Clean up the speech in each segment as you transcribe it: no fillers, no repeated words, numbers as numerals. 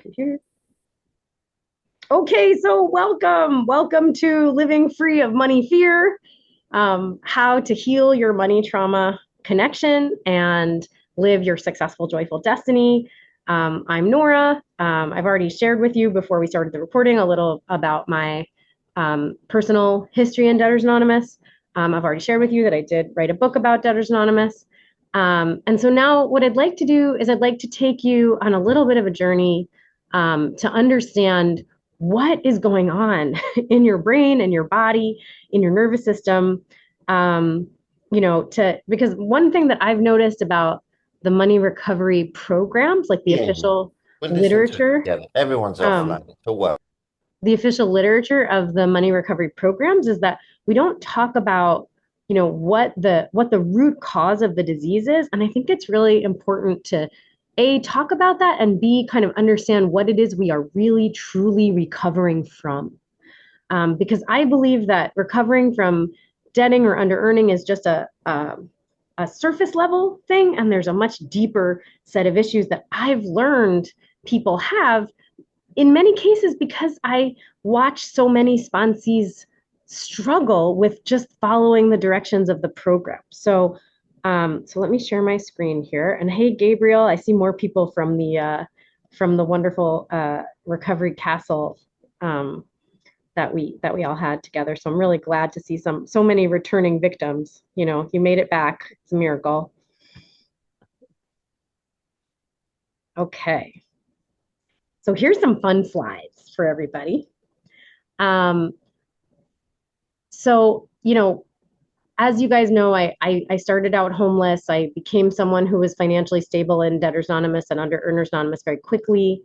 computer. Okay, so welcome to Living Free of Money Fear, how to heal your money trauma connection and live your successful, joyful destiny. I'm Nora. I've already shared with you before we started the recording a little about my personal history in Debtors Anonymous. I've already shared with you that I did write a book about Debtors Anonymous. And so now what I'd like to do is I'd like to take you on a little bit of a journey to understand what is going on in your brain, in your body, in your nervous system. Because one thing that I've noticed about the money recovery programs, like the Yeah, official we'll listen to it literature, together. Everyone's um, offline. So well. the official literature of the money recovery programs is that we don't talk about what the root cause of the disease is. And I think it's really important to A, talk about that, and B, kind of understand what it is we are really truly recovering from. Because I believe that recovering from debting or under earning is just a surface level thing, and there's a much deeper set of issues that I've learned people have in many cases because I watch so many sponsees struggle with just following the directions of the program. So let me share my screen here. And hey, Gabriel, I see more people from the wonderful recovery castle um, that we all had together. So I'm really glad to see so many returning victims. You know, you made it back. It's a miracle. Okay. So here's some fun slides for everybody. Um, so, as you guys know, I started out homeless. I became someone who was financially stable in Debtors Anonymous and under Earners Anonymous very quickly.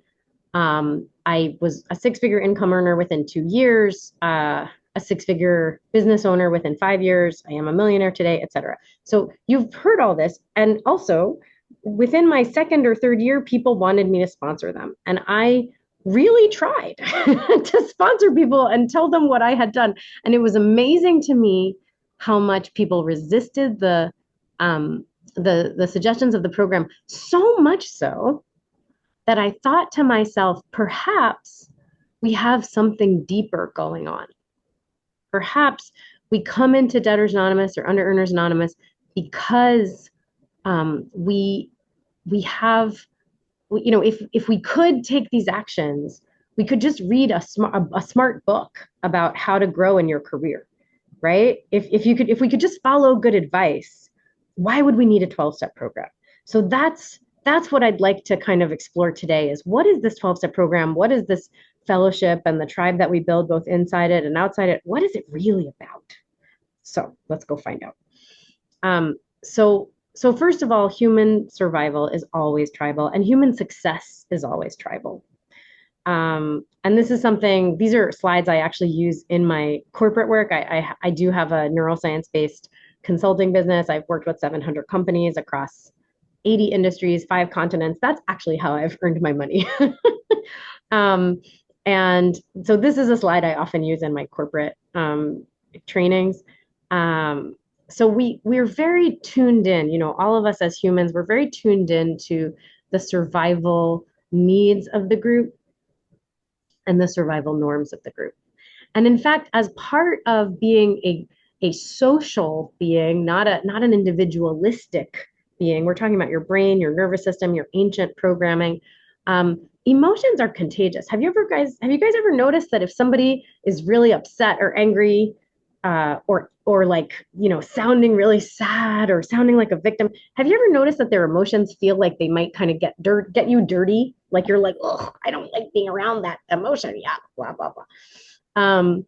I was a six-figure income earner within 2 years, a six-figure business owner within 5 years. I am a millionaire today, etc. So you've heard all this. And also, within my second or third year, people wanted me to sponsor them. And I really tried to sponsor people and tell them what I had done. And it was amazing to me how much people resisted um, the suggestions of the program, so much so that I thought to myself, perhaps we have something deeper going on. Perhaps we come into Debtors Anonymous or Under Earners Anonymous because we have, if we could take these actions, we could just read a smart book about how to grow in your career, right? If we could just follow good advice, why would we need a 12-step program? So that's what I'd like to kind of explore today is what is this 12-step program? What is this fellowship and the tribe that we build both inside it and outside it? What is it really about? So let's go find out. So first of all, human survival is always tribal and human success is always tribal. And this is something, these are slides I actually use in my corporate work. I do have a neuroscience-based consulting business. I've worked with 700 companies across 80 industries, 5 continents. That's actually how I've earned my money. um, and so this is a slide I often use in my corporate trainings. Um, so we're very tuned in, all of us as humans, we're very tuned in to the survival needs of the group and the survival norms of the group. And in fact, as part of being a social being, not an individualistic being, we're talking about your brain, your nervous system, your ancient programming. Emotions are contagious. Have you guys ever noticed that if somebody is really upset or angry, or like sounding really sad or sounding like a victim, have you ever noticed that their emotions feel like they might kind of get you dirty, like you're like, oh, I don't like being around that emotion, yeah, blah blah blah. um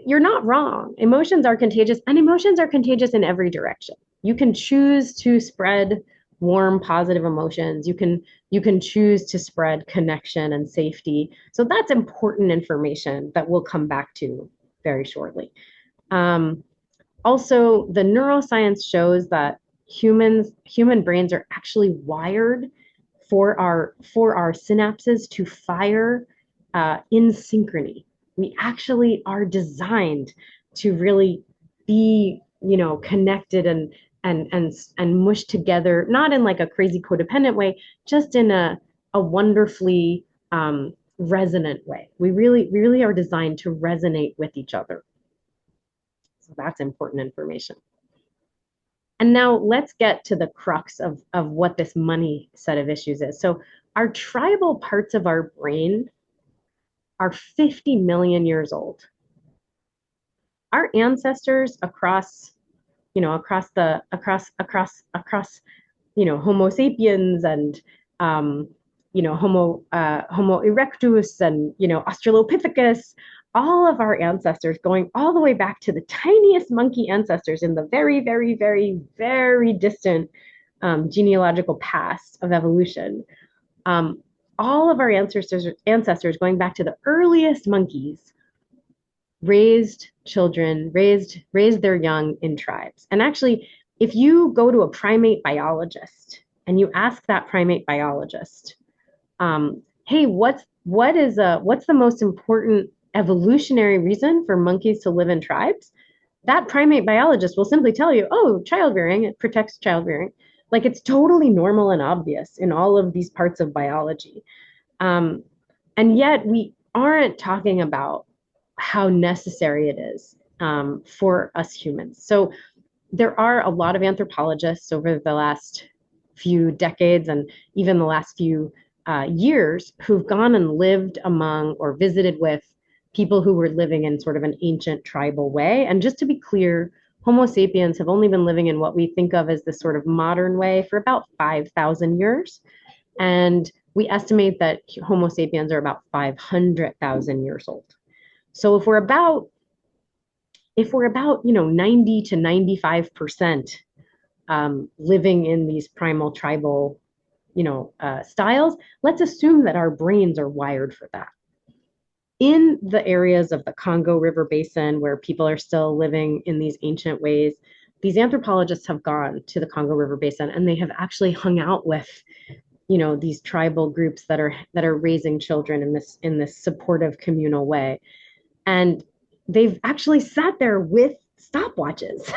you're not wrong. Emotions are contagious, and emotions are contagious in every direction. You can choose to spread warm positive emotions. You can choose to spread connection and safety. So that's important information that we'll come back to very shortly. um, Also, the neuroscience shows that human brains are actually wired for our synapses to fire in synchrony. We actually are designed to really be, connected and mushed together, not in like a crazy codependent way, just in a wonderfully resonant way. We really are designed to resonate with each other. So that's important information. And now let's get to the crux of what this money set of issues is. So our tribal parts of our brain are 50 million years old. Our ancestors across, across Homo sapiens and Homo erectus and Australopithecus, all of our ancestors going all the way back to the tiniest monkey ancestors in the very, very, very, very distant genealogical past of evolution. Um, all of our ancestors going back to the earliest monkeys raised children, raised their young in tribes. And actually, if you go to a primate biologist and you ask that primate biologist, hey, what's the most important evolutionary reason for monkeys to live in tribes? That primate biologist will simply tell you, oh, child rearing, it protects child rearing. Like it's totally normal and obvious in all of these parts of biology. Um, and yet we aren't talking about how necessary it is for us humans. So there are a lot of anthropologists over the last few decades and even the last few years who've gone and lived among or visited with people who were living in sort of an ancient tribal way. And just to be clear, Homo sapiens have only been living in what we think of as this sort of modern way for about 5,000 years. And we estimate that Homo sapiens are about 500,000 years old. So if we're about 90 to 95% living in these primal tribal styles, let's assume that our brains are wired for that. In the areas of the Congo River Basin where people are still living in these ancient ways, these anthropologists have gone to the Congo River Basin and they have actually hung out with these tribal groups that are raising children in this supportive communal way. And they've actually sat there with stopwatches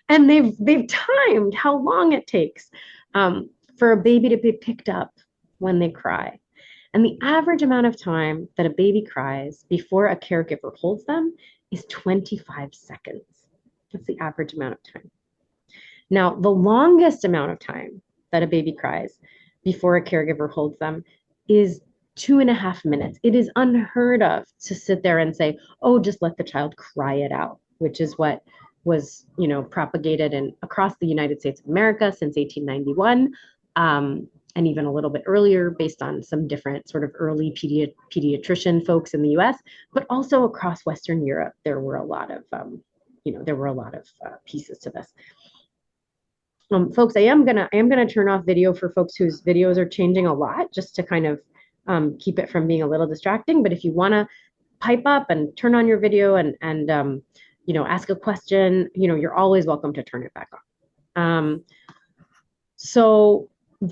and they've timed how long it takes for a baby to be picked up when they cry. And the average amount of time that a baby cries before a caregiver holds them is 25 seconds. That's the average amount of time. Now, the longest amount of time that a baby cries before a caregiver holds them is 2.5 minutes. It is unheard of to sit there and say, oh, just let the child cry it out, which is what was, propagated across the United States of America since 1891, and even a little bit earlier based on some different sort of early pediatrician folks in the US, but also across Western Europe, there were a lot of, pieces to this. Folks, I am gonna turn off video for folks whose videos are changing a lot, just to kind of keep it from being a little distracting. But if you want to pipe up and turn on your video and ask a question, you're always welcome to turn it back on. So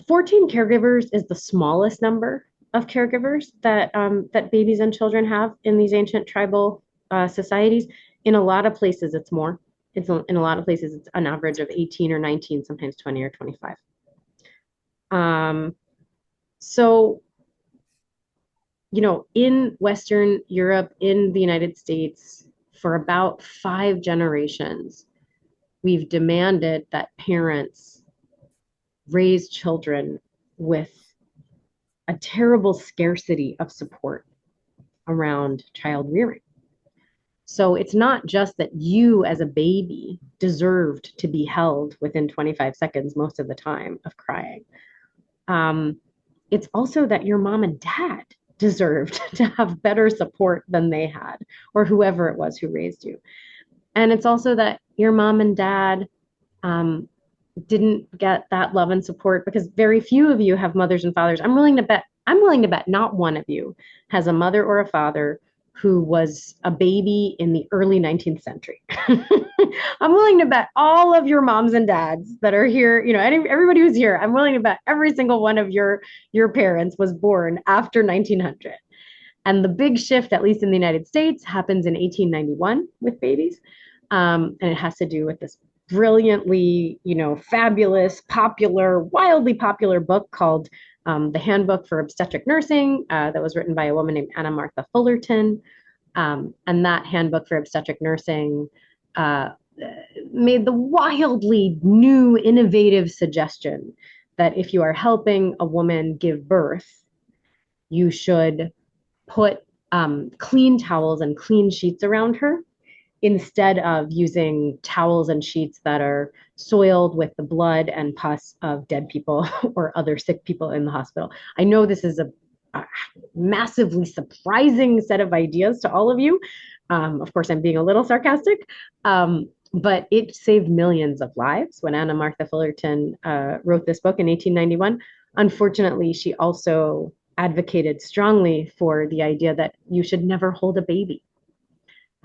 14 caregivers is the smallest number of caregivers that babies and children have in these ancient tribal societies. In a lot of places, it's more. In a lot of places, it's an average of 18 or 19, sometimes 20 or 25. So, in Western Europe, in the United States, for about 5 generations, we've demanded that parents raise children with a terrible scarcity of support around child rearing. So it's not just that you as a baby deserved to be held within 25 seconds most of the time of crying. It's also that your mom and dad deserved to have better support than they had, or whoever it was who raised you. And it's also that your mom and dad didn't get that love and support because very few of you have mothers and fathers. I'm willing to bet not one of you has a mother or a father who was a baby in the early 19th century. I'm willing to bet all of your moms and dads that are here, everybody who's here, I'm willing to bet every single one of your parents was born after 1900. And the big shift, at least in the United States, happens in 1891 with babies. And it has to do with this brilliantly, fabulous, popular, wildly popular book called the Handbook for Obstetric Nursing that was written by a woman named Anna Martha Fullerton. And that Handbook for Obstetric Nursing uh, made the wildly new, innovative suggestion that if you are helping a woman give birth, you should put clean towels and clean sheets around her instead of using towels and sheets that are soiled with the blood and pus of dead people or other sick people in the hospital. I know this is a massively surprising set of ideas to all of you. Of course, I'm being a little sarcastic, but it saved millions of lives when Anna Martha Fullerton wrote this book in 1891. Unfortunately, she also advocated strongly for the idea that you should never hold a baby,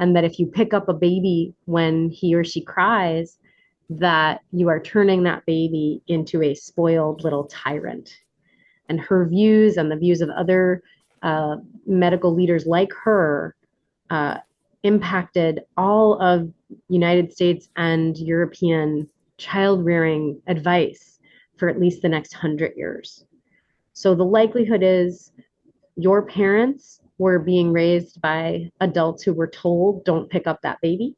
and that if you pick up a baby when he or she cries, that you are turning that baby into a spoiled little tyrant. And her views and the views of other medical leaders like her uh, impacted all of United States and European child rearing advice for at least the next 100 years. So the likelihood is your parents were being raised by adults who were told, don't pick up that baby,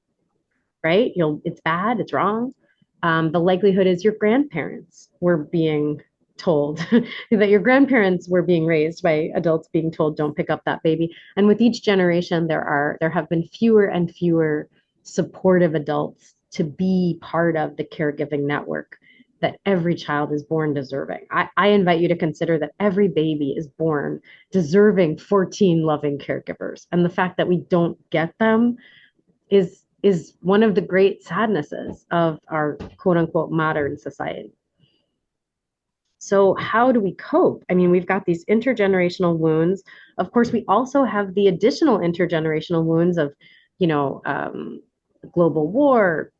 right? It's bad, it's wrong. The likelihood is your grandparents were being told that your grandparents were being raised by adults being told, don't pick up that baby. And with each generation, there have been fewer and fewer supportive adults to be part of the caregiving network that every child is born deserving. I invite you to consider that every baby is born deserving 14 loving caregivers. And the fact that we don't get them is one of the great sadnesses of our quote unquote modern society. So how do we cope? I mean, we've got these intergenerational wounds. Of course, we also have the additional intergenerational wounds of, you know, global war,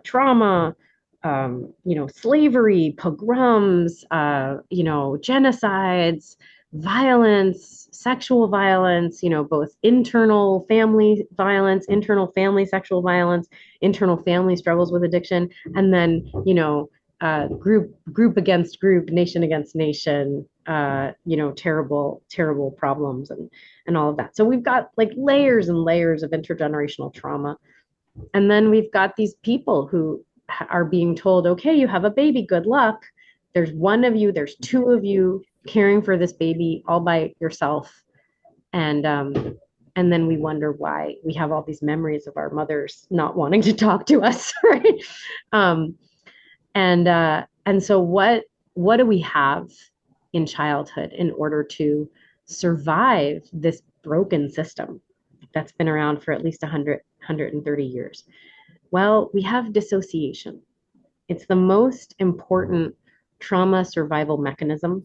trauma, slavery, pogroms, genocides, violence, sexual violence, both internal family violence, internal family sexual violence, internal family struggles with addiction, and then, group against group, nation against nation, terrible problems and all of that. So we've got like layers and layers of intergenerational trauma. And then we've got these people who are being told, okay, you have a baby, good luck. There's one of you, there's two of you caring for this baby all by yourself. And then we wonder why we have all these memories of our mothers not wanting to talk to us, right? And so what do we have in childhood in order to survive this broken system that's been around for at least 130 years? Well, we have dissociation. It's the most important trauma survival mechanism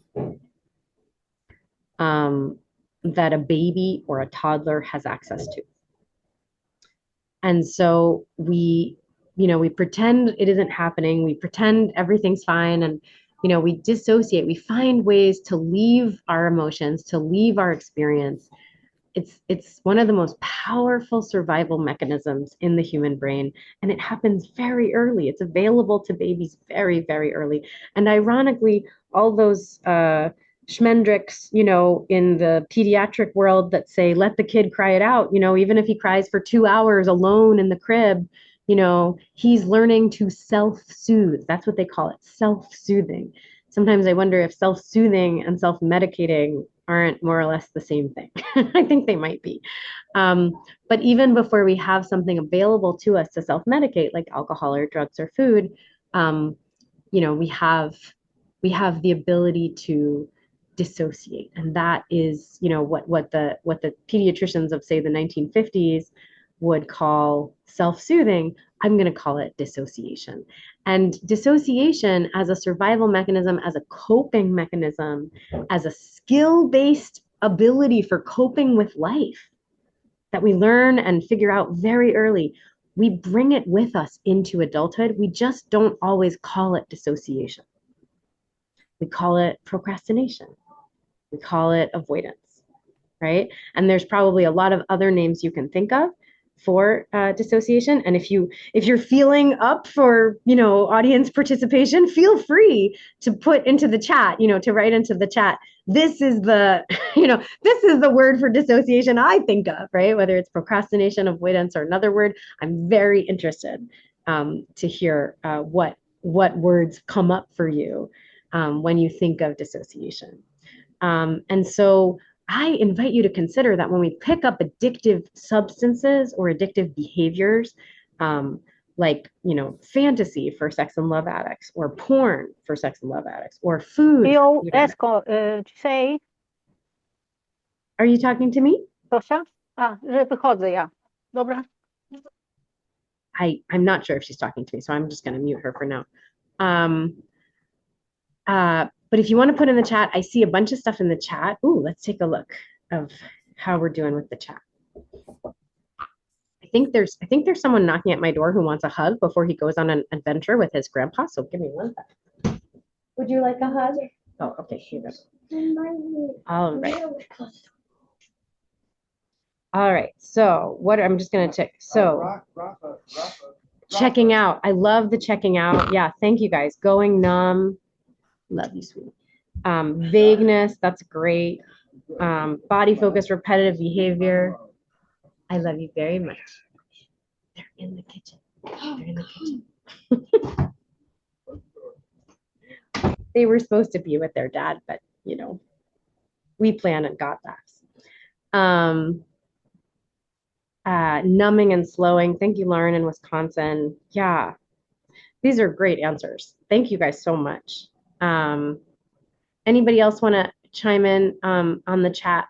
that a baby or a toddler has access to. And so we pretend it isn't happening. We pretend everything's fine. And, we dissociate. We find ways to leave our emotions, to leave our experience. It's one of the most powerful survival mechanisms in the human brain, and it happens very early. It's available to babies very, very early. And ironically, all those schmendricks, in the pediatric world that say, let the kid cry it out, even if he cries for 2 hours alone in the crib, he's learning to self-soothe. That's what they call it, self-soothing. Sometimes I wonder if self-soothing and self-medicating aren't more or less the same thing. I think they might be. But even before we have something available to us to self-medicate, like alcohol or drugs or food, we have the ability to dissociate. And that is, what the pediatricians of, say, the 1950s would call self-soothing. I'm going to call it dissociation. And dissociation as a survival mechanism, as a coping mechanism, as a skill-based ability for coping with life that we learn and figure out very early, we bring it with us into adulthood. We just don't always call it dissociation. We call it procrastination. We call it avoidance, right? And there's probably a lot of other names you can think of for dissociation. And if you're feeling up for, audience participation, feel free to put into the chat, to write into the chat. This is the, this is the word for dissociation I think of, right? Whether it's procrastination, avoidance, or another word. I'm very interested to hear what words come up for you when you think of dissociation. And so I invite you to consider that when we pick up addictive substances or addictive behaviors, like, fantasy for sex and love addicts, or porn for sex and love addicts, or food. Eu to say, Are you talking to me? proszę? Że wychodzę ja. Dobra. I'm not sure if she's talking to me, so I'm just going to mute her for now. But if you want to put in the chat, I see a bunch of stuff in the chat. Ooh, let's take a look of how we're doing with the chat. I think there's someone knocking at my door who wants a hug before he goes on an adventure with his grandpa. So give me one second. Would you like a hug? Oh, okay. Here you go. All right. All right. So I'm just gonna check. So checking out. I love the checking out. Yeah. Thank you guys. Going numb. Love you, sweetie. Vagueness. That's great. Body focus, repetitive behavior. I love you very much. They're in the kitchen. They're in the kitchen. They were supposed to be with their dad, but we planned and got that. Numbing and slowing. Thank you, Lauren in Wisconsin. Yeah, these are great answers. Thank you guys so much. Anybody else want to chime in on the chat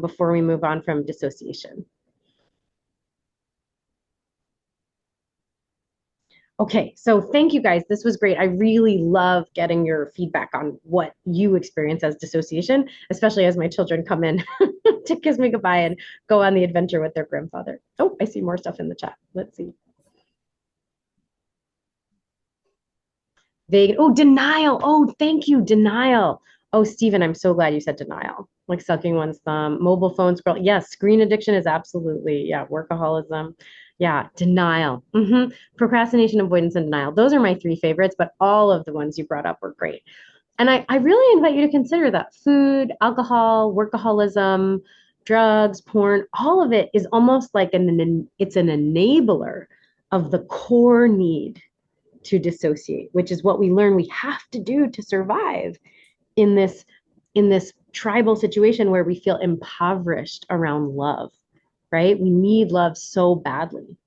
before we move on from dissociation? Okay, so thank you guys. This was great. I really love getting your feedback on what you experience as dissociation, especially as my children come in to kiss me goodbye and go on the adventure with their grandfather. Oh, I see more stuff in the chat. Let's see. Vague. Oh, denial. Oh, thank you, denial. Oh, Stephen, I'm so glad you said denial. Like sucking one's thumb, mobile phone scroll. Yes, screen addiction is absolutely, yeah, workaholism. Yeah, denial. Procrastination, avoidance, and denial. Those are my three favorites, but all of the ones you brought up were great. And I really invite you to consider that food, alcohol, workaholism, drugs, porn, all of it is almost like it's an enabler of the core need to dissociate, which is what we learn we have to do to survive in this tribal situation where we feel impoverished around love, right? We need love so badly.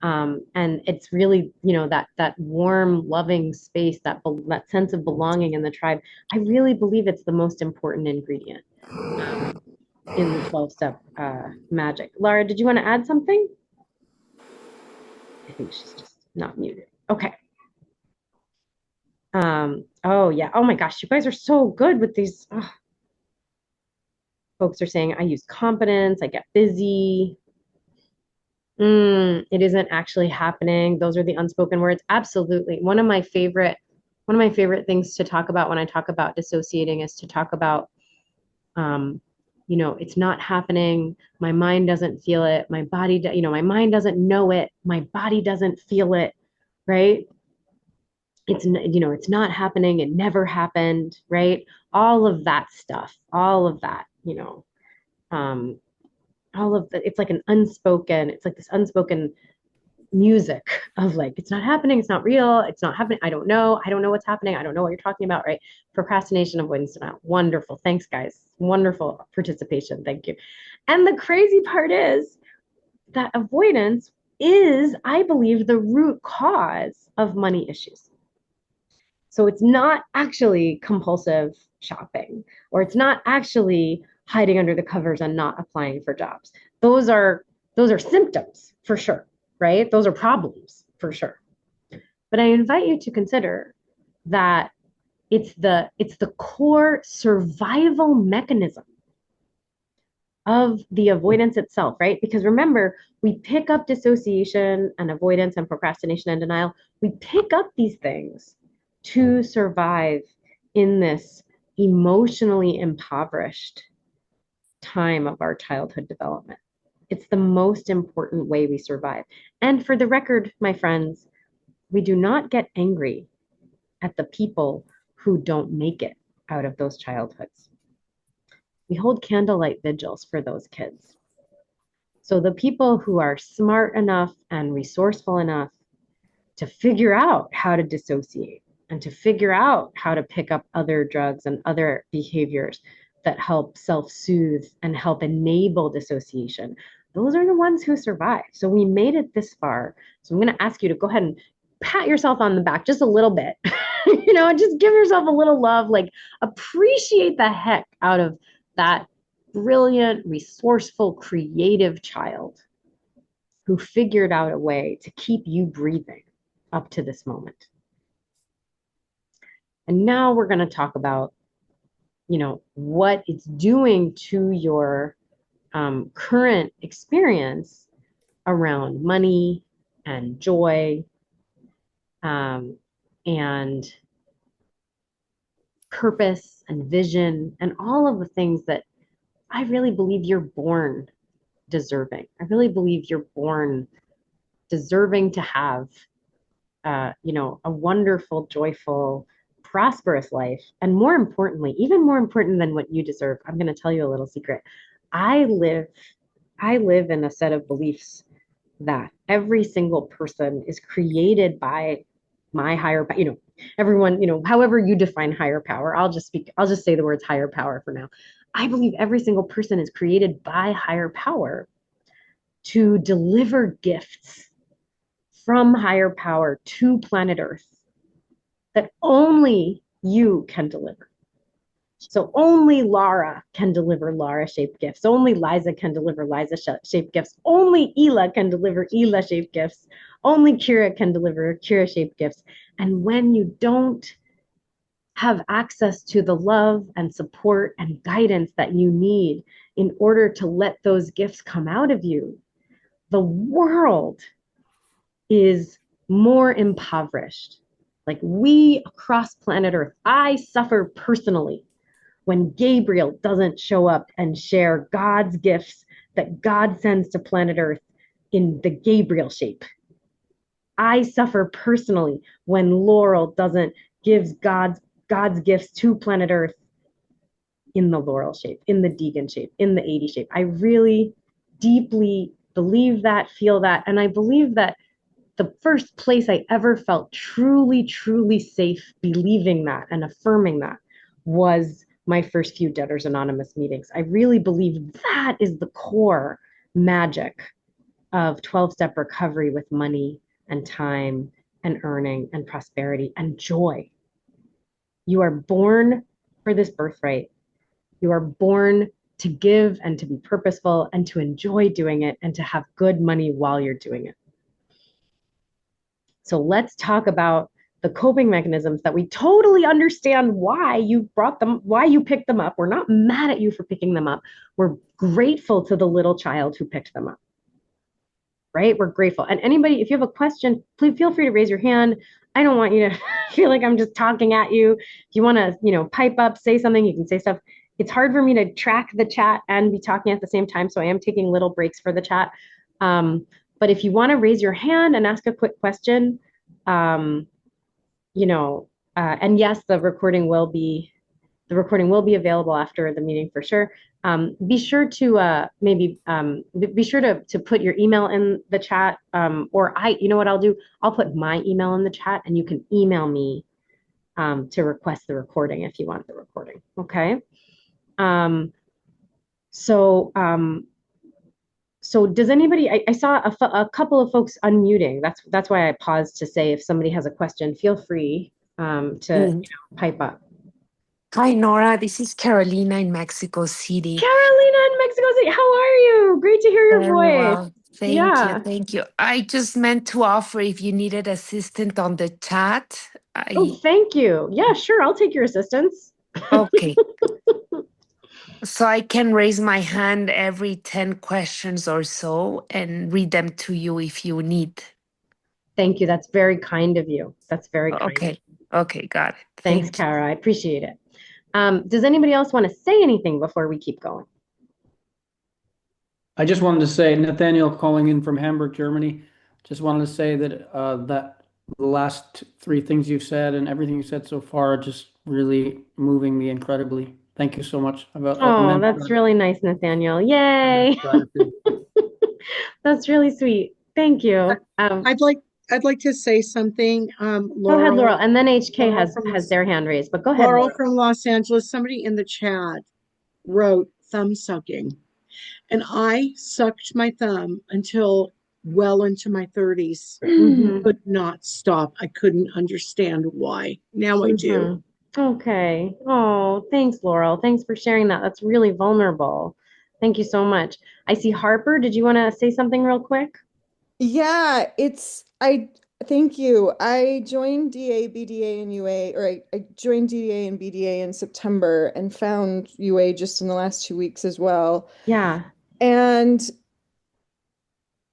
And it's really, that warm, loving space, that sense of belonging in the tribe. I really believe it's the most important ingredient in the 12-step magic. Laura, did you want to add something? I think she's just not muted. Okay. Oh yeah. Oh my gosh, you guys are so good with these. Folks are saying I use competence, I get busy. It isn't actually happening. Those are the unspoken words. Absolutely. One of my favorite things to talk about when I talk about dissociating is to talk about, it's not happening. My mind doesn't feel it. My body, my mind doesn't know it. My body doesn't feel it, right? It's not happening. It never happened, right? All of that stuff, all of that, all of the, it's like this unspoken music of like, it's not happening, it's not real, it's not happening, I don't know what's happening, I don't know what you're talking about, right? Procrastination, avoidance, denial. Wonderful. Thanks, guys. Wonderful participation. Thank you. And the crazy part is that avoidance is, I believe, the root cause of money issues. So it's not actually compulsive shopping, or it's not actually hiding under the covers and not applying for jobs. Those are symptoms for sure, right? Those are problems for sure. But I invite you to consider that it's the core survival mechanism of the avoidance itself, right? Because remember, we pick up dissociation and avoidance and procrastination and denial. We pick up these things to survive in this emotionally impoverished time of our childhood development. It's the most important way we survive. And for the record, my friends, we do not get angry at the people who don't make it out of those childhoods. We hold candlelight vigils for those kids. So the people who are smart enough and resourceful enough to figure out how to dissociate and to figure out how to pick up other drugs and other behaviors that help self-soothe and help enable dissociation, those are the ones who survive. So we made it this far. So I'm going to ask you to go ahead and pat yourself on the back just a little bit. Just give yourself a little love, like appreciate the heck out of that brilliant, resourceful, creative child who figured out a way to keep you breathing up to this moment. And now we're going to talk about, what it's doing to your current experience around money and joy and purpose and vision and all of the things that I really believe you're born deserving. I really believe you're born deserving to have, a wonderful, joyful, prosperous life. And more importantly, even more important than what you deserve, I'm going to tell you a little secret. I live, I live in a set of beliefs that every single person is created by my higher, everyone, however you define higher power, I'll just say the words higher power for now. I believe every single person is created by higher power to deliver gifts from higher power to planet Earth that only you can deliver. So only Laura can deliver Laura-shaped gifts. Only Liza can deliver Liza-shaped gifts. Only Ela can deliver Ela-shaped gifts. Only Kira can deliver Kira-shaped gifts. And when you don't have access to the love and support and guidance that you need in order to let those gifts come out of you, the world is more impoverished. Like we across planet Earth, I suffer personally when Gabriel doesn't show up and share God's gifts that God sends to planet Earth in the Gabriel shape. I suffer personally when Laurel doesn't give God's gifts to planet Earth in the Laurel shape, in the Deegan shape, in the 80 shape. I really deeply believe that, feel that, and I believe that the first place I ever felt truly, truly safe believing that and affirming that was my first few Debtors Anonymous meetings. I really believe that is the core magic of 12-step recovery with money and time and earning and prosperity and joy. You are born for this birthright. You are born to give and to be purposeful and to enjoy doing it and to have good money while you're doing it. So let's talk about the coping mechanisms that we totally understand why you brought them, why you picked them up. We're not mad at you for picking them up. We're grateful to the little child who picked them up, right? We're grateful. And anybody, if you have a question, please feel free to raise your hand. I don't want you to feel like I'm just talking at you. If you want to, pipe up, say something, you can say stuff. It's hard for me to track the chat and be talking at the same time. So I am taking little breaks for the chat. But if you want to raise your hand and ask a quick question, and yes, the recording will be available after the meeting for sure. Be sure to be sure to put your email in the chat, or you know what I'll do? I'll put my email in the chat, and you can email me to request the recording if you want the recording. Okay. So does anybody, I saw a couple of folks unmuting. That's why I paused to say if somebody has a question, feel free to pipe up. Hi, Nora. This is Carolina in Mexico City. Carolina in Mexico City. How are you? Great to hear your Very voice. well. Thank you. I just meant to offer if you needed assistance on the chat. Oh, thank you. Yeah, sure. I'll take your assistance. Okay. So I can raise my hand every 10 questions or so and read them to you if you need. Thank you. That's very kind of you. That's very kind. Okay. Okay, got it. Thanks, Kara. I appreciate it. Does anybody else want to say anything before we keep going? I just wanted to say, Nathaniel calling in from Hamburg, Germany. Just wanted to say that that the last three things you've said and everything you said so far are just really moving me incredibly. Thank you so much. About Oh, that's really nice, Nathaniel. Yay. gratitude. That's really sweet. Thank you. I'd like to say something. Go ahead, Laurel. Laurel, And then HK Laurel from has their hand raised, but go ahead, Laurel Laurel. from Los Angeles. Somebody in the chat wrote thumb sucking, and I sucked my thumb until well into my 30s. Mhm. Could not stop. I couldn't understand why. Now I do. Mhm. Okay. Oh, thanks, Laurel. Thanks for sharing that. That's really vulnerable. Thank you so much. I see Harper. Did you want to say something real quick? Yeah, I thank you. I joined DA, BDA, and UA, or I joined DA and BDA in September and found UA just in the last 2 weeks as well. Yeah. And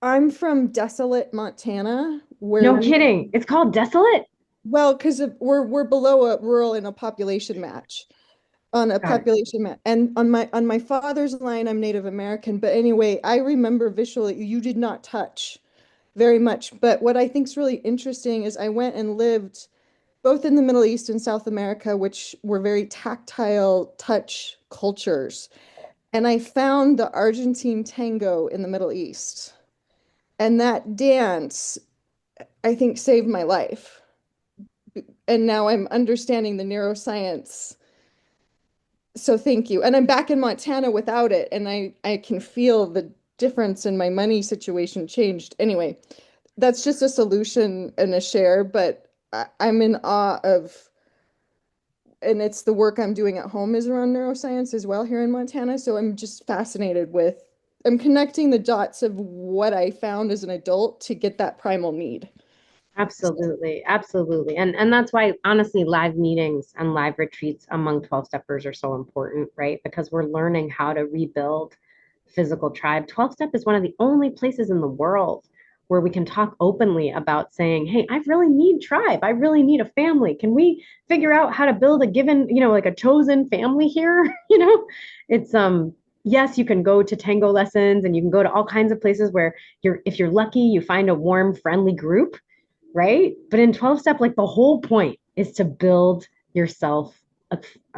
I'm from desolate Montana, where No kidding. It's called Desolate? well, because we're below a rural and a population match. On a Got it. population map. And on my father's line, I'm Native American. But anyway, I remember visually you did not touch very much. But what I think is really interesting is I went and lived both in the Middle East and South America, which were very tactile touch cultures. And I found the Argentine tango in the Middle East. And that dance, I think, saved my life. And now I'm understanding the neuroscience. So thank you. And I'm back in Montana without it, and I can feel the difference in my money situation changed. Anyway, that's just a solution and a share, but I'm in awe of, and it's the work I'm doing at home is around neuroscience as well here in Montana. So I'm just fascinated with, I'm connecting the dots of what I found as an adult to get that primal need. Absolutely, absolutely. And that's why honestly live meetings and live retreats among 12 steppers are so important, right? Because we're learning how to rebuild physical tribe. 12 step is one of the only places in the world where we can talk openly about saying, "Hey, I really need tribe. I really need a family. Can we figure out how to build a given, like a chosen family here?" It's yes, you can go to tango lessons and you can go to all kinds of places where if you're lucky, you find a warm, friendly group, right? But in 12 step, like the whole point is to build yourself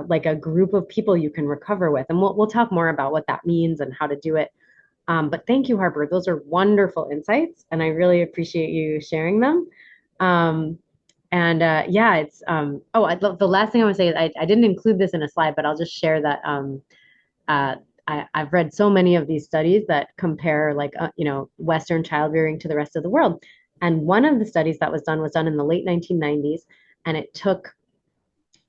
like a group of people you can recover with. And we'll talk more about what that means and how to do it. But thank you, Harper. Those are wonderful insights, and I really appreciate you sharing them. Yeah, it's the last thing I want to say is I didn't include this in a slide, but I'll just share that uh, I've read so many of these studies that compare like Western child rearing to the rest of the world. And one of the studies that was done in the late 1990s, and it took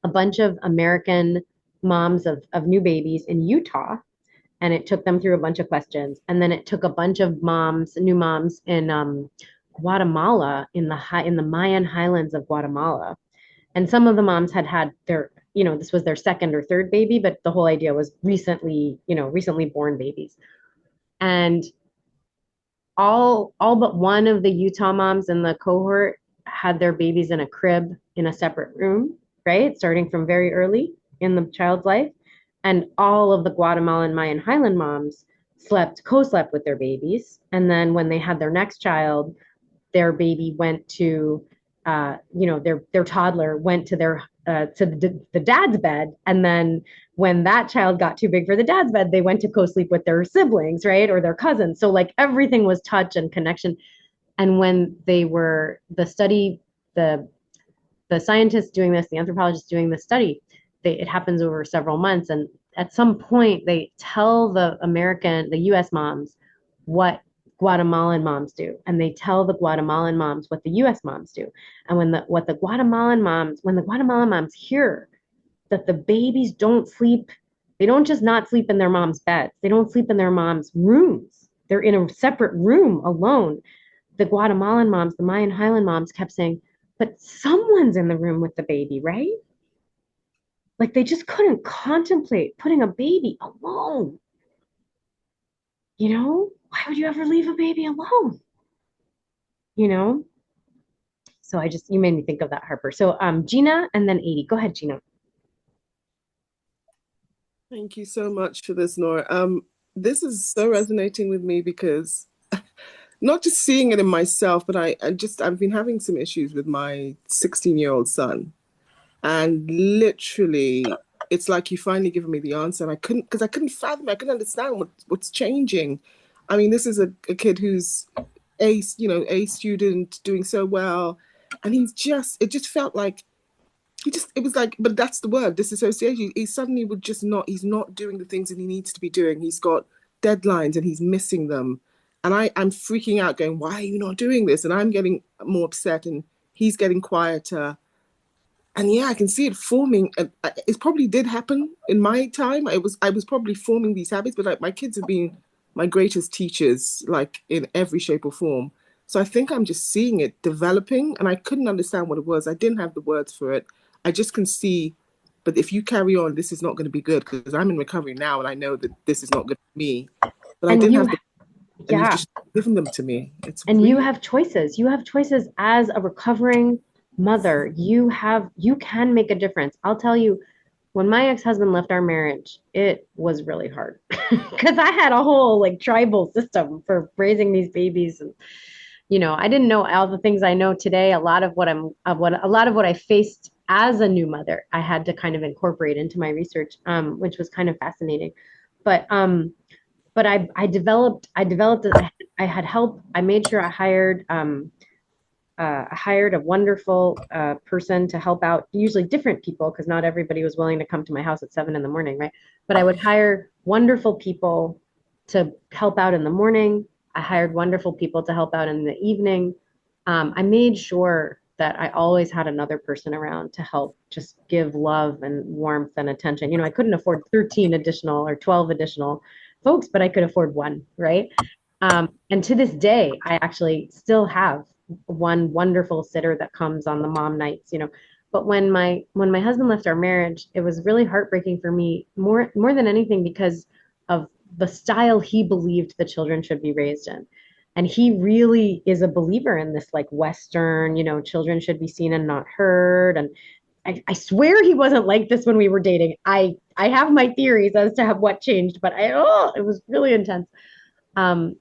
a bunch of American moms of new babies in Utah, and it took them through a bunch of questions. And then it took a bunch of new moms in Guatemala, in the Mayan highlands of Guatemala. And some of the moms had their, this was their second or third baby, but the whole idea was recently born babies. And all but one of the Utah moms in the cohort had their babies in a crib in a separate room, right? Starting from very early in the child's life. And all of the Guatemalan Mayan Highland moms co-slept with their babies. And then when they had their next child, their baby went to, their toddler went to the dad's bed, and then when that child got too big for the dad's bed, they went to co-sleep with their siblings, right, or their cousins. So like everything was touch and connection. And when they were the scientists doing this, the anthropologists doing this study, it happens over several months, and at some point they tell the U.S. moms what Guatemalan moms do, and they tell the Guatemalan moms what the U.S. moms do. And when the Guatemalan moms hear that the babies don't sleep, they don't just not sleep in their mom's beds, they don't sleep in their mom's rooms. They're in a separate room alone. The Guatemalan moms, the Mayan Highland moms kept saying, but someone's in the room with the baby, right? Like they just couldn't contemplate putting a baby alone. Why would you ever leave a baby alone? you know so you made me think of that, Harper. So Gina, and then 80. Go ahead, Gina. Thank you so much for this, Nora. this is so resonating with me because not just seeing it in myself, but I've been having some issues with my 16-year-old son. And literally, it's like you finally given me the answer. And because I couldn't fathom, I couldn't understand what's changing. I mean, this is a kid who's a student doing so well. And it just felt like it was like, but that's the word, disassociation. He suddenly he's not doing the things that he needs to be doing. He's got deadlines and he's missing them. And I'm freaking out going, why are you not doing this? And I'm getting more upset and he's getting quieter. And yeah, I can see it forming. It probably did happen in my time. I was probably forming these habits, but like my kids have been my greatest teachers, like in every shape or form. So I think I'm just seeing it developing, and I couldn't understand what it was. I didn't have the words for it. I just can see. But if you carry on, this is not going to be good because I'm in recovery now, and I know that this is not good for me. But I And didn't you, have and you've yeah, just given them to me. It's and you weird. have choices. You have choices as a recovering mother. You can make a difference. I'll tell you, when my ex-husband left our marriage, it was really hard because I had a whole like tribal system for raising these babies. And I didn't know all the things I know today. A lot of what I faced as a new mother, I had to kind of incorporate into my research, which was kind of fascinating. But I developed I had help. I made sure I hired a wonderful person to help out, usually different people, because not everybody was willing to come to my house at 7 in the morning, right? But I would hire wonderful people to help out in the morning. I hired wonderful people to help out in the evening. I made sure that I always had another person around to help just give love and warmth and attention. I couldn't afford 13 additional or 12 additional folks, but I could afford one, right? And to this day, I actually still have one wonderful sitter that comes on the mom nights. But when my husband left our marriage, it was really heartbreaking for me, more than anything, because of the style he believed the children should be raised in. And he really is a believer in this like Western, children should be seen and not heard. And I swear he wasn't like this when we were dating. I have my theories as to what changed, but it was really intense. Um,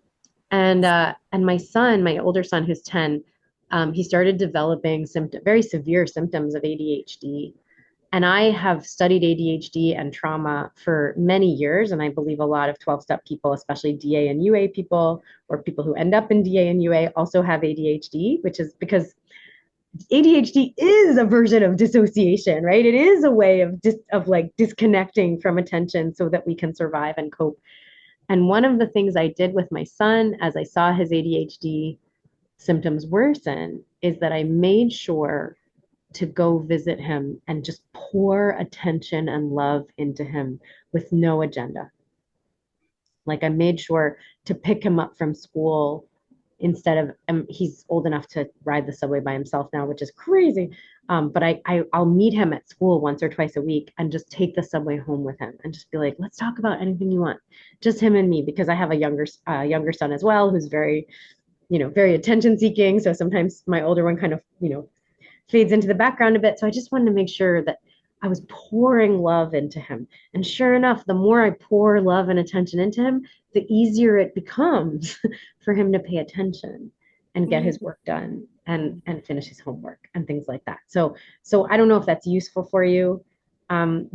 and my older son, who's 10, he started developing very severe symptoms of ADHD. And I have studied ADHD and trauma for many years, and I believe a lot of 12-step people, especially DA and UA people, or people who end up in DA and UA, also have ADHD, which is because ADHD is a version of dissociation, right? It is a way of like disconnecting from attention so that we can survive and cope. And one of the things I did with my son as I saw his ADHD symptoms worsen is that I made sure to go visit him and just pour attention and love into him with no agenda. Like I made sure to pick him up from school instead of he's old enough to ride the subway by himself now, which is crazy. But I'll meet him at school once or twice a week and just take the subway home with him and just be like, let's talk about anything you want, just him and me, because I have a younger son as well who's very, very attention seeking. So sometimes my older one kind of, fades into the background a bit. So I just wanted to make sure that I was pouring love into him. And sure enough, the more I pour love and attention into him, the easier it becomes for him to pay attention and get his work done and finish his homework and things like that. So I don't know if that's useful for you,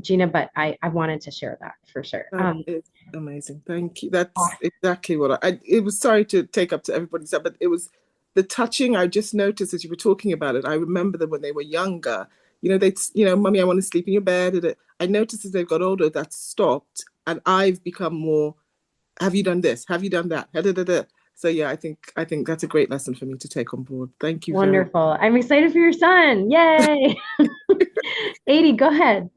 Gina, but I wanted to share that for sure. It's amazing. Thank you. That's exactly what it was. Sorry to take up to everybody's up, but it was the touching. I just noticed as you were talking about it. I remember them when they were younger. Mommy, I want to sleep in your bed. I noticed as they've got older, that's stopped, and I've become more. Have you done this? Have you done that? Da, da, da, da. So yeah, I think that's a great lesson for me to take on board. Thank you. Wonderful. I'm excited for your son. Yay. 80, go ahead.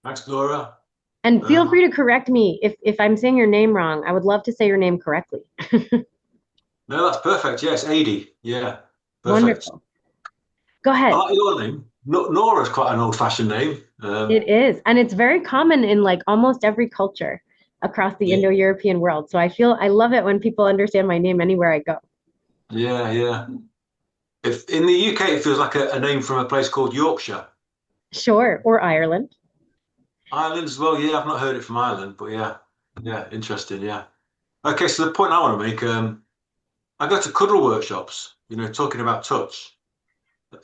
Thanks, Laura. And feel free to correct me if I'm saying your name wrong. I would love to say your name correctly. No, that's perfect. Yes, 80. Yeah, perfect. Wonderful. Go ahead. I like your name. Nora's quite an old-fashioned name. It is, and it's very common in like almost every culture across the Indo-European world. So I love it when people understand my name anywhere I go. Yeah. If in the UK, it feels like a name from a place called Yorkshire. Sure, or Ireland. Ireland as well. Yeah, I've not heard it from Ireland, but yeah. Yeah, interesting. Yeah. Okay, so the point I want to make, I go to cuddle workshops, talking about touch.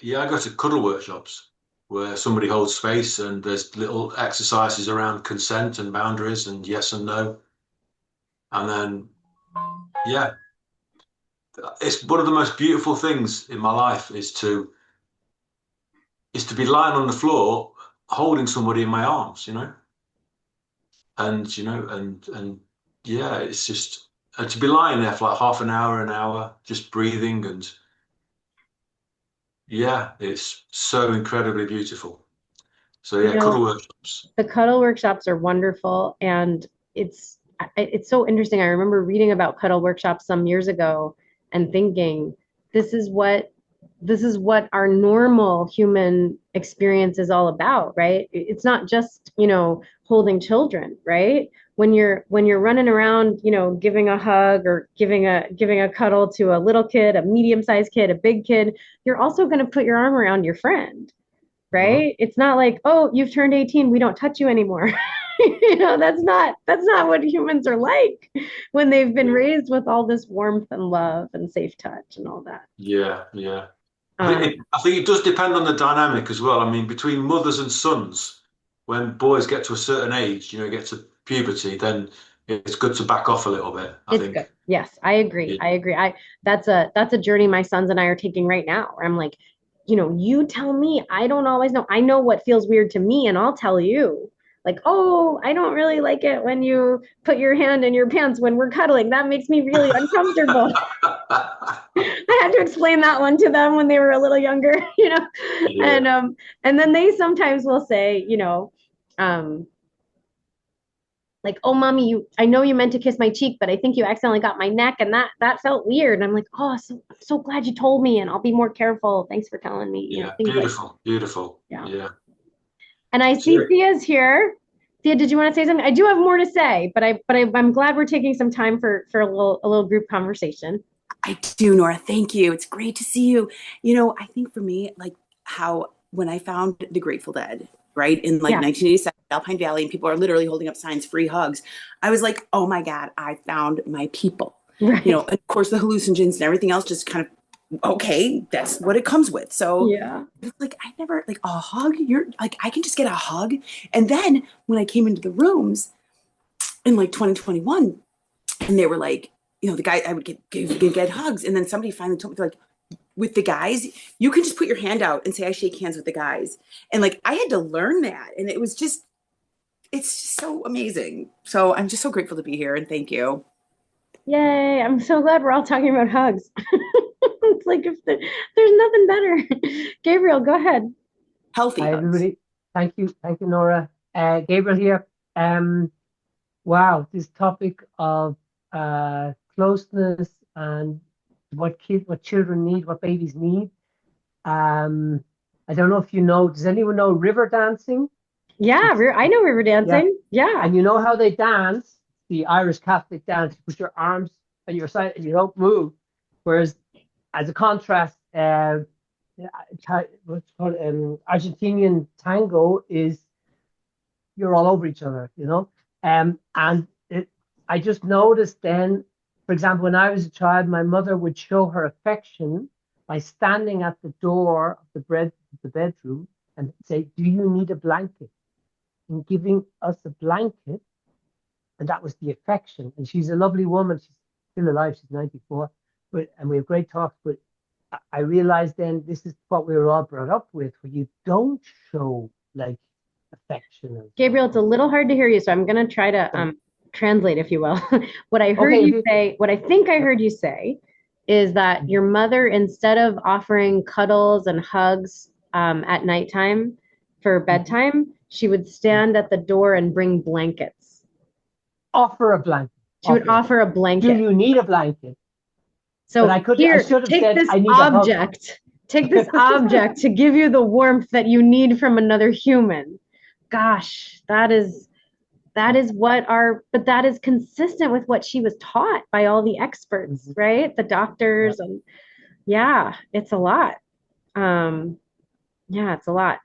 Yeah, I go to cuddle workshops where somebody holds space and there's little exercises around consent and boundaries and yes and no. And then, yeah, it's one of the most beautiful things in my life is to be lying on the floor holding somebody in my arms, and yeah, it's just to be lying there for like half an hour, just breathing, and yeah, it's so incredibly beautiful. So You yeah, cuddle know, workshops. the cuddle workshops are wonderful, and it's so interesting. I remember reading about cuddle workshops some years ago and thinking, this is what this is what our normal human experience is all about, right? It's not just, holding children, right? When you're running around, giving a hug or giving a cuddle to a little kid, a medium-sized kid, a big kid, you're also going to put your arm around your friend, Mhm. right? It's not like, oh, you've turned 18, we don't touch you anymore. That's not what humans are like when they've been raised with all this warmth and love and safe touch and all that. Yeah, yeah. I think Um, I think it does depend on the dynamic as well. I mean, between mothers and sons, when boys get to a certain age, get to puberty, then it's good to back off a little bit, I it's good. think. Yes, I agree. Yeah, I agree. That's a journey my sons and I are taking right now, where I'm like, you tell me, I don't always know. I know what feels weird to me, and I'll tell you. Like, oh, I don't really like it when you put your hand in your pants when we're cuddling. That makes me really uncomfortable. I had to explain that one to them when they were a little younger, yeah, and then they sometimes will say, um, like, oh, mommy, I know you meant to kiss my cheek, but I think you accidentally got my neck, and that felt weird. And I'm like, oh, I'm so glad you told me, and I'll be more careful. Thanks for telling me, yeah. things like that. Beautiful, beautiful. Yeah. Yeah. And I see So, Thea's here. Thea, did you want to say something? I do have more to say, but I'm glad we're taking some time for a little group conversation. I do, Nora. Thank you. It's great to see you. I think for me, like how when I found the Grateful Dead, right, in like Yeah. 1987, Alpine Valley, and people are literally holding up signs, free hugs, I was like, oh my God, I found my people. Right. And of course, the hallucinogens and everything else just kind of, okay, that's what it comes with. So Yeah. it's like, I never, like a hug, you're like, I can just get a hug. And then when I came into the rooms in like 2021, and they were like, the guy I would get hugs, and then somebody finally told me, they're like, with the guys, you can just put your hand out and say I shake hands with the guys, and like I had to learn that, and it's just so amazing. So I'm just so grateful to be here, and thank you. Yay. I'm so glad we're all talking about hugs. It's like if there's nothing better. Gabriel, go ahead. Healthy Hi, hugs. everybody. Thank you, Nora. Gabriel here. Wow, this topic of closeness and what children need, what babies need. Um, I don't know if you know. Does anyone know river dancing? Yeah, I know river Yeah, dancing. Yeah. and you know how they dance, the Irish Catholic dance. You put your arms on your side and you don't move. Whereas, as a contrast, what's called Argentinian tango is you're all over each other, and I just noticed then, for example, when I was a child, my mother would show her affection by standing at the door of the bedroom and say, "Do you need a blanket?" and giving us a blanket, and that was the affection. And she's a lovely woman. She's still alive. She's 94, and we have great talks. But I realized then this is what we were all brought up with, where you don't show like affection. Gabriel, it's a little hard to hear you, so I'm going to try to translate, if you will. What I heard Okay, you say, what I think I heard you say, is that your mother, instead of offering cuddles and hugs at nighttime for bedtime, she would stand at the door and bring blankets. offer a blanket. She would offer a Do blanket. you need a blanket? So But I here, should have take said, this I need a hug. object. Take this object to give you the warmth that you need from another human. Gosh, that is but that is consistent with what she was taught by all the experts, right? The doctors, and yeah, it's a lot. Um, Yeah, it's a lot.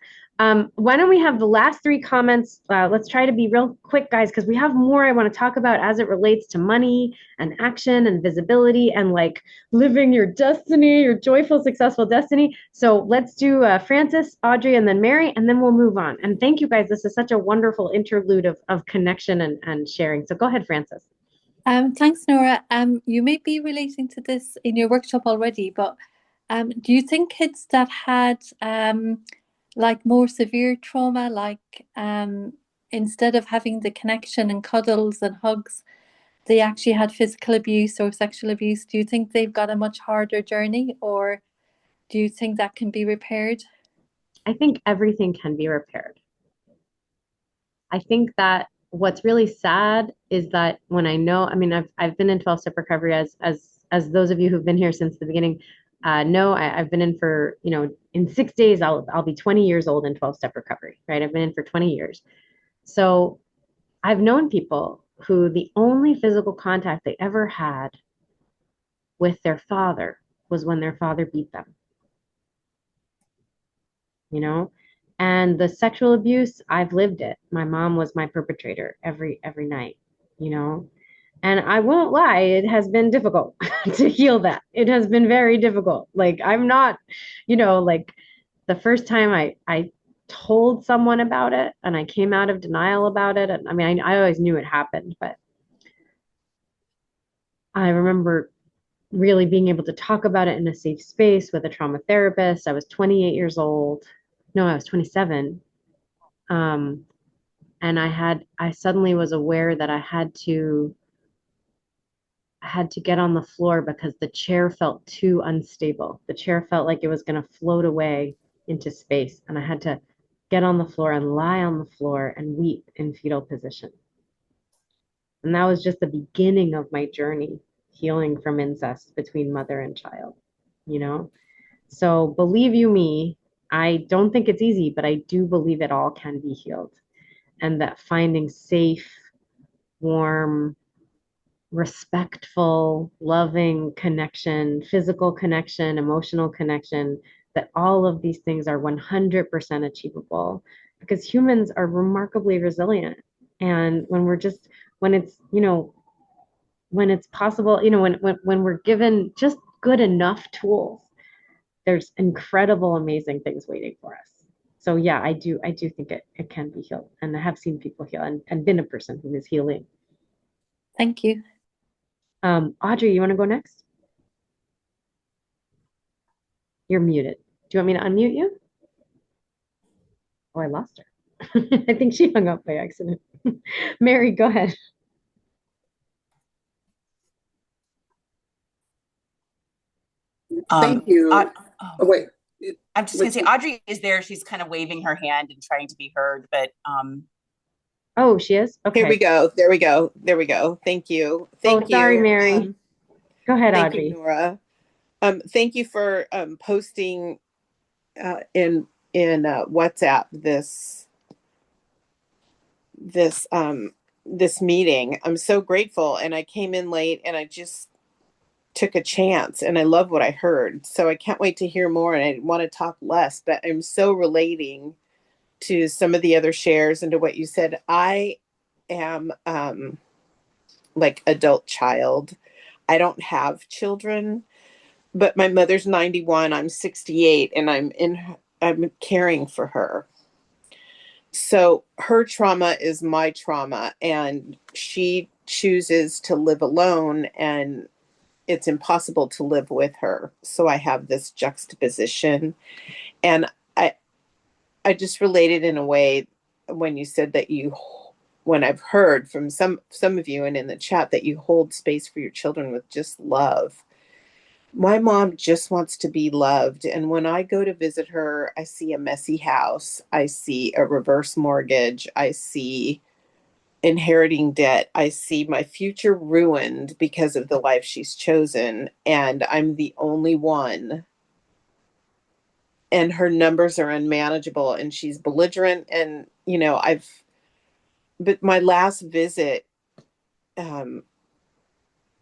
Why don't we have the last three comments? Let's try to be real quick, guys, because we have more I want to talk about as it relates to money and action and visibility and like living your destiny, your joyful, successful destiny. So let's do Francis, Audrey, and then Mary, and then we'll move on. And thank you, guys. This is such a wonderful interlude of connection and sharing. So go ahead, Francis. Thanks, Nora. You may be relating to this in your workshop already, but do you think kids that had like more severe trauma, like instead of having the connection and cuddles and hugs, they actually had physical abuse or sexual abuse? Do you think they've got a much harder journey, or do you think that can be repaired? I think everything can be repaired. I think that what's really sad is that when I know, I mean, I've been in 12-step recovery as those of you who've been here since the beginning know, I've been in for, in 6 days I'll be 20 years old in 12-step recovery, right? I've been in for 20 years. So I've known people who the only physical contact they ever had with their father was when their father beat them, you know? And the sexual abuse, I've lived it. My mom was my perpetrator every night, you know? And I won't lie, it has been difficult to heal that. It has been very difficult. Like I'm not, like the first time I told someone about it and I came out of denial about it. And I mean, I always knew it happened, but I remember really being able to talk about it in a safe space with a trauma therapist. I was 28 years old. No, I was 27. Um, and I suddenly was aware that I had to get on the floor because the chair felt too unstable. The chair felt like it was going to float away into space. And I had to get on the floor and lie on the floor and weep in fetal position. And that was just the beginning of my journey healing from incest between mother and child, you know? So believe you me, I don't think it's easy, but I do believe it all can be healed. And that finding safe, warm, respectful, loving connection, physical connection, emotional connection, that all of these things are 100% achievable because humans are remarkably resilient. And when it's, when it's possible, when we're given just good enough tools, there's incredible, amazing things waiting for us. So yeah, I do think it can be healed. And I have seen people heal and been a person who is healing. Thank you. Audrey, you want to go next? You're muted. Do you want me to unmute you? Oh, I lost her. I think she hung up by accident. Mary, go ahead. Thank you. Oh, wait. I'm just going to say, Audrey is there. She's kind of waving her hand and trying to be heard, but oh, she is? Okay. Here we go. There we go. There we go. Thank you. Thank you. Sorry, Mary. Go ahead, thank Audrey. You, Nora. Thank you for posting in WhatsApp this meeting. I'm so grateful, and I came in late, and I just took a chance, and I love what I heard. So I can't wait to hear more, and I want to talk less, but I'm so relating to some of the other shares and to what you said. I am like adult child. I don't have children, but my mother's 91, I'm 68, and I'm caring for her. So her trauma is my trauma, and she chooses to live alone, and it's impossible to live with her. So I have this juxtaposition, and I just related in a way when you said that when I've heard from some of you and in the chat that you hold space for your children with just love. My mom just wants to be loved. And when I go to visit her, I see a messy house. I see a reverse mortgage. I see inheriting debt. I see my future ruined because of the life she's chosen. And I'm the only one. And her numbers are unmanageable, and she's belligerent. And, but my last visit,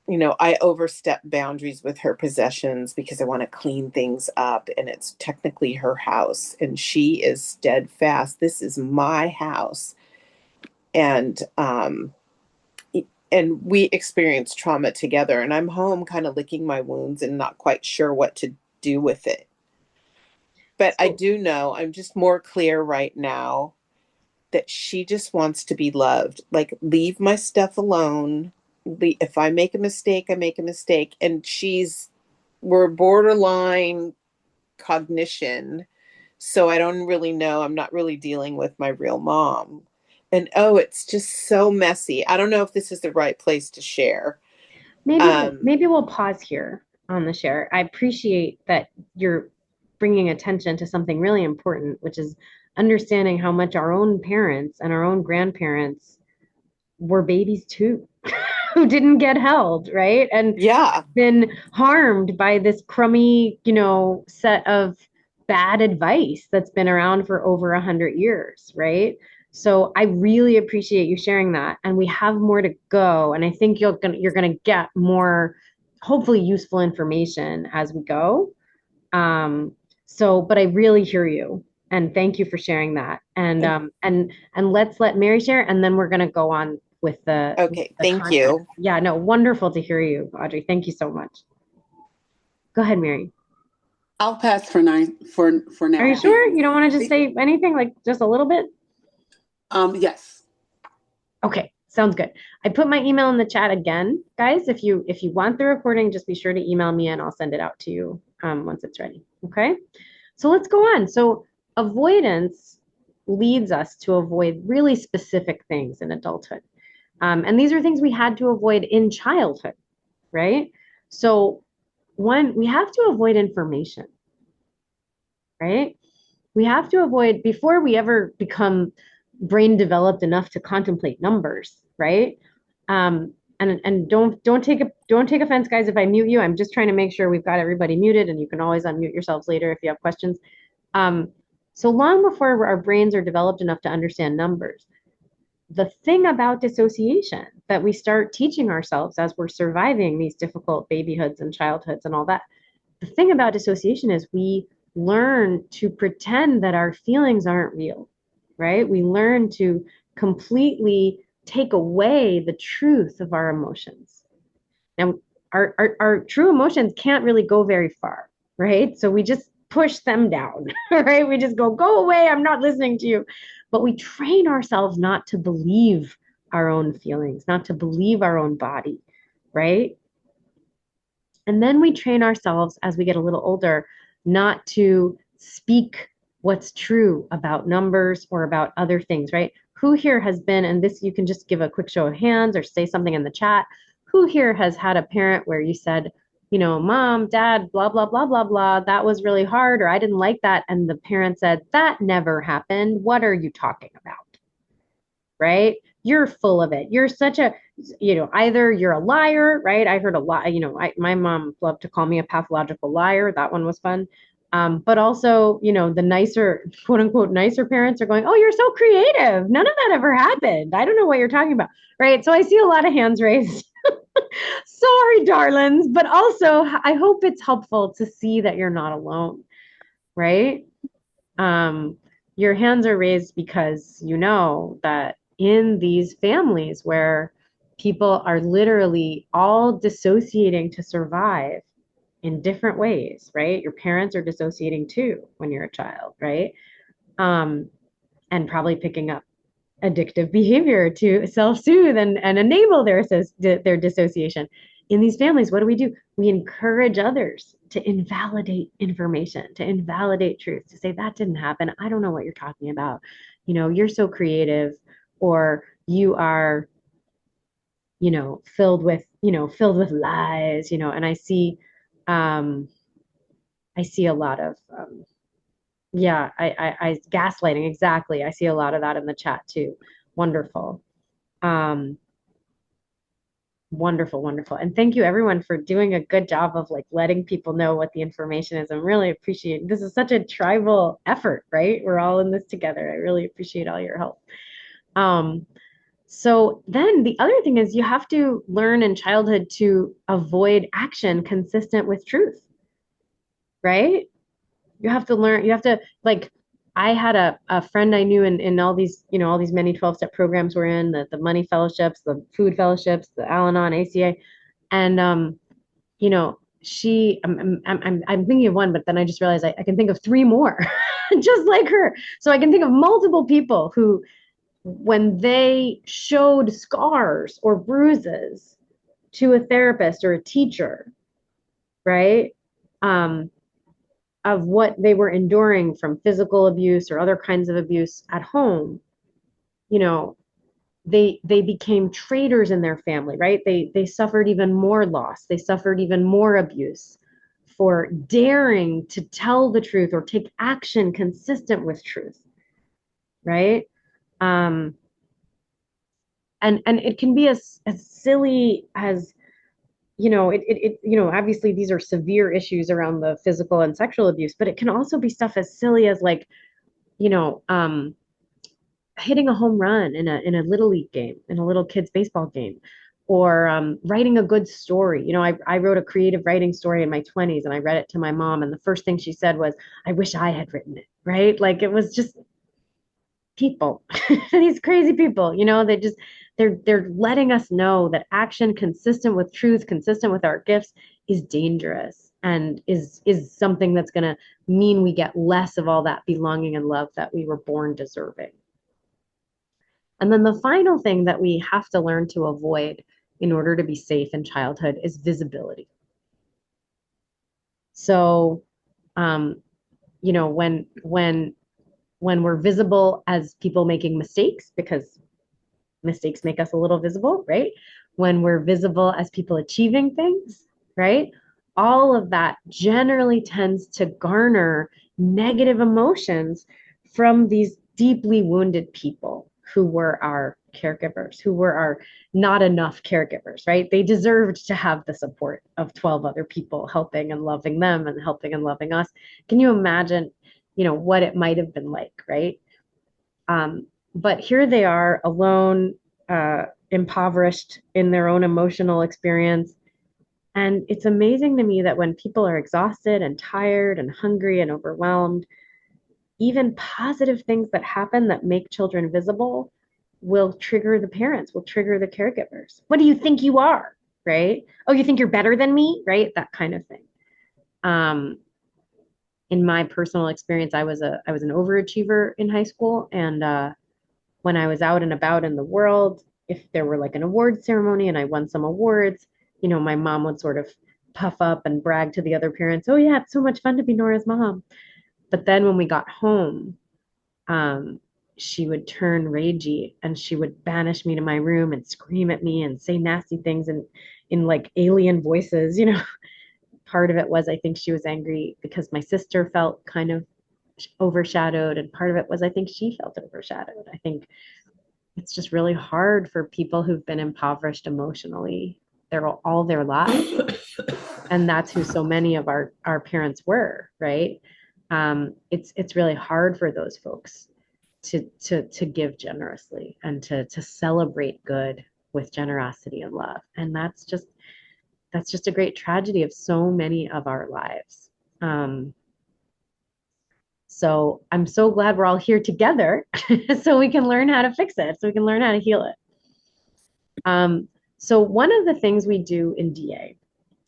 I overstep boundaries with her possessions because I want to clean things up, and it's technically her house, and she is steadfast. This is my house. And we experience trauma together, and I'm home kind of licking my wounds and not quite sure what to do with it. But I do know I'm just more clear right now that she just wants to be loved. Like, leave my stuff alone. If I make a mistake, I make a mistake. And we're borderline cognition. So I don't really know. I'm not really dealing with my real mom. And it's just so messy. I don't know if this is the right place to share. Maybe we'll pause here on the share. I appreciate that you're bringing attention to something really important, which is understanding how much our own parents and our own grandparents were babies too, who didn't get held, right? And been harmed by this crummy, set of bad advice that's been around for over 100 years, right? So I really appreciate you sharing that. And we have more to go. And I think you're gonna get more, hopefully, useful information as we go. But I really hear you, and thank you for sharing that. And let's let Mary share, and then we're gonna go on with the thank content. you. Yeah, no, wonderful to hear you, Audrey. Thank you so much. Go ahead, Mary. I'll pass for now. Are you sure you don't want to just say anything, like just a little bit? Yes. Okay, sounds good. I put my email in the chat again, guys. If you want the recording, just be sure to email me and I'll send it out to you once it's ready. Okay, so let's go on. So avoidance leads us to avoid really specific things in adulthood. And these are things we had to avoid in childhood, right? So one, we have to avoid information, right? We have to avoid, before we ever become brain developed enough to contemplate numbers, right? And don't take offense, guys, if I mute you. I'm just trying to make sure we've got everybody muted, and you can always unmute yourselves later if you have questions. So long before our brains are developed enough to understand numbers, the thing about dissociation that we start teaching ourselves as we're surviving these difficult babyhoods and childhoods and all that, the thing about dissociation is we learn to pretend that our feelings aren't real, right? We learn to completely take away the truth of our emotions. Now, our true emotions can't really go very far, right? So we just push them down, right? We just go away, I'm not listening to you. But we train ourselves not to believe our own feelings, not to believe our own body, right? And then we train ourselves as we get a little older not to speak what's true about numbers or about other things, right? Who here has been, and this you can just give a quick show of hands or say something in the chat, who here has had a parent where you said, mom, dad, blah, blah, blah, blah, blah, that was really hard, or I didn't like that. And the parent said, that never happened. What are you talking about? Right? You're full of it. You're such a, either you're a liar, right? I heard a lot, my mom loved to call me a pathological liar. That one was fun. But also, the nicer, quote unquote, nicer parents are going, oh, you're so creative. None of that ever happened. I don't know what you're talking about. Right? So I see a lot of hands raised. Sorry, darlings, but also I hope it's helpful to see that you're not alone, right? Your hands are raised because you know that in these families where people are literally all dissociating to survive in different ways, right? Your parents are dissociating too when you're a child, right? And probably picking up addictive behavior to self-soothe and enable their dissociation. In these families, what do? We encourage others to invalidate information, to invalidate truth, to say that didn't happen. I don't know what you're talking about. You're so creative, or you are, filled with lies, and I see a lot of I gaslighting, exactly. I see a lot of that in the chat too. Wonderful. Wonderful. And thank you everyone for doing a good job of letting people know what the information is. I'm really appreciating, this is such a tribal effort, right? We're all in this together. I really appreciate all your help. So then the other thing is you have to learn in childhood to avoid action consistent with truth, right? You have to learn, you have to, like, I had a friend I knew in all these, all these many 12-step programs we're in, the money fellowships, the food fellowships, the Al-Anon, ACA. And, I'm thinking of one, but then I just realized I can think of three more just like her. So I can think of multiple people who, when they showed scars or bruises to a therapist or a teacher, right? Of what they were enduring from physical abuse or other kinds of abuse at home, you know, they became traitors in their family, right? They suffered even more loss. They suffered even more abuse for daring to tell the truth or take action consistent with truth, right? Um, and it can be as silly as, obviously these are severe issues around the physical and sexual abuse, but it can also be stuff as silly as, like, you know, um, hitting a home run in a little league game, in a little kids baseball game, or writing a good story. I wrote a creative writing story in my 20s, and I read it to my mom, and the first thing she said was, "I wish I had written it," right? Like, it was just people, these crazy people, they're letting us know that action consistent with truth, consistent with our gifts, is dangerous and is something that's going to mean we get less of all that belonging and love that we were born deserving. And then the final thing that we have to learn to avoid in order to be safe in childhood is visibility. So, um, when we're visible as people making mistakes, because mistakes make us a little visible, right? When we're visible as people achieving things, right? All of that generally tends to garner negative emotions from these deeply wounded people who were our caregivers, who were our not enough caregivers, right? They deserved to have the support of 12 other people helping and loving them and helping and loving us. Can you imagine, what it might have been like, right? But here they are, alone, impoverished in their own emotional experience. And it's amazing to me that when people are exhausted and tired and hungry and overwhelmed, even positive things that happen that make children visible will trigger the parents, will trigger the caregivers. What do you think you are? Right? Oh, you think you're better than me? Right? That kind of thing. In my personal experience, I was an overachiever in high school, and when I was out and about in the world, if there were like an award ceremony and I won some awards, my mom would sort of puff up and brag to the other parents, "Oh yeah, it's so much fun to be Nora's mom." But then when we got home, she would turn ragey and she would banish me to my room and scream at me and say nasty things in like alien voices. Part of it was, I think she was angry because my sister felt kind of overshadowed, and part of it was, I think she felt overshadowed. I think it's just really hard for people who've been impoverished emotionally all their lives. And that's who so many of our parents were, right? It's really hard for those folks to give generously and to celebrate good with generosity and love. And that's just a great tragedy of so many of our lives. So I'm so glad we're all here together so we can learn how to fix it, so we can learn how to heal it. So one of the things we do in DA,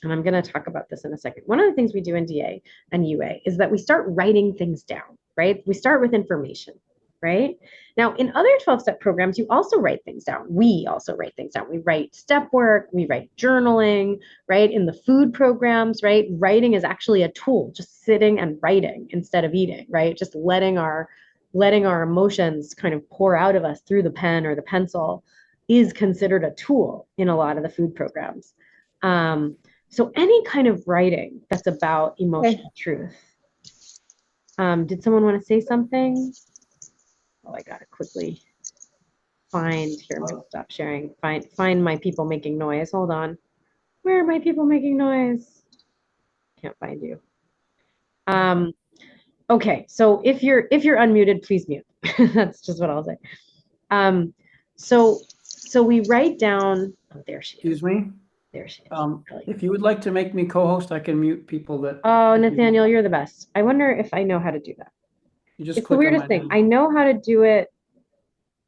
and I'm going to talk about this in a second, one of the things we do in DA and UA is that we start writing things down, right? We start with information, right? Now, in other 12-step programs, you also write things down. We also write things down. We write step work, we write journaling, right? In the food programs, right? Writing is actually a tool, just sitting and writing instead of eating, right? Just letting our emotions kind of pour out of us through the pen or the pencil is considered a tool in a lot of the food programs. So any kind of writing that's about emotional truth. Did someone want to say something? Oh, I gotta quickly find here. I'm gonna stop sharing. Find my people making noise. Hold on. Where are my people making noise? Can't find you. Okay, so if you're unmuted, please mute. That's just what I'll say. So so we write down, oh, there she is. Excuse me. There she is. If you would like to make me co-host, I can mute people that. Oh, Nathaniel, you're the best. I wonder if I know how to do that. You just It's the click on weirdest my thing. name. I know how to do it.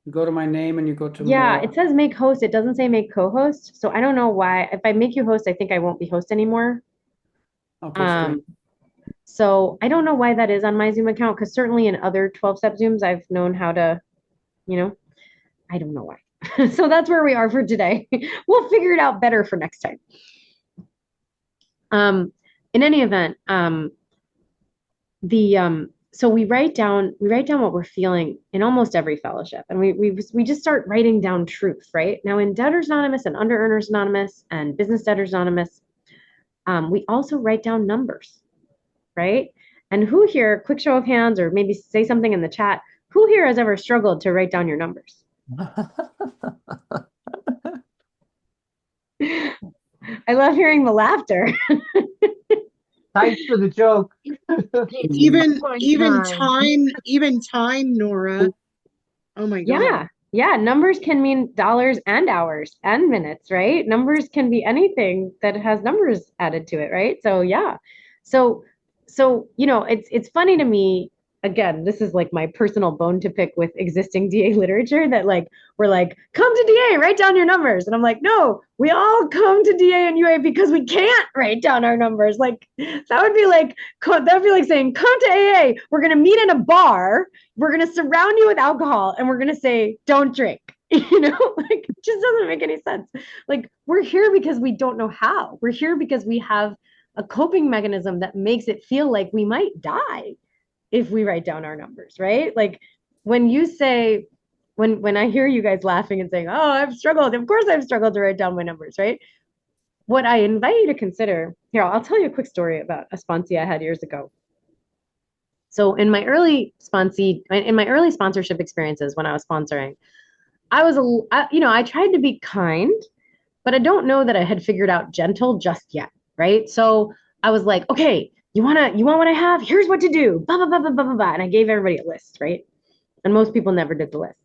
You go to my name and you go to Yeah, more. it says make host. It doesn't say make co-host. So I don't know why. If I make you host, I think I won't be host anymore. Okay, strange. So I don't know why that is on my Zoom account, because certainly in other 12-step Zooms, I've known how to, I don't know why. So that's where we are for today. We'll figure it out better for next time. In any event, so we write down what we're feeling in almost every fellowship, and we just start writing down truth, right? Now in Debtors Anonymous and Under Earners Anonymous and Business Debtors Anonymous, we also write down numbers, right? And who here, quick show of hands, or maybe say something in the chat, who here has ever struggled to write down your numbers? I love hearing the laughter. Thanks for the joke. Even time, Nora. Oh my God. Yeah, numbers can mean dollars and hours and minutes, right? Numbers can be anything that has numbers added to it, right? So yeah. So it's funny to me. Again, this is like my personal bone to pick with existing DA literature, that like we're like, come to DA, write down your numbers. And I'm like, no, we all come to DA and UA because we can't write down our numbers. Like that would be like saying, come to AA, we're gonna meet in a bar, we're gonna surround you with alcohol, and we're gonna say, don't drink. Like it just doesn't make any sense. Like we're here because we don't know how. We're here because we have a coping mechanism that makes it feel like we might die if we write down our numbers, right? Like when you say, when I hear you guys laughing and saying, oh, I've struggled, of course I've struggled to write down my numbers, right? What I invite you to consider, here, I'll tell you a quick story about a sponsee I had years ago. So in my early sponsorship experiences, when I was sponsoring, I tried to be kind, but I don't know that I had figured out gentle just yet, right? So I was like, okay, you want what I have? Here's what to do. Blah, blah, blah, blah, blah, blah, blah. And I gave everybody a list, right? And most people never did the list.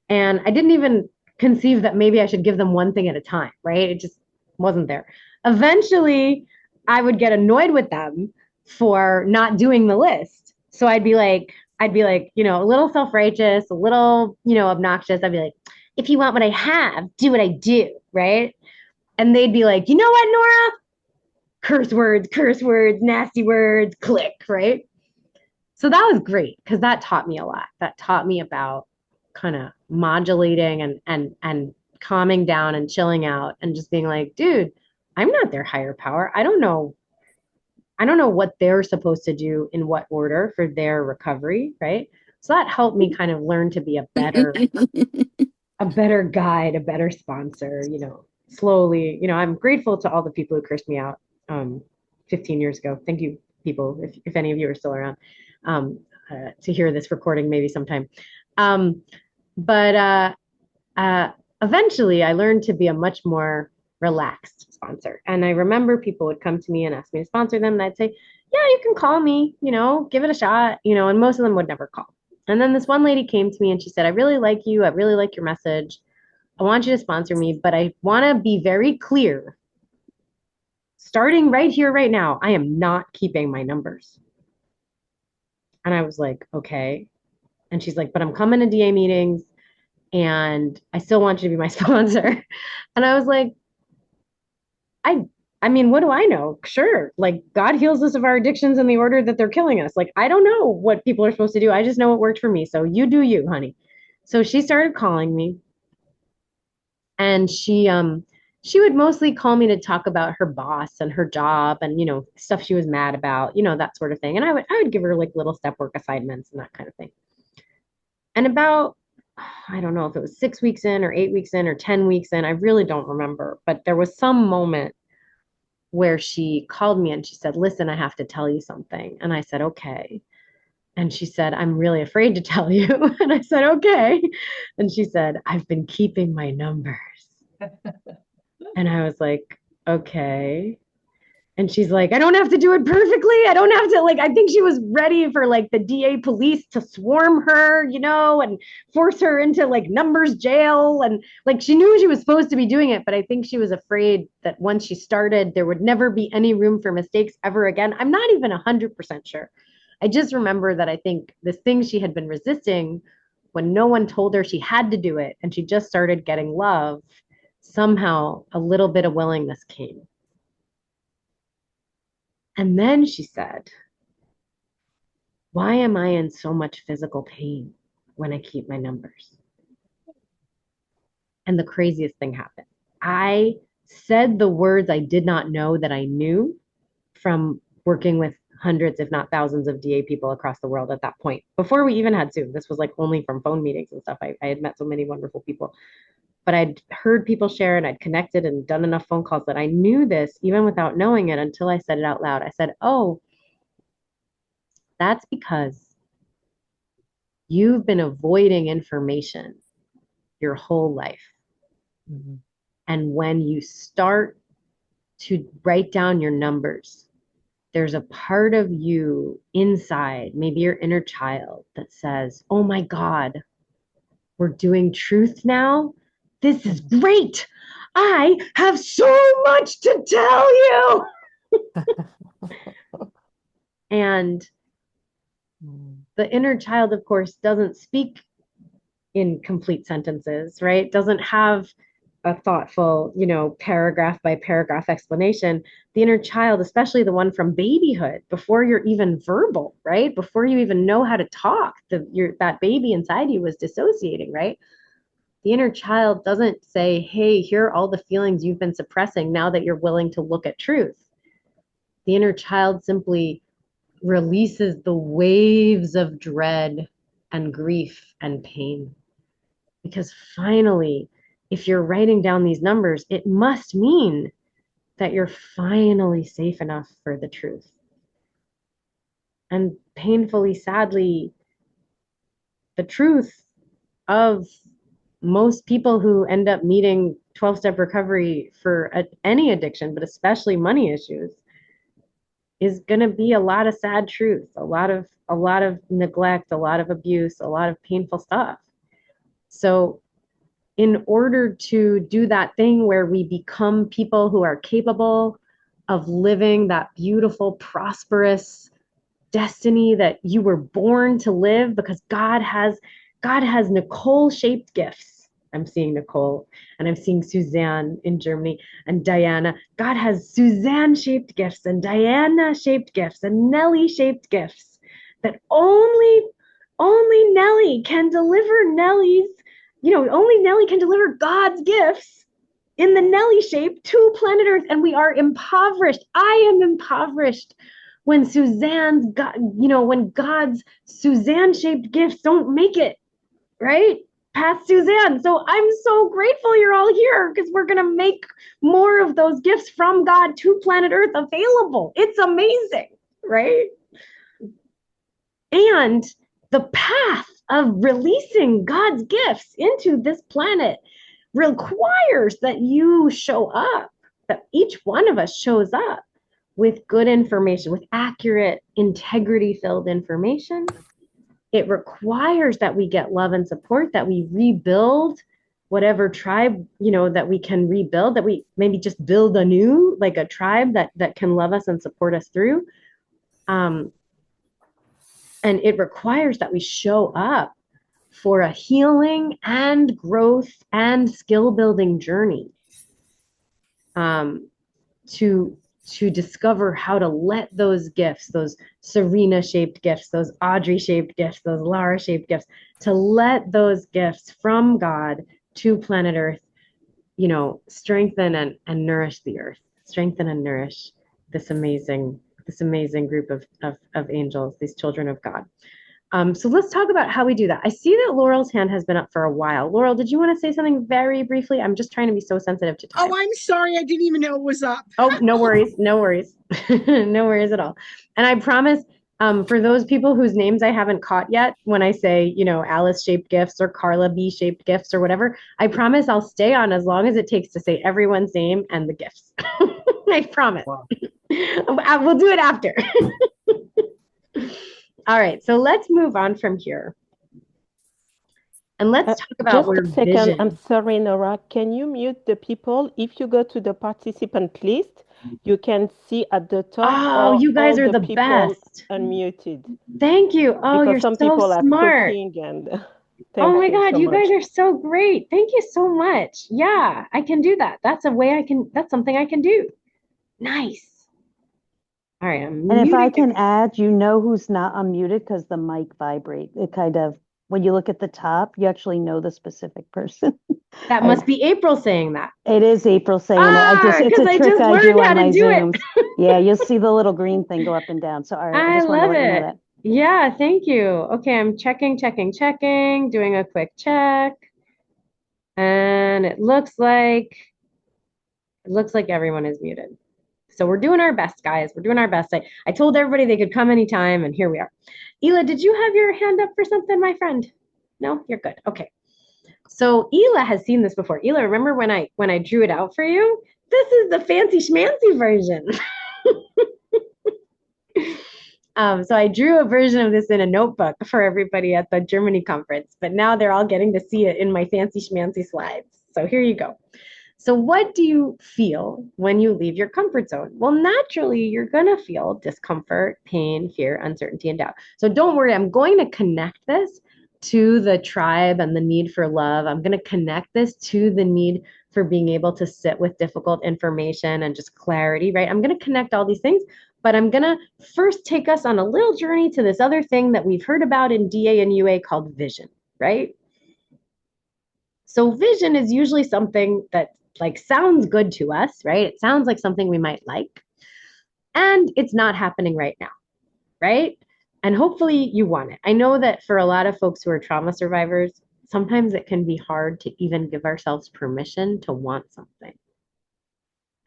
And I didn't even conceive that maybe I should give them one thing at a time, right? It just wasn't there. Eventually, I would get annoyed with them for not doing the list. So I'd be like, a little self-righteous, a little, obnoxious. I'd be like, if you want what I have, do what I do, right? And they'd be like, you know what, Nora? Curse words, nasty words, click, right? So that was great because that taught me a lot. That taught me about kind of modulating and calming down and chilling out and just being like, dude, I'm not their higher power. I don't know what they're supposed to do in what order for their recovery, right? So that helped me kind of learn to be a better guide, a better sponsor, slowly. I'm grateful to all the people who cursed me out 15 years ago. Thank you, people, if any of you are still around, to hear this recording maybe sometime. But eventually I learned to be a much more relaxed sponsor. And I remember people would come to me and ask me to sponsor them, and I'd say, yeah, you can call me, give it a shot, and most of them would never call. And then this one lady came to me and she said, I really like you. I really like your message. I want you to sponsor me, but I want to be very clear. Starting right here, right now, I am not keeping my numbers. And I was like, okay. And she's like, but I'm coming to DA meetings and I still want you to be my sponsor. And I was like, I mean, what do I know? Sure. Like God heals us of our addictions in the order that they're killing us. Like, I don't know what people are supposed to do. I just know what worked for me. So you do you, honey. So she started calling me, and she would mostly call me to talk about her boss and her job and, stuff she was mad about, that sort of thing. And I would give her like little step work assignments and that kind of thing. And about, I don't know if it was 6 weeks in or 8 weeks in or 10 weeks in, I really don't remember, but there was some moment where she called me and she said, listen, I have to tell you something. And I said, okay. And she said, I'm really afraid to tell you. And I said, okay. And she said, I've been keeping my numbers. And I was like, okay. And she's like, I don't have to do it perfectly. I don't have to, like, I think she was ready for like the DA police to swarm her, and force her into like numbers jail. And like, she knew she was supposed to be doing it, but I think she was afraid that once she started, there would never be any room for mistakes ever again. I'm not even 100% sure. I just remember that I think this thing she had been resisting, when no one told her she had to do it and she just started getting love, somehow a little bit of willingness came. And then she said, why am I in so much physical pain when I keep my numbers? And the craziest thing happened. I said the words I did not know that I knew from working with hundreds, if not thousands, of DA people across the world at that point. Before we even had Zoom, this was like only from phone meetings and stuff. I had met so many wonderful people. But I'd heard people share and I'd connected and done enough phone calls that I knew this even without knowing it until I said it out loud. I said, oh, that's because you've been avoiding information your whole life. Mm-hmm. And when you start to write down your numbers, there's a part of you inside, maybe your inner child, that says, oh my God, we're doing truth now. This is great. I have so much to tell you. And the inner child, of course, doesn't speak in complete sentences, right? Doesn't have a thoughtful, paragraph by paragraph explanation. The inner child, especially the one from babyhood, before you're even verbal, right? Before you even know how to talk, that baby inside you was dissociating, right? The inner child doesn't say, hey, here are all the feelings you've been suppressing now that you're willing to look at truth. The inner child simply releases the waves of dread and grief and pain. Because finally, if you're writing down these numbers, it must mean that you're finally safe enough for the truth. And painfully, sadly, the truth of most people who end up needing 12-step recovery for any addiction, but especially money issues, is going to be a lot of sad truth, a lot of neglect, a lot of abuse, a lot of painful stuff. So in order to do that thing where we become people who are capable of living that beautiful, prosperous destiny that you were born to live, because God has Nicole-shaped gifts. I'm seeing Nicole, and I'm seeing Suzanne in Germany, and Diana. God has Suzanne-shaped gifts and Diana-shaped gifts and Nellie-shaped gifts that only Nellie can deliver. Only Nellie can deliver God's gifts in the Nellie shape to planet Earth, and we are impoverished. I am impoverished when when God's Suzanne-shaped gifts don't make it, right? Past Suzanne. So I'm so grateful you're all here, because we're going to make more of those gifts from God to planet Earth available. It's amazing, right? And the path of releasing God's gifts into this planet requires that you show up, that each one of us shows up with good information, with accurate, integrity-filled information. It requires that we get love and support, that we rebuild whatever tribe, that we can rebuild, that we maybe just build anew, like a tribe that can love us and support us through. And it requires that we show up for a healing and growth and skill building journey, to discover how to let those gifts, those Serena-shaped gifts, those Audrey-shaped gifts, those Laura-shaped gifts, to let those gifts from God to planet Earth, strengthen and nourish the earth, strengthen and nourish this amazing group of angels, these children of God. So let's talk about how we do that. I see that Laurel's hand has been up for a while. Laurel, did you want to say something very briefly? I'm just trying to be so sensitive to time. Oh, I'm sorry. I didn't even know it was up. Oh, no worries. No worries. No worries at all. And I promise, for those people whose names I haven't caught yet, when I say, Alice-shaped gifts or Carla B-shaped gifts or whatever, I promise I'll stay on as long as it takes to say everyone's name and the gifts. I promise. Wow. We'll do it after. All right, so let's move on from here. And let's talk about Just where a second. I'm vision. sorry, Nora. Can you mute the people? If you go to the participant list, you can see at the top Oh, you guys all are the the people best. unmuted Thank you. Oh, you're because some so people are smart. cooking and Oh thank my you God, so you guys much. are so great. Thank you so much. Yeah, I can do that. That's a way I can, that's something I can do. Nice. All right, I'm And if I muting. can add, you know who's not unmuted because the mic vibrates. It kind of, when you look at the top, you actually know the specific person. That must be April saying that. It is April saying it. It's a Because I trick just I learned do how on to my do it. Zooms. Yeah, you'll see the little green thing go up and down. So, all right, I I just wanted to love let you know it. that. Yeah, thank you. Okay, I'm checking, doing a quick check. And it looks like everyone is muted. So we're doing our best, guys. We're doing our best. I told everybody they could come anytime, and here we are. Ela, did you have your hand up for something, my friend? No, you're good. Okay. So Ela has seen this before. Ela, remember when I drew it out for you? This is the fancy schmancy version. So I drew a version of this in a notebook for everybody at the Germany conference, but now they're all getting to see it in my fancy schmancy slides. So here you go. So what do you feel when you leave your comfort zone? Well, naturally, you're going to feel discomfort, pain, fear, uncertainty, and doubt. So don't worry, I'm going to connect this to the tribe and the need for love. I'm going to connect this to the need for being able to sit with difficult information and just clarity, right? I'm going to connect all these things, but I'm going to first take us on a little journey to this other thing that we've heard about in DA and UA called vision, right? So vision is usually something that like sounds good to us, right? It sounds like something we might like, and it's not happening right now, right? And hopefully you want it. I know that for a lot of folks who are trauma survivors, sometimes it can be hard to even give ourselves permission to want something.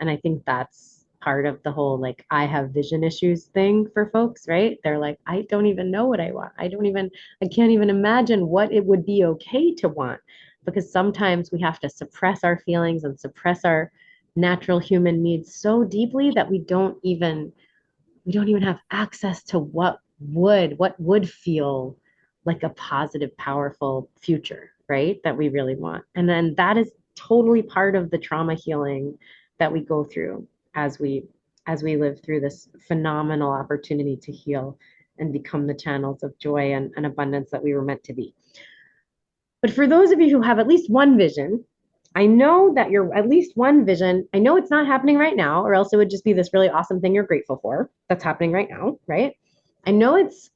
And I think that's part of the whole like I have vision issues thing for folks, right? They're like, I don't even know what I want. I can't even imagine what it would be okay to want, because sometimes we have to suppress our feelings and suppress our natural human needs so deeply that we don't even have access to what would feel like a positive, powerful future, right? That we really want. And then that is totally part of the trauma healing that we go through as we live through this phenomenal opportunity to heal and become the channels of joy and abundance that we were meant to be. But for those of you who have at least one vision, I know that you're at least one vision. I know it's not happening right now, or else it would just be this really awesome thing you're grateful for that's happening right now, right? I know it's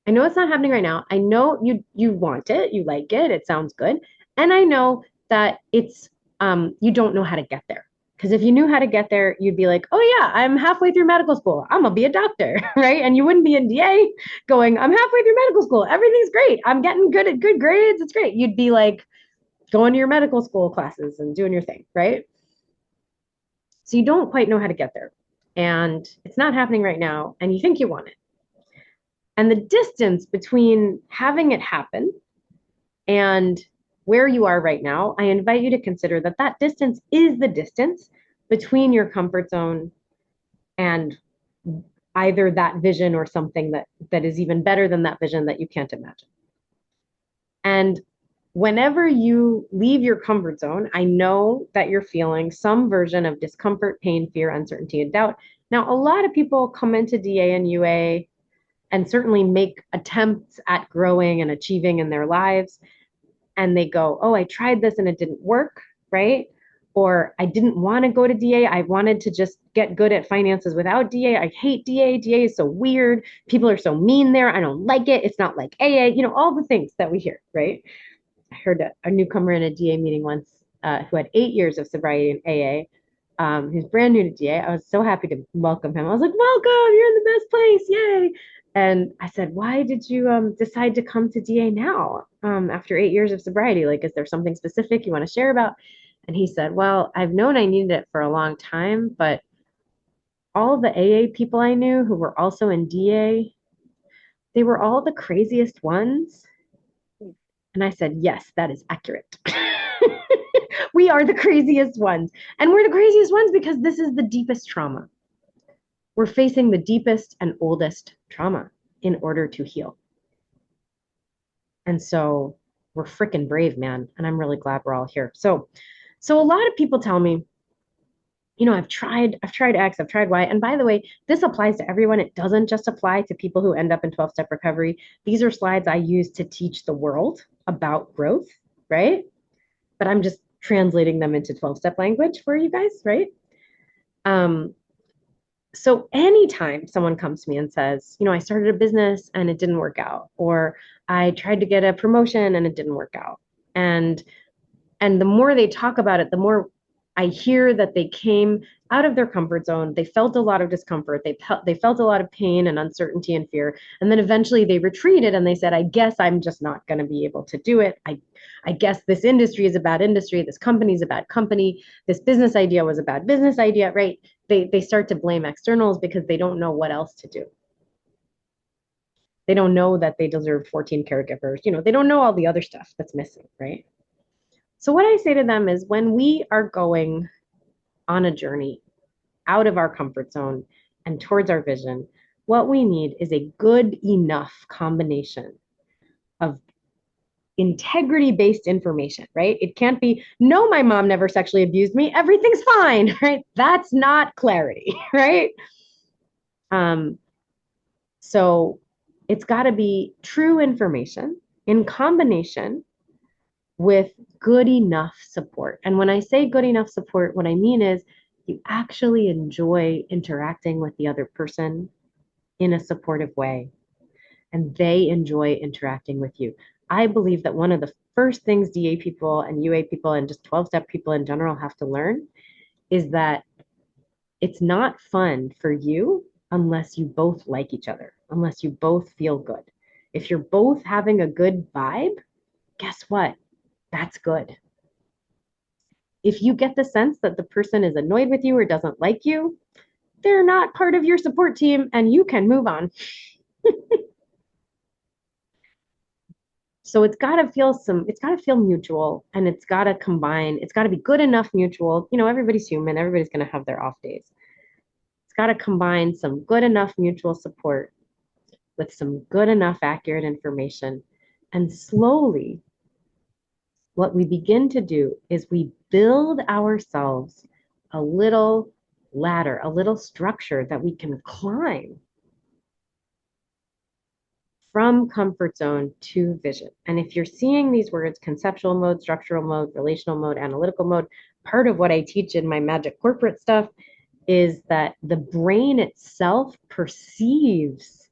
not happening right now. I know you want it, you like it, it sounds good. And I know that it's you don't know how to get there. Because if you knew how to get there, you'd be like, oh yeah, I'm halfway through medical school. I'm gonna be a doctor, right? And you wouldn't be in DA going, I'm halfway through medical school. Everything's great. I'm getting good at good grades. It's great. You'd be like going to your medical school classes and doing your thing, right? So you don't quite know how to get there. And it's not happening right now, and you think you want it. And the distance between having it happen and where you are right now, I invite you to consider that that distance is the distance between your comfort zone and either that vision or something that is even better than that vision that you can't imagine. And whenever you leave your comfort zone, I know that you're feeling some version of discomfort, pain, fear, uncertainty, and doubt. Now, a lot of people come into DA and UA and certainly make attempts at growing and achieving in their lives. And they go, oh, I tried this and it didn't work, right? Or I didn't want to go to DA. I wanted to just get good at finances without DA. I hate DA. DA is so weird. People are so mean there. I don't like it. It's not like AA, all the things that we hear, right? I heard a newcomer in a DA meeting once who had 8 years of sobriety in AA. Who's brand new to DA. I was so happy to welcome him. I was like, welcome, you're in the best place, yay. And I said, why did you decide to come to DA now after 8 years of sobriety? Like, is there something specific you want to share about? And he said, well, I've known I needed it for a long time, but all the AA people I knew who were also in DA, they were all the craziest ones. And I said, yes, that is accurate. We are the craziest ones. And we're the craziest ones because this is the deepest trauma. We're facing the deepest and oldest trauma in order to heal. And so we're freaking brave, man. And I'm really glad we're all here. So a lot of people tell me, I've tried X, I've tried Y. And by the way, this applies to everyone. It doesn't just apply to people who end up in 12-step recovery. These are slides I use to teach the world about growth, right? But I'm just translating them into 12-step language for you guys, right? So anytime someone comes to me and says, I started a business and it didn't work out, or I tried to get a promotion and it didn't work out. And the more they talk about it, the more I hear that they came out of their comfort zone. They felt a lot of discomfort. They felt a lot of pain and uncertainty and fear. And then eventually they retreated and they said, I guess I'm just not going to be able to do it. I guess this industry is a bad industry. This company is a bad company. This business idea was a bad business idea, right? They start to blame externals because they don't know what else to do. They don't know that they deserve 14 caregivers. They don't know all the other stuff that's missing, right? So what I say to them is when we are going on a journey out of our comfort zone and towards our vision, what we need is a good enough combination of integrity-based information, right? It can't be, no, my mom never sexually abused me, everything's fine, right? That's not clarity, right? So it's got to be true information in combination with good enough support. And when I say good enough support, what I mean is you actually enjoy interacting with the other person in a supportive way, and they enjoy interacting with you. I believe that one of the first things DA people and UA people and just 12-step people in general have to learn is that it's not fun for you unless you both like each other, unless you both feel good. If you're both having a good vibe, guess what? That's good. If you get the sense that the person is annoyed with you or doesn't like you, they're not part of your support team and you can move on. So it's got to feel mutual, and it's got to combine, it's got to be good enough mutual. Everybody's human, everybody's going to have their off days. It's got to combine some good enough mutual support with some good enough accurate information. And slowly, what we begin to do is we build ourselves a little ladder, a little structure that we can climb from comfort zone to vision. And if you're seeing these words, conceptual mode, structural mode, relational mode, analytical mode, part of what I teach in my magic corporate stuff is that the brain itself perceives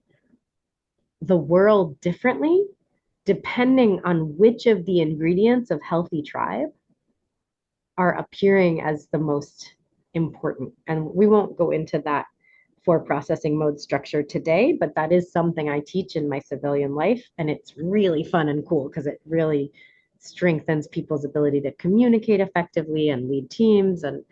the world differently depending on which of the ingredients of healthy tribe are appearing as the most important. And we won't go into that for processing mode structure today, but that is something I teach in my civilian life. And it's really fun and cool because it really strengthens people's ability to communicate effectively and lead teams and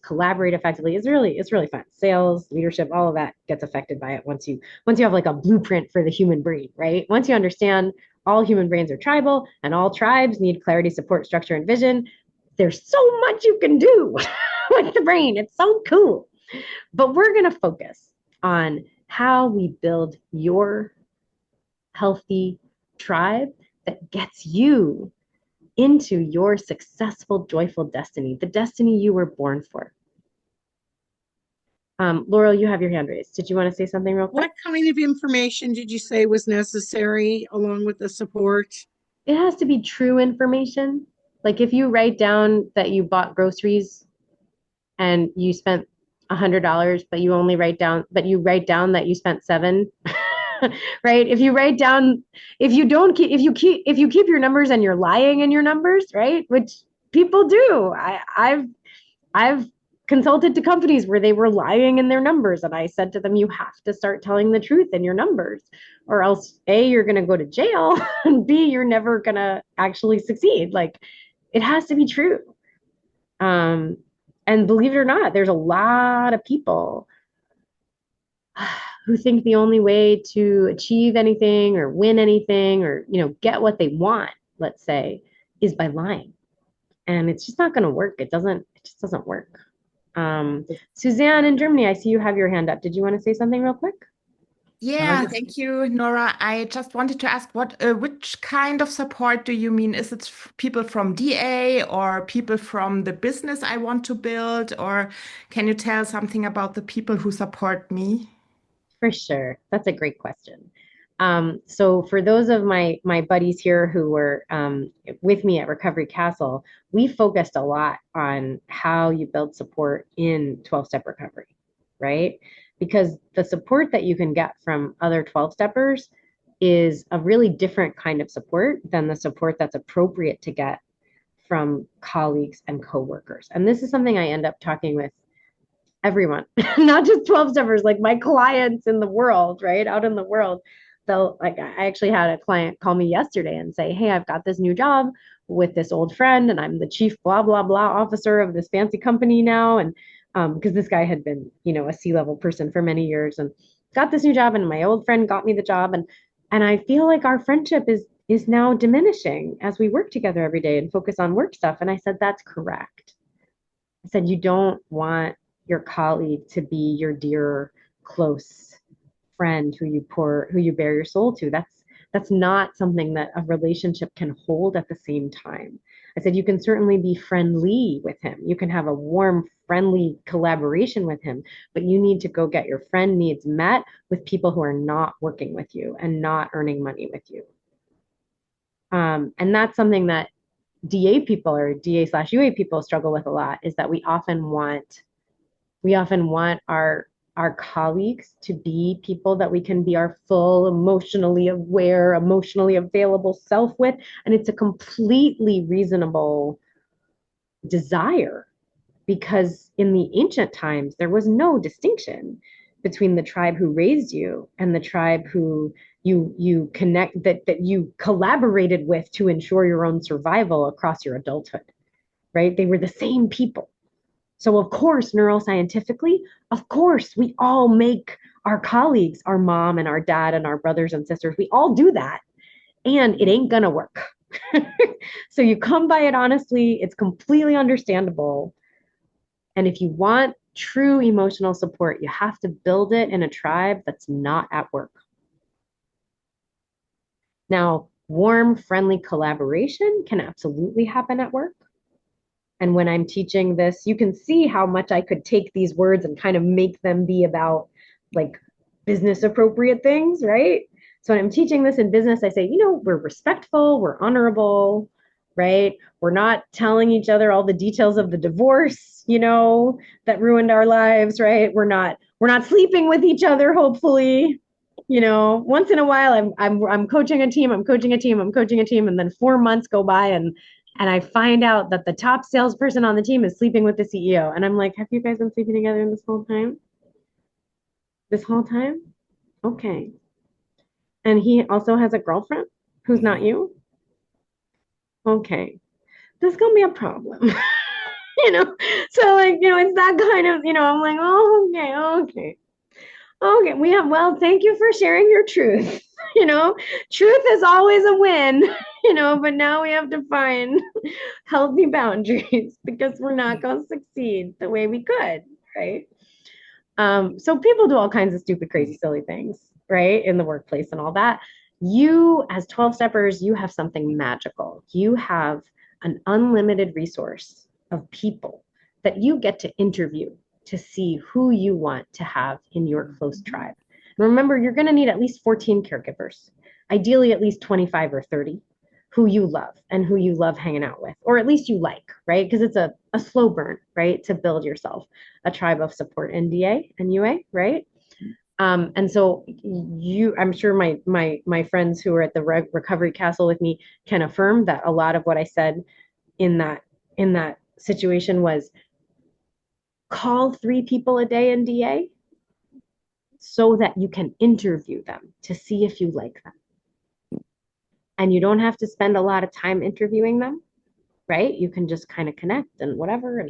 collaborate effectively. It's really fun. Sales, leadership, all of that gets affected by it once you have like a blueprint for the human brain, right? Once you understand all human brains are tribal and all tribes need clarity, support, structure, and vision, there's so much you can do with the brain. It's so cool. But we're going to focus on how we build your healthy tribe that gets you into your successful, joyful destiny, the destiny you were born for. Laurel, you have your hand raised. Did you want to say something real quick? What kind of information did you say was necessary along with the support? It has to be true information. Like if you write down that you bought groceries and you spent $100, but you write down that you spent $7, right? If you keep your numbers and you're lying in your numbers, right? Which people do. I've consulted to companies where they were lying in their numbers, and I said to them, you have to start telling the truth in your numbers, or else A, you're going to go to jail, and B, you're never going to actually succeed. Like, it has to be true. And believe it or not, there's a lot of people who think the only way to achieve anything or win anything or, get what they want, let's say, is by lying. And it's just not going to work. It just doesn't work. Suzanne in Germany, I see you have your hand up. Did you want to say something real quick? Yeah, thank you, Nora. I just wanted to ask which kind of support do you mean? Is it people from DA or people from the business I want to build? Or can you tell something about the people who support me? For sure. That's a great question. So for those of my buddies here who were with me at Recovery Castle, we focused a lot on how you build support in 12-step recovery, right? Because the support that you can get from other 12-steppers is a really different kind of support than the support that's appropriate to get from colleagues and coworkers. And this is something I end up talking with everyone, not just 12-steppers, like my clients in the world, right? Out in the world. They'll like, I actually had a client call me yesterday and say, hey, I've got this new job with this old friend and I'm the chief blah, blah, blah officer of this fancy company now. And because this guy had been, a C-level person for many years and got this new job and my old friend got me the job. And I feel like our friendship is now diminishing as we work together every day and focus on work stuff. And I said, that's correct. I said, you don't want your colleague to be your dear, close friend who you bare your soul to. That's not something that a relationship can hold at the same time. I said, you can certainly be friendly with him. You can have a warm, friendly collaboration with him, but you need to go get your friend needs met with people who are not working with you and not earning money with you. And that's something that DA people or DA/UA people struggle with a lot, is that we often want our colleagues to be people that we can be our full, emotionally aware, emotionally available self with. And it's a completely reasonable desire, because in the ancient times, there was no distinction between the tribe who raised you and the tribe who you connect that you collaborated with to ensure your own survival across your adulthood, right? They were the same people. So of course, neuroscientifically, of course, we all make our colleagues our mom and our dad and our brothers and sisters. We all do that, and it ain't gonna work. So you come by it honestly, it's completely understandable. And if you want true emotional support, you have to build it in a tribe that's not at work. Now, warm, friendly collaboration can absolutely happen at work. And when I'm teaching this, you can see how much I could take these words and kind of make them be about like business appropriate things, right? So when I'm teaching this in business, I say, we're respectful, we're honorable, right? We're not telling each other all the details of the divorce, that ruined our lives, right? We're not sleeping with each other, hopefully. Once in a while I'm coaching a team, and then 4 months go by and I find out that the top salesperson on the team is sleeping with the CEO. And I'm like, have you guys been sleeping together this whole time? This whole time? Okay. And he also has a girlfriend who's not you? Okay. This is going to be a problem. So like, it's that kind of, I'm like, oh, okay. Thank you for sharing your truth. Truth is always a win, but now we have to find healthy boundaries because we're not going to succeed the way we could, right? So people do all kinds of stupid, crazy, silly things, right? In the workplace and all that. You, as 12-steppers, you have something magical. You have an unlimited resource of people that you get to interview to see who you want to have in your close tribe. And remember, you're going to need at least 14 caregivers, ideally at least 25 or 30, who you love and who you love hanging out with, or at least you like, right? Because it's a slow burn, right? To build yourself a tribe of support in DA and UA, right? And so I'm sure my friends who are at the Recovery Castle with me can affirm that a lot of what I said in that situation was call 3 people a day in DA so that you can interview them to see if you like them. And you don't have to spend a lot of time interviewing them, right? You can just kind of connect and whatever.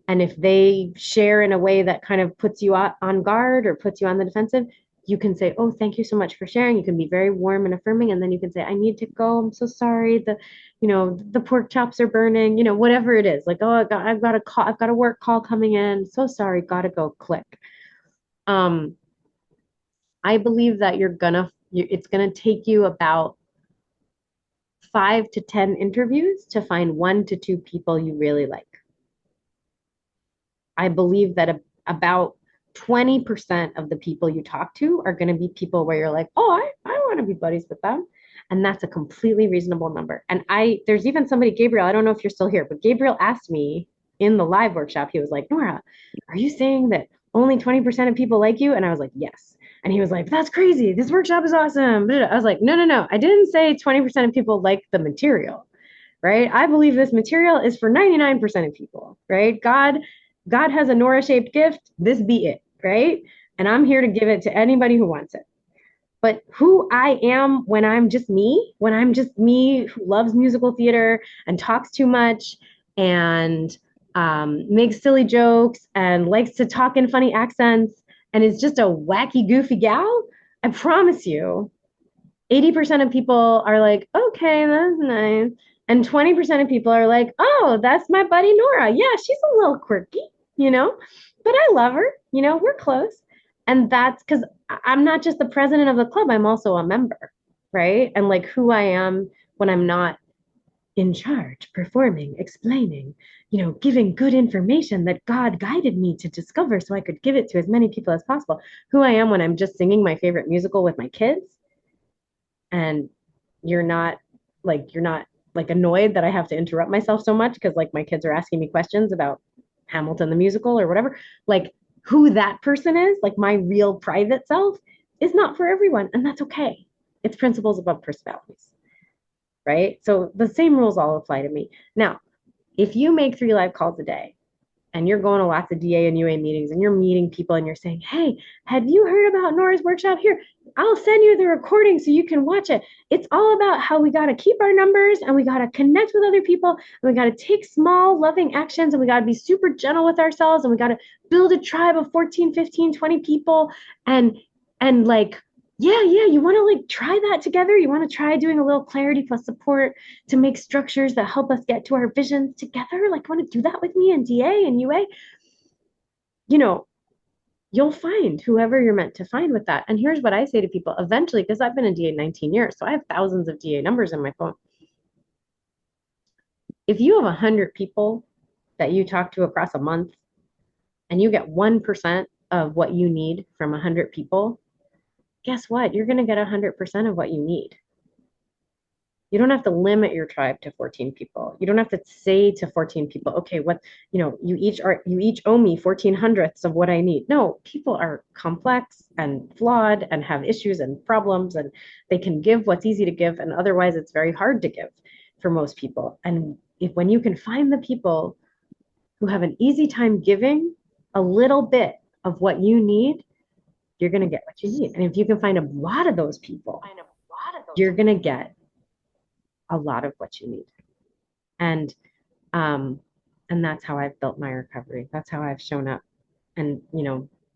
And if they share in a way that kind of puts you on guard or puts you on the defensive, you can say, oh, thank you so much for sharing. You can be very warm and affirming. And then you can say, I need to go. I'm so sorry. The pork chops are burning, whatever it is. Like, oh, I've got a call, I've got a work call coming in. So sorry, gotta go, click. I believe that it's gonna take you about 5 to 10 interviews to find 1 to 2 people you really like. I believe that about 20% of the people you talk to are going to be people where you're like, oh, I want to be buddies with them. And that's a completely reasonable number. And there's even somebody, Gabriel, I don't know if you're still here, but Gabriel asked me in the live workshop, he was like, Nora, are you saying that only 20% of people like you? And I was like, yes. And he was like, that's crazy. This workshop is awesome. I was like, no. I didn't say 20% of people like the material, right? I believe this material is for 99% of people, right? God has a Nora-shaped gift. This be it, right? And I'm here to give it to anybody who wants it. But who I am when I'm just me who loves musical theater and talks too much and makes silly jokes and likes to talk in funny accents and is just a wacky, goofy gal, I promise you, 80% of people are like, okay, that's nice. And 20% of people are like, oh, that's my buddy Nora. Yeah, she's a little quirky, but I love her, we're close. And that's because I'm not just the president of the club, I'm also a member, right? And like who I am when I'm not in charge, performing, explaining, giving good information that God guided me to discover so I could give it to as many people as possible. Who I am when I'm just singing my favorite musical with my kids and you're not like annoyed that I have to interrupt myself so much because like my kids are asking me questions about Hamilton the musical or whatever, like who that person is, like my real private self is not for everyone, and that's okay. It's principles above personalities, right? So the same rules all apply to me. Now, if you make 3 live calls a day and you're going to lots of DA and UA meetings and you're meeting people and you're saying, hey, have you heard about Nora's workshop? Here, I'll send you the recording so you can watch it. It's all about how we got to keep our numbers and we got to connect with other people and we got to take small loving actions and we got to be super gentle with ourselves and we got to build a tribe of 14, 15, 20 people and like, yeah, you want to like try that together. You want to try doing a little clarity plus support to make structures that help us get to our visions together. Like, want to do that with me in DA and UA? You'll find whoever you're meant to find with that. And here's what I say to people eventually, because I've been in DA 19 years, so I have thousands of DA numbers in my phone. If you have 100 people that you talk to across a month and you get 1% of what you need from 100 people, guess what? You're going to get 100% of what you need. You don't have to limit your tribe to 14 people. You don't have to say to 14 people, okay, you each owe me 14/100ths of what I need. No, people are complex and flawed and have issues and problems, and they can give what's easy to give, and otherwise it's very hard to give for most people. And when you can find the people who have an easy time giving a little bit of what you need, you're going to get what you need. And if you can find a lot of those people, you're going to get a lot of what you need. And that's how I've built my recovery. That's how I've shown up and,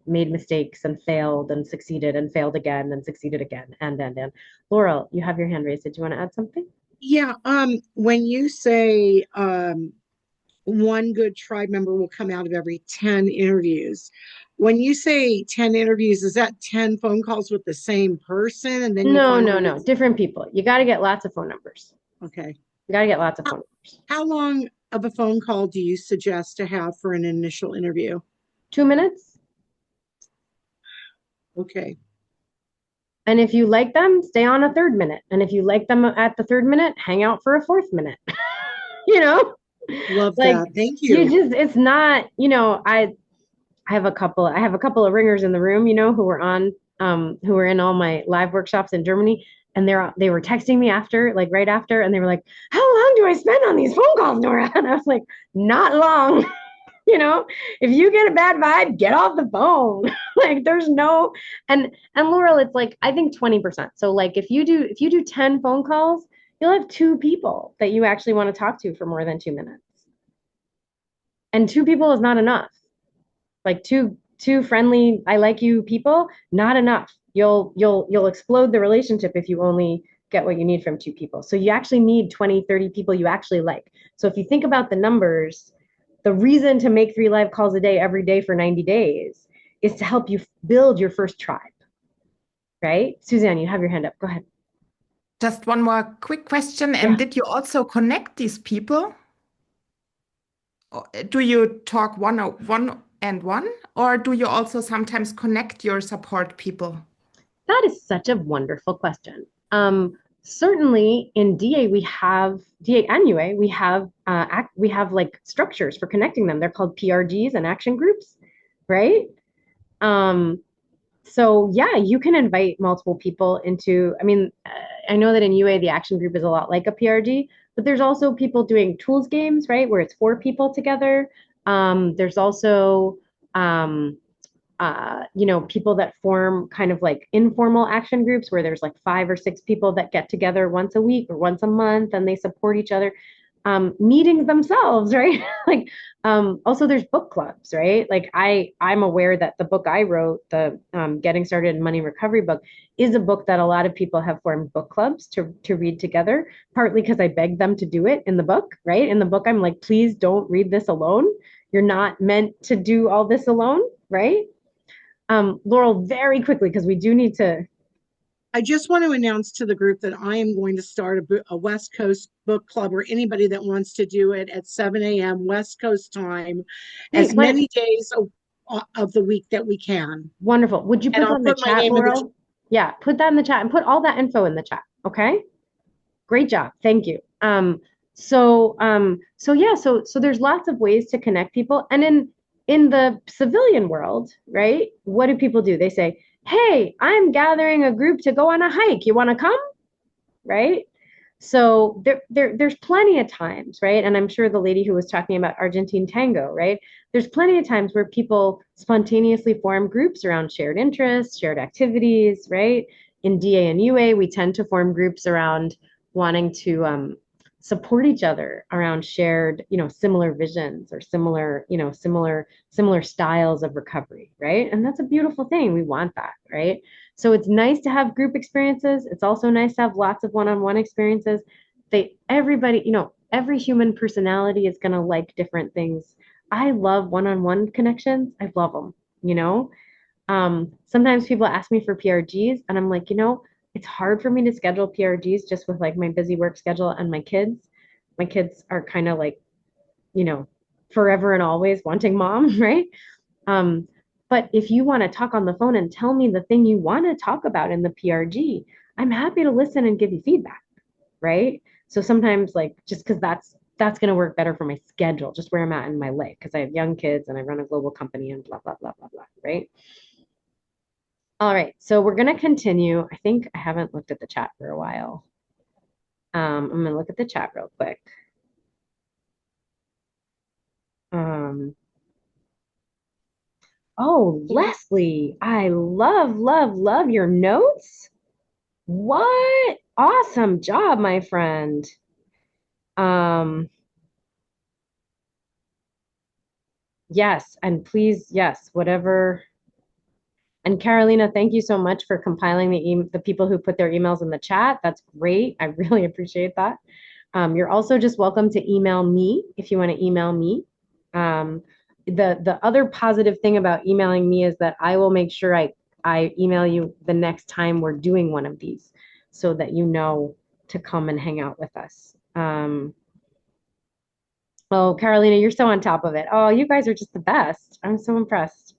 made mistakes and failed and succeeded and failed again and succeeded again. And. Laurel, you have your hand raised. Did you want to add something? Yeah. When you say one good tribe member will come out of every 10 interviews, when you say 10 interviews, is that 10 phone calls with the same person? And then No. Different people. You got to get lots of phone numbers. Okay. You got to get lots of phone numbers. How long of a phone call do you suggest to have for an initial interview? 2 minutes. Okay. And if you like them, stay on a 3rd minute. And if you like them at the 3rd minute, hang out for a 4th minute. Love that. Thank you. It's not, I have a couple of ringers in the room, who were in all my live workshops in Germany. And they were texting me right after, and they were like, how long do I spend on these phone calls, Nora? And I was like, not long. If you get a bad vibe, get off the phone. Like there's no, and Laurel, it's like, I think 20%. So like if you do 10 phone calls, you'll have 2 people that you actually want to talk to for more than 2 minutes. And 2 people is not enough. Like two friendly, I like you people, not enough. You'll explode the relationship if you only get what you need from two people. So you actually need 20, 30 people you actually like. So if you think about the numbers, the reason to make 3 live calls a day every day for 90 days is to help you build your first tribe, right? Suzanne, you have your hand up. Go ahead. Just one more quick question. Yeah. Did you also connect these people? Or do you talk one and one, or do you also sometimes connect your support people? That is such a wonderful question. Certainly in DA we have DA and UA we have like structures for connecting them. They're called PRGs and action groups, right? So yeah, you can invite multiple people into. I mean, I know that in UA the action group is a lot like a PRG, but there's also people doing tools games, right, where it's 4 people together. There's also people that form kind of like informal action groups where there's like 5 or 6 people that get together once a week or once a month and they support each other. Meetings themselves, right? Like, also there's book clubs, right? Like I'm aware that the book I wrote, the Getting Started in Money Recovery book, is a book that a lot of people have formed book clubs to read together, partly because I begged them to do it in the book, right? In the book, I'm like, please don't read this alone. You're not meant to do all this alone, right? Laurel, very quickly, because we do need to. I just want to announce to the group that I am going to start a West Coast book club, or anybody that wants to do it, at 7 a.m. West Coast time, as many days of the week that we can. Wonderful. Would you put that in the chat, Laurel? Yeah, put that in the chat and put all that info in the chat. Okay. Great job. Thank you. So there's lots of ways to connect people. And in the civilian world, right? What do people do? They say, hey, I'm gathering a group to go on a hike. You want to come? Right? So there's plenty of times, right? And I'm sure the lady who was talking about Argentine tango, right? There's plenty of times where people spontaneously form groups around shared interests, shared activities, right? In DA and UA, we tend to form groups around wanting to support each other around shared, similar visions or similar styles of recovery, right? And that's a beautiful thing. We want that, right? So it's nice to have group experiences. It's also nice to have lots of one-on-one experiences. Everybody, every human personality is going to like different things. I love one-on-one connections. I love them, Sometimes people ask me for PRGs and I'm like, it's hard for me to schedule PRGs just with like my busy work schedule and my kids. My kids are kind of like, forever and always wanting mom, right? But if you want to talk on the phone and tell me the thing you want to talk about in the PRG, I'm happy to listen and give you feedback, right? So sometimes like just because that's going to work better for my schedule, just where I'm at in my life, because I have young kids and I run a global company and blah, blah, blah, blah, blah, right? All right, so we're going to continue. I think I haven't looked at the chat for a while. I'm going to look at the chat real quick. Oh, Leslie, I love, love, love your notes. What? Awesome job, my friend. Yes, and please, yes, whatever. And Carolina, thank you so much for compiling the people who put their emails in the chat. That's great. I really appreciate that. You're also just welcome to email me if you want to email me. The other positive thing about emailing me is that I will make sure I email you the next time we're doing one of these so that you know to come and hang out with us. Oh, Carolina, you're so on top of it. Oh, you guys are just the best. I'm so impressed.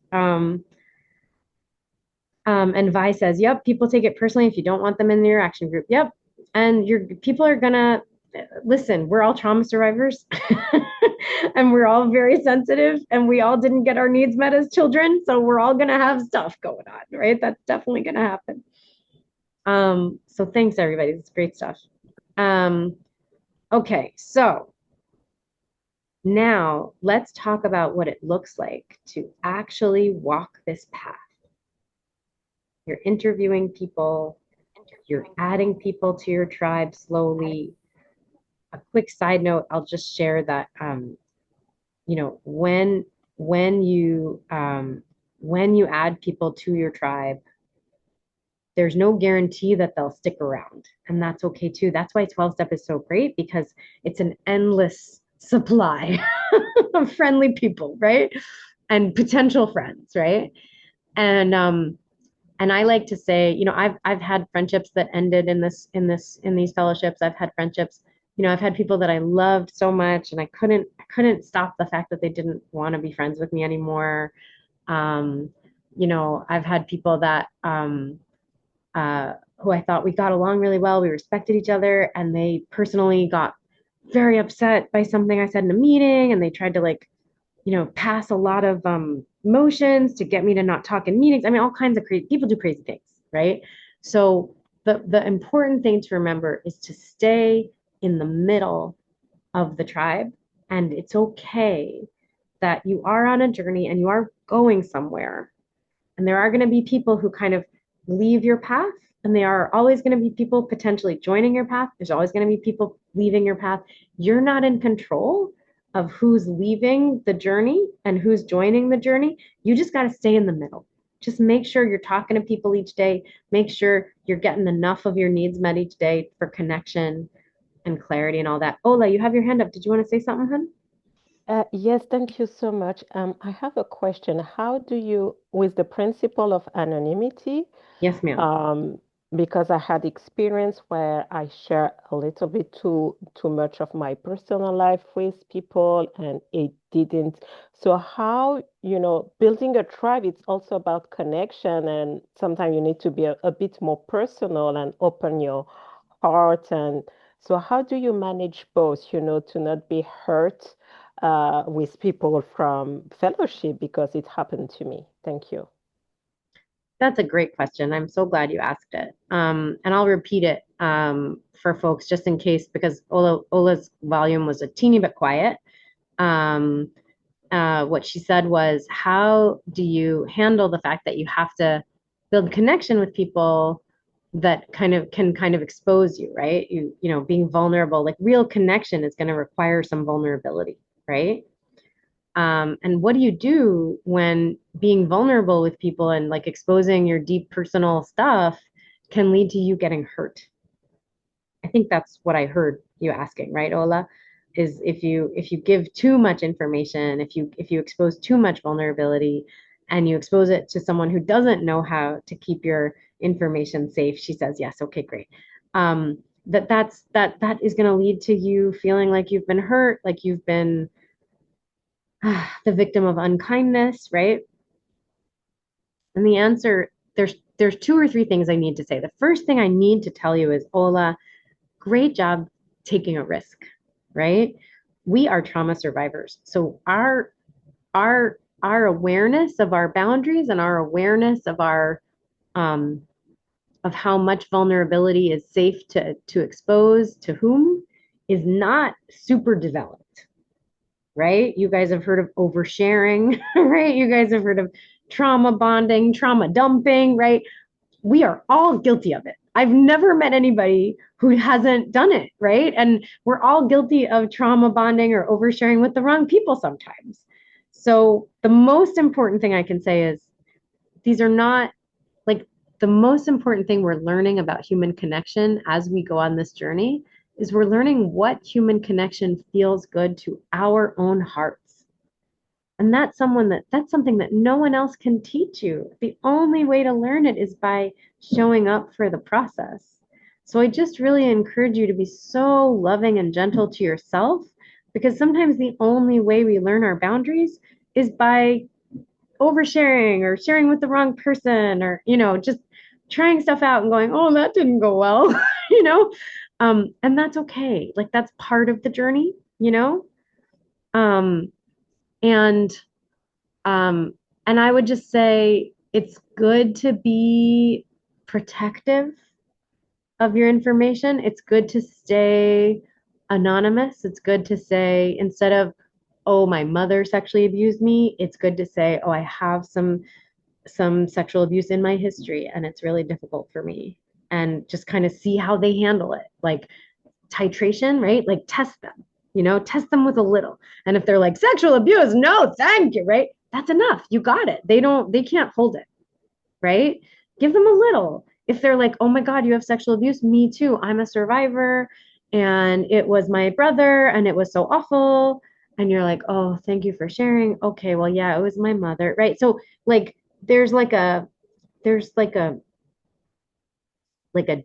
And Vi says, yep, people take it personally if you don't want them in your action group. Yep. And people are gonna listen, we're all trauma survivors and we're all very sensitive and we all didn't get our needs met as children. So we're all gonna have stuff going on, right? That's definitely gonna happen. So thanks everybody. It's great stuff. Okay, so now let's talk about what it looks like to actually walk this path. You're interviewing people, you're adding people to your tribe slowly. A quick side note, I'll just share that when you add people to your tribe, there's no guarantee that they'll stick around. And that's okay too. That's why 12 step is so great, because it's an endless supply of friendly people, right? And potential friends, right? And I like to say, I've had friendships that ended in these fellowships. I've had friendships, I've had people that I loved so much, and I couldn't stop the fact that they didn't want to be friends with me anymore. I've had people that who I thought we got along really well, we respected each other, and they personally got very upset by something I said in a meeting, and they tried to pass a lot of motions to get me to not talk in meetings. I mean, all kinds of crazy people do crazy things, right? So the important thing to remember is to stay in the middle of the tribe, and it's okay that you are on a journey and you are going somewhere, and there are going to be people who kind of leave your path, and there are always going to be people potentially joining your path. There's always going to be people leaving your path. You're not in control of who's leaving the journey and who's joining the journey. You just got to stay in the middle. Just make sure you're talking to people each day. Make sure you're getting enough of your needs met each day for connection and clarity and all that. Ola, you have your hand up. Did you want to say something, hun? Yes, thank you so much. I have a question. How do you, with the principle of anonymity, Yes, ma'am. because I had experience where I share a little bit too much of my personal life with people, and it didn't. So how, building a tribe, it's also about connection, and sometimes you need to be a bit more personal and open your heart. And so how do you manage both, to not be hurt with people from fellowship, because it happened to me? Thank you. That's a great question. I'm so glad you asked it. And I'll repeat it for folks just in case, because Ola's volume was a teeny bit quiet. What she said was, how do you handle the fact that you have to build connection with people that can expose you, right? Being vulnerable, like real connection is going to require some vulnerability, right? And what do you do when being vulnerable with people and like exposing your deep personal stuff can lead to you getting hurt? I think that's what I heard you asking, right, Ola? Is if you give too much information, if you expose too much vulnerability and you expose it to someone who doesn't know how to keep your information safe, she says, yes, okay, great. That is going to lead to you feeling like you've been hurt, like you've been the victim of unkindness, right? And the answer, there's two or three things I need to say. The first thing I need to tell you is, Ola, great job taking a risk, right? We are trauma survivors. So our awareness of our boundaries and our awareness of our of how much vulnerability is safe to expose to whom is not super developed, right? You guys have heard of oversharing, right? You guys have heard of trauma bonding, trauma dumping, right? We are all guilty of it. I've never met anybody who hasn't done it, right? And we're all guilty of trauma bonding or oversharing with the wrong people sometimes. So the most important thing I can say is these are not like the most important thing we're learning about human connection as we go on this journey is we're learning what human connection feels good to our own hearts. And that's something that no one else can teach you. The only way to learn it is by showing up for the process. So I just really encourage you to be so loving and gentle to yourself, because sometimes the only way we learn our boundaries is by oversharing or sharing with the wrong person, or just trying stuff out and going, oh, that didn't go well. And that's okay. Like that's part of the journey. And I would just say it's good to be protective of your information. It's good to stay anonymous. It's good to say, instead of, oh, my mother sexually abused me, it's good to say, oh, I have some sexual abuse in my history and it's really difficult for me. And just kind of see how they handle it. Like titration, right? Like test them, test them with a little. And if they're like, sexual abuse, no, thank you, right? That's enough. You got it. They can't hold it, right? Give them a little. if they're like, oh my God, you have sexual abuse, me too, I'm a survivor, and it was my brother, and it was so awful. And you're like, oh, thank you for sharing. Okay, well, yeah, it was my mother, right? So like there's like a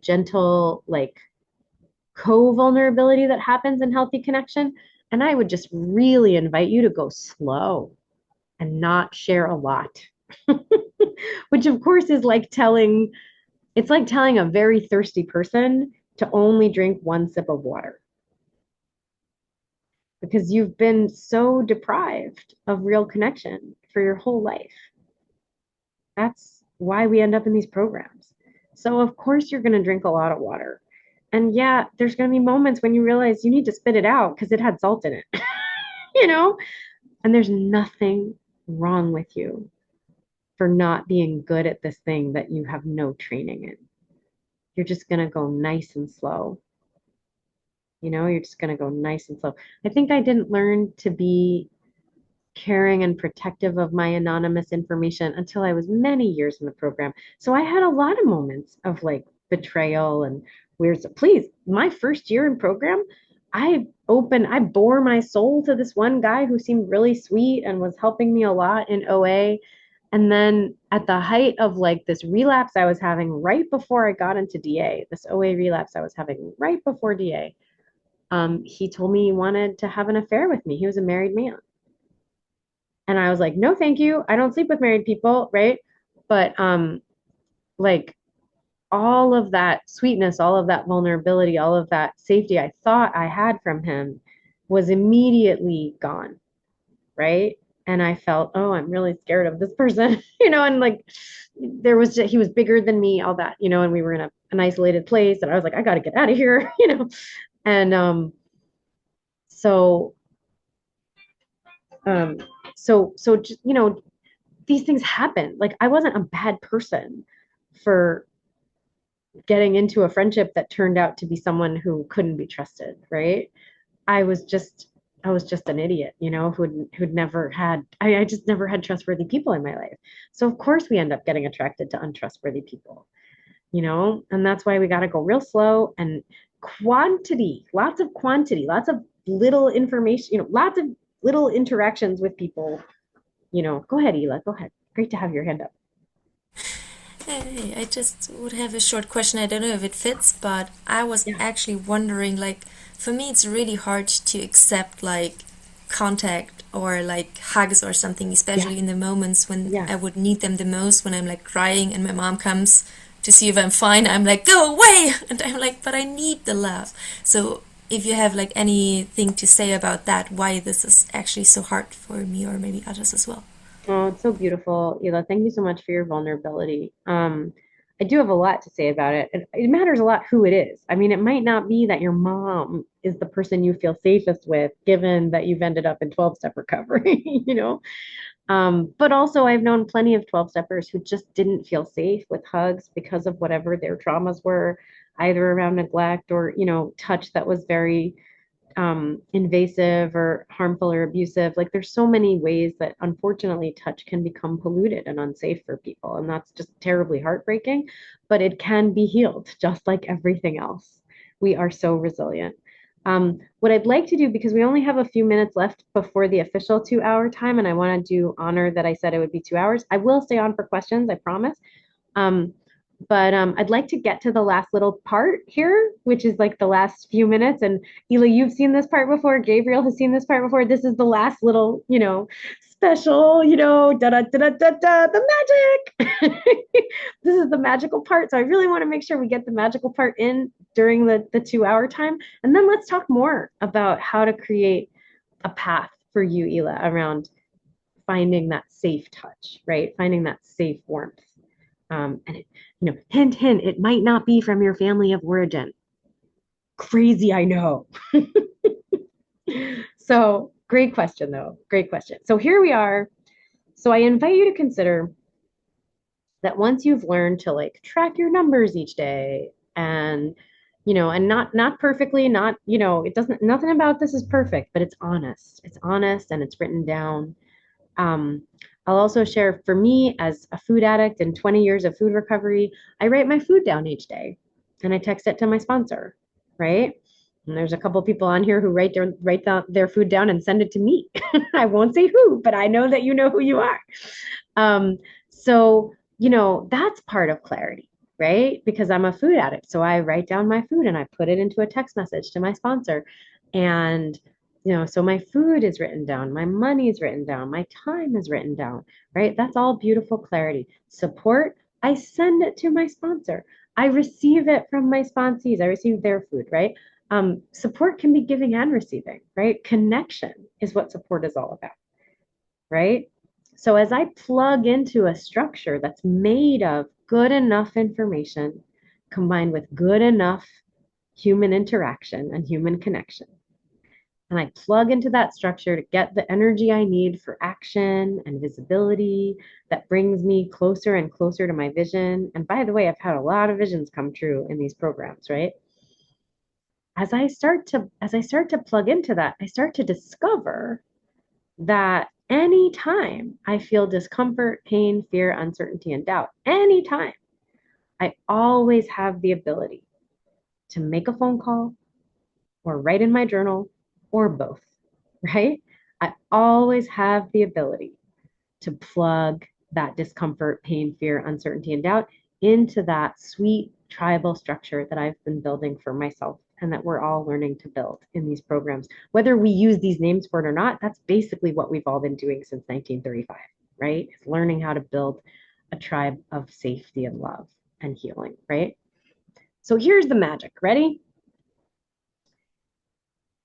gentle like co-vulnerability that happens in healthy connection. And I would just really invite you to go slow and not share a lot. Which of course is like telling it's like telling a very thirsty person to only drink one sip of water because you've been so deprived of real connection for your whole life. That's why we end up in these programs. So of course you're going to drink a lot of water. And yeah, there's going to be moments when you realize you need to spit it out because it had salt in it. You know? And there's nothing wrong with you for not being good at this thing that you have no training in. You're just going to go nice and slow. You know, you're just going to go nice and slow. I think I didn't learn to be caring and protective of my anonymous information until I was many years in the program. So I had a lot of moments of like betrayal and weird. Please, my first year in program, I bore my soul to this one guy who seemed really sweet and was helping me a lot in OA. And then at the height of like this relapse I was having right before I got into DA, this OA relapse I was having right before DA, he told me he wanted to have an affair with me. He was a married man. And I was like, no, thank you. I don't sleep with married people, right? But like all of that sweetness, all of that vulnerability, all of that safety I thought I had from him was immediately gone, right? And I felt, oh, I'm really scared of this person, you know, and like he was bigger than me, all that, you know, and we were in an isolated place, and I was like, I got to get out of here, you know, and so um, so just, you know, these things happen. Like I wasn't a bad person for getting into a friendship that turned out to be someone who couldn't be trusted, right? I was just an idiot, you know, who'd never had I just never had trustworthy people in my life. So of course we end up getting attracted to untrustworthy people, you know, and that's why we got to go real slow and quantity, lots of quantity, lots of little information, you know, lots of little interactions with people, you know. Go ahead, Ela, go ahead. Great to have your hand up. Hey, I just would have a short question. I don't know if it fits, but I was actually wondering, like, for me, it's really hard to accept, like, contact or, like, hugs or something, especially in the moments when I would need them the most, when I'm, like, crying and my mom comes to see if I'm fine. I'm like, go away! And I'm like, but I need the love. So if you have, like, anything to say about that, why this is actually so hard for me or maybe others as well. Oh, it's so beautiful, Ela. Thank you so much for your vulnerability. I do have a lot to say about it. It matters a lot who it is. I mean, it might not be that your mom is the person you feel safest with, given that you've ended up in 12-step recovery, you know? But also, I've known plenty of 12-steppers who just didn't feel safe with hugs because of whatever their traumas were, either around neglect or, you know, touch that was very invasive or harmful or abusive. Like there's so many ways that unfortunately touch can become polluted and unsafe for people. And that's just terribly heartbreaking, but it can be healed just like everything else. We are so resilient. What I'd like to do, because we only have a few minutes left before the official 2-hour time, and I want to do honor that I said it would be 2 hours. I will stay on for questions, I promise. But I'd like to get to the last little part here, which is like the last few minutes. And Ela, you've seen this part before. Gabriel has seen this part before. This is the last little, you know, special, you know, da da da da da da, the magic. This is the magical part. So I really want to make sure we get the magical part in during the 2-hour time. And then let's talk more about how to create a path for you, Ela, around finding that safe touch, right? Finding that safe warmth. And it, you know, hint, hint, it might not be from your family of origin. Crazy, I know. So great question, though. Great question. So here we are. So I invite you to consider that once you've learned to like track your numbers each day and, you know, and not perfectly, not, you know, it doesn't, nothing about this is perfect, but it's honest. It's honest and it's written down. I'll also share, for me as a food addict and 20 years of food recovery, I write my food down each day and I text it to my sponsor, right? And there's a couple people on here who write down their food down and send it to me. I won't say who, but I know that you know who you are. So, that's part of clarity, right? Because I'm a food addict. So I write down my food and I put it into a text message to my sponsor. And, so my food is written down, my money is written down, my time is written down, right? That's all beautiful clarity. Support, I send it to my sponsor. I receive it from my sponsees. I receive their food, right? Support can be giving and receiving, right? Connection is what support is all about, right? So as I plug into a structure that's made of good enough information combined with good enough human interaction and human connection, and I plug into that structure to get the energy I need for action and visibility that brings me closer and closer to my vision. And by the way, I've had a lot of visions come true in these programs, right? As I start to plug into that, I start to discover that anytime I feel discomfort, pain, fear, uncertainty, and doubt, anytime, I always have the ability to make a phone call or write in my journal or both, right? I always have the ability to plug that discomfort, pain, fear, uncertainty, and doubt into that sweet tribal structure that I've been building for myself and that we're all learning to build in these programs. Whether we use these names for it or not, that's basically what we've all been doing since 1935, right? It's learning how to build a tribe of safety and love and healing, right? So here's the magic. Ready?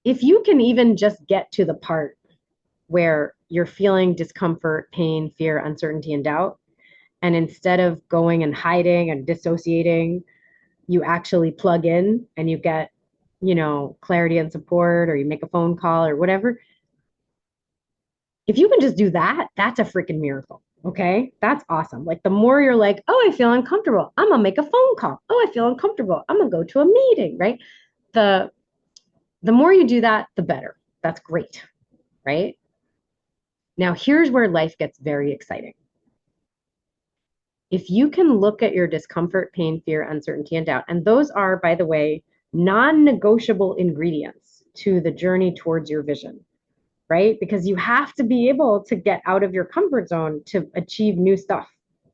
If you can even just get to the part where you're feeling discomfort, pain, fear, uncertainty, and doubt, and instead of going and hiding and dissociating, you actually plug in and you get, clarity and support, or you make a phone call or whatever. If you can just do that, that's a freaking miracle. Okay. That's awesome. Like the more you're like, oh, I feel uncomfortable, I'm gonna make a phone call. Oh, I feel uncomfortable, I'm gonna go to a meeting, right? The more you do that, the better. That's great, right? Now, here's where life gets very exciting. If you can look at your discomfort, pain, fear, uncertainty, and doubt, and those are, by the way, non-negotiable ingredients to the journey towards your vision, right? Because you have to be able to get out of your comfort zone to achieve new stuff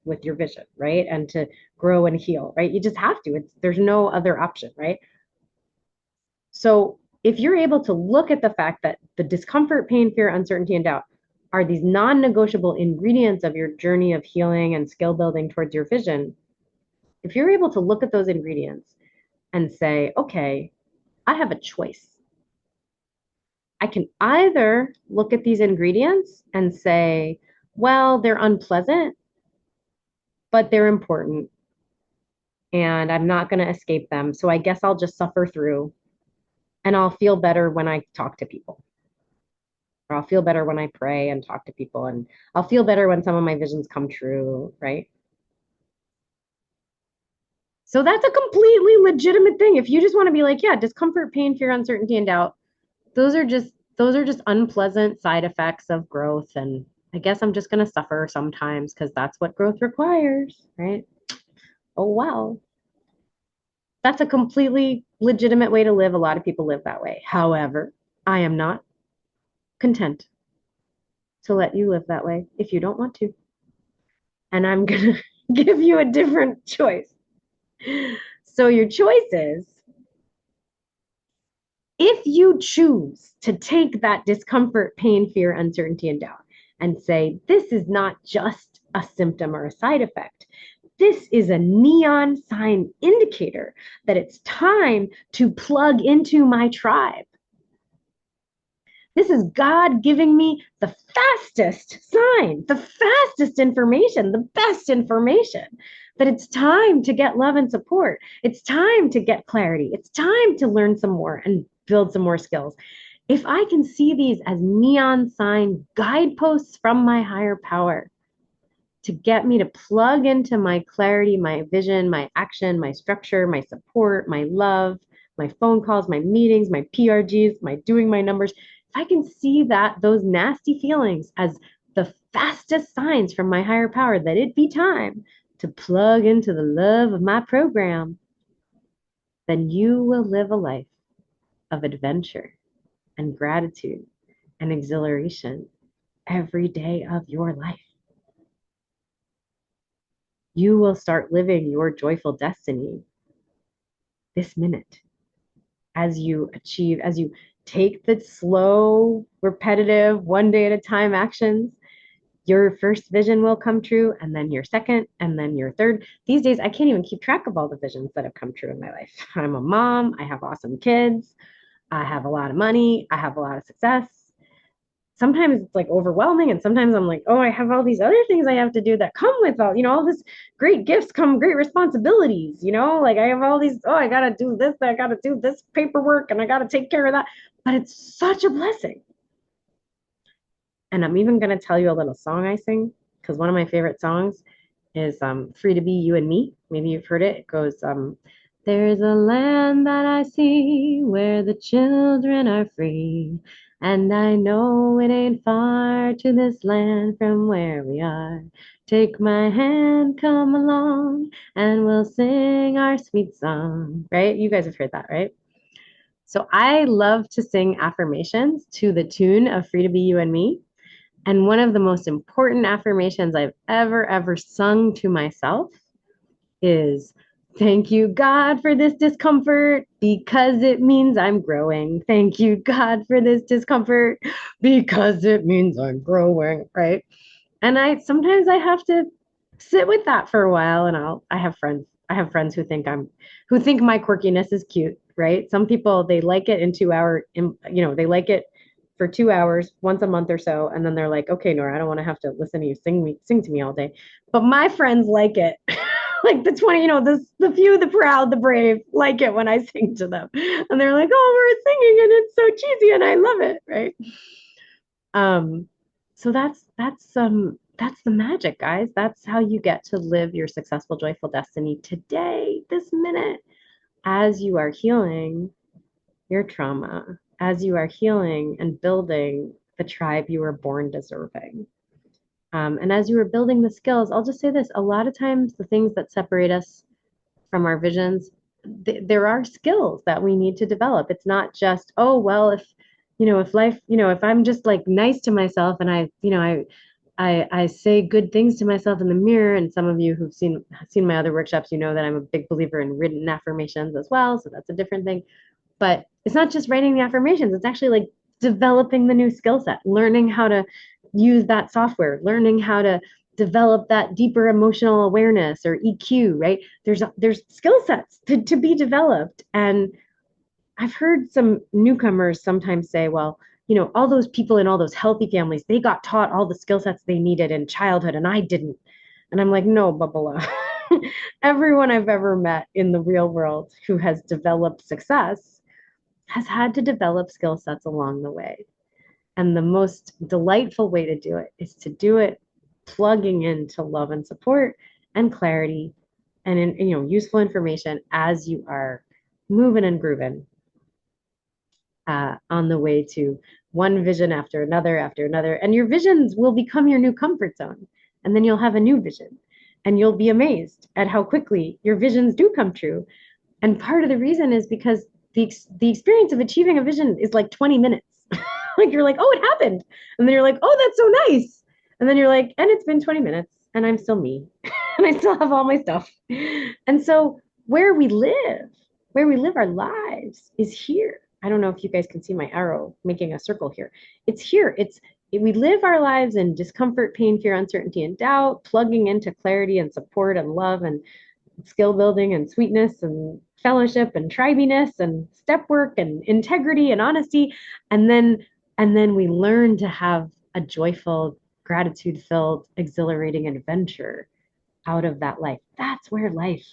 with your vision, right? And to grow and heal, right? You just have to. There's no other option, right? So if you're able to look at the fact that the discomfort, pain, fear, uncertainty, and doubt are these non-negotiable ingredients of your journey of healing and skill building towards your vision, if you're able to look at those ingredients and say, okay, I have a choice. I can either look at these ingredients and say, well, they're unpleasant, but they're important, and I'm not going to escape them. So I guess I'll just suffer through, and I'll feel better when I talk to people. Or I'll feel better when I pray and talk to people, and I'll feel better when some of my visions come true, right? So that's a completely legitimate thing. If you just want to be like, yeah, discomfort, pain, fear, uncertainty, and doubt, those are just unpleasant side effects of growth. And I guess I'm just going to suffer sometimes because that's what growth requires, right? Oh, wow. That's a completely legitimate way to live. A lot of people live that way. However, I am not content to let you live that way if you don't want to. And I'm going to give you a different choice. So your choice is, if you choose to take that discomfort, pain, fear, uncertainty, and doubt and say, this is not just a symptom or a side effect, this is a neon sign indicator that it's time to plug into my tribe. This is God giving me the fastest sign, the fastest information, the best information, that it's time to get love and support. It's time to get clarity. It's time to learn some more and build some more skills. If I can see these as neon sign guideposts from my higher power to get me to plug into my clarity, my vision, my action, my structure, my support, my love, my phone calls, my meetings, my PRGs, my doing my numbers, if I can see that those nasty feelings as the fastest signs from my higher power that it'd be time to plug into the love of my program, then you will live a life of adventure and gratitude and exhilaration every day of your life. You will start living your joyful destiny this minute as you take the slow, repetitive, one day at a time actions. Your first vision will come true, and then your second, and then your third. These days, I can't even keep track of all the visions that have come true in my life. I'm a mom, I have awesome kids, I have a lot of money, I have a lot of success. Sometimes it's like overwhelming, and sometimes I'm like, oh, I have all these other things I have to do that come with all this great gifts come great responsibilities, like I have all these, oh, I gotta do this, I gotta do this paperwork, and I gotta take care of that. But it's such a blessing. And I'm even gonna tell you a little song I sing, because one of my favorite songs is Free to Be You and Me. Maybe you've heard it. It goes, there's a land that I see where the children are free. And I know it ain't far to this land from where we are. Take my hand, come along, and we'll sing our sweet song. Right? You guys have heard that, right? So I love to sing affirmations to the tune of Free to Be You and Me. And one of the most important affirmations I've ever sung to myself is, thank you, God, for this discomfort because it means I'm growing. Thank you, God, for this discomfort because it means I'm growing, right? And sometimes I have to sit with that for a while, and I have friends who think my quirkiness is cute, right? Some people, they like it in 2 hour, they like it for 2 hours once a month or so, and then they're like, okay, Nora, I don't want to have to listen to you sing to me all day. But my friends like it. Like the 20, the few, the proud, the brave like it when I sing to them. And they're like, oh, we're singing and it's so cheesy and I love it, right? So that's the magic, guys. That's how you get to live your successful, joyful destiny today, this minute, as you are healing your trauma, as you are healing and building the tribe you were born deserving. And as you were building the skills, I'll just say this, a lot of times the things that separate us from our visions, there are skills that we need to develop. It's not just, oh, well, if life, if I'm just like nice to myself and I say good things to myself in the mirror, and some of you who've seen my other workshops, that I'm a big believer in written affirmations as well. So that's a different thing. But it's not just writing the affirmations. It's actually like developing the new skill set, learning how to use that software, learning how to develop that deeper emotional awareness or EQ, right? There's skill sets to be developed. And I've heard some newcomers sometimes say, well, all those people in all those healthy families, they got taught all the skill sets they needed in childhood and I didn't. And I'm like, no, Babala. Everyone I've ever met in the real world who has developed success has had to develop skill sets along the way. And the most delightful way to do it is to do it plugging into love and support and clarity and useful information as you are moving and grooving on the way to one vision after another. And your visions will become your new comfort zone. And then you'll have a new vision. And you'll be amazed at how quickly your visions do come true. And part of the reason is because the experience of achieving a vision is like 20 minutes. Like you're like, oh, it happened. And then you're like, oh, that's so nice. And then you're like, and it's been 20 minutes and I'm still me and I still have all my stuff. And so where we live our lives is here. I don't know if you guys can see my arrow making a circle here. It's here. We live our lives in discomfort, pain, fear, uncertainty, and doubt, plugging into clarity and support and love and skill building and sweetness and fellowship and tribiness and step work and integrity and honesty. And then we learn to have a joyful, gratitude-filled, exhilarating adventure out of that life. That's where life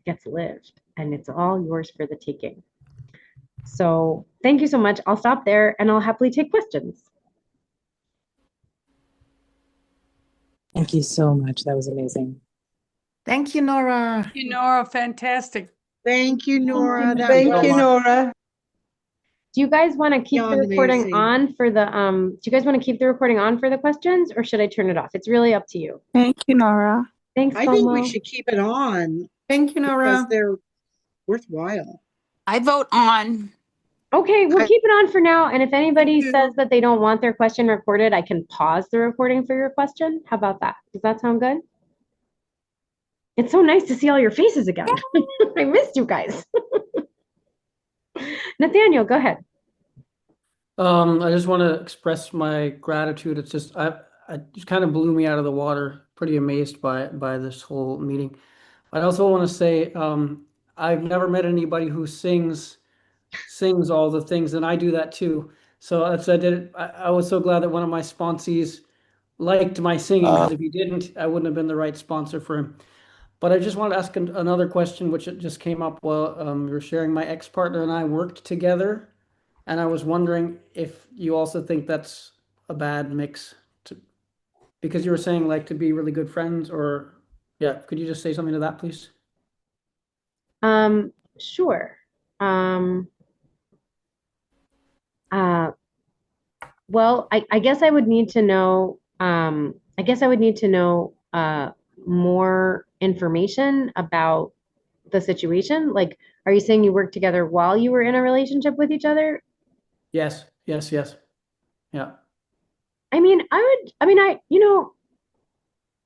gets lived. And it's all yours for the taking. So thank you so much. I'll stop there and I'll happily take questions. Thank you so much. That was amazing. Thank you, Nora. Thank you, Nora. Fantastic. Thank you, Nora. Thank you, Nora. Do you guys want to keep the Beyond recording amazing. on for the do you guys want to keep the recording on for the questions, or should I turn it off? It's really up to you. Thank you, Nora. Thanks, I think we Momo. should keep it on Thank you, because Nora. they're worthwhile. I vote on. Okay, we'll keep it on for now. And if anybody you. says that they don't want their question recorded, I can pause the recording for your question. How about that? Does that sound good? It's so nice to see all your faces again. I missed you guys. Nathaniel, go ahead. I just want to express my gratitude. It's just I just kind of blew me out of the water. Pretty amazed by this whole meeting. I also want to say I've never met anybody who sings all the things, and I do that too. So that's I did it. I was so glad that one of my sponsees liked my singing, because if he didn't, I wouldn't have been the right sponsor for him. But I just wanted to ask another question, which it just came up while we were sharing. My ex-partner and I worked together, and I was wondering if you also think that's a bad mix, because you were saying like to be really good friends, or yeah, could you just say something to that, please? Sure. Well, I guess I would need to know, more information about the situation. Like, are you saying you worked together while you were in a relationship with each other? Yes. Yeah.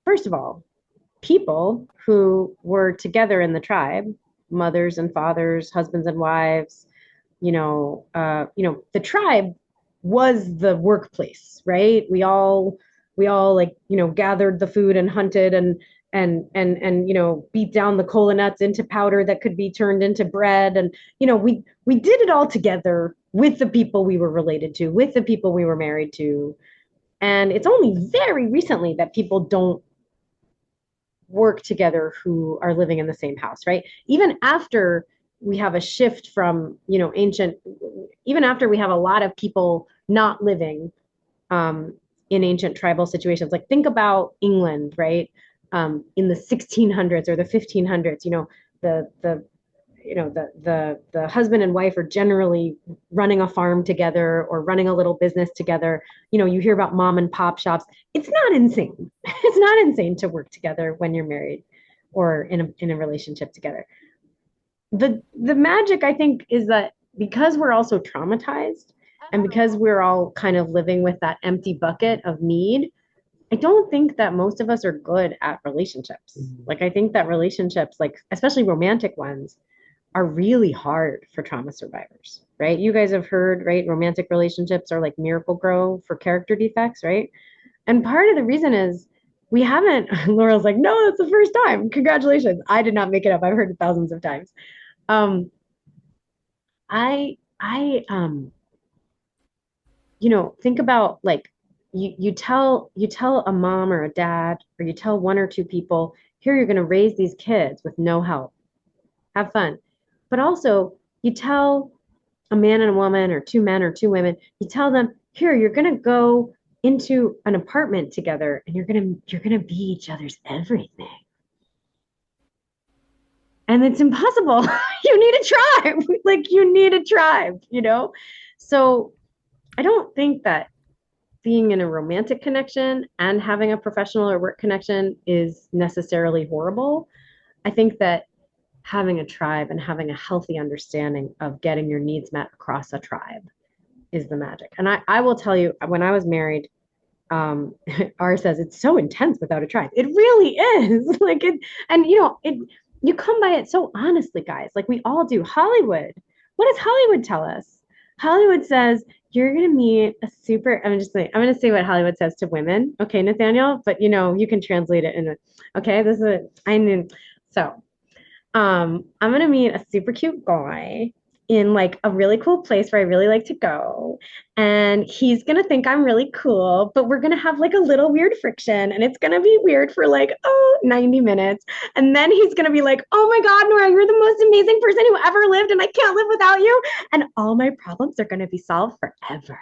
First of all, people who were together in the tribe, mothers and fathers, husbands and wives, the tribe was the workplace, right? We all like, gathered the food and hunted and beat down the cola nuts into powder that could be turned into bread. And, we did it all together with the people we were related to, with the people we were married to. And it's only very recently that people don't work together who are living in the same house, right? Even after we have a shift from, even after we have a lot of people not living in ancient tribal situations, like think about England, right? In the 1600s or the 1500s, the husband and wife are generally running a farm together or running a little business together. You hear about mom and pop shops. It's not insane. It's not insane to work together when you're married or in a relationship together. The magic, I think, is that because we're also traumatized and because we're all kind of living with that empty bucket of need, I don't think that most of us are good at relationships. Like, I think that relationships, like especially romantic ones, are really hard for trauma survivors, right? You guys have heard, right? Romantic relationships are like Miracle Grow for character defects, right? And part of the reason is we haven't, Laurel's like, no, that's the first time. Congratulations. I did not make it up. I've heard it thousands of times. Think about like you tell a mom or a dad, or you tell one or two people, here, you're going to raise these kids with no help. Have fun. But also you tell a man and a woman, or two men or two women, you tell them, here, you're going to go into an apartment together and you're going to be each other's everything. And it's impossible. You need a tribe. Like, you need a tribe, So I don't think that being in a romantic connection and having a professional or work connection is necessarily horrible. I think that having a tribe and having a healthy understanding of getting your needs met across a tribe is the magic. And I will tell you, when I was married, R says it's so intense without a tribe. It really is. Like it, and you come by it so honestly, guys. Like we all do. Hollywood. What does Hollywood tell us? Hollywood says you're gonna meet a super. I'm gonna say what Hollywood says to women. Okay, Nathaniel, but you can translate it in. Okay, this is I knew. So, I'm gonna meet a super cute guy in like a really cool place where I really like to go. And he's gonna think I'm really cool, but we're gonna have like a little weird friction, and it's gonna be weird for like 90 minutes. And then he's gonna be like, oh my God, Nora, you're the most amazing person who ever lived, and I can't live without you. And all my problems are gonna be solved forever.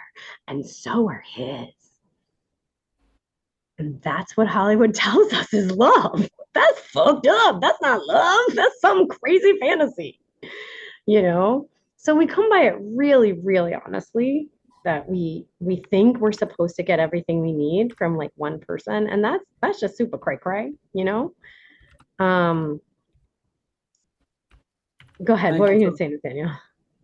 And so are his. And that's what Hollywood tells us is love. That's fucked up. That's not love. That's some crazy fantasy. So So we come by it really, really honestly that we think we're supposed to get everything we need from like one person, and that's just super cray cray, you know? Go ahead. Thank What were you you. gonna say, Nathaniel?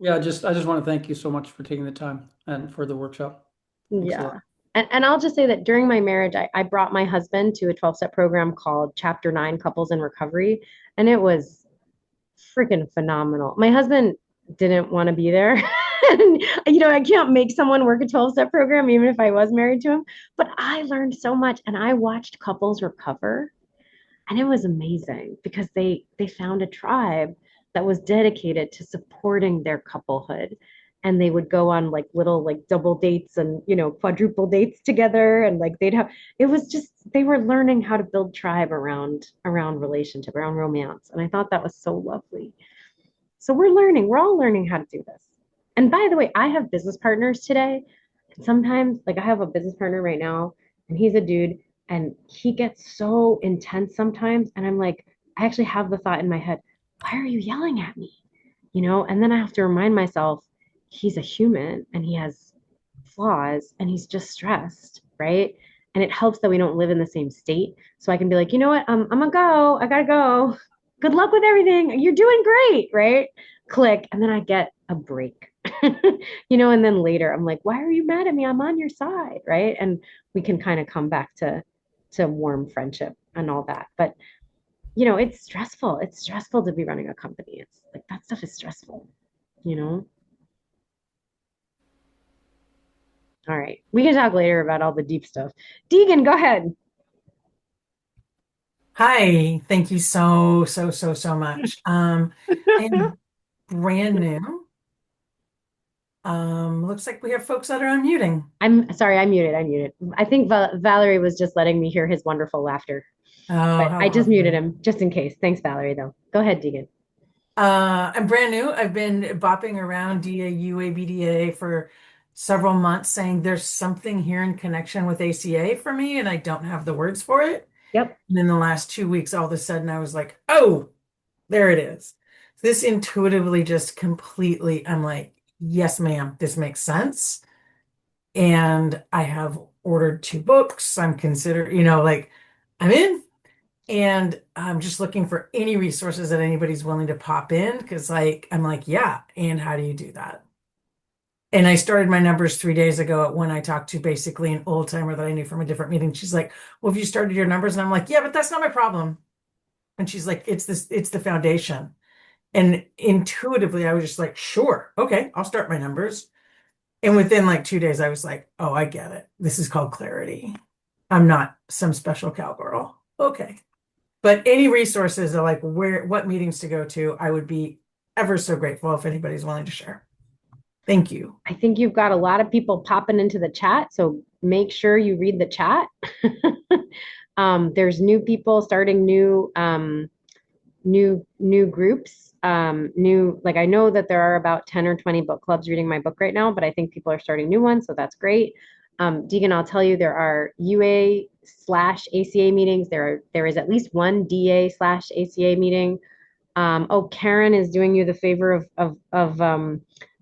Yeah, I just want to thank you so much for taking the time and for the workshop. Thanks a Yeah. lot. And I'll just say that during my marriage, I brought my husband to a 12-step program called Chapter 9 Couples in Recovery, and it was freaking phenomenal. My husband didn't want to be there. And, you know, I can't make someone work a 12-step program, even if I was married to him. But I learned so much, and I watched couples recover, and it was amazing because they found a tribe that was dedicated to supporting their couplehood, and they would go on like little like double dates and quadruple dates together, and like they'd have, it was just, they were learning how to build tribe around relationship, around romance, and I thought that was so lovely. So we're all learning how to do this. And by the way, I have business partners today. And sometimes, like I have a business partner right now, and he's a dude, and he gets so intense sometimes. And I'm like, I actually have the thought in my head, why are you yelling at me? And then I have to remind myself, he's a human and he has flaws and he's just stressed, right? And it helps that we don't live in the same state. So I can be like, you know what? I'm gonna go. I gotta go. Good luck with everything. You're doing great, right? Click. And then I get a break. And then later I'm like, why are you mad at me? I'm on your side, right? And we can kind of come back to warm friendship and all that. But it's stressful. It's stressful to be running a company. It's like that stuff is stressful, you know? All right. We can talk later about all the deep stuff. Deegan, go ahead. Hi, thank you so much. I'm brand new. Looks like we have folks that are unmuting. I'm sorry, I'm muted. I think Valerie was just letting me hear his wonderful laughter. Oh, But how I just muted lovely. him just in case. Thanks, Valerie, though. Go ahead, Deegan. I'm brand new. I've been bopping around DAU, ABDA for several months saying there's something here in connection with ACA for me, and I don't have the words for it. Yep. And in the last 2 weeks, all of a sudden I was like, oh, there it is. This intuitively just completely, I'm like, yes, ma'am, this makes sense. And I have ordered 2 books. I'm like I'm in. And I'm just looking for any resources that anybody's willing to pop in because I'm like, yeah, and how do you do that? And I started my numbers 3 days ago when I talked to basically an old timer that I knew from a different meeting. She's like, well, have you started your numbers? And I'm like, yeah, but that's not my problem. And she's like, it's the foundation. And intuitively, I was just like, sure, okay, I'll start my numbers. And within like 2 days, I was like, oh, I get it. This is called clarity. I'm not some special cowgirl. Okay. But any resources are like what meetings to go to, I would be ever so grateful if anybody's willing to share. Thank you. I think you've got a lot of people popping into the chat, so make sure you read the chat. There's new people starting new groups. Like I know that there are about 10 or 20 book clubs reading my book right now, but I think people are starting new ones, so that's great. Deegan, I'll tell you, there are UA/ACA meetings. There is at least one DA/ACA meeting. Karen is doing you the favor of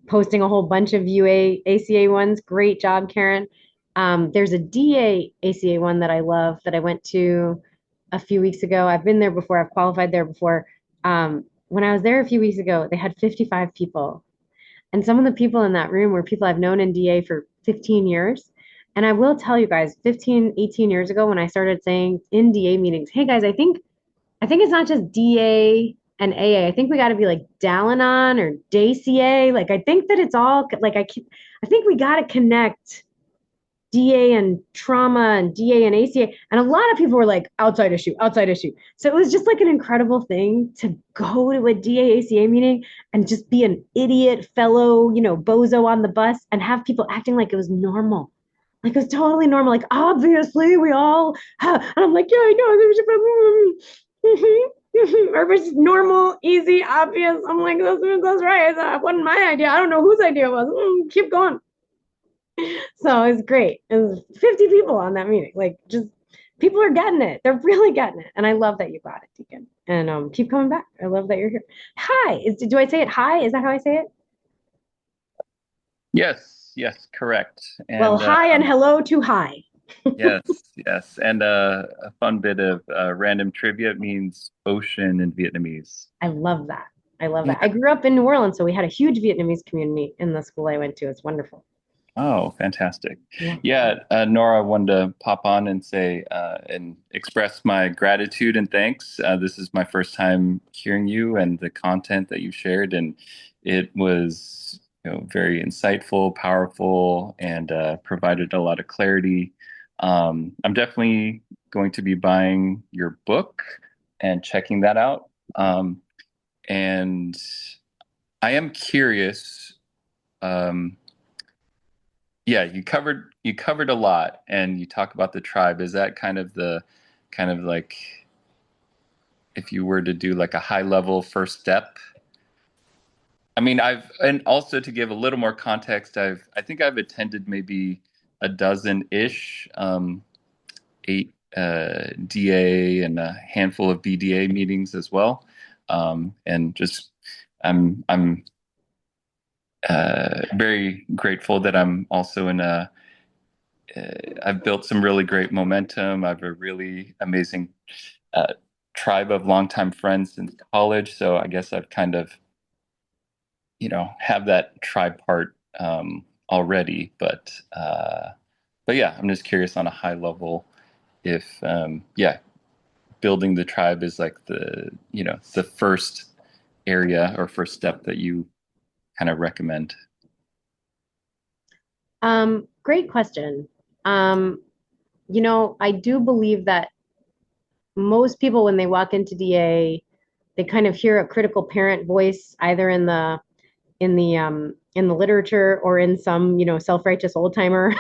posting a whole bunch of UA/ACA ones. Great job, Karen. There's a DA/ACA one that I love that I went to a few weeks ago. I've been there before. I've qualified there before. When I was there a few weeks ago, they had 55 people. And some of the people in that room were people I've known in DA for 15 years. And I will tell you guys, 15, 18 years ago, when I started saying in DA meetings, hey guys, I think it's not just DA and AA. I think we got to be like Dalanon or DACA. Like, I think that it's all like, I think we got to connect DA and trauma and DA and ACA. And a lot of people were like, outside issue, outside issue. So it was just like an incredible thing to go to a DA ACA meeting and just be an idiot fellow, bozo on the bus and have people acting like it was normal. Like it was totally normal. Like, obviously we all have, and I'm like, yeah, I know. Or it's normal, easy, obvious. I'm like, that's right. That wasn't my idea. I don't know whose idea it was. Keep going. So it's great. It was 50 people on that meeting. Like, just people are getting it. They're really getting it. And I love that you got it, Deacon. And keep coming back. I love that you're here. Hi. Do I say it hi? Is that how I say it? Yes, correct. Well, And hi and hello to hi. yes. And a fun bit of random trivia, it means ocean in Vietnamese. I love that. I love that. Yeah. I grew up in New Orleans, so we had a huge Vietnamese community in the school I went to. It's wonderful. Oh, fantastic. Yeah. Yeah, Nora, I wanted to pop on and say and express my gratitude and thanks. This is my first time hearing you and the content that you shared, and it was, very insightful, powerful, and provided a lot of clarity. I'm definitely going to be buying your book and checking that out. And I am curious. Yeah, you covered a lot, and you talk about the tribe. Is that kind of like if you were to do like a high level first step? I mean, and also to give a little more context, I think I've attended maybe a dozen-ish, 8 DA and a handful of BDA meetings as well. And just I'm very grateful that I'm also I've built some really great momentum. I have a really amazing tribe of longtime friends since college. So I guess I've kind of, have that tribe part already. But yeah, I'm just curious on a high level if, building the tribe is like the first area or first step that you kind of recommend. Great question. I do believe that most people, when they walk into DA, they kind of hear a critical parent voice either in the literature or in some, self-righteous old timer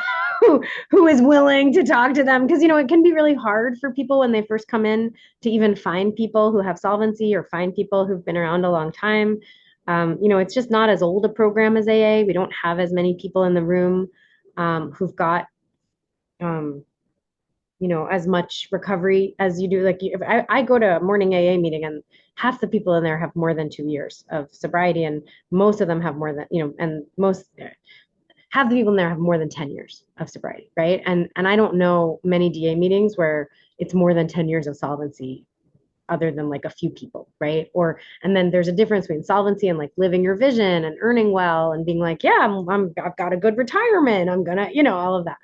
who is willing to talk to them. Because, it can be really hard for people when they first come in to even find people who have solvency or find people who've been around a long time. It's just not as old a program as AA. We don't have as many people in the room who've got as much recovery as you do. Like if I go to a morning AA meeting and half the people in there have more than 2 years of sobriety, and most of them have more than, and most half the people in there have more than 10 years of sobriety, right? And I don't know many DA meetings where it's more than 10 years of solvency other than like a few people, right? And then there's a difference between solvency and like living your vision and earning well and being like, yeah, I've got a good retirement. I'm gonna, all of that.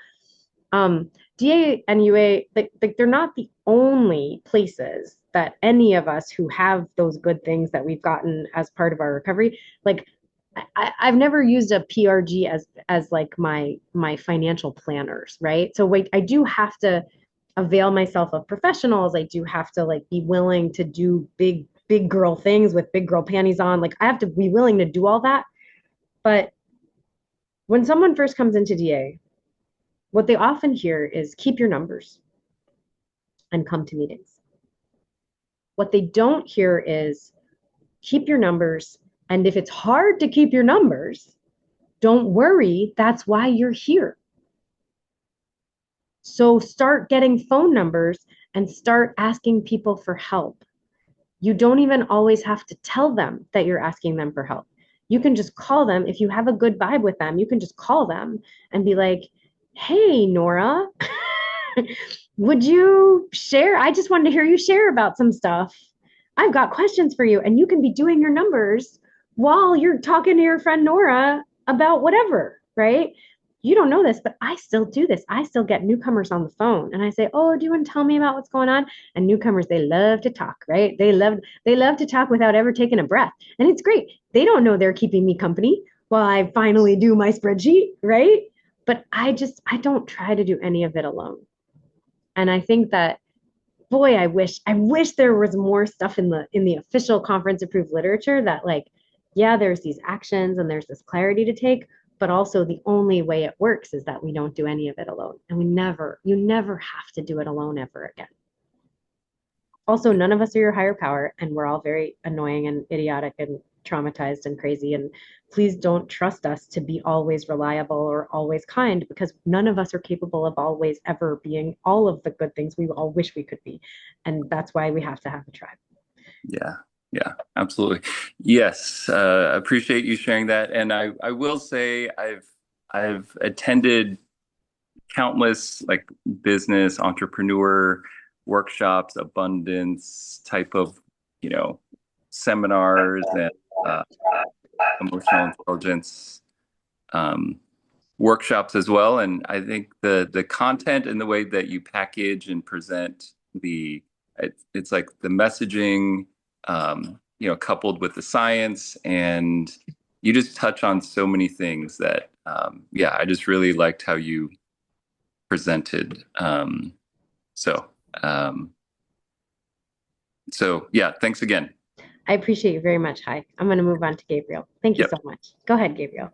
DA and UA, like they're not the only places that any of us who have those good things that we've gotten as part of our recovery, like I've never used a PRG as like my financial planners, right? So wait, I do have to avail myself of professionals. I do have to like be willing to do big girl things with big girl panties on. Like I have to be willing to do all that. But when someone first comes into DA, what they often hear is keep your numbers and come to meetings. What they don't hear is keep your numbers. And if it's hard to keep your numbers, don't worry. That's why you're here. So start getting phone numbers and start asking people for help. You don't even always have to tell them that you're asking them for help. You can just call them. If you have a good vibe with them, you can just call them and be like, hey, Nora, would you share? I just wanted to hear you share about some stuff. I've got questions for you. And you can be doing your numbers while you're talking to your friend Nora about whatever, right? You don't know this, but I still do this. I still get newcomers on the phone and I say, oh, do you want to tell me about what's going on? And newcomers, they love to talk, right? They love to talk without ever taking a breath. And it's great. They don't know they're keeping me company while I finally do my spreadsheet, right? But I don't try to do any of it alone. And I think that, boy, I wish there was more stuff in the official conference approved literature that like, yeah, there's these actions and there's this clarity to take, but also the only way it works is that we don't do any of it alone. And you never have to do it alone ever again. Also, none of us are your higher power, and we're all very annoying and idiotic and traumatized and crazy. And please don't trust us to be always reliable or always kind, because none of us are capable of always ever being all of the good things we all wish we could be. And that's why we have to have a tribe. Yeah, absolutely. Yes, appreciate you sharing that. And I will say I've attended countless like business entrepreneur workshops, abundance type of, seminars and emotional intelligence workshops as well. And I think the content and the way that you package and present it's like the messaging, coupled with the science, and you just touch on so many things that, I just really liked how you presented. So yeah, thanks again. I appreciate you very much. Hi, I'm going to move on to Gabriel. Thank you so much. Go ahead, Gabriel.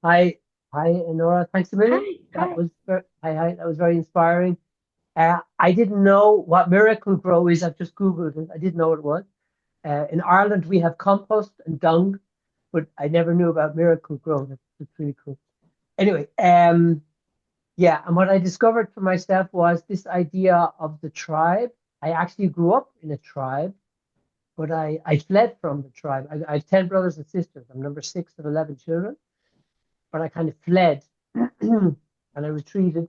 Hi, Nora. Thanks a million. That was that was very inspiring. I didn't know what Miracle Grow is. I've just Googled it. I didn't know what it was. In Ireland, we have compost and dung, but I never knew about Miracle Grow. That's really cool. Anyway, and what I discovered for myself was this idea of the tribe. I actually grew up in a tribe, but I fled from the tribe. I have 10 brothers and sisters. I'm number 6 of 11 children, but I kind of fled and I retreated.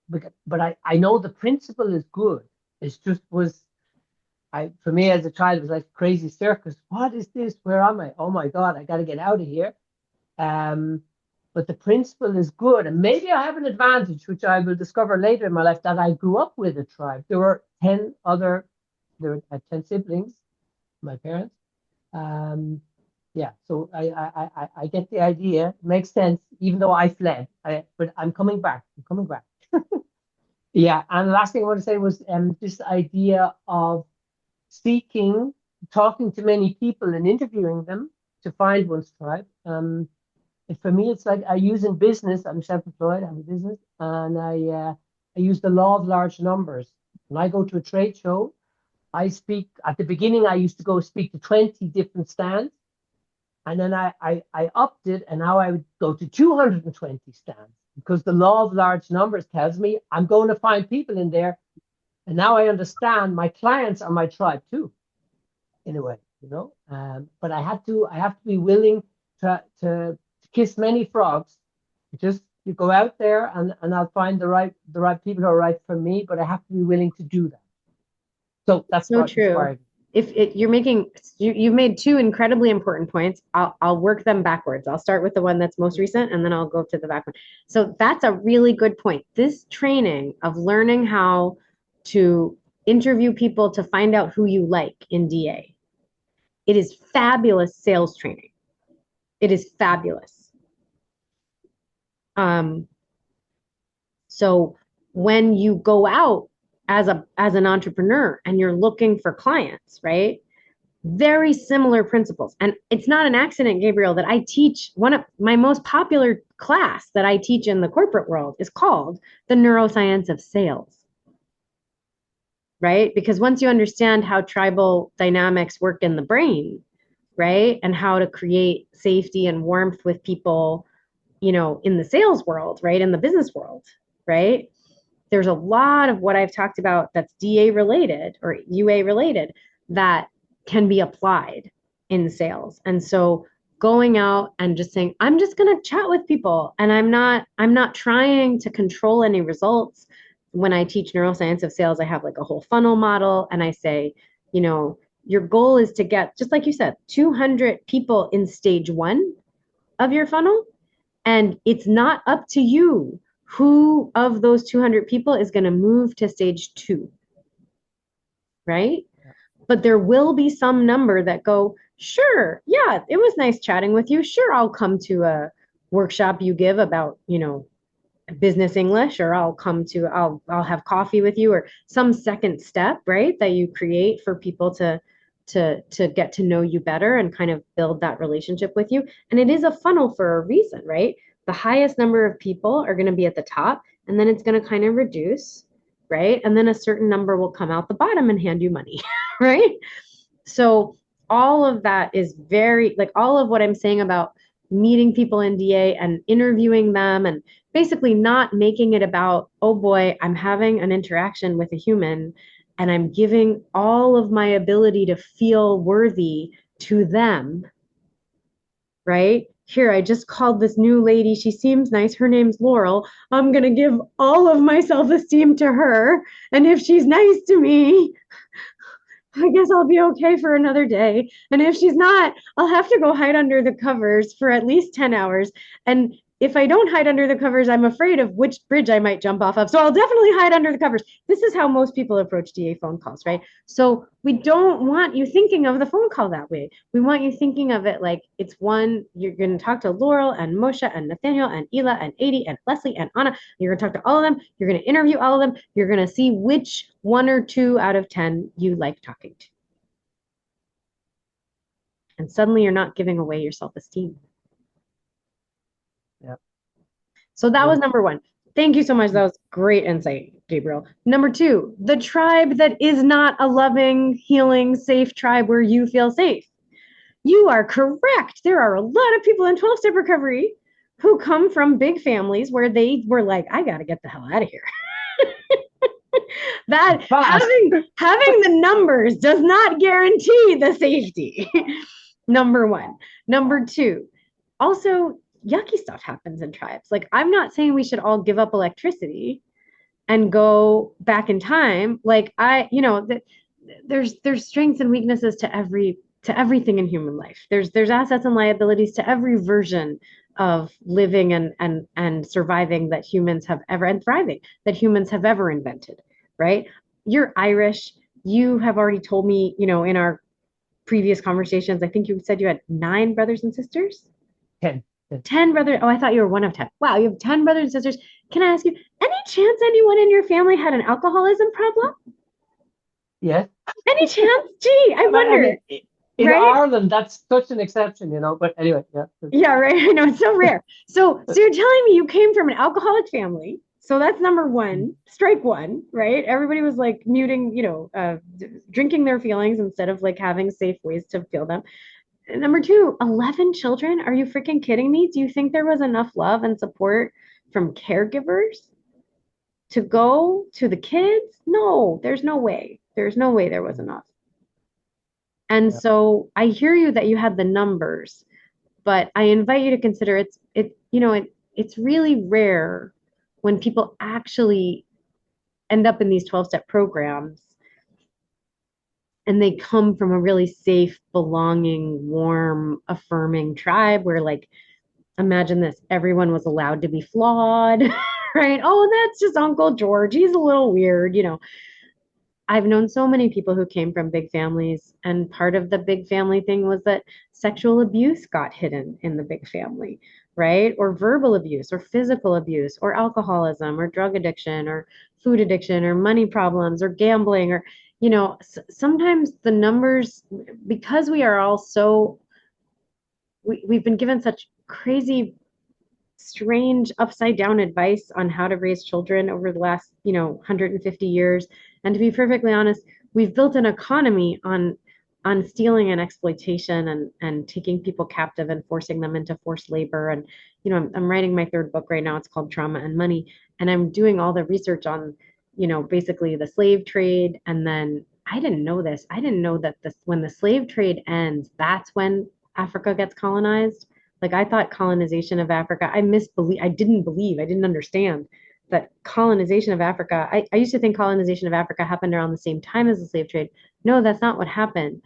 But I know the principle is good. It's just for me as a child, it was like a crazy circus. What is this? Where am I? Oh my God, I got to get out of here. But the principle is good. And maybe I have an advantage, which I will discover later in my life, that I grew up with a tribe. There were 10 siblings, my parents. So I get the idea. It makes sense, even though I fled. But I'm coming back. Yeah, and the last thing I want to say was this idea of talking to many people and interviewing them to find one's tribe. For me, it's like I use in business. I'm self-employed. I have a business, and I use the law of large numbers. When I go to a trade show, I speak. At the beginning, I used to go speak to 20 different stands, and then I upped it, and now I would go to 220 stands because the law of large numbers tells me I'm going to find people in there, and now I understand my clients are my tribe too, in a way, But I have to be willing to kiss many frogs. You go out there and I'll find the right people who are right for me, but I have to be willing to do that. So that's so true. You've made 2 incredibly important points. I'll work them backwards. I'll start with the one that's most recent, and then I'll go to the back one. So that's a really good point. This training of learning how to interview people to find out who you like in DA, it is fabulous sales training. It is fabulous. So when you go out as an entrepreneur and you're looking for clients, right? Very similar principles. And it's not an accident, Gabriel, that I teach one of my most popular class that I teach in the corporate world is called the Neuroscience of Sales. Right? Because once you understand how tribal dynamics work in the brain, right? And how to create safety and warmth with people, in the sales world, right? In the business world, right? There's a lot of what I've talked about that's DA related or UA related that can be applied in sales. And so going out and just saying, I'm just going to chat with people, and I'm not trying to control any results. When I teach neuroscience of sales, I have like a whole funnel model, and I say, your goal is to get, just like you said, 200 people in stage 1 of your funnel. And it's not up to you who of those 200 people is going to move to stage 2, right? But there will be some number that go, sure, yeah, it was nice chatting with you. Sure, I'll come to a workshop you give about, business English, or I'll have coffee with you, or some second step, right, that you create for people to get to know you better and kind of build that relationship with you. And it is a funnel for a reason, right? The highest number of people are going to be at the top, and then it's going to kind of reduce, right? And then a certain number will come out the bottom and hand you money, right? So all of that is all of what I'm saying about meeting people in DA and interviewing them, and basically not making it about, oh boy, I'm having an interaction with a human and I'm giving all of my ability to feel worthy to them, right? here, I just called this new lady. She seems nice. Her name's Laurel. I'm going to give all of my self-esteem to her. And if she's nice to me, I guess I'll be okay for another day. And if she's not, I'll have to go hide under the covers for at least 10 hours. And if I don't hide under the covers, I'm afraid of which bridge I might jump off of. So I'll definitely hide under the covers. This is how most people approach DA phone calls, right? So we don't want you thinking of the phone call that way. We want you thinking of it like it's one, you're going to talk to Laurel and Moshe and Nathaniel and Ela and Adi and Leslie and Anna. You're going to talk to all of them. You're going to interview all of them. You're going to see which 1 or 2 out of 10 you like talking to. And suddenly you're not giving away your self-esteem. Yeah. So that was number 1. Thank you so much. That was great insight, Gabriel. Number 2, the tribe that is not a loving, healing, safe tribe where you feel safe. You are correct. There are a lot of people in 12-step recovery who come from big families where they were like, I got to get the hell out of here. That having the numbers does not guarantee the safety. Number 1. Number 2, also yucky stuff happens in tribes. Like, I'm not saying we should all give up electricity and go back in time. Like, there's strengths and weaknesses to everything in human life. There's assets and liabilities to every version of living and surviving that humans have ever, and thriving that humans have ever invented, right? You're Irish. You have already told me, in our previous conversations, I think you said you had 9 brothers and sisters? 10. 10 brothers. Oh, I thought you were one of 10. Wow, you have 10 brothers and sisters. Can I ask you, any chance anyone in your family had an alcoholism problem? Yes. Any chance? Gee, I wonder. In right? Ireland, that's such an exception, But anyway, yeah. Yeah, right. I know, it's so rare. So you're telling me you came from an alcoholic family. So that's number 1, strike 1, right? Everybody was like muting, drinking their feelings instead of like having safe ways to feel them. And number 2, 11 children. Are you freaking kidding me? Do you think there was enough love and support from caregivers to go to the kids? No, there's no way. There's no way there was enough. And so I hear you that you had the numbers, but I invite you to consider it's really rare when people actually end up in these 12-step programs and they come from a really safe, belonging, warm, affirming tribe where, like, imagine this, everyone was allowed to be flawed, right? Oh, that's just Uncle George. He's a little weird, I've known so many people who came from big families, and part of the big family thing was that sexual abuse got hidden in the big family, right? Or verbal abuse, or physical abuse, or alcoholism, or drug addiction, or food addiction, or money problems, or gambling, or, sometimes the numbers, because we are all so, we've been given such crazy, strange, upside down advice on how to raise children over the last, 150 years. And to be perfectly honest, we've built an economy on stealing and exploitation and taking people captive and forcing them into forced labor. And, I'm writing my 3rd book right now. It's called Trauma and Money. And I'm doing all the research on, basically the slave trade. And then I didn't know this. I didn't know that when the slave trade ends, that's when Africa gets colonized. Like, I thought colonization of Africa, I didn't understand that colonization of Africa, I used to think colonization of Africa happened around the same time as the slave trade. No, that's not what happened.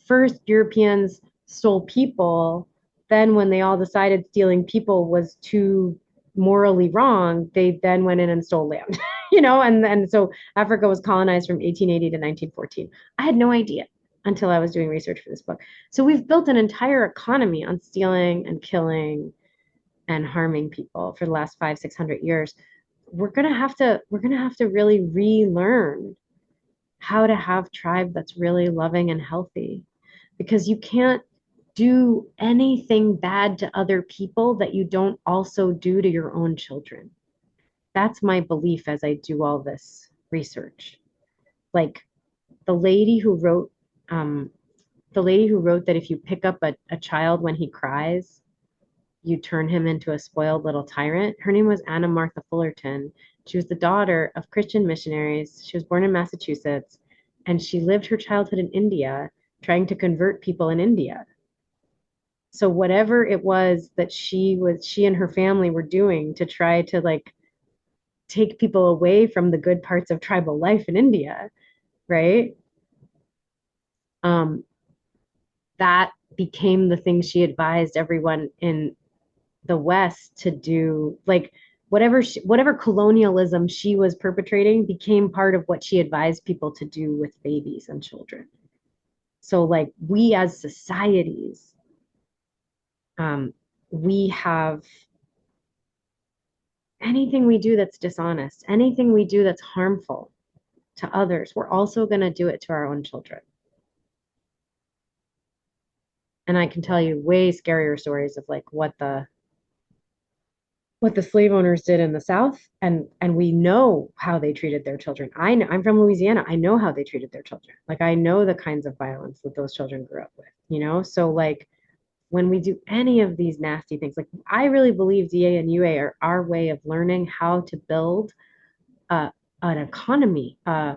First, Europeans stole people. Then when they all decided stealing people was too morally wrong, they then went in and stole land, and so Africa was colonized from 1880 to 1914. I had no idea until I was doing research for this book. So we've built an entire economy on stealing and killing and harming people for the last 500-600 years. We're gonna have to really relearn how to have tribe that's really loving and healthy, because you can't do anything bad to other people that you don't also do to your own children. That's my belief as I do all this research. Like, the lady who wrote that if you pick up a child when he cries, you turn him into a spoiled little tyrant. Her name was Anna Martha Fullerton. She was the daughter of Christian missionaries. She was born in Massachusetts, and she lived her childhood in India, trying to convert people in India. So whatever it was that she and her family were doing to try to like take people away from the good parts of tribal life in India, right? That became the thing she advised everyone in the West to do. Like whatever colonialism she was perpetrating became part of what she advised people to do with babies and children. So like we as societies, we have anything we do that's dishonest, anything we do that's harmful to others, we're also going to do it to our own children. And I can tell you way scarier stories of like what the slave owners did in the South, and we know how they treated their children. I'm from Louisiana. I know how they treated their children. Like I know the kinds of violence that those children grew up with, you know? So like when we do any of these nasty things, like I really believe DA and UA are our way of learning how to build an economy, a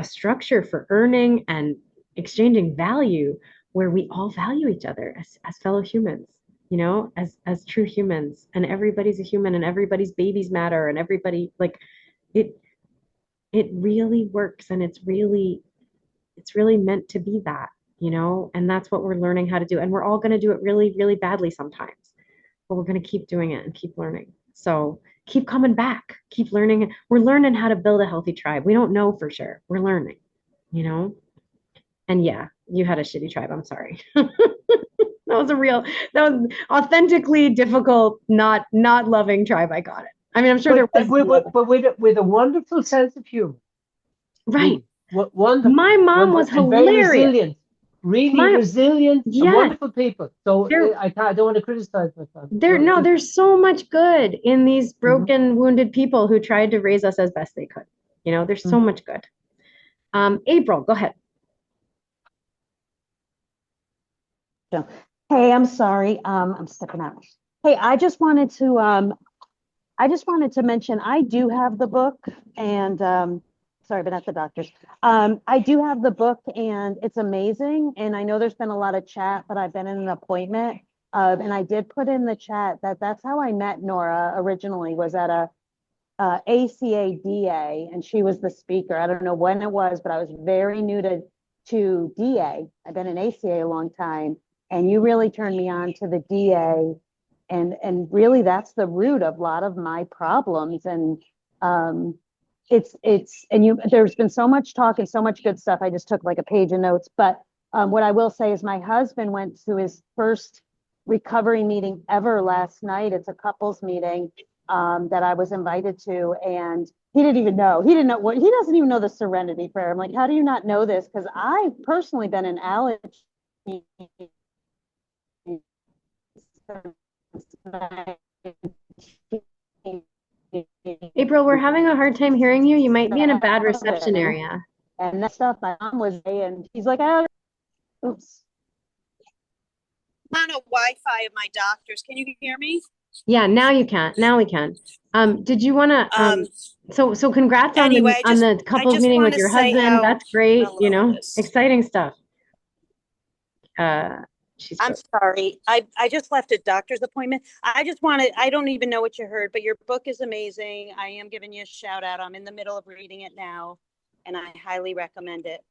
structure for earning and exchanging value where we all value each other as fellow humans, you know, as true humans, and everybody's a human and everybody's babies matter and everybody like it really works, and it's really meant to be that, you know, and that's what we're learning how to do. And we're all going to do it really, really badly sometimes, but we're going to keep doing it and keep learning. So keep coming back, keep learning. We're learning how to build a healthy tribe. We don't know for sure. We're learning, you know? And yeah, you had a shitty tribe. I'm sorry. That was authentically difficult, not loving tribe. I got it. I mean, I'm sure there was. But with a wonderful sense of humor. Right. Wonderful. My mom was and very hilarious. resilient. Really resilient, and Yes. wonderful people. So I don't want to criticize my family. There's so much good in these broken, wounded people who tried to raise us as best they could. You know, there's so much good. April, go ahead. Hey, I'm sorry. I'm stepping out. Hey, I just wanted to mention I do have the book, and sorry, but at the doctor's. I do have the book, and it's amazing. And I know there's been a lot of chat, but I've been in an appointment. And I did put in the chat that that's how I met Nora originally, was at a ACA-DA, and she was the speaker. I don't know when it was, but I was very new to DA. I've been in ACA a long time, and you really turned me on to the DA, and really that's the root of a lot of my problems. And there's been so much talk and so much good stuff. I just took like a page of notes, but what I will say is my husband went to his first recovery meeting ever last night. It's a couples meeting that I was invited to, and he didn't know what, he doesn't even know the Serenity Prayer. I'm like, how do you not know this? Because I've personally been an allergy. April, we're having a hard time hearing you. You might be in a bad reception area. And that stuff my mom was saying, he's like, oh, oops. I'm on a Wi-Fi of my doctor's. Can you hear me? Yeah, now you can. Now we can. Did you want to? So congrats anyway, on the couples meeting with your husband. That's great. You know, exciting stuff. I'm sorry. I just left a doctor's appointment. I don't even know what you heard, but your book is amazing. I am giving you a shout out. I'm in the middle of reading it now, and I highly recommend it.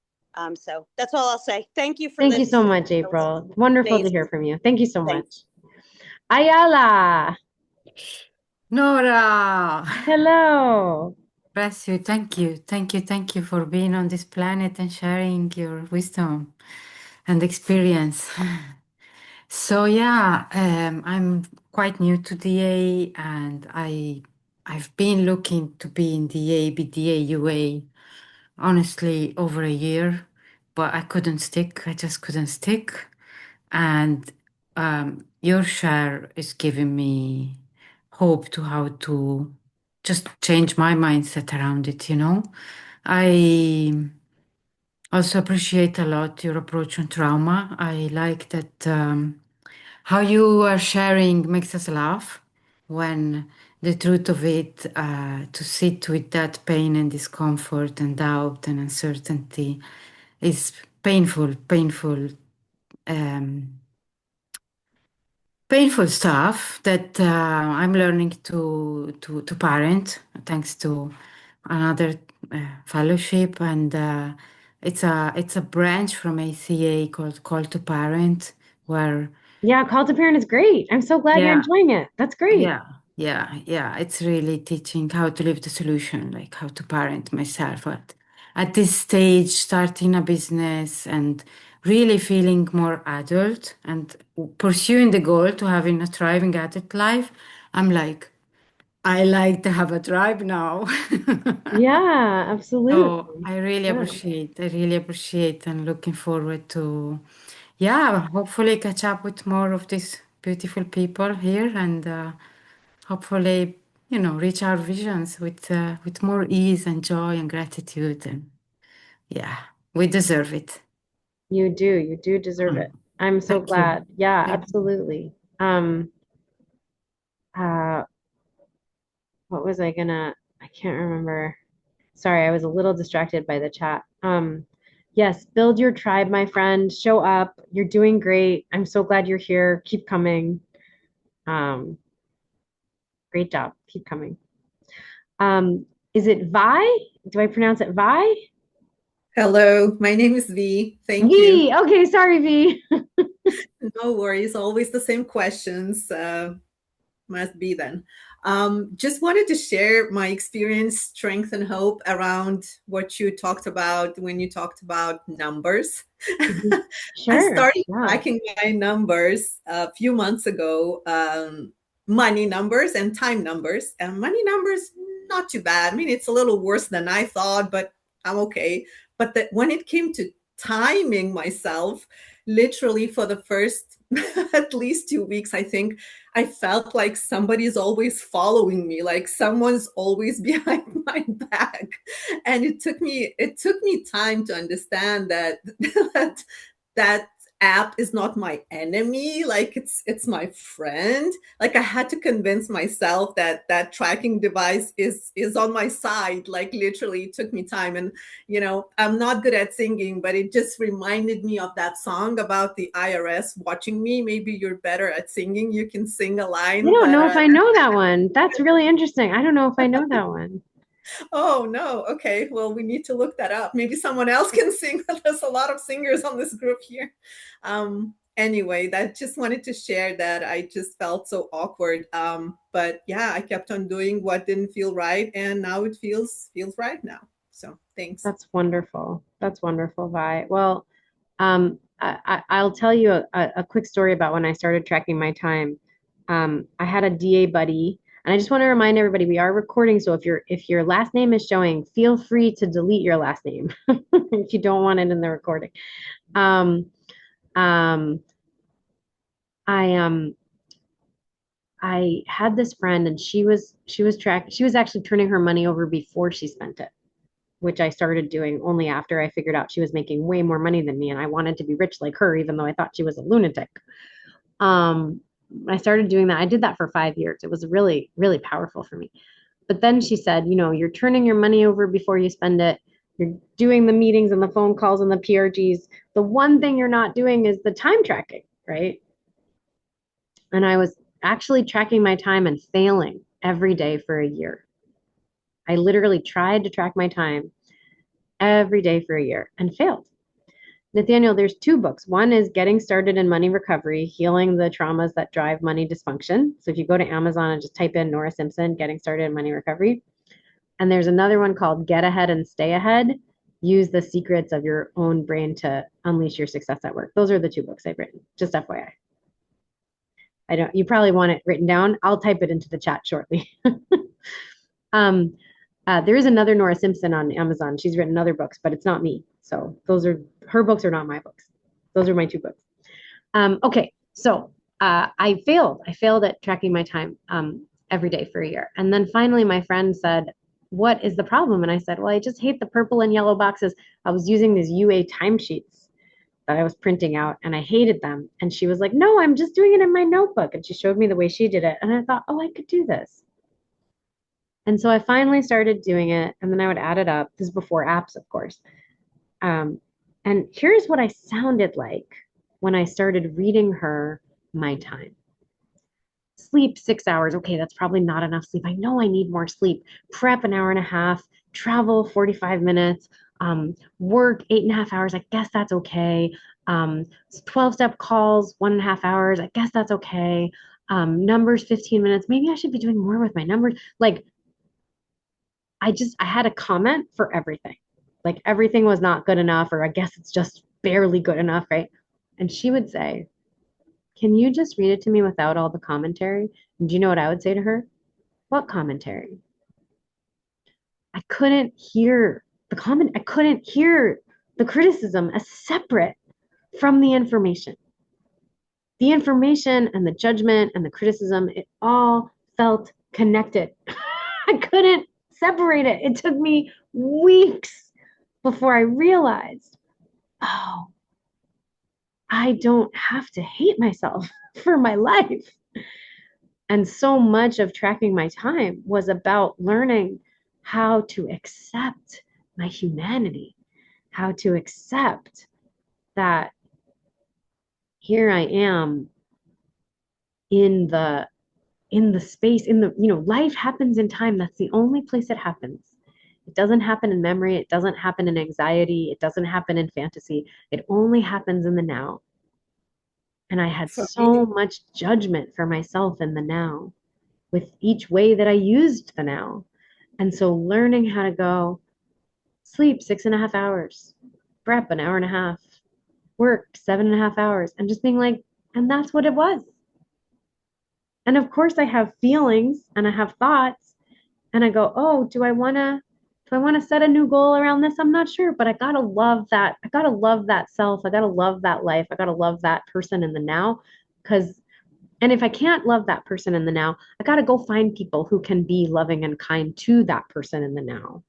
So that's all I'll say. Thank you for Thank you so much, April. Wonderful to hear from you. Thank you so much. Ayala. Nora. Hello. Bless you. Thank you. Thank you. Thank you for being on this planet and sharing your wisdom and experience. So yeah, I'm quite new to DA, and I've been looking to be in DA, be DA UA, honestly over a year, but I couldn't stick. I just couldn't stick. And your share is giving me hope to how to just change my mindset around it, you know. I also appreciate a lot your approach on trauma. I like that how you are sharing makes us laugh when the truth of it, to sit with that pain and discomfort and doubt and uncertainty is painful. painful stuff that I'm learning to parent thanks to another fellowship, and it's a branch from ACA called Call to Parent, where Yeah, Call to Parent is great. I'm so glad you're yeah, enjoying it. That's great. yeah, it's really teaching how to live the solution, like how to parent myself at this stage, starting a business and really feeling more adult and pursuing the goal to having a thriving adult life. I'm like, I like to have a tribe now. Yeah, absolutely. So Yeah. I really appreciate and looking forward to, yeah, hopefully catch up with more of these beautiful people here and hopefully, reach our visions with more ease and joy and gratitude. And yeah, we deserve it. You do. You do deserve it. I'm so Thank you. glad. Yeah, Thank you. absolutely. Uh, what was I can't remember. Sorry, I was a little distracted by the chat. Yes, build your tribe, my friend. Show up. You're doing great. I'm so glad you're here. Keep coming. Um, Great job. Keep coming. Is it Vi? Do I pronounce it Vi? Hello, my name is V. Thank you. V. Okay, sorry, V. No worries, always the same questions. Must be then. Just wanted to share my experience, strength, and hope around what you talked about when you talked about numbers. I Sure. started Yeah. tracking my numbers a few months ago, money numbers and time numbers. And money numbers, not too bad. I mean, it's a little worse than I thought, but I'm okay. But when it came to timing myself, literally for the first at least 2 weeks, I think I felt like somebody's always following me, like someone's always behind my back. And it took me time to understand that that app is not my enemy, like it's my friend. Like I had to convince myself that that tracking device is on my side. Like literally it took me time. And I'm not good at singing, but it just reminded me of that song about the IRS watching me. Maybe you're better at singing, you can sing a I line, don't but know if I know that one. That's really interesting. I don't know if I know that one. oh no, okay, well we need to look that up. Maybe someone else can sing. There's a lot of singers on this group here. Anyway, that just wanted to share that I just felt so awkward. But yeah, I kept on doing what didn't feel right, and now it feels right now. So thanks. That's wonderful. That's wonderful, Vi. Well, I'll tell you a quick story about when I started tracking my time. I had a DA buddy, and I just want to remind everybody we are recording. So if your last name is showing, feel free to delete your last name if you don't want it in the recording. Um, um, I I had this friend, and she was actually turning her money over before she spent it, which I started doing only after I figured out she was making way more money than me, and I wanted to be rich like her, even though I thought she was a lunatic. Um, I started doing that. I did that for 5 years. It was really, really powerful for me. But then she said, you're turning your money over before you spend it. You're doing the meetings and the phone calls and the PRGs. The one thing you're not doing is the time tracking, right? And I was actually tracking my time and failing every day for a year. I literally tried to track my time every day for a year and failed. Nathaniel, there's two books. One is Getting Started in Money Recovery, Healing the Traumas That Drive Money Dysfunction. So if you go to Amazon and just type in Nora Simpson, Getting Started in Money Recovery. And there's another one called Get Ahead and Stay Ahead, Use the Secrets of Your Own Brain to Unleash Your Success at Work. Those are the two books I've written, just FYI. You probably want it written down. I'll type it into the chat shortly. There is another Nora Simpson on Amazon. She's written other books, but it's not me. So her books are not my books. Those are my two books. Okay, so I failed. I failed at tracking my time every day for a year. And then finally my friend said, what is the problem? And I said, well, I just hate the purple and yellow boxes. I was using these UA timesheets that I was printing out, and I hated them. And she was like, no, I'm just doing it in my notebook. And she showed me the way she did it. And I thought, oh, I could do this. And so I finally started doing it, and then I would add it up. This is before apps, of course. And here's what I sounded like when I started reading her my time. Sleep 6 hours. Okay, that's probably not enough sleep. I know I need more sleep. Prep an hour and a half, travel 45 minutes, work 8.5 hours. I guess that's okay. 12-step calls, 1.5 hours. I guess that's okay. Numbers 15 minutes. Maybe I should be doing more with my numbers. Like, I had a comment for everything. Like, everything was not good enough, or I guess it's just barely good enough, right? And she would say, can you just read it to me without all the commentary? And do you know what I would say to her? What commentary? I couldn't hear the comment. I couldn't hear the criticism as separate from the information. The information and the judgment and the criticism, it all felt connected. I couldn't separate it. It took me weeks before I realized, oh, I don't have to hate myself for my life. And so much of tracking my time was about learning how to accept my humanity, how to accept that here I am in the space, life happens in time. That's the only place it happens. It doesn't happen in memory. It doesn't happen in anxiety. It doesn't happen in fantasy. It only happens in the now. And I had For me, so much judgment for myself in the now with each way that I used the now. And so learning how to go sleep 6.5 hours, prep an hour and a half, work 7.5 hours, and just being like, and that's what it was. And of course I have feelings and I have thoughts and I go, oh, do I want to set a new goal around this? I'm not sure, but I gotta love that. I gotta love that self. I gotta love that life. I gotta love that person in the now. And if I can't love that person in the now, I gotta go find people who can be loving and kind to that person in the now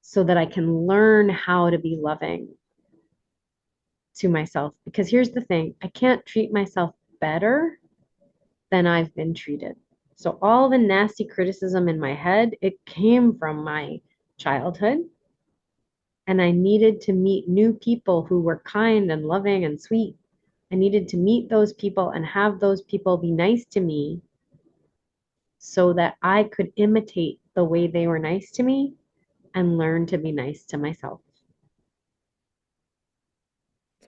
so that I can learn how to be loving to myself. Because here's the thing, I can't treat myself better than I've been treated. So all the nasty criticism in my head, it came from my childhood. And I needed to meet new people who were kind and loving and sweet. I needed to meet those people and have those people be nice to me so that I could imitate the way they were nice to me and learn to be nice to myself.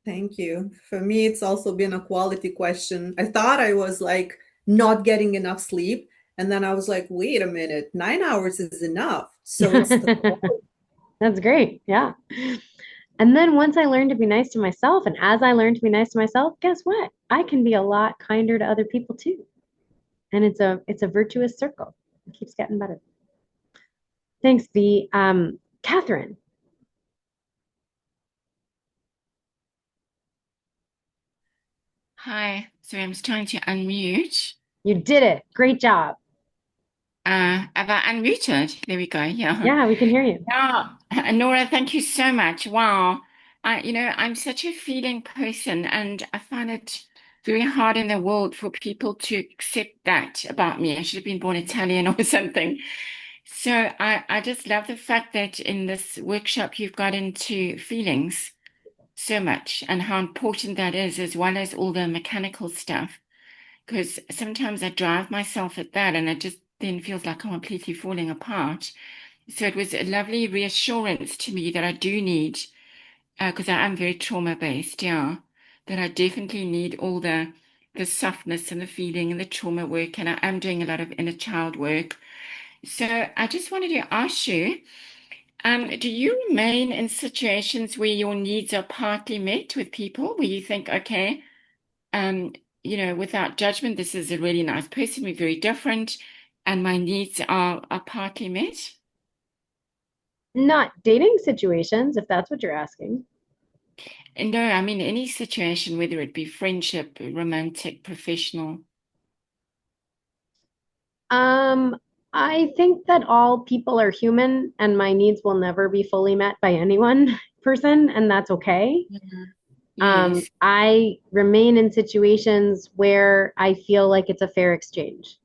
thank you. For me, it's also been a quality question. I thought I was like not getting enough sleep. And then I was like, wait a minute, 9 hours is enough. So it's the quality. That's great. Yeah. And then once I learned to be nice to myself, and as I learned to be nice to myself, guess what? I can be a lot kinder to other people too. And it's a virtuous circle. It keeps getting better. Thanks, V. Catherine. Hi. Sorry, I'm just trying to unmute. You did it. Great job. Have I unmuted? There we go. Yeah. Yeah, we can hear you. Yeah. Nora, thank you so much. Wow. I'm such a feeling person, and I find it very hard in the world for people to accept that about me. I should have been born Italian or something. So I just love the fact that in this workshop you've got into feelings so much and how important that is, as well as all the mechanical stuff. Because sometimes I drive myself at that and it just then feels like I'm completely falling apart. So it was a lovely reassurance to me that I do need, because I am very trauma-based, yeah, that I definitely need all the softness and the feeling and the trauma work, and I am doing a lot of inner child work. So I just wanted to ask you, do you remain in situations where your needs are partly met with people, where you think, okay, without judgment, this is a really nice person, we're very different, and my needs are partly met? Not dating situations, if that's what you're asking. No, I mean any situation, whether it be friendship, romantic, professional. I think that all people are human and my needs will never be fully met by anyone person, and that's okay. Yes. I remain in situations where I feel like it's a fair exchange.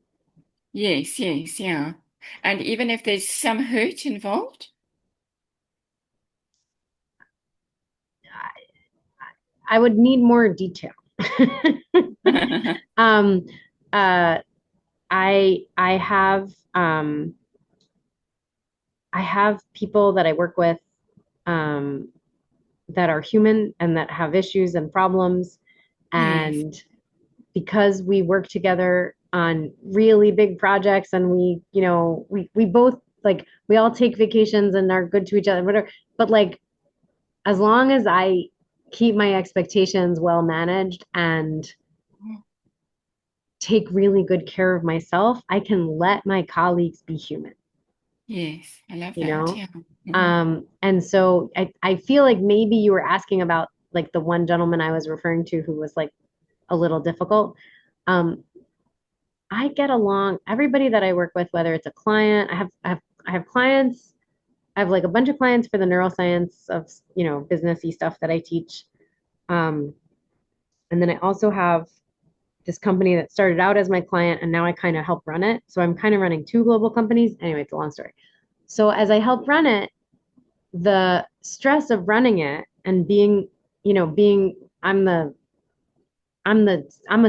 Yes, yes, yeah. And even if there's some hurt involved? I would need more detail. uh, I have people that I work with um, that are human and that have issues and problems. Yes. And because we work together on really big projects and we both like we all take vacations and are good to each other, whatever. But like as long as I keep my expectations well managed and take really good care of myself, I can let my colleagues be human, Yes, I love you that. know? Yeah. Mhm. And so I feel like maybe you were asking about like the one gentleman I was referring to who was like a little difficult. Um, I get along, everybody that I work with, whether it's a client, I have clients, I have like a bunch of clients for the neuroscience of, businessy stuff that I teach. Um, and then I also have this company that started out as my client and now I kind of help run it. So I'm kind of running two global companies. Anyway, it's a long story. So as I help run it, the stress of running it and being, being I'm a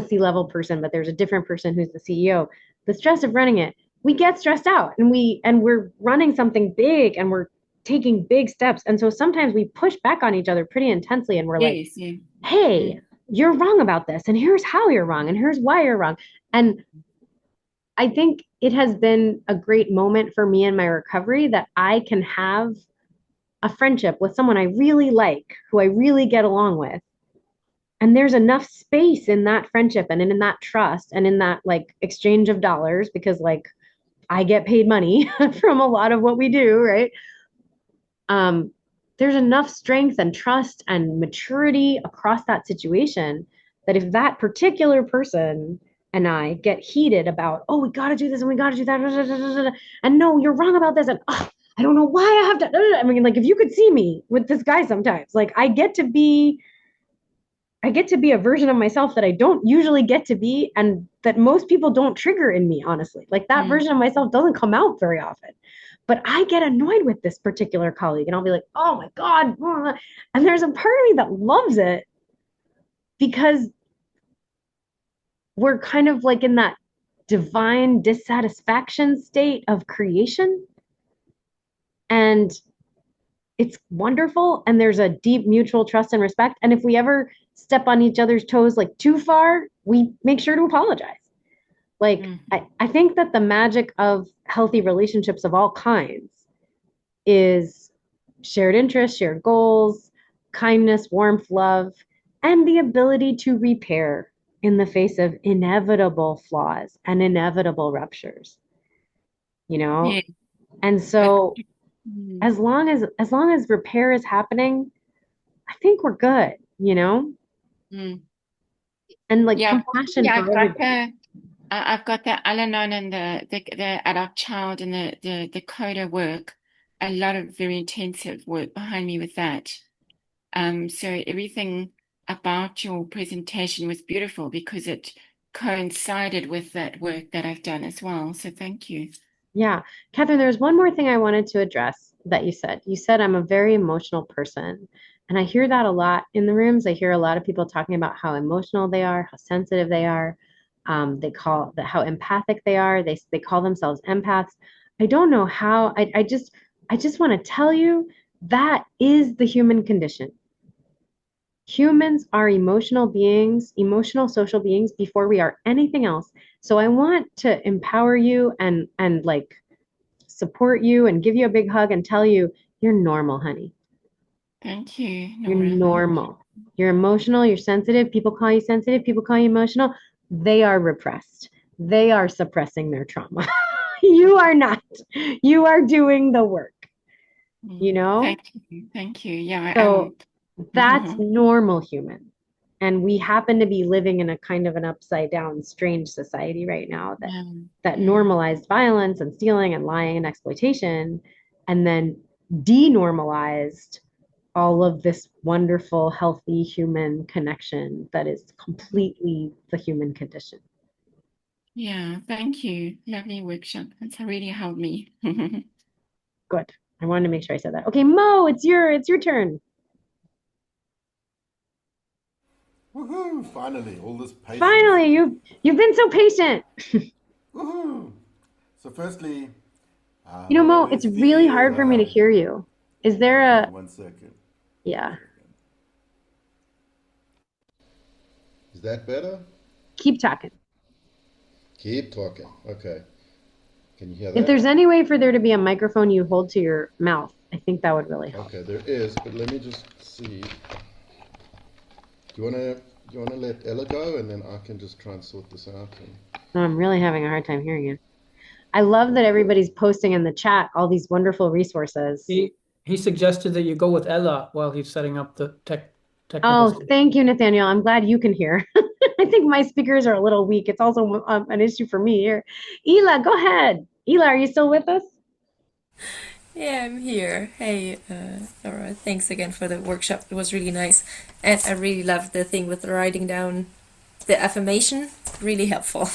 C-level person, but there's a different person who's the CEO. The stress of running it, we get stressed out and we're running something big and we're taking big steps. And so sometimes we push back on each other pretty intensely and we're like, Yes, yeah. hey, you're wrong about this, and here's how you're wrong, and here's why you're wrong. And I think it has been a great moment for me in my recovery that I can have a friendship with someone I really like, who I really get along with. And there's enough space in that friendship and in that trust and in that like exchange of dollars because like I get paid money from a lot of what we do, right? Um, there's enough strength and trust and maturity across that situation that if that particular person and I get heated about, oh, we got to do this and we got to do that, and no, you're wrong about this, and oh, I don't know why I have to. I mean, like if you could see me with this guy sometimes, like I get to be a version of myself that I don't usually get to be, and that most people don't trigger in me, honestly. Like that version of myself doesn't come out very often. But I get annoyed with this particular colleague, and I'll be like, oh my God. And there's a part of me that loves it because we're kind of like in that divine dissatisfaction state of creation. And it's wonderful. And there's a deep mutual trust and respect. And if we ever step on each other's toes like too far, we make sure to apologize. Like, I think that the magic of healthy relationships of all kinds is shared interests, shared goals, kindness, warmth, love, and the ability to repair in the face of inevitable flaws and inevitable ruptures, you know? Yeah. And so as long as repair is happening, I think we're good, you know? Mm. And like Yeah, compassion I've for got everybody. I've got the Al-Anon and the adult child and the coda work, a lot of very intensive work behind me with that. So everything about your presentation was beautiful because it coincided with that work that I've done as well. So thank you. Yeah. Catherine, there's one more thing I wanted to address that you said. You said I'm a very emotional person. And I hear that a lot in the rooms. I hear a lot of people talking about how emotional they are, how sensitive they are. They call that how empathic they are. They call themselves empaths. I don't know how. I just want to tell you that is the human condition. Humans are emotional beings, emotional social beings before we are anything else. So I want to empower you and like support you and give you a big hug and tell you you're normal, honey. Thank you, You're Nora. normal. You're emotional, you're sensitive. People call you sensitive, people call you emotional. They are repressed. They are suppressing their trauma. You are not. You are doing the work, you know? Thank you. Thank you. Yeah, So that's normal human. And we happen to be living in a kind of an upside down, strange society right now that normalized violence and stealing and lying and exploitation, and then denormalized all of this wonderful, healthy human connection that is completely the human condition. Yeah, thank you. Lovely workshop. That's really helped me. Good. I wanted to make sure I said that. Okay, Mo, it's your turn. Woohoo! Finally, all this patience. Finally, you've been so patient. Woohoo! So firstly, You know, Mo, how it's is really the hard for me to hear you. Is there okay, a 1 second. yeah? Is that better? Keep talking. Keep talking. Okay. Can you hear If that? there's any way for there to be a microphone you hold to your mouth, I think that would really help. Okay, there is, but let me just see. Do you wanna let Ella go, and then I can just try and sort this out? No, I'm really having a hard time hearing you. I love that everybody's posting in the chat all these wonderful resources. He suggested that you go with Ella while he's setting up the technical Oh, stuff. thank you, Nathaniel. I'm glad you can hear. I think my speakers are a little weak. It's also an issue for me here. Ela, go ahead. Ela, are you still with us? Yeah, I'm here. Hey, Laura, thanks again for the workshop. It was really nice. And I really loved the thing with writing down the affirmation. Really helpful.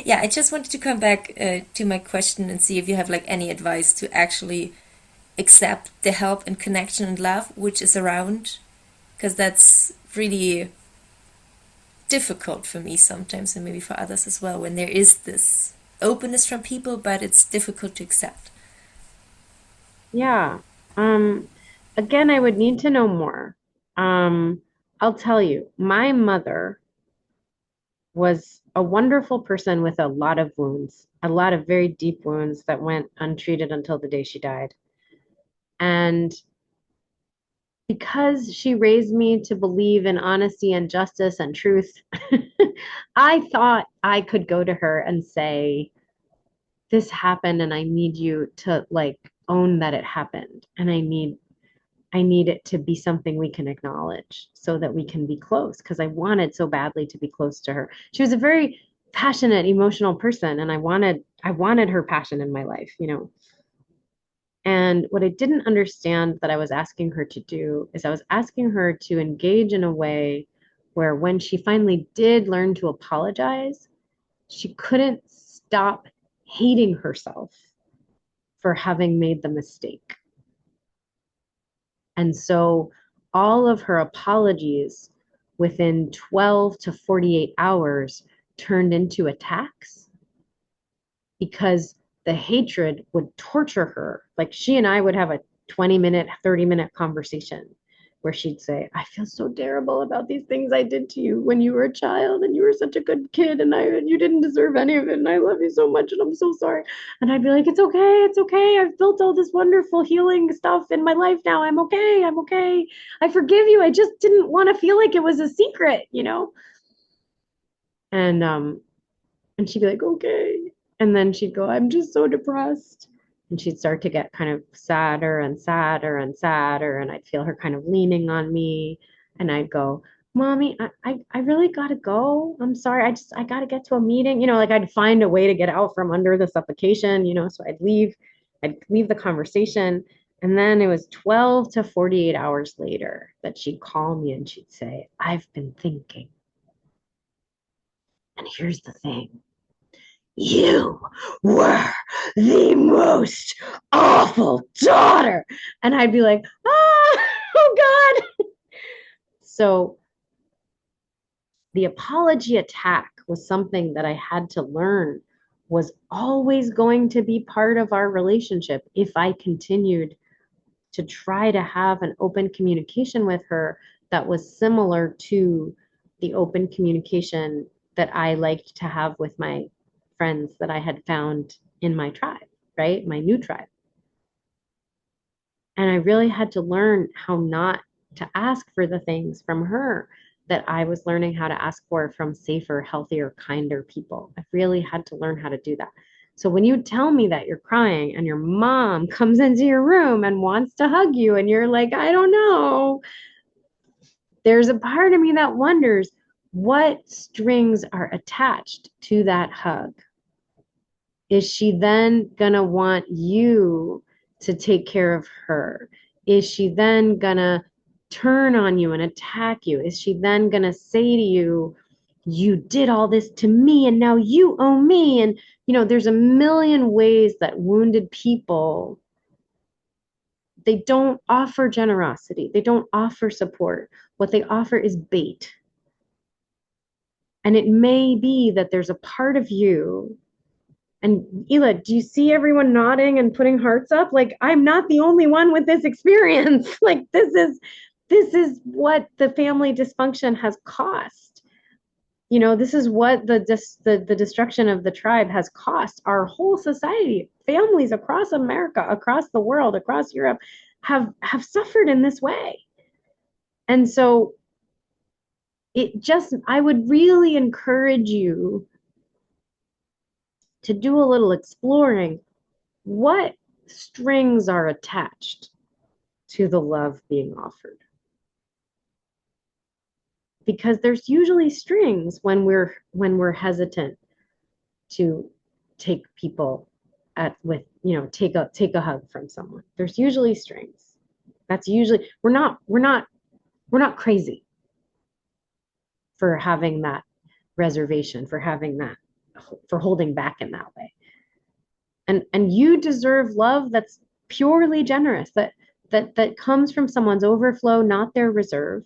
Yeah, I just wanted to come back to my question and see if you have like any advice to actually accept the help and connection and love which is around, because that's really difficult for me sometimes, and maybe for others as well, when there is this openness from people, but it's difficult to accept. Yeah. Again, I would need to know more. I'll tell you, my mother was a wonderful person with a lot of wounds, a lot of very deep wounds that went untreated until the day she died. And because she raised me to believe in honesty and justice and truth, I thought I could go to her and say, this happened and I need you to like own that it happened. And I need it to be something we can acknowledge so that we can be close, because I wanted so badly to be close to her. She was a very passionate, emotional person, and I wanted her passion in my life, you know. And what I didn't understand that I was asking her to do is I was asking her to engage in a way where when she finally did learn to apologize, she couldn't stop hating herself for having made the mistake. And so all of her apologies within 12 to 48 hours turned into attacks because the hatred would torture her. Like she and I would have a 20-minute, 30-minute conversation where she'd say, I feel so terrible about these things I did to you when you were a child and you were such a good kid and you didn't deserve any of it and I love you so much and I'm so sorry. And I'd be like, it's okay, it's okay. I've built all this wonderful healing stuff in my life now. I'm okay, I'm okay. I forgive you. I just didn't want to feel like it was a secret, you know? And she'd be like, okay. And then she'd go, I'm just so depressed. And she'd start to get kind of sadder and sadder and sadder. And I'd feel her kind of leaning on me. And I'd go, Mommy, I really gotta go. I'm sorry. I gotta get to a meeting. You know, like I'd find a way to get out from under the suffocation, you know, so I'd leave the conversation. And then it was 12 to 48 hours later that she'd call me and she'd say, I've been thinking. And here's the thing. You were the most awful daughter. And I'd be like, oh God. So the apology attack was something that I had to learn was always going to be part of our relationship if I continued to try to have an open communication with her that was similar to the open communication that I liked to have with my friends that I had found in my tribe, right? My new tribe. And I really had to learn how not to ask for the things from her that I was learning how to ask for from safer, healthier, kinder people. I really had to learn how to do that. So when you tell me that you're crying and your mom comes into your room and wants to hug you and you're like, I don't know, there's a part of me that wonders what strings are attached to that hug. Is she then gonna want you to take care of her? Is she then gonna turn on you and attack you? Is she then gonna say to you, you did all this to me and now you owe me? And you know, there's a million ways that wounded people, they don't offer generosity. They don't offer support. What they offer is bait. And it may be that there's a part of you. And Ela, do you see everyone nodding and putting hearts up? Like, I'm not the only one with this experience. Like, this is what the family dysfunction has cost. You know, this is what the destruction of the tribe has cost our whole society. Families across America, across the world, across Europe have suffered in this way. And so I would really encourage you to do a little exploring. What strings are attached to the love being offered? Because there's usually strings when we're hesitant to take people take a hug from someone. There's usually strings. That's usually we're not crazy for having that reservation, for holding back in that way. And you deserve love that's purely generous, that comes from someone's overflow, not their reserve.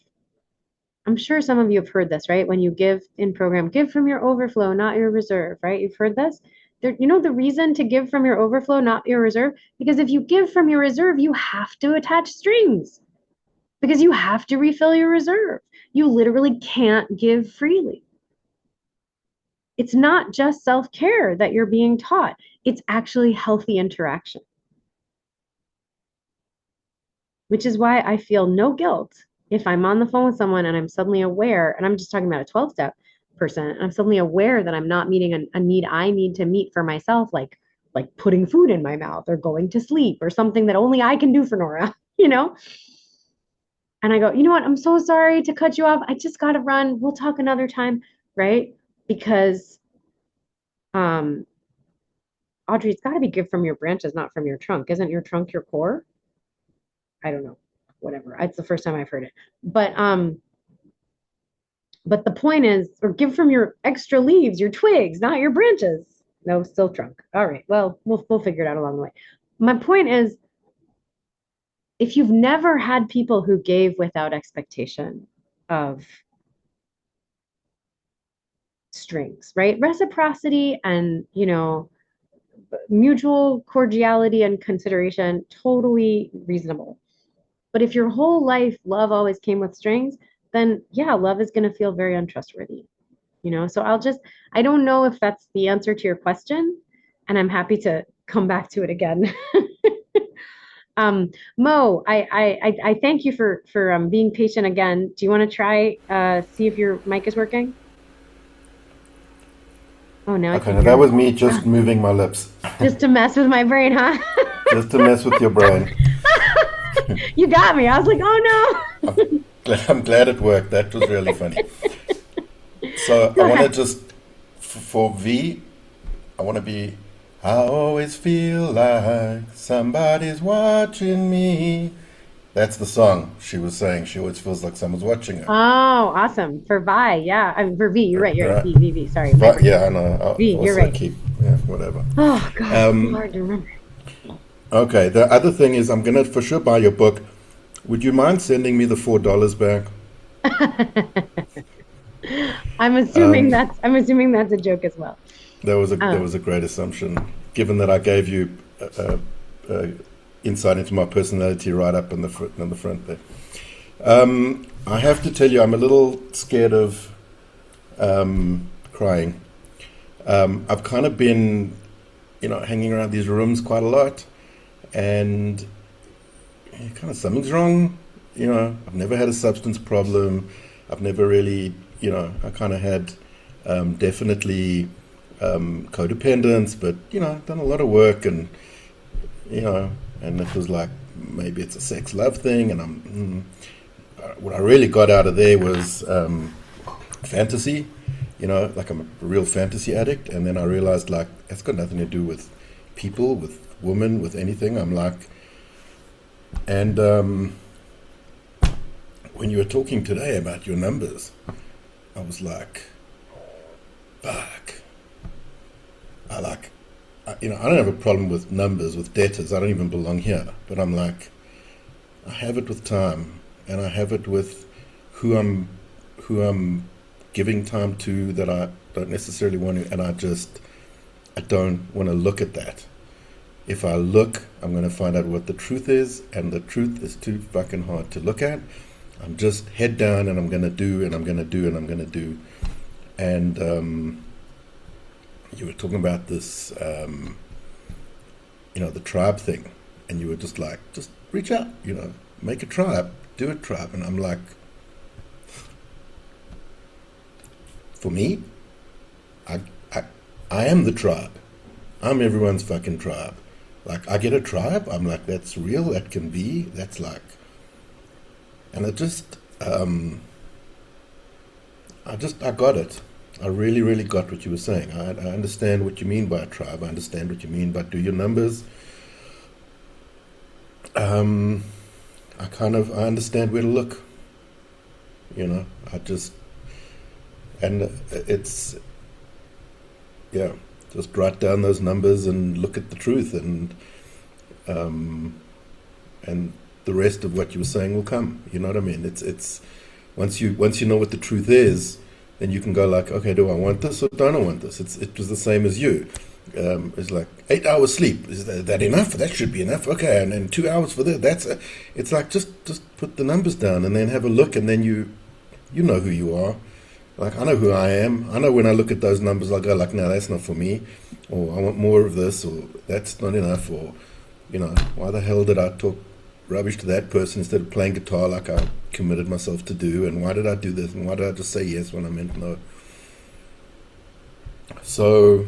I'm sure some of you have heard this, right? When you give in program, give from your overflow, not your reserve, right? You've heard this? The reason to give from your overflow, not your reserve, because if you give from your reserve, you have to attach strings because you have to refill your reserve. You literally can't give freely. It's not just self-care that you're being taught. It's actually healthy interaction. Which is why I feel no guilt if I'm on the phone with someone and I'm suddenly aware, and I'm just talking about a 12-step person, and I'm suddenly aware that I'm not meeting a need I need to meet for myself, like putting food in my mouth or going to sleep or something that only I can do for Nora, you know? And I go, you know what? I'm so sorry to cut you off. I just got to run. We'll talk another time, right? Because, Audrey, it's got to be give from your branches, not from your trunk. Isn't your trunk your core? I don't know, whatever. It's the first time I've heard it. But the point is, or give from your extra leaves, your twigs, not your branches. No, still trunk. All right. Well, we'll figure it out along the way. My point is, if you've never had people who gave without expectation of strings, right? Reciprocity and, mutual cordiality and consideration, totally reasonable. But if your whole life love always came with strings, then yeah, love is going to feel very untrustworthy. So I don't know if that's the answer to your question, and I'm happy to come back to it again. Mo, I thank you for being patient again. Do you want to try see if your mic is working? Oh, now Okay, now that was me just moving my lips. Just to mess with my brain, huh? Just to mess with your brain. You got me. I was like, oh no. I'm glad it worked. That was really funny. So I want to just, for V, I want to be, I always feel like somebody's watching me. That's the song she was saying. She always feels like someone's watching her. Oh, awesome. For Vi, yeah. I mean, for V, you're right. You're right. V, sorry. Yeah, I know. V, you're right. Whatever. Oh, God. It's hard to remember. Okay. The other thing is I'm going to for sure buy your book. Would you mind sending me the $4 back? I'm assuming that's a joke as well. That was a great assumption, given that I gave you insight into my personality right up on the front there. I have to tell you, I'm a little scared of crying. I've kind of been, hanging around these rooms quite a lot, and kind of something's wrong. I've never had a substance problem. I've never really, I kind of had definitely codependence, but I've done a lot of work, and and it was like maybe it's a sex love thing, and what I really got out of there was fantasy, like I'm a real fantasy addict, and then I realized like it's got nothing to do with people, with women, with anything. I'm like, and when you were talking today about your numbers, I was like, fuck. I don't have a problem with numbers, with debtors. I don't even belong here. But I'm like, I have it with time, and I have it with who I'm giving time to that I don't necessarily want to, and I don't want to look at that. If I look, I'm going to find out what the truth is, and the truth is too fucking hard to look at. I'm just head down, and I'm going to do, and I'm going to do, and I'm going to do. And you were talking about this, the tribe thing, and you were just like, just reach out, make a tribe, do a tribe. And I'm like, for me, I am the tribe. I'm everyone's fucking tribe. Like, I get a tribe, I'm like, that's real, that can be, that's like, and it just, I got it. I really, really got what you were saying. I understand what you mean by a tribe. I understand what you mean by do your numbers. I understand where to look. It's, yeah, just write down those numbers and look at the truth, and the rest of what you were saying will come. You know what I mean? It's once you know what the truth is, then you can go like, okay, do I want this or don't I want this? It was the same as you. It's like 8 hours sleep. Is that enough? That should be enough. Okay, and then 2 hours for that. It's like just put the numbers down and then have a look, and then you know who you are. Like, I know who I am. I know when I look at those numbers, I'll go like, no, that's not for me, or I want more of this, or that's not enough, or why the hell did I talk rubbish to that person instead of playing guitar like I committed myself to do, and why did I do this, and why did I just say yes when I meant no? So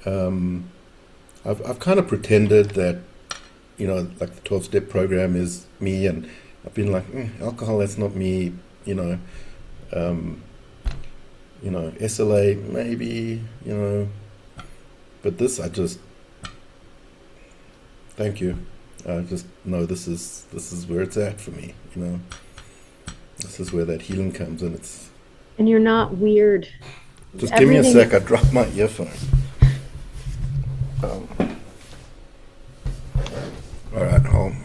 I've kind of pretended that like the 12-step program is me, and I've been like, alcohol, that's not me, SLA maybe, but this, thank you. I just know this is where it's at for me, This is where that healing comes, and it's. And you're not weird. Just give me a sec. I dropped my earphone. All right, home.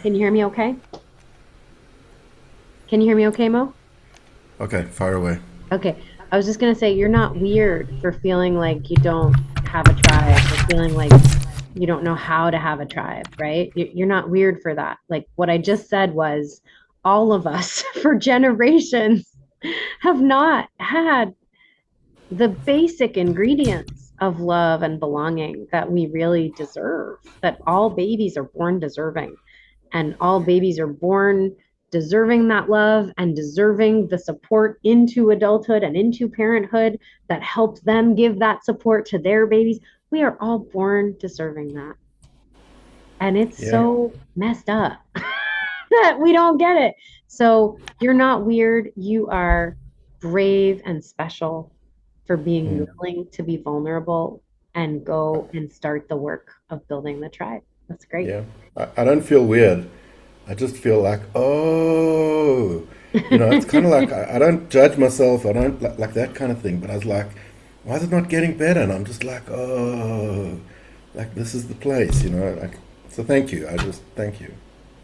Can you hear me okay? Can you hear me okay, Mo? Okay, fire away. Okay. I was just going to say, you're not weird for feeling like you don't have a tribe, or feeling like you don't know how to have a tribe, right? You're not weird for that. Like, what I just said was, all of us for generations have not had the basic ingredients of love and belonging that we really deserve, that all babies are born deserving, and all babies are born deserving that love and deserving the support into adulthood and into parenthood that helps them give that support to their babies. We are all born deserving that. And it's so messed up that we don't get it. So you're not weird. You are brave and special for being willing to be vulnerable and go and start the work of building the tribe. That's great. Yeah. I don't feel weird. I just feel like, oh, it's kind of like I don't judge myself. I don't like that kind of thing. But I was like, why is it not getting better? And I'm just like, oh, like this is the place, like. So thank you. Thank you.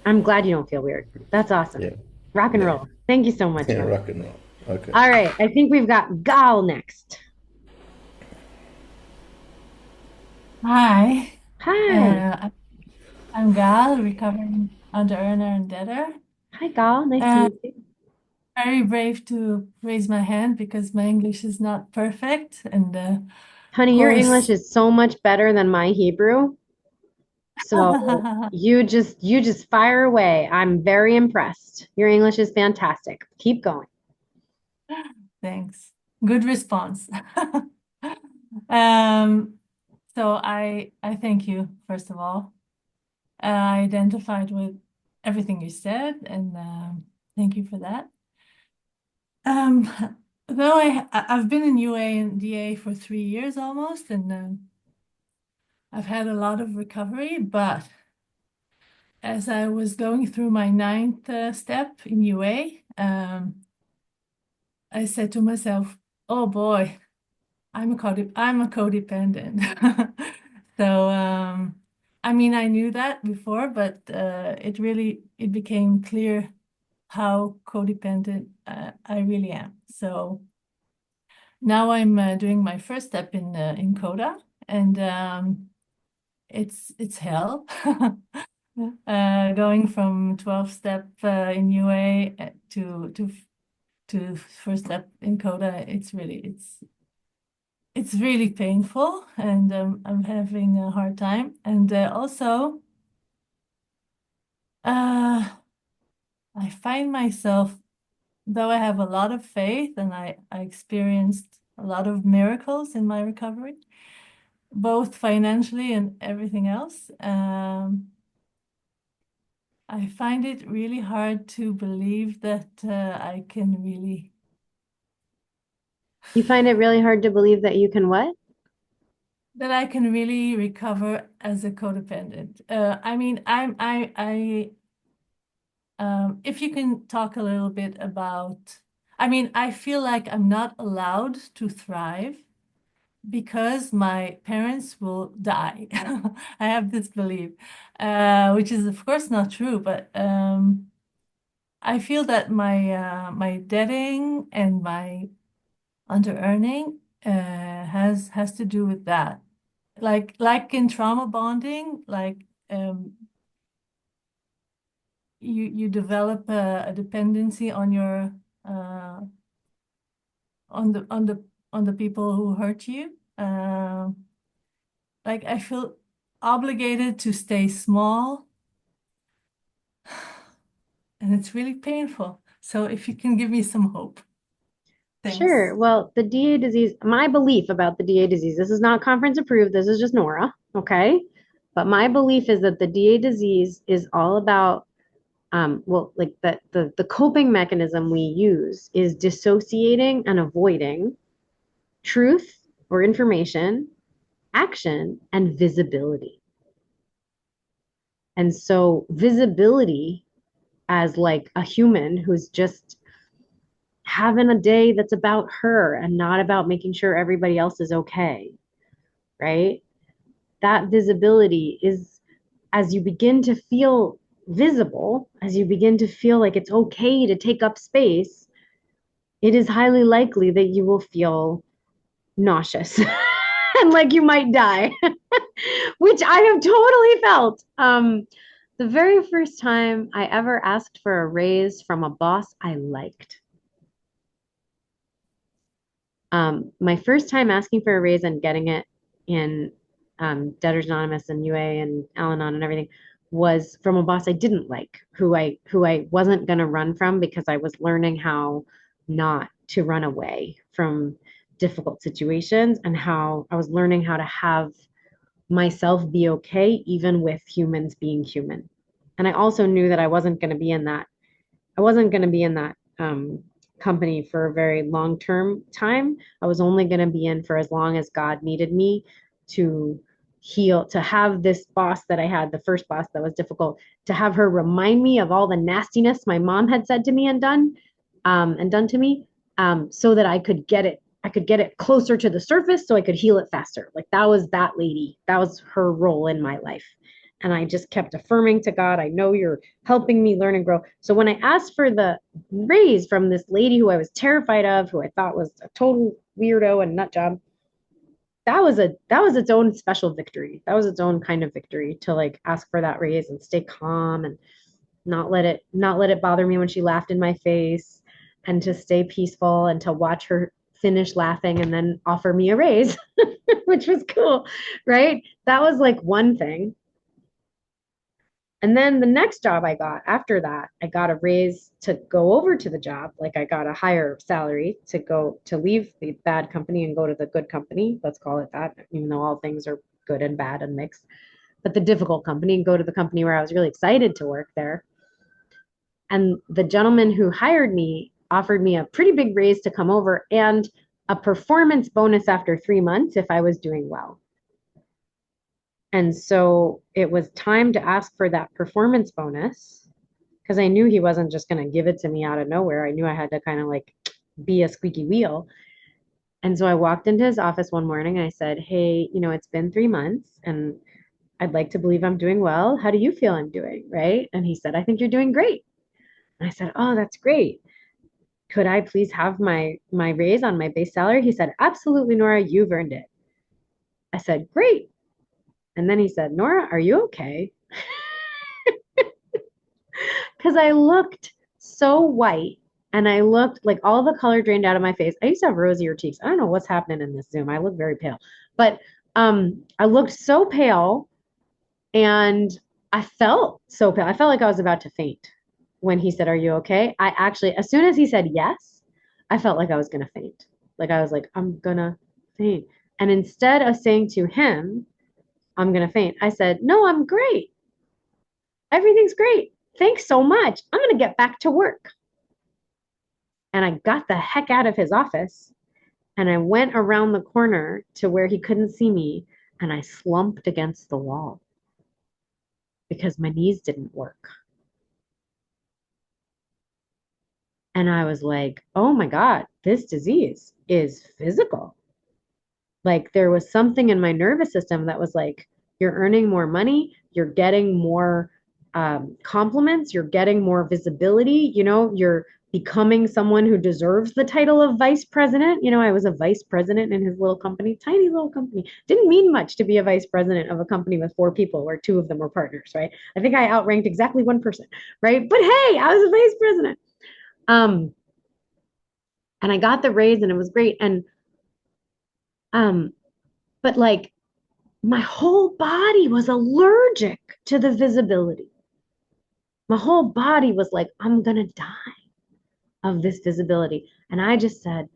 I'm glad you don't feel weird. That's awesome. Yeah. Rock and roll. Thank you so much. Yeah, rock and roll. Okay. All right. I think we've got Gal next. Hi. Hi. I'm Gal, recovering under-earner and debtor. Hi, Gal. Nice to meet you. Very brave to raise my hand because my English is not perfect. And honey, your English is so much better than my Hebrew. So you just fire away. I'm very impressed. Your English is fantastic. Keep going. Thanks. Good response. So I thank you, first of all. I identified with everything you said, and thank you for that. Though I've been in UA and DA for 3 years almost, and I've had a lot of recovery, but as I was going through my 9th step in UA, I said to myself, "Oh boy, I'm a codependent." So I mean, I knew that before, but it became clear how codependent I really am. So now I'm doing my first step in CODA, and it's hell. Going from 12 step in UA to first step in CODA, it's really painful, and I'm having a hard time. And also, I find myself, though I have a lot of faith and I experienced a lot of miracles in my recovery, both financially and everything else, I find it really hard to believe that I can really. You find it really hard to believe that you can what? That I can really recover as a codependent. I mean, if you can talk a little bit about, I mean, I feel like I'm not allowed to thrive because my parents will die. I have this belief, which is of course not true, but I feel that my debting and my under earning has to do with that. Like in trauma bonding, like you develop a dependency on your on the people who hurt you. Like I feel obligated to stay small, and it's really painful. So if you can give me some hope. Thanks. Sure. Well, the DA disease, my belief about the DA disease, this is not conference approved, this is just Nora, okay? But my belief is that the DA disease is all about, well, like the coping mechanism we use is dissociating and avoiding truth or information, action, and visibility. And so visibility as like a human who's just having a day that's about her and not about making sure everybody else is okay, right? That visibility is, as you begin to feel visible, as you begin to feel like it's okay to take up space, it is highly likely that you will feel nauseous and like you might die, which I have totally felt. The very first time I ever asked for a raise from a boss I liked. My first time asking for a raise and getting it in Debtors Anonymous and UA and Al-Anon and everything was from a boss I didn't like, who I wasn't going to run from because I was learning how not to run away from difficult situations, and how I was learning how to have myself be okay even with humans being human. And I also knew that I wasn't going to be in that company for a very long-term time. I was only going to be in for as long as God needed me to heal, to have this boss that I had, the first boss that was difficult, to have her remind me of all the nastiness my mom had said to me and done to me, so that I could get it closer to the surface so I could heal it faster. Like that was that lady. That was her role in my life. And I just kept affirming to God, I know you're helping me learn and grow. So when I asked for the raise from this lady who I was terrified of, who I thought was a total weirdo and nut job, that was its own special victory. That was its own kind of victory, to like ask for that raise and stay calm and not let it bother me when she laughed in my face, and to stay peaceful and to watch her finish laughing and then offer me a raise, which was cool, right? That was like one thing. And then the next job I got after that, I got a raise to go over to the job. Like I got a higher salary to leave the bad company and go to the good company. Let's call it that, even though all things are good and bad and mixed. But the difficult company, and go to the company where I was really excited to work there. And the gentleman who hired me offered me a pretty big raise to come over and a performance bonus after 3 months if I was doing well. And so it was time to ask for that performance bonus, because I knew he wasn't just going to give it to me out of nowhere. I knew I had to kind of like be a squeaky wheel. And so I walked into his office one morning and I said, hey, it's been 3 months and I'd like to believe I'm doing well. How do you feel I'm doing? Right? And he said, I think you're doing great. And I said, oh, that's great. Could I please have my raise on my base salary? He said, absolutely, Nora, you've earned it. I said, great. And then he said, Nora, are you okay? Because I looked so white and I looked like all the color drained out of my face. I used to have rosier cheeks. I don't know what's happening in this Zoom. I look very pale, but I looked so pale and I felt so pale. I felt like I was about to faint when he said, are you okay? I actually, as soon as he said yes, I felt like I was going to faint. Like I was like, I'm going to faint. And instead of saying to him, I'm going to faint, I said, no, I'm great. Everything's great. Thanks so much. I'm going to get back to work. And I got the heck out of his office and I went around the corner to where he couldn't see me and I slumped against the wall because my knees didn't work. And I was like, oh my God, this disease is physical. Like there was something in my nervous system that was like, you're earning more money, you're getting more compliments, you're getting more visibility, you know, you're becoming someone who deserves the title of vice president. You know, I was a vice president in his little company, tiny little company. Didn't mean much to be a vice president of a company with 4 people where 2 of them were partners, right? I think I outranked exactly one person, right? But hey, I was a vice president. And I got the raise and it was great. And but like my whole body was allergic to the visibility. My whole body was like, I'm gonna die of this visibility. And I just said,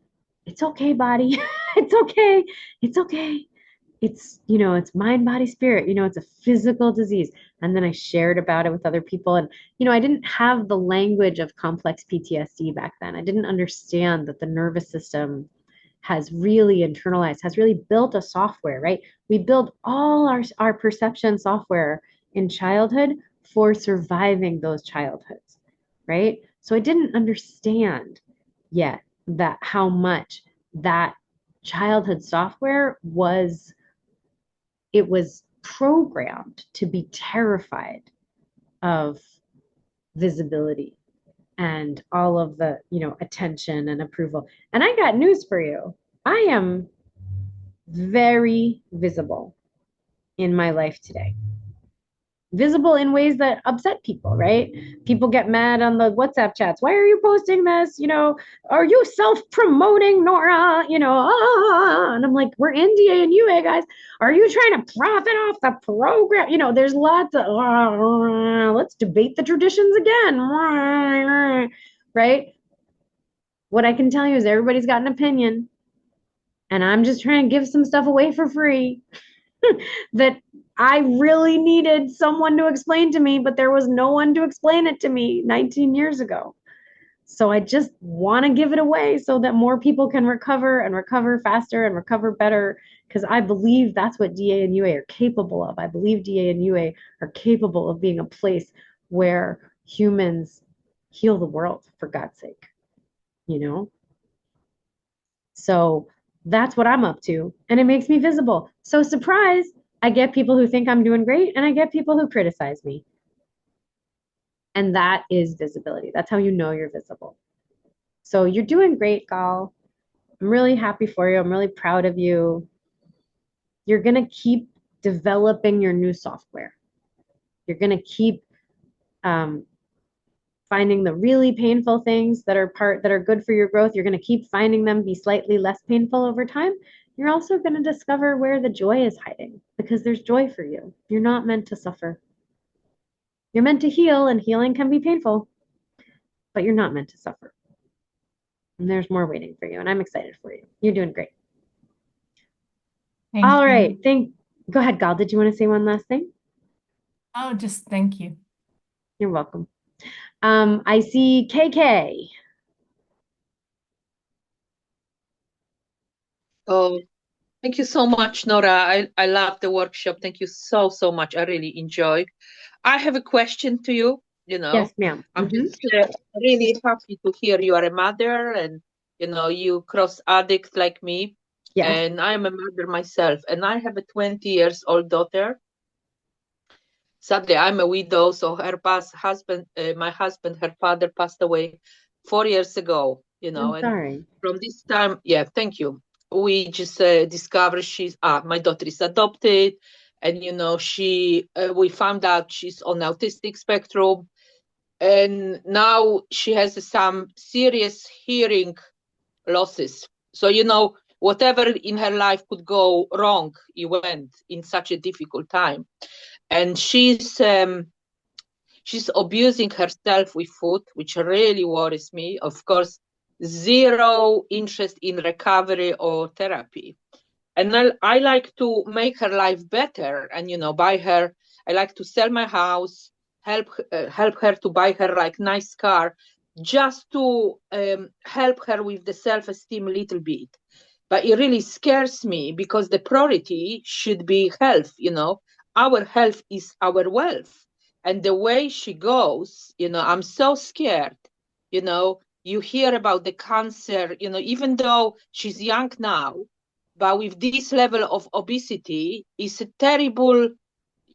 it's okay, body. It's okay. It's okay. It's, you know, it's mind, body, spirit. You know, it's a physical disease. And then I shared about it with other people. And, you know, I didn't have the language of complex PTSD back then. I didn't understand that the nervous system has really internalized, has really built a software, right? We build all our perception software in childhood for surviving those childhoods, right? So I didn't understand yet that how much that childhood software was, it was programmed to be terrified of visibility and all of the, you know, attention and approval. And I got news for you. I am very visible in my life today. Visible in ways that upset people, right? People get mad on the WhatsApp chats. Why are you posting this? You know, are you self-promoting, Nora? You know, and I'm like, we're NDA and UA, guys. Are you trying to profit off the program? You know, there's lots of, let's debate the traditions again, right? What I can tell you is everybody's got an opinion, and I'm just trying to give some stuff away for free that I really needed someone to explain to me, but there was no one to explain it to me 19 years ago. So I just want to give it away so that more people can recover and recover faster and recover better, because I believe that's what DA and UA are capable of. I believe DA and UA are capable of being a place where humans heal the world, for God's sake, you know? So that's what I'm up to, and it makes me visible. So surprise, I get people who think I'm doing great, and I get people who criticize me. And that is visibility. That's how you know you're visible. So you're doing great, Gal. I'm really happy for you. I'm really proud of you. You're going to keep developing your new software. You're going to keep finding the really painful things that are good for your growth. You're going to keep finding them be slightly less painful over time. You're also going to discover where the joy is hiding, because there's joy for you. You're not meant to suffer. You're meant to heal, and healing can be painful, but you're not meant to suffer. And there's more waiting for you, and I'm excited for you. You're doing great. Thank All you. right. Go ahead, Gal. Did you want to say one last thing? Oh, just thank you. You're welcome. I see KK. Oh, thank you so much, Nora. I love the workshop. Thank you so, so much. I really enjoy. I have a question to you. You know, Yes, ma'am. I'm just really happy to hear you are a mother, and you know, you cross addict like me. Yes. And I'm a mother myself, and I have a 20 years old daughter. Sadly, I'm a widow, so my husband, her father passed away 4 years ago, I'm and sorry. from this time, yeah, thank you. We just discovered my daughter is adopted, and we found out she's on autistic spectrum, and now she has some serious hearing losses. So whatever in her life could go wrong, it went in such a difficult time, and she's abusing herself with food, which really worries me. Of course, zero interest in recovery or therapy. And I like to make her life better, and buy her. I like to sell my house, help her to buy her like nice car, just to help her with the self-esteem a little bit. But it really scares me because the priority should be health. Our health is our wealth, and the way she goes, I'm so scared. You hear about the cancer. Even though she's young now, but with this level of obesity, is a terrible.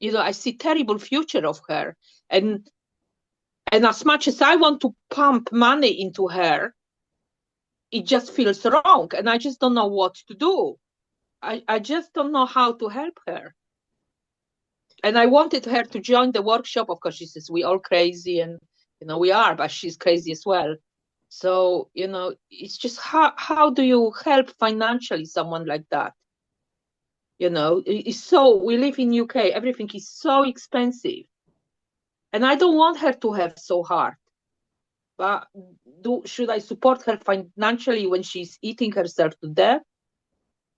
I see terrible future of her, and as much as I want to pump money into her, it just feels wrong, and I just don't know what to do. I just don't know how to help her. And I wanted her to join the workshop. Of course, she says we all crazy, and we are, but she's crazy as well. So it's just how do you help financially someone like that? It's so, we live in UK, everything is so expensive, and I don't want her to have so hard. But should I support her financially when she's eating herself to death?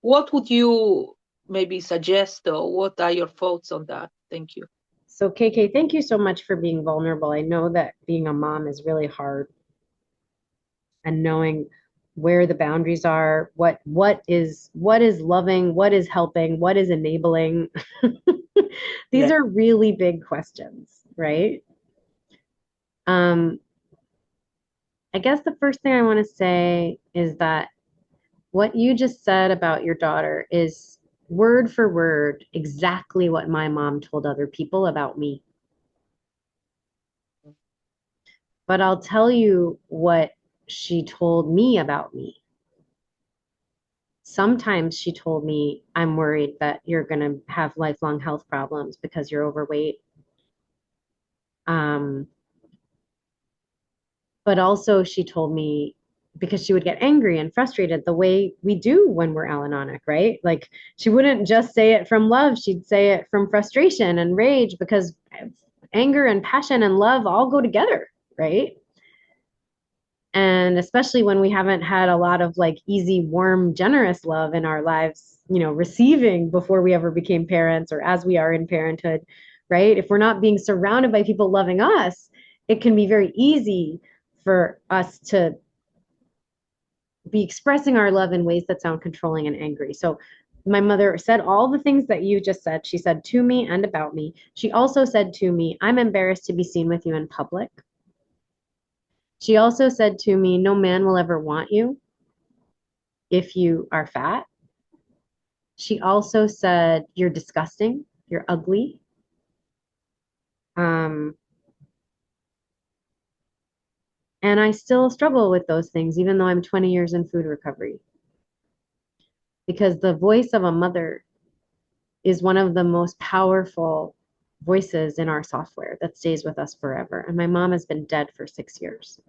What would you maybe suggest, or what are your thoughts on that? Thank you. So KK, thank you so much for being vulnerable. I know that being a mom is really hard, and knowing where the boundaries are, what is loving, what is helping, what is enabling. These are really big questions, right? I guess the first thing I want to say is that what you just said about your daughter is word for word exactly what my mom told other people about me. But I'll tell you what she told me about me. Sometimes she told me, I'm worried that you're going to have lifelong health problems because you're overweight. But also she told me, because she would get angry and frustrated the way we do when we're Al-Anonic, right? Like she wouldn't just say it from love, she'd say it from frustration and rage, because anger and passion and love all go together, right? And especially when we haven't had a lot of like easy, warm, generous love in our lives, receiving before we ever became parents or as we are in parenthood, right? If we're not being surrounded by people loving us, it can be very easy for us to be expressing our love in ways that sound controlling and angry. So my mother said all the things that you just said. She said to me and about me. She also said to me, I'm embarrassed to be seen with you in public. She also said to me, no man will ever want you if you are fat. She also said, you're disgusting, you're ugly. And I still struggle with those things, even though I'm 20 years in food recovery. Because the voice of a mother is one of the most powerful voices in our software that stays with us forever. And my mom has been dead for 6 years.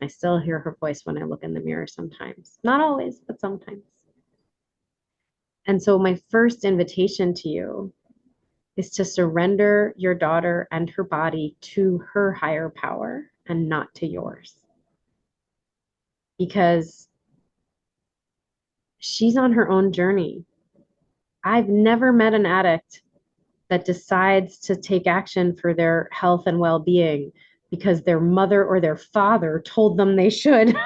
I still hear her voice when I look in the mirror sometimes. Not always, but sometimes. And so my first invitation to you is to surrender your daughter and her body to her higher power and not to yours. Because she's on her own journey. I've never met an addict that decides to take action for their health and well-being because their mother or their father told them they should.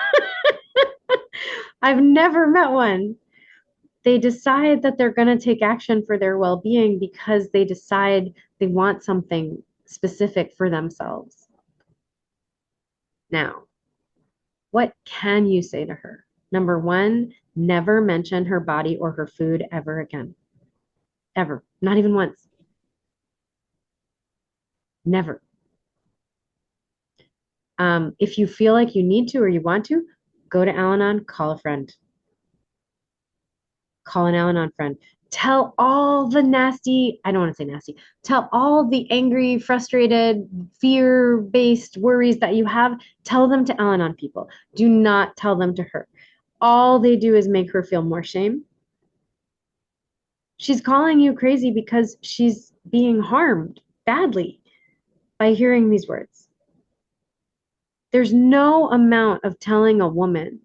I've never met one. They decide that they're going to take action for their well-being because they decide they want something specific for themselves. Now, what can you say to her? Number one, never mention her body or her food ever again. Ever. Not even once. Never. If you feel like you need to or you want to, go to Al-Anon, call a friend. Call an Al-Anon friend. Tell all the nasty, I don't want to say nasty, tell all the angry, frustrated, fear-based worries that you have, tell them to Al-Anon people. Do not tell them to her. All they do is make her feel more shame. She's calling you crazy because she's being harmed badly by hearing these words. There's no amount of telling a woman,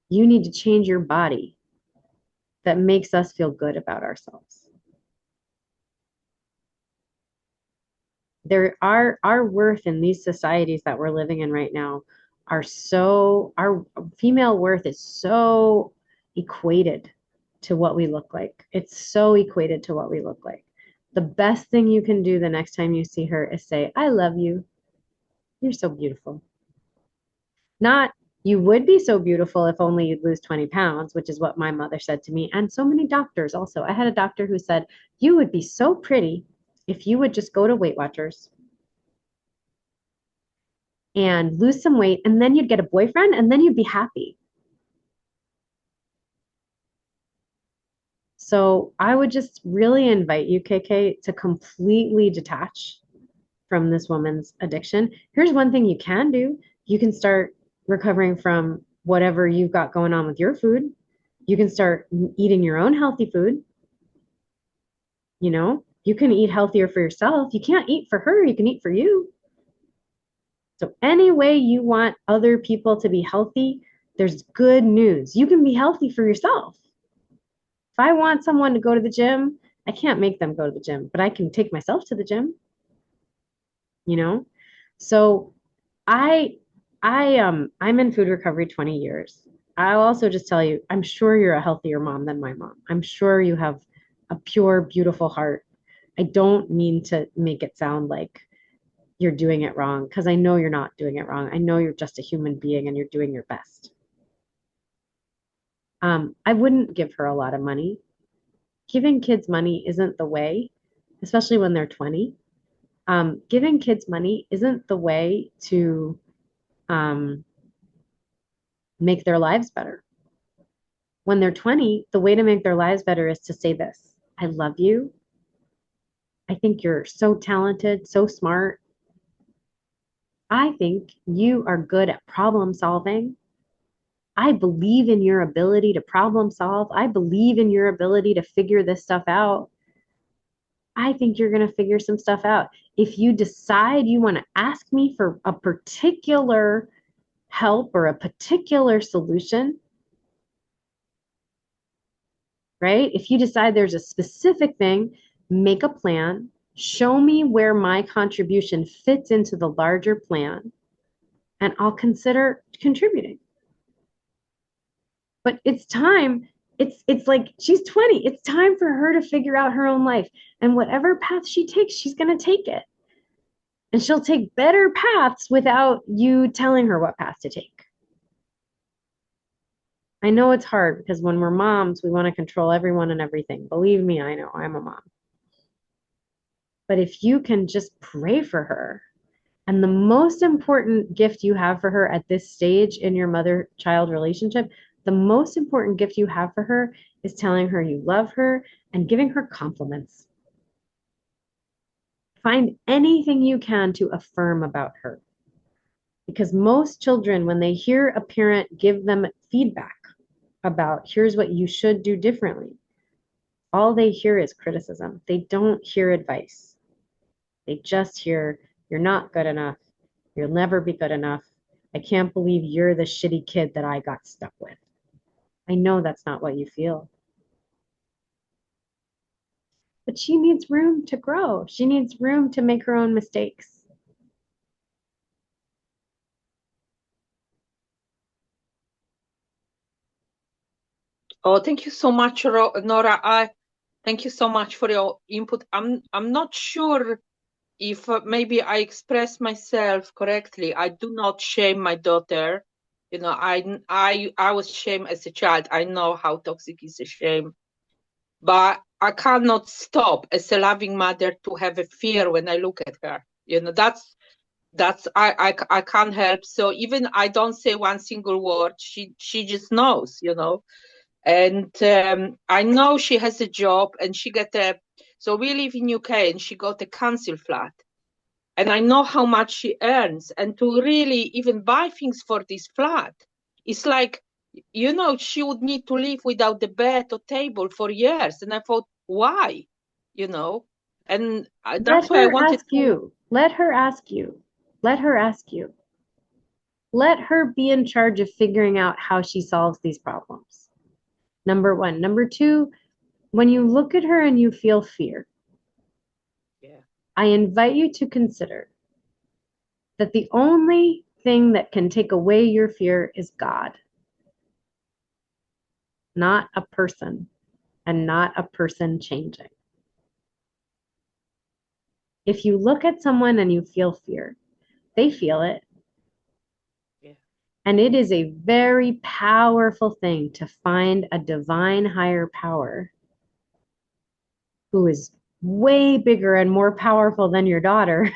you need to change your body, that makes us feel good about ourselves. Our worth in these societies that we're living in right now our female worth is so equated to what we look like. It's so equated to what we look like. The best thing you can do the next time you see her is say, I love you. You're so beautiful. Not, you would be so beautiful if only you'd lose 20 pounds, which is what my mother said to me. And so many doctors also. I had a doctor who said, you would be so pretty if you would just go to Weight Watchers and lose some weight, and then you'd get a boyfriend, and then you'd be happy. So I would just really invite you, KK, to completely detach from this woman's addiction. Here's one thing you can do. You can start recovering from whatever you've got going on with your food. You can start eating your own healthy food. You know, you can eat healthier for yourself. You can't eat for her. You can eat for you. So any way you want other people to be healthy, there's good news. You can be healthy for yourself. If I want someone to go to the gym, I can't make them go to the gym, but I can take myself to the gym. You know? So I'm in food recovery 20 years. I'll also just tell you, I'm sure you're a healthier mom than my mom. I'm sure you have a pure, beautiful heart. I don't mean to make it sound like you're doing it wrong, because I know you're not doing it wrong. I know you're just a human being and you're doing your best. I wouldn't give her a lot of money. Giving kids money isn't the way, especially when they're 20. Giving kids money isn't the way to make their lives better. When they're 20, the way to make their lives better is to say this: I love you. I think you're so talented, so smart. I think you are good at problem solving. I believe in your ability to problem solve. I believe in your ability to figure this stuff out. I think you're going to figure some stuff out. If you decide you want to ask me for a particular help or a particular solution, right? If you decide there's a specific thing, make a plan, show me where my contribution fits into the larger plan, and I'll consider contributing. But it's time. It's like she's 20. It's time for her to figure out her own life. And whatever path she takes, she's going to take it. And she'll take better paths without you telling her what path to take. I know it's hard because when we're moms, we want to control everyone and everything. Believe me, I know, I'm a mom. But if you can just pray for her, and the most important gift you have for her at this stage in your mother-child relationship, the most important gift you have for her is telling her you love her and giving her compliments. Find anything you can to affirm about her. Because most children, when they hear a parent give them feedback about here's what you should do differently, all they hear is criticism. They don't hear advice. They just hear, you're not good enough. You'll never be good enough. I can't believe you're the shitty kid that I got stuck with. I know that's not what you feel. But she needs room to grow. She needs room to make her own mistakes. Oh, thank you so much, Nora. Thank you so much for your input. I'm not sure if maybe I expressed myself correctly. I do not shame my daughter. You know, I was shamed as a child. I know how toxic is a shame. But I cannot stop as a loving mother to have a fear when I look at her. That's I can't help. So even I don't say one single word, she just knows, And I know she has a job, and she got so we live in UK, and she got a council flat. And I know how much she earns, and to really even buy things for this flat, it's like, she would need to live without the bed or table for years. And I thought, why? And that's why I wanted to. Let her ask you. Let her ask you. Let her be in charge of figuring out how she solves these problems. Number one. Number two, when you look at her and you feel fear, I invite you to consider that the only thing that can take away your fear is God, not a person, and not a person changing. If you look at someone and you feel fear, they feel it. And it is a very powerful thing to find a divine higher power who is way bigger and more powerful than your daughter.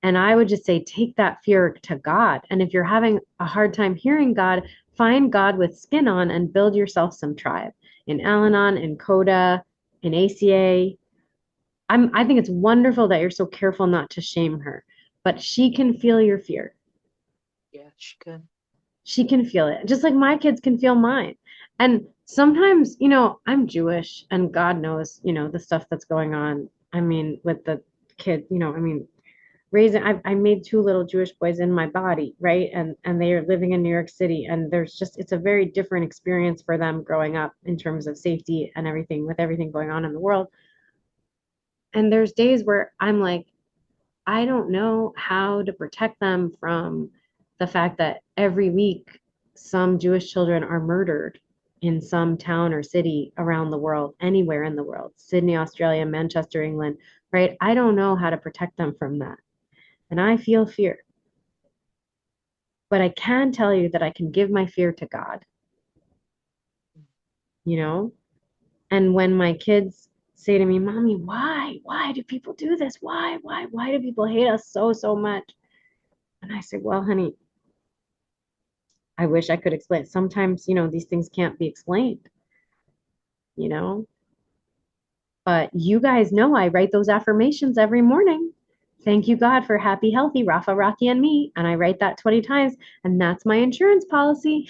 And I would just say, take that fear to God. And if you're having a hard time hearing God, find God with skin on and build yourself some tribe in Al-Anon, in Coda, in ACA. I think it's wonderful that you're so careful not to shame her, but she can feel your fear. Yeah, she can. She can feel it, just like my kids can feel mine. And sometimes, I'm Jewish, and God knows, the stuff that's going on. I mean, with the kid, raising, I made two little Jewish boys in my body, right? And they are living in New York City, and it's a very different experience for them growing up in terms of safety and everything, with everything going on in the world. And there's days where I'm like, I don't know how to protect them from the fact that every week some Jewish children are murdered in some town or city around the world, anywhere in the world, Sydney, Australia, Manchester, England, right? I don't know how to protect them from that. And I feel fear. But I can tell you that I can give my fear to God. And when my kids say to me, Mommy, why? Why do people do this? Why do people hate us so much? And I say, well, honey, I wish I could explain. Sometimes, these things can't be explained, But you guys know I write those affirmations every morning. Thank you, God, for happy, healthy, Rafa, Rocky, and me. And I write that 20 times, and that's my insurance policy.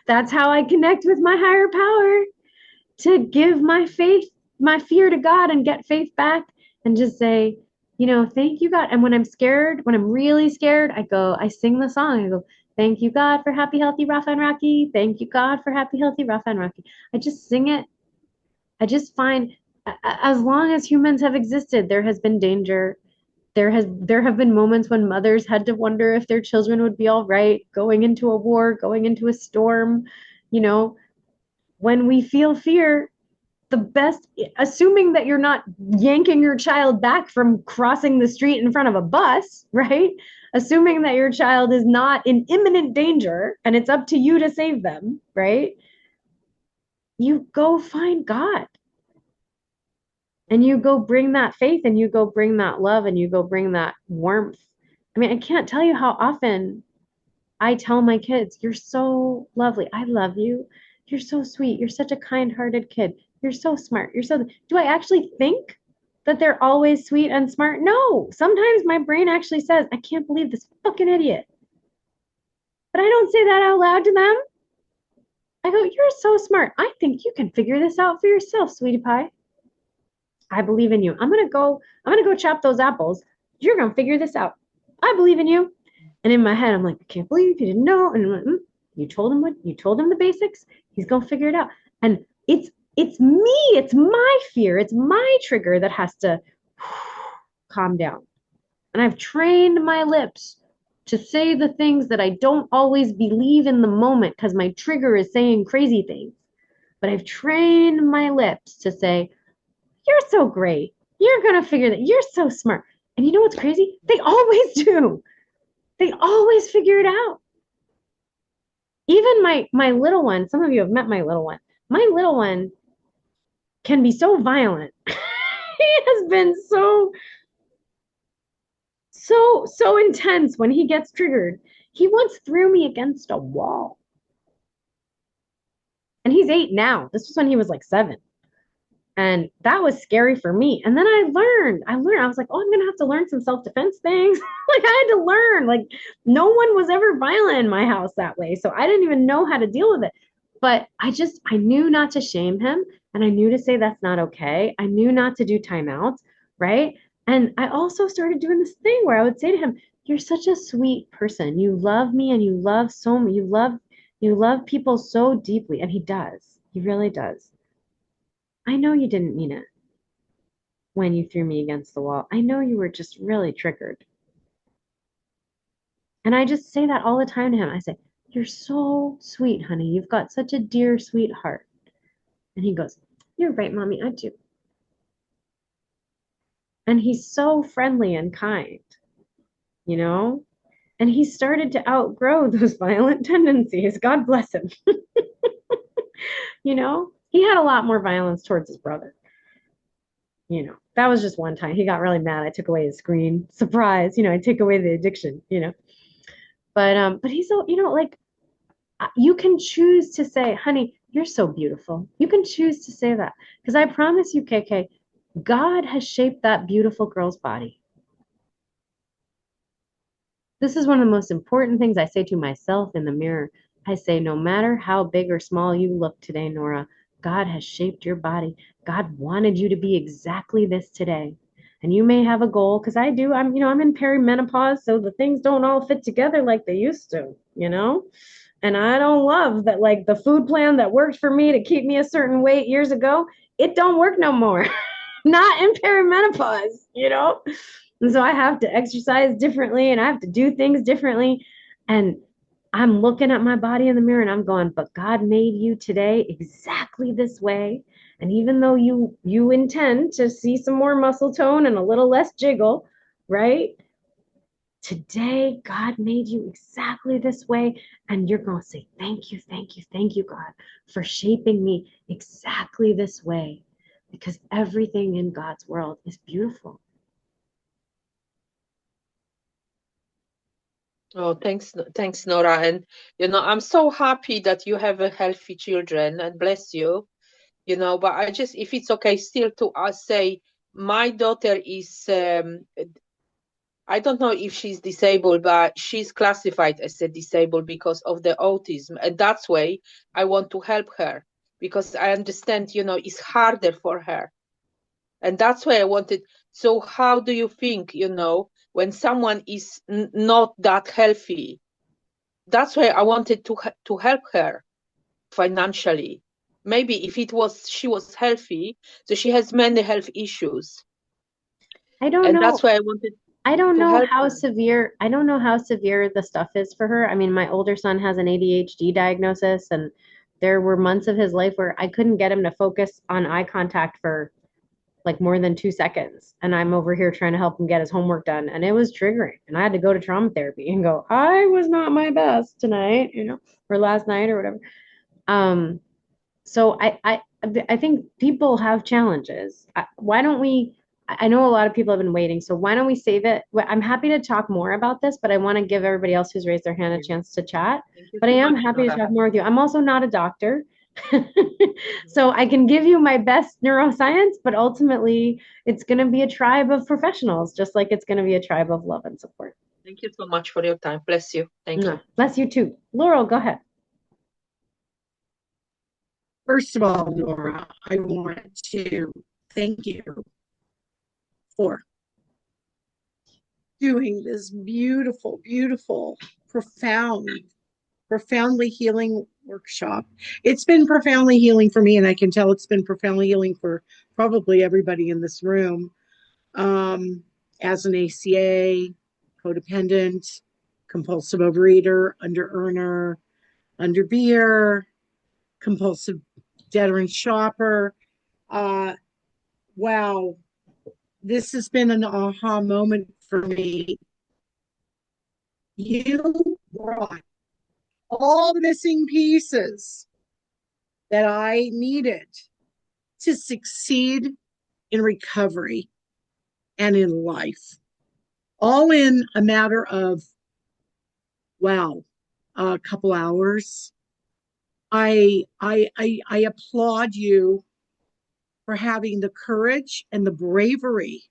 That's how I connect with my higher power, to give my fear to God and get faith back, and just say, thank you, God. And when I'm scared, when I'm really scared, I sing the song. I go, thank you, God, for happy, healthy, Rafa, and Rocky. Thank you, God, for happy, healthy, Rafa, and Rocky. I just sing it. I just find, as long as humans have existed, there has been danger. There have been moments when mothers had to wonder if their children would be all right, going into a war, going into a storm. When we feel fear, the best, assuming that you're not yanking your child back from crossing the street in front of a bus, right? Assuming that your child is not in imminent danger and it's up to you to save them, right? You go find God. And you go bring that faith, and you go bring that love, and you go bring that warmth. I mean, I can't tell you how often I tell my kids, you're so lovely. I love you. You're so sweet. You're such a kind-hearted kid. You're so smart. Do I actually think that they're always sweet and smart? No. Sometimes my brain actually says, I can't believe this fucking idiot. But I don't say that out loud to them. I go, you're so smart. I think you can figure this out for yourself, sweetie pie. I believe in you. I'm gonna go chop those apples. You're gonna figure this out. I believe in you. And in my head, I'm like, I can't believe you didn't know. And I'm like, you told him the basics. He's gonna figure it out. And it's me. It's my fear. It's my trigger that has to calm down. And I've trained my lips to say the things that I don't always believe in the moment, because my trigger is saying crazy things. But I've trained my lips to say, you're so great. You're going to figure that. You're so smart. And you know what's crazy? They always do. They always figure it out. Even my little one, some of you have met my little one. My little one can be so violent. He has been so intense when he gets triggered. He once threw me against a wall. And he's 8 now. This was when he was like 7. And that was scary for me. And then I was like, oh, I'm going to have to learn some self-defense things. Like I had to learn, like no one was ever violent in my house that way. So I didn't even know how to deal with it. But I knew not to shame him. And I knew to say that's not okay. I knew not to do timeouts, right? And I also started doing this thing where I would say to him, you're such a sweet person. You love me and you love so many, you love people so deeply. And he does. He really does. I know you didn't mean it when you threw me against the wall. I know you were just really triggered. And I just say that all the time to him. I say, you're so sweet, honey. You've got such a dear, sweet heart. And he goes, you're right, mommy, I do. And he's so friendly and kind, you know? And he started to outgrow those violent tendencies. God bless him. You know, he had a lot more violence towards his brother. You know, that was just one time. He got really mad. I took away his screen. Surprise, I take away the addiction, But he's so, like you can choose to say, honey, you're so beautiful. You can choose to say that. Because I promise you, KK, God has shaped that beautiful girl's body. This is one of the most important things I say to myself in the mirror. I say, no matter how big or small you look today, Nora, God has shaped your body. God wanted you to be exactly this today. And you may have a goal, because I do. I'm in perimenopause, so the things don't all fit together like they used to, And I don't love that, like the food plan that worked for me to keep me a certain weight years ago, it don't work no more. Not in perimenopause. And so I have to exercise differently and I have to do things differently. And I'm looking at my body in the mirror and I'm going, but God made you today exactly this way. And even though you intend to see some more muscle tone and a little less jiggle, right? Today, God made you exactly this way. And you're going to say, thank you, thank you, thank you, God, for shaping me exactly this way. Because everything in God's world is beautiful. Oh, thanks, Nora. And I'm so happy that you have a healthy children, and bless you. But I just, if it's okay, still to say, my daughter is, I don't know if she's disabled, but she's classified as a disabled because of the autism, and that's why I want to help her, because I understand, it's harder for her, and that's why I wanted. So, how do you think, when someone is not that healthy? That's why I wanted to help her financially. Maybe if she was healthy, so she has many health issues. I don't and know. That's why I wanted I don't to know help how her. severe. I don't know how severe the stuff is for her. I mean, my older son has an ADHD diagnosis, and there were months of his life where I couldn't get him to focus on eye contact for like more than 2 seconds. And I'm over here trying to help him get his homework done. And it was triggering. And I had to go to trauma therapy and go, I was not my best tonight, or last night or whatever. So I think people have challenges. Why don't we? I know a lot of people have been waiting, so why don't we save it? I'm happy to talk more about this, but I want to give everybody else who's raised their hand a chance to chat. But I so am much, happy to Nora. talk more with you. I'm also not a doctor. So I can give you my best neuroscience, but ultimately it's going to be a tribe of professionals, just like it's going to be a tribe of love and support. Thank you so much for your time. Bless you. Thank you. Bless you too. Laurel, go ahead. First of all, Nora, I want to thank you for doing this beautiful, beautiful, profoundly healing workshop. It's been profoundly healing for me, and I can tell it's been profoundly healing for probably everybody in this room. As an ACA, codependent, compulsive overeater, under earner, under beer, compulsive debtor and shopper. Wow, this has been an aha moment for me. You brought all the missing pieces that I needed to succeed in recovery and in life, all in a matter of, wow, a couple hours. I applaud you for having the courage and the bravery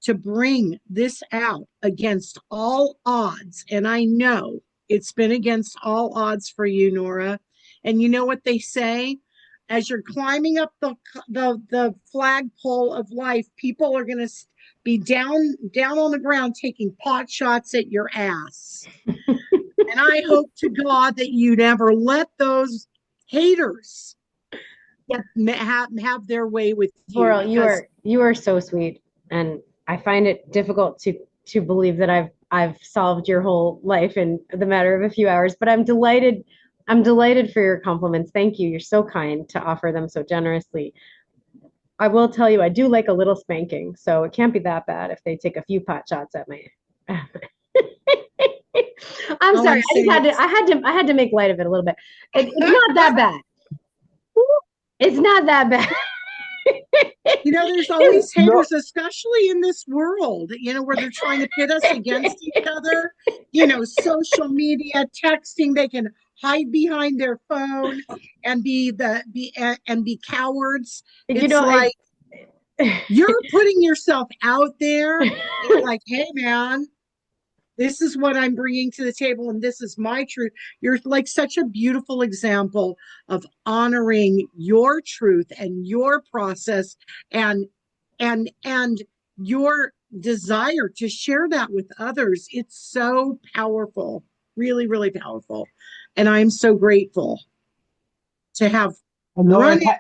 to bring this out against all odds. And I know it's been against all odds for you, Nora. And you know what they say? As you're climbing up the flagpole of life, people are going to be down on the ground taking pot shots at your ass. And I hope to God that you never let those haters have their way with you. Laurel, you are so sweet, and I find it difficult to believe that I've solved your whole life in the matter of a few hours. But I'm delighted. I'm delighted for your compliments. Thank you. You're so kind to offer them so generously. I will tell you, I do like a little spanking, so it can't be that bad if they take a few pot shots at my. I'm sorry. I had to make light of it a little bit. It's not that bad. It's not that bad. You know, there's always haters, especially in this world, you know, where they're trying to pit us against each other. You know, social media, texting, they can hide behind their phone and be cowards. It's, you know, like you're putting yourself out there. You're like, hey man, this is what I'm bringing to the table, and this is my truth. You're like such a beautiful example of honoring your truth and your process and your desire to share that with others. It's so powerful, really, really powerful. And I'm so grateful to have Nora, thank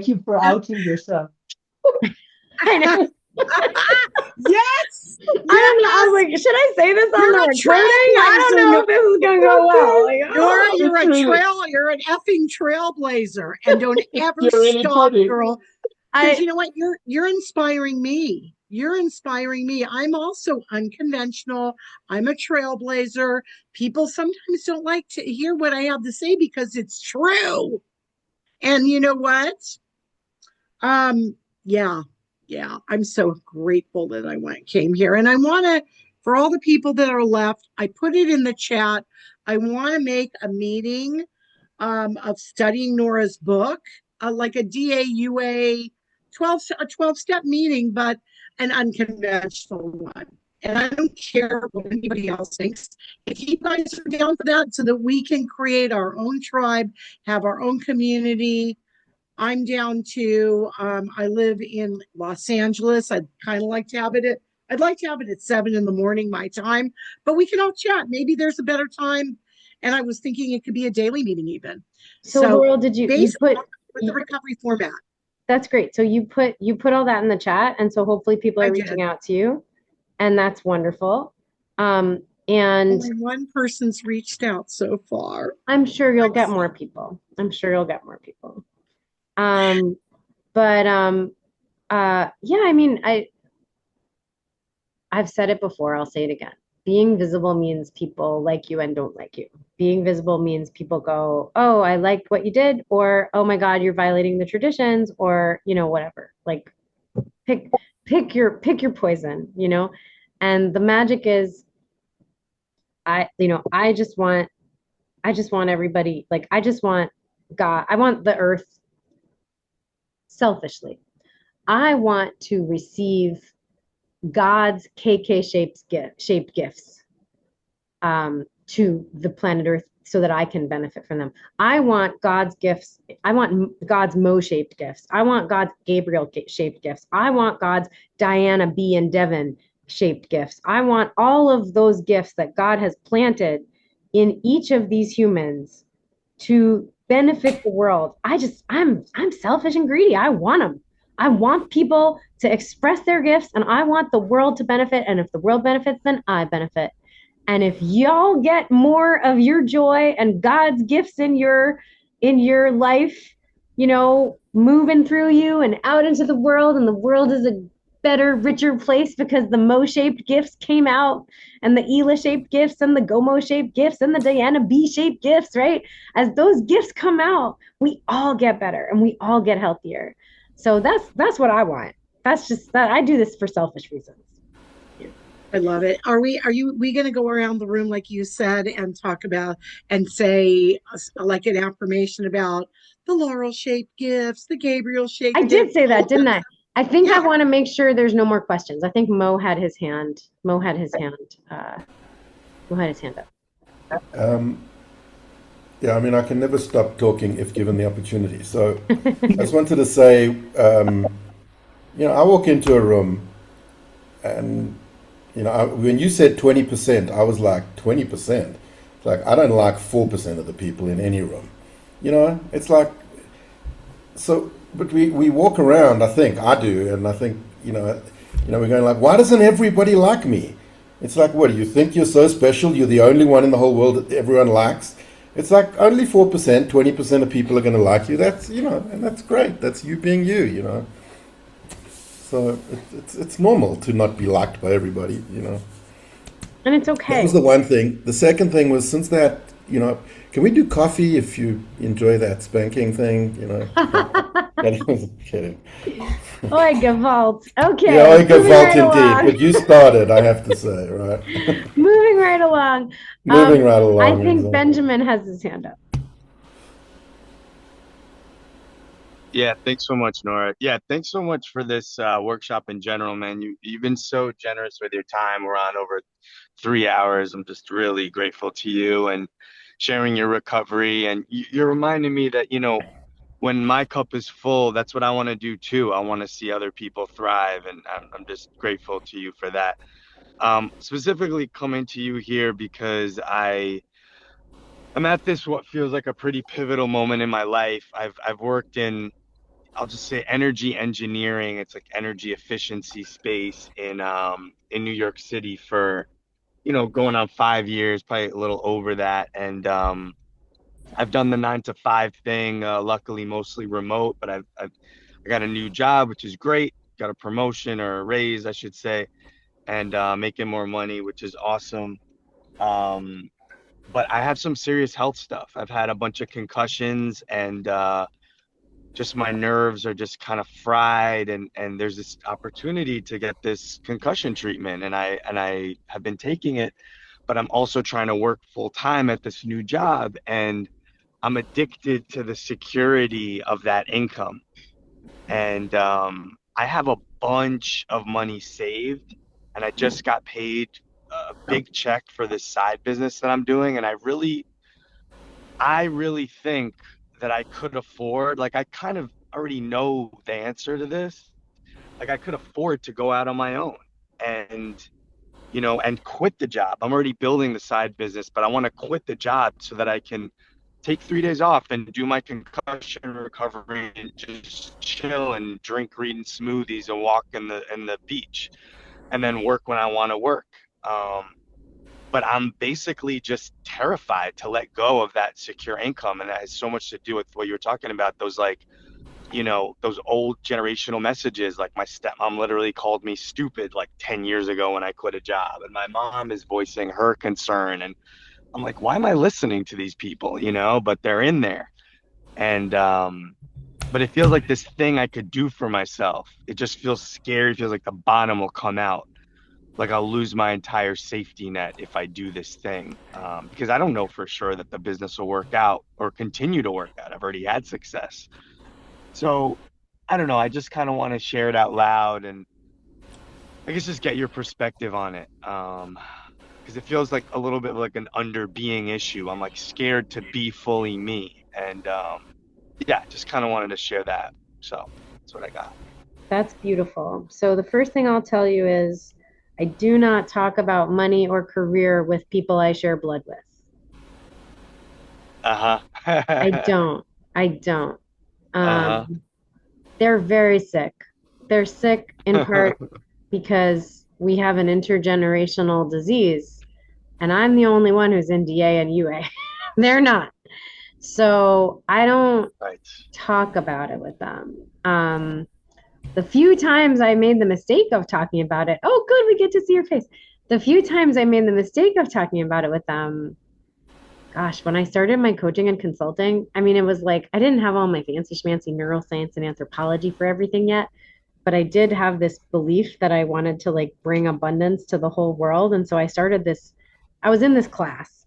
you for outing yourself. I know. Yes. I don't know. I was like, should I say this on the recording? I don't know if this is gonna go well. Like, you're an effing trailblazer, and don't ever stop, girl. Because you know what? You're inspiring me. You're inspiring me. I'm also unconventional. I'm a trailblazer. People sometimes don't like to hear what I have to say because it's true. And you know what? Yeah, I'm so grateful that came here. And I want to, for all the people that are left, I put it in the chat. I want to make a meeting of studying Nora's book, like a DAUA 12-step meeting, but an unconventional one. And I don't care what anybody else thinks. If you guys are down for that so that we can create our own tribe, have our own community, I'm down to, I live in Los Angeles. I'd kind of like to have it I'd like to have it at 7 a.m. my time, but we can all chat. Maybe there's a better time. And I was thinking it could be a daily meeting even. So Laurel, did you put with the recovery format? That's great. So you put all that in the chat, and so hopefully people are reaching out to you, and that's wonderful. And only one person's reached out so far. I'm sure you'll get more people. Yeah, I mean, I've said it before, I'll say it again. Being visible means people like you and don't like you. Being visible means people go, oh, I liked what you did, or oh my God, you're violating the traditions, or you know, whatever. Like pick your poison, you know? And the magic is I just want everybody, like I just want God, I want the earth. Selfishly, I want to receive God's KK shaped gifts to the planet Earth so that I can benefit from them. I want God's gifts. I want God's Mo shaped gifts. I want God's Gabriel shaped gifts. I want God's Diana B and Devon shaped gifts. I want all of those gifts that God has planted in each of these humans to benefit the world. I'm selfish and greedy. I want them. I want people to express their gifts, and I want the world to benefit. And if the world benefits, then I benefit. And if y'all get more of your joy and God's gifts in your life, you know, moving through you and out into the world, and the world is better, richer place because the Mo-shaped gifts came out and the Ela-shaped gifts and the Gomo-shaped gifts and the Diana B-shaped gifts, right? As those gifts come out, we all get better and we all get healthier. So that's what I want. That's just that I do this for selfish reasons. I love it. We going to go around the room like you said and talk about and say like an affirmation about the laurel shaped gifts, the Gabriel shaped I did gifts? say that, didn't I? I think I want to make sure there's no more questions. I think Mo had his hand. Mo had his hand up. Yeah, I mean, I can never stop talking if given the opportunity. So I just wanted to say, I walk into a room and, when you said 20%, I was like, 20%? Like, I don't like 4% of the people in any room. It's like, so, but we walk around, I think, I do, and I think, we're going like, why doesn't everybody like me? It's like, what, do you think you're so special? You're the only one in the whole world that everyone likes? It's like only 4%, 20% of people are going to like you. That's, and that's great. That's you being you, So it's normal to not be liked by everybody, And it's okay. That was the one thing. The second thing was, since that, can we do coffee if you enjoy that spanking thing, I was kidding. Oi, Gewalt. Okay. Yeah, oi, moving Gewalt right indeed. along. But you started, I have to say, right? Moving right along. Moving right along. I think exactly. Benjamin has his hand up. Yeah, thanks so much, Nora. Yeah, thanks so much for this workshop in general, man. You've been so generous with your time. We're on over 3 hours. I'm just really grateful to you and sharing your recovery. And you're reminding me that, when my cup is full, that's what I want to do too. I want to see other people thrive, and I'm just grateful to you for that. Specifically coming to you here because I'm at this what feels like a pretty pivotal moment in my life. I've worked in, I'll just say, energy engineering. It's like energy efficiency space in New York City for, going on 5 years, probably a little over that. And I've done the 9 to 5 thing, luckily mostly remote, but I got a new job, which is great. Got a promotion, or a raise, I should say, and making more money, which is awesome. Um, but I have some serious health stuff. I've had a bunch of concussions, and just my nerves are just kind of fried, and there's this opportunity to get this concussion treatment, and I have been taking it, but I'm also trying to work full time at this new job, and I'm addicted to the security of that income. And I have a bunch of money saved, and I just got paid a big check for this side business that I'm doing, and I really think that I could afford, like, I kind of already know the answer to this. Like, I could afford to go out on my own and, and quit the job. I'm already building the side business, but I want to quit the job so that I can take 3 days off and do my concussion recovery and just chill and drink green smoothies and walk in the beach, and then work when I want to work. Um, but I'm basically just terrified to let go of that secure income. And that has so much to do with what you were talking about, those, like, those old generational messages. Like, my stepmom literally called me stupid like 10 years ago when I quit a job. And my mom is voicing her concern. And I'm like, why am I listening to these people? But they're in there. And, but it feels like this thing I could do for myself. It just feels scary. It feels like the bottom will come out. Like, I'll lose my entire safety net if I do this thing, because I don't know for sure that the business will work out or continue to work out. I've already had success. So I don't know. I just kind of want to share it out loud, and I guess just get your perspective on it. Because it feels like a little bit like an under being issue. I'm like scared to be fully me. And yeah, just kind of wanted to share that. So that's what I got. That's beautiful. So the first thing I'll tell you is I do not talk about money or career with people I share blood with. I don't. I don't. They're very sick. They're sick in part because we have an intergenerational disease, and I'm the only one who's in DA and UA. They're not. So I don't talk about it with them. The few times I made the mistake of talking about it, oh, good, we get to see your face. The few times I made the mistake of talking about it with them, gosh, when I started my coaching and consulting, I mean, it was like I didn't have all my fancy schmancy neuroscience and anthropology for everything yet, but I did have this belief that I wanted to like bring abundance to the whole world. And so I started this, I was in this class.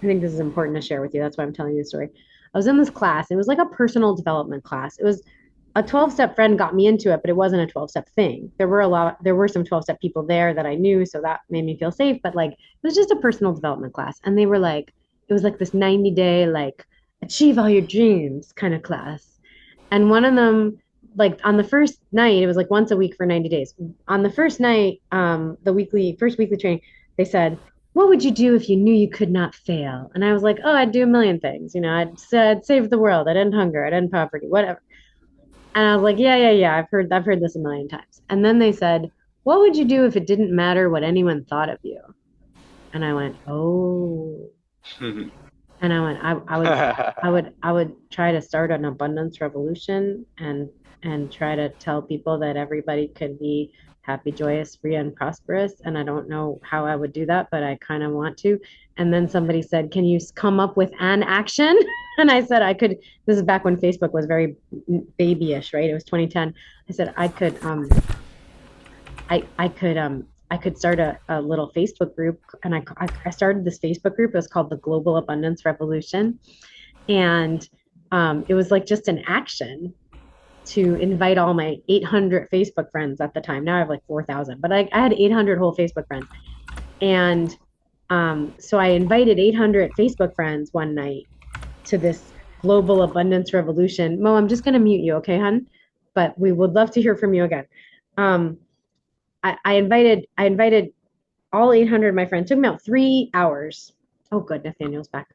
I think this is important to share with you. That's why I'm telling you the story. I was in this class. It was like a personal development class. It was a 12-step friend got me into it, but it wasn't a 12-step thing. There were some 12-step people there that I knew, so that made me feel safe, but like it was just a personal development class. And they were like, it was like this 90-day, like achieve all your dreams kind of class. And one of them, like on the first night, it was like once a week for 90 days. On the first night, the first weekly training, they said, what would you do if you knew you could not fail? And I was like, oh, I'd do a million things. You know, I'd save the world. I'd end hunger. I'd end poverty, whatever. And I was like, yeah. I've heard this a million times. And then they said, what would you do if it didn't matter what anyone thought of you? And I went, oh. And I went, I would try to start an abundance revolution and try to tell people that everybody could be happy, joyous, free, and prosperous. And I don't know how I would do that, but I kind of want to. And then somebody said, can you come up with an action? And I said, I could. This is back when Facebook was very babyish, right? It was 2010. I said, I could start a little Facebook group. And I started this Facebook group. It was called the Global Abundance Revolution. And it was like just an action to invite all my 800 Facebook friends at the time. Now I have like 4,000, but I had 800 whole Facebook friends. And so I invited 800 Facebook friends one night to this global abundance revolution. Mo, I'm just going to mute you, okay, hun? But we would love to hear from you again. I invited all 800 of my friends. It took me about 3 hours. Oh, good, Nathaniel's back.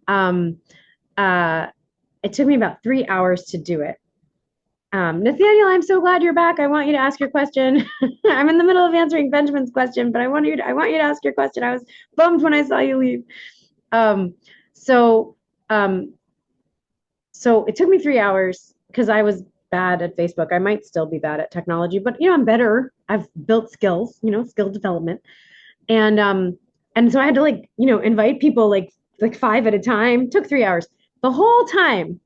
It took me about 3 hours to do it. Nathaniel, I'm so glad you're back. I want you to ask your question. I'm in the middle of answering Benjamin's question, but I want you to ask your question. I was bummed when I saw you leave. So it took me 3 hours because I was bad at Facebook. I might still be bad at technology, but I'm better. I've built skills, skill development. And so I had to invite people like 5 at a time. It took 3 hours. The whole time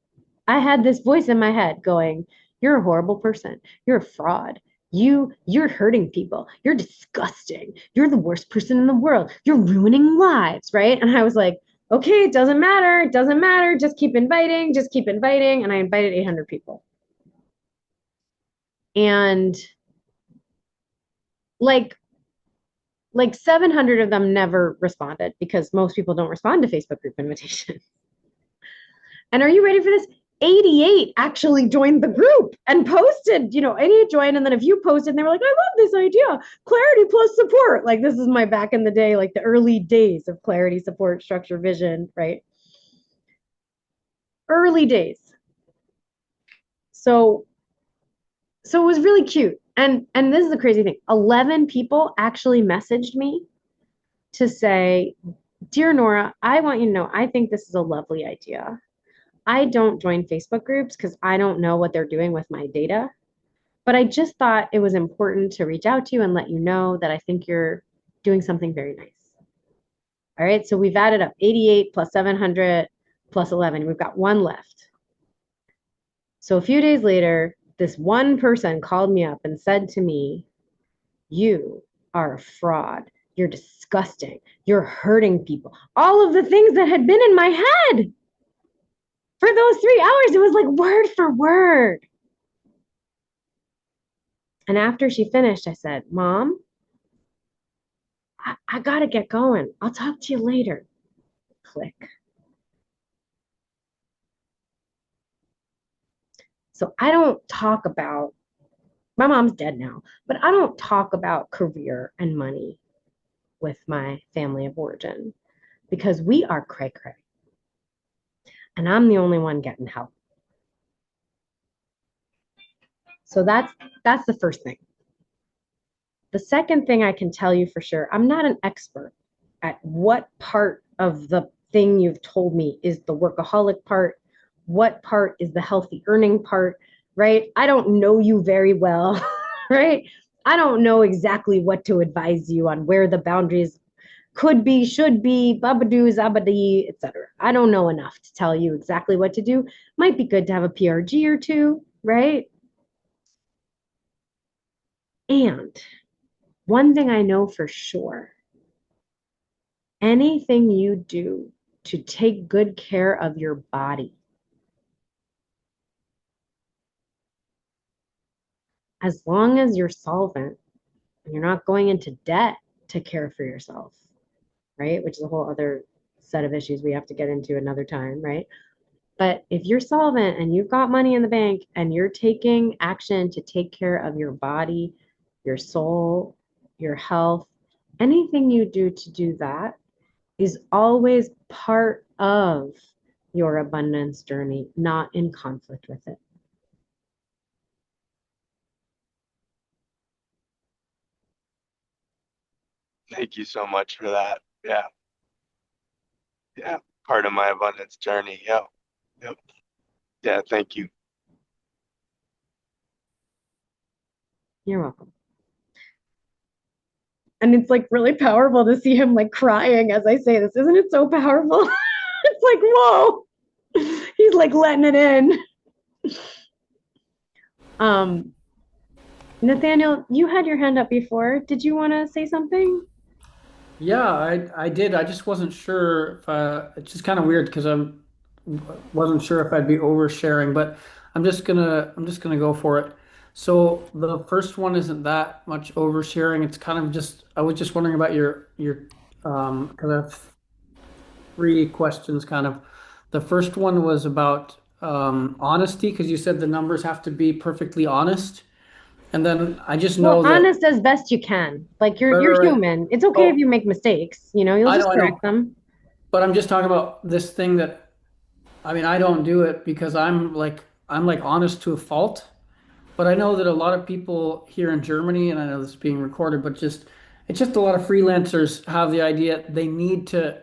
I had this voice in my head going, you're a horrible person. You're a fraud. You're hurting people. You're disgusting. You're the worst person in the world. You're ruining lives, right? And I was like, okay, it doesn't matter. It doesn't matter. Just keep inviting. Just keep inviting. And I invited 800 people. And like 700 of them never responded because most people don't respond to Facebook group invitations. And are you ready for this? 88 actually joined the group and posted, 88 joined. And then a few posted and they were like, I love this idea. Clarity plus support. Like this is my back in the day, like the early days of clarity, support, structure, vision, right? Early days. So it was really cute. And this is the crazy thing. 11 people actually messaged me to say, dear Nora, I want you to know, I think this is a lovely idea. I don't join Facebook groups because I don't know what they're doing with my data. But I just thought it was important to reach out to you and let you know that I think you're doing something very nice. All right, so we've added up 88 plus 700 plus 11. We've got one left. So a few days later, this one person called me up and said to me, you are a fraud. You're disgusting. You're hurting people. All of the things that had been in my head. For those 3 hours, it was like word for word. And after she finished, I said, Mom, I got to get going. I'll talk to you later. Click. So I don't talk about, my mom's dead now, but I don't talk about career and money with my family of origin because we are cray-cray. And I'm the only one getting help. So that's the first thing. The second thing I can tell you for sure, I'm not an expert at what part of the thing you've told me is the workaholic part, what part is the healthy earning part. right? I don't know you very well, right? I don't know exactly what to advise you on where the boundaries could be, should be, babadoo, zabadi, etc. I don't know enough to tell you exactly what to do. Might be good to have a PRG or two, right? And one thing I know for sure, anything you do to take good care of your body, as long as you're solvent and you're not going into debt to care for yourself, right? Which is a whole other set of issues we have to get into another time, right? But if you're solvent and you've got money in the bank and you're taking action to take care of your body, your soul, your health, anything you do to do that is always part of your abundance journey, not in conflict with it. Thank you so much for that. Yeah. Yeah. Part of my abundance journey. Yep. Yep. Yeah. Thank you. You're welcome. And it's like really powerful to see him like crying as I say this. Isn't it so powerful? It's like, whoa. He's like letting it in. Nathaniel, you had your hand up before. Did you want to say something? Yeah, I did. I just wasn't sure if it's just kind of weird because I'm wasn't sure if I'd be oversharing, but I'm just gonna go for it. So the first one isn't that much oversharing. It's kind of just I was just wondering about your because I have three questions kind of. The first one was about honesty because you said the numbers have to be perfectly honest. And then I just Well, know that honest as best you can. Like right, you're right, right. human. It's okay if Oh, you make mistakes, you know, you'll just I know. correct them. But I'm just talking about this thing that I mean, I don't do it because I'm like honest to a fault. But I know that a lot of people here in Germany, and I know this is being recorded, but just it's just a lot of freelancers have the idea they need to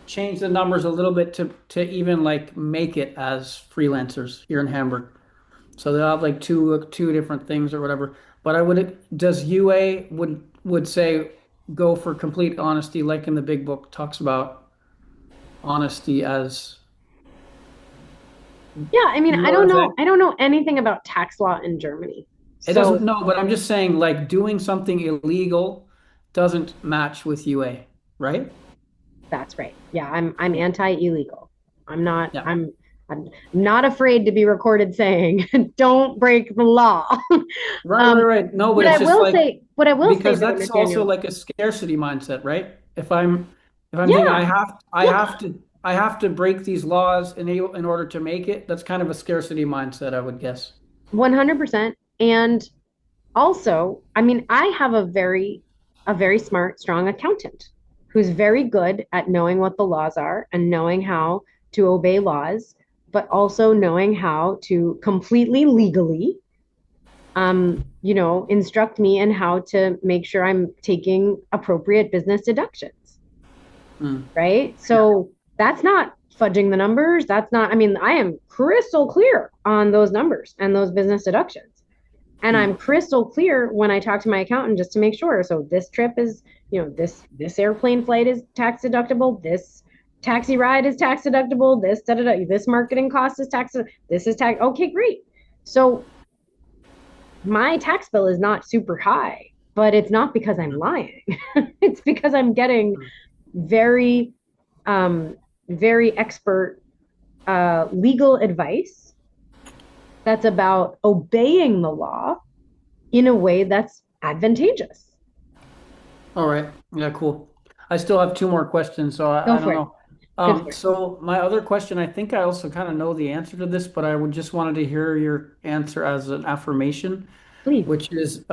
change the numbers a little bit to even like make it as freelancers here in Hamburg. So they'll have like two different things or whatever. But I would does UA would say go for complete honesty, like in the big book talks about honesty as Yeah, I mean, you know what I'm saying? I don't know anything about tax law in Germany. It doesn't So no, but I'm just saying like doing something illegal doesn't match with UA, right? that's right. Yeah, I'm anti-illegal. I'm not Yeah. I'm not afraid to be recorded saying don't break the law. Right, right, right. No, but What I it's just will like say, what I will say because though, that's also Nathaniel. like a scarcity mindset, right? If I'm thinking Yeah, I have to break these laws in order to make it, that's kind of a scarcity mindset, I would guess. 100%. And also, I mean, I have a very smart, strong accountant who's very good at knowing what the laws are and knowing how to obey laws, but also knowing how to completely legally you know, instruct me in how to make sure I'm taking appropriate business deductions, Mm. right? Yeah. So that's not fudging the numbers. That's not, I mean, I am crystal clear on those numbers and those business deductions. And I'm Mm. crystal clear when I talk to my accountant just to make sure. So this trip is, you know, this airplane flight is tax deductible. This taxi ride is tax deductible. This da, da, da, this marketing cost is tax. This is tax. Okay, great. So my tax bill is not super high, but it's not because I'm lying. It's because I'm getting very, very expert legal advice that's about obeying the law in a way that's advantageous. All right. Yeah, cool. I still have two more questions, so Go I don't for it. know. Go for it. So my other question, I think I also kind of know the answer to this, but I would just wanted to hear your answer as an affirmation, Please. which is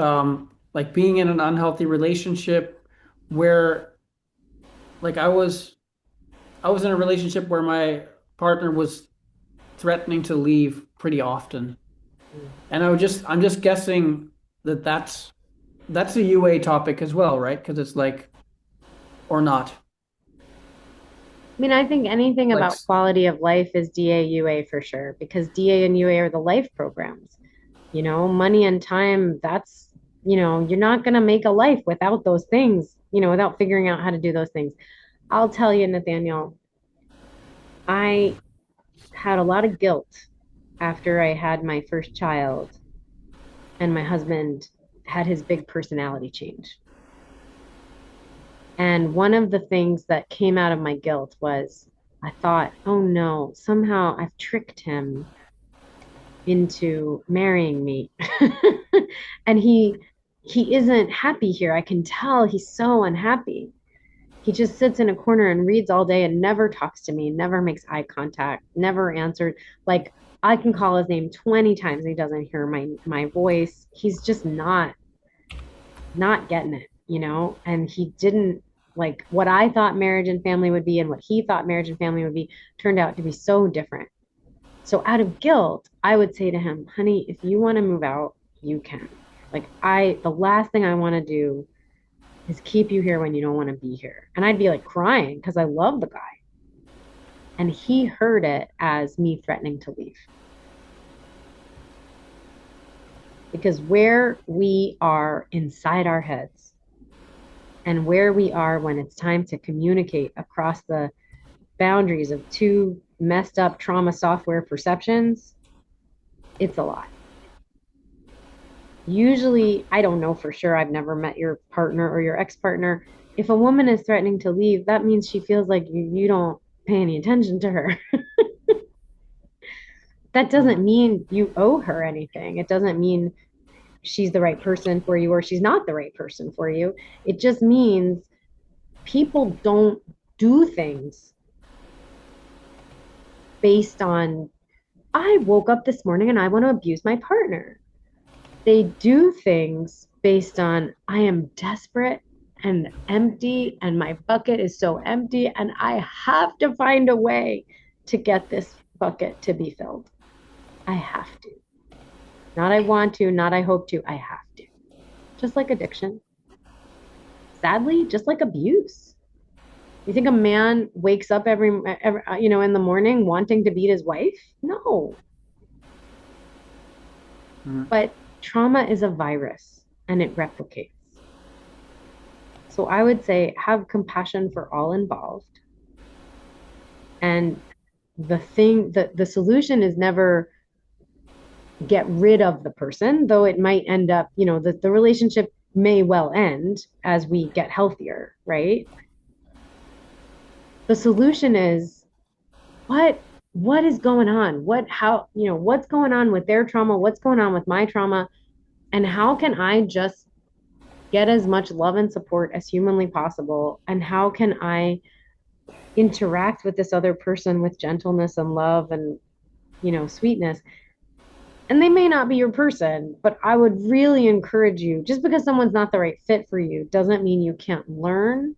like being in an unhealthy relationship where like I was in a relationship where my partner was threatening to leave pretty often. And I'm just guessing that that's a UA topic as well, right? Because it's like or not. mean, I think anything Like, about quality of life is DA, UA for sure, because DA and UA are the life programs. You know, money and time, that's, you're not going to make a life without those things, without figuring out how to do those things. I'll tell you, Nathaniel, I had a lot of guilt after I had my first child and my husband had his big personality change. And one of the things that came out of my guilt was I thought, oh no, somehow I've tricked him into marrying me. And he isn't happy here. I can tell he's so unhappy. He just sits in a corner and reads all day and never talks to me, never makes eye contact, never answered. Like I can call his name 20 times and he doesn't hear my voice. He's just not getting it, and he didn't like what I thought marriage and family would be and what he thought marriage and family would be turned out to be so different. So out of guilt, I would say to him, honey, if you want to move out, you can. Like the last thing I want to do is keep you here when you don't want to be here. And I'd be like crying because I love the guy. And he heard it as me threatening to leave. Because where we are inside our heads and where we are when it's time to communicate across the boundaries of two messed up trauma software perceptions, it's a lot. Usually, I don't know for sure, I've never met your partner or your ex-partner. If a woman is threatening to leave, that means she feels like you don't pay any attention to her. That doesn't mean you owe her anything. It doesn't mean she's the right person for you or she's not the right person for you. It just means people don't do things based on, I woke up this morning and I want to abuse my partner. They do things based on, I am desperate and empty and my bucket is so empty and I have to find a way to get this bucket to be filled. I have to. Not I want to, not I hope to, I have to. Just like addiction. Sadly, just like abuse. You think a man wakes up every in the morning wanting to beat his wife? No. But trauma is a virus and it replicates. So I would say have compassion for all involved. And the solution is never get rid of the person, though it might end up, the relationship may well end as we get healthier, right? The solution is what is going on? What's going on with their trauma? What's going on with my trauma? And how can I just get as much love and support as humanly possible? And how can I interact with this other person with gentleness and love and, sweetness? And they may not be your person, but I would really encourage you, just because someone's not the right fit for you doesn't mean you can't learn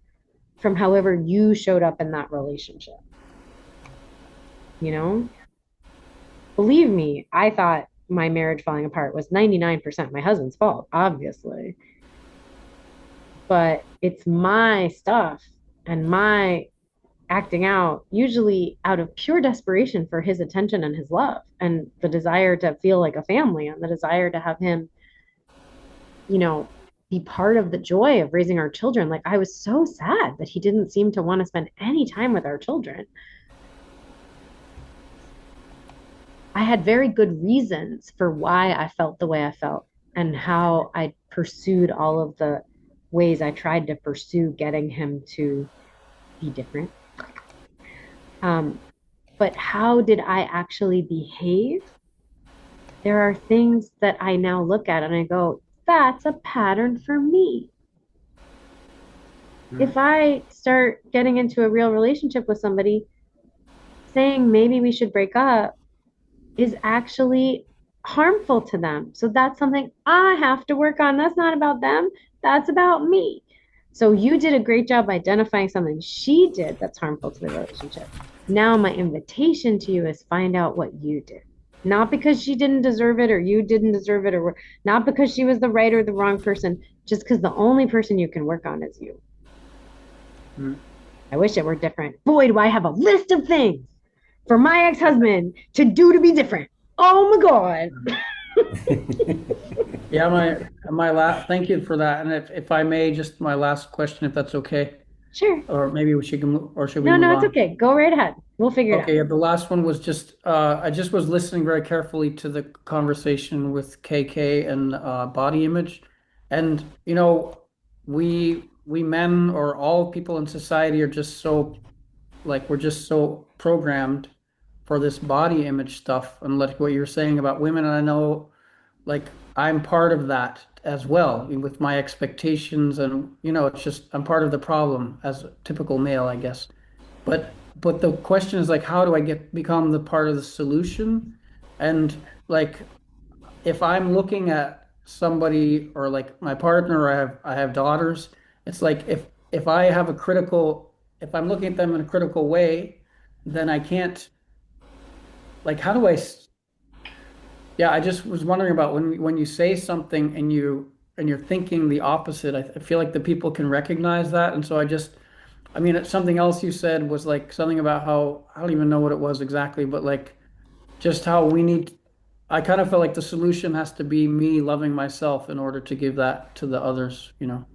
from however you showed up in that relationship. Believe me, I thought my marriage falling apart was 99% my husband's fault, obviously. But it's my stuff and my acting out, usually out of pure desperation for his attention and his love and the desire to feel like a family and the desire to have him, be part of the joy of raising our children. Like I was so sad that he didn't seem to want to spend any time with our children. I had very good reasons for why I felt the way I felt and how I pursued all of the ways I tried to pursue getting him to be different. But how did I actually behave? There are things that I now look at and I go, that's a pattern for me. If I start getting into a real relationship with somebody, saying maybe we should break up is actually harmful to them. So that's something I have to work on. That's not about them. That's about me. So you did a great job identifying something she did that's harmful to the relationship. Now my invitation to you is find out what you did. Not because she didn't deserve it or you didn't deserve it, or not because she was the right or the wrong person, just because the only person you can work on is you. I wish it were different. Boy, do I have a list of things for my ex-husband to do to be different. Oh my God. Yeah, my last, thank you for that. And if I may, just my last question, if that's okay, Sure. or maybe we should, or should we No, move no, it's on? okay. Go right ahead. We'll figure it Okay, yeah, out. the last one was just, I just was listening very carefully to the conversation with KK and body image. And, you know, we men or all people in society are just so, like, we're just so programmed for this body image stuff. And like what you're saying about women, and I know, like, I'm part of that as well with my expectations. And, you know, it's just, I'm part of the problem as a typical male, I guess. But the question is like, how do I become the part of the solution? And like, if I'm looking at somebody or like my partner, or I have daughters, it's like if I have a critical, if I'm looking at them in a critical way, then I can't, like, how do yeah, I just was wondering about when you say something and you're thinking the opposite, I feel like the people can recognize that. And so I mean, something else you said was like something about how, I don't even know what it was exactly, but like just how I kind of felt like the solution has to be me loving myself in order to give that to the others, you know?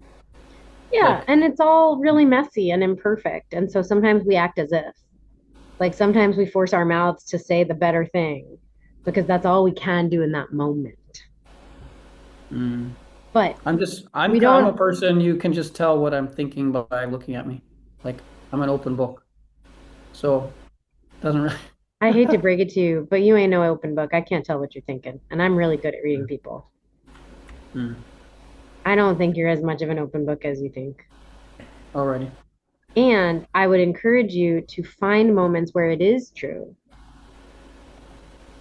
Yeah, Like, and it's all really messy and imperfect. And so sometimes we act as if. Like sometimes we force our mouths to say the better thing because that's all we can do in that moment. But we I'm a don't, person, you can just tell what I'm thinking by looking at me. Like, I'm an open book. So, it doesn't really. I hate to break it to you, but you ain't no open book. I can't tell what you're thinking. And I'm really good at reading people. I don't think you're as much of an open book as you think. Alrighty. And I would encourage you to find moments where it is true,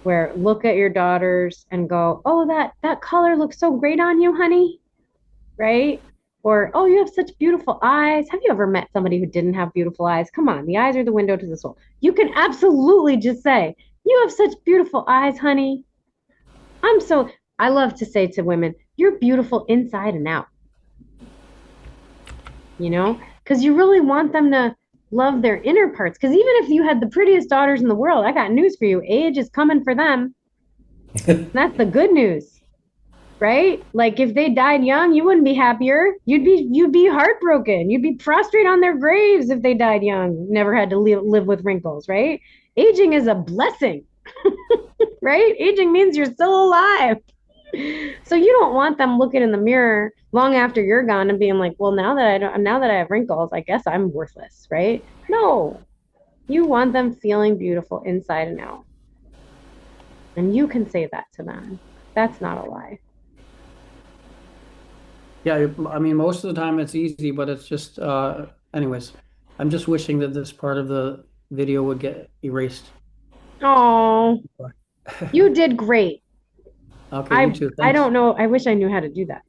where look at your daughters and go, "Oh, that color looks so great on you, honey." Right? Or, "Oh, you have such beautiful eyes." Have you ever met somebody who didn't have beautiful eyes? Come on, the eyes are the window to the soul. You can absolutely just say, "You have such beautiful eyes, honey." I love to say to women, "You're beautiful inside and out." You know, because you really want them to love their inner parts. Because even if you had the prettiest daughters in the world, I got news for you. Age is coming for them. That's the good news, right? Like if they died young, you wouldn't be happier. You'd be heartbroken. You'd be prostrate on their graves if they died young, never had to live with wrinkles, right? Aging is a blessing, right? Aging means you're still alive. So you don't want them looking in the mirror long after you're gone and being like, "Well, now that I have wrinkles, I guess I'm worthless," right? No. You want them feeling beautiful inside and out. And you can say that to them. That's not a lie. Yeah, I mean, most of the time it's easy, but it's just, anyways, I'm just wishing that this part of the video would get erased. Oh, you did great. Okay, you too. I Thanks. don't know. I wish I knew how to do that.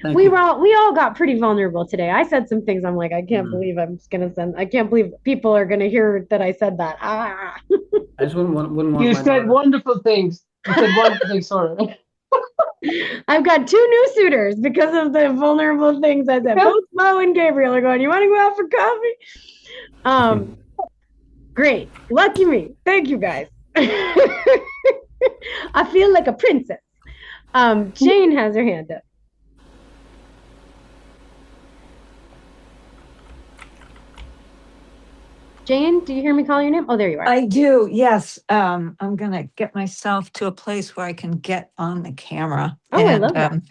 Thank we you. all got pretty vulnerable today. I said some things I'm like, I can't believe I can't believe people are gonna hear that I said that. Ah. I just wouldn't want You my said daughter. wonderful things. You said wonderful things, sorry. I've got two new suitors because of the vulnerable things I said. Both Mo and Gabriel are going, "You want to go out for coffee?" Great. Lucky me. Thank you guys. I feel like a princess. Jane has her hand up. Jane, do you hear me call your name? Oh, there you are. I do, yes. I'm gonna get myself to a place where I can get on the camera. Oh, I love that.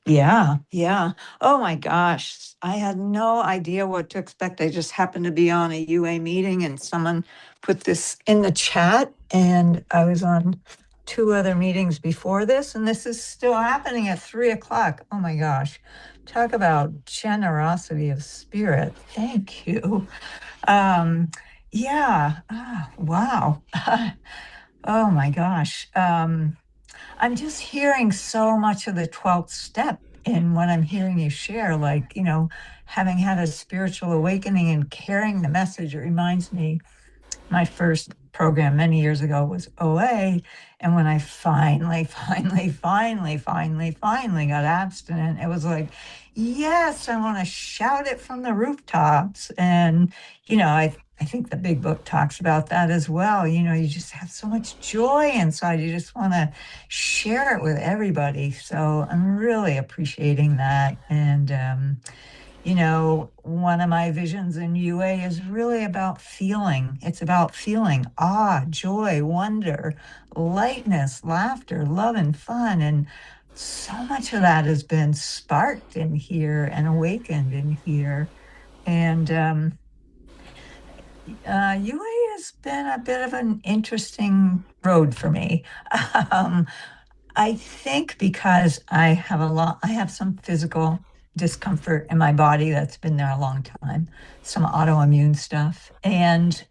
Yeah, yeah. Oh my gosh, I had no idea what to expect. I just happened to be on a UA meeting and someone put this in the chat, and I was on two other meetings before this, and this is still happening at 3 o'clock. Oh my gosh. Talk about generosity of spirit. Thank you. Yeah. Wow. Oh my gosh. I'm just hearing so much of the 12th step in what I'm hearing you share, like, having had a spiritual awakening and carrying the message. It reminds me my first program many years ago was OA. And when I finally got abstinent, it was like, yes, I want to shout it from the rooftops. And, I think the big book talks about that as well. You just have so much joy inside. You just want to share it with everybody. So I'm really appreciating that. And, one of my visions in UA is really about feeling. It's about feeling awe, joy, wonder, lightness, laughter, love, and fun. And so much of that has been sparked in here and awakened in here. And UA has been a bit of an interesting road for me. I think because I have some physical discomfort in my body that's been there a long time, some autoimmune stuff. And,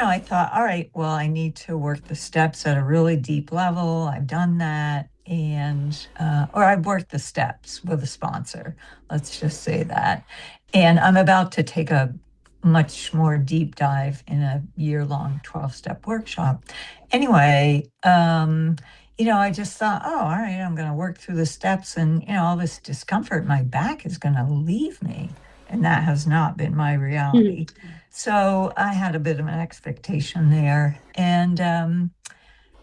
I thought, all right, well, I need to work the steps at a really deep level. I've done that. Or I've worked the steps with a sponsor, let's just say that. And I'm about to take a much more deep dive in a year-long 12-step workshop. Anyway, I just thought, oh, all right, I'm going to work through the steps and, all this discomfort in my back is going to leave me. And that has not been my reality. So I had a bit of an expectation there. And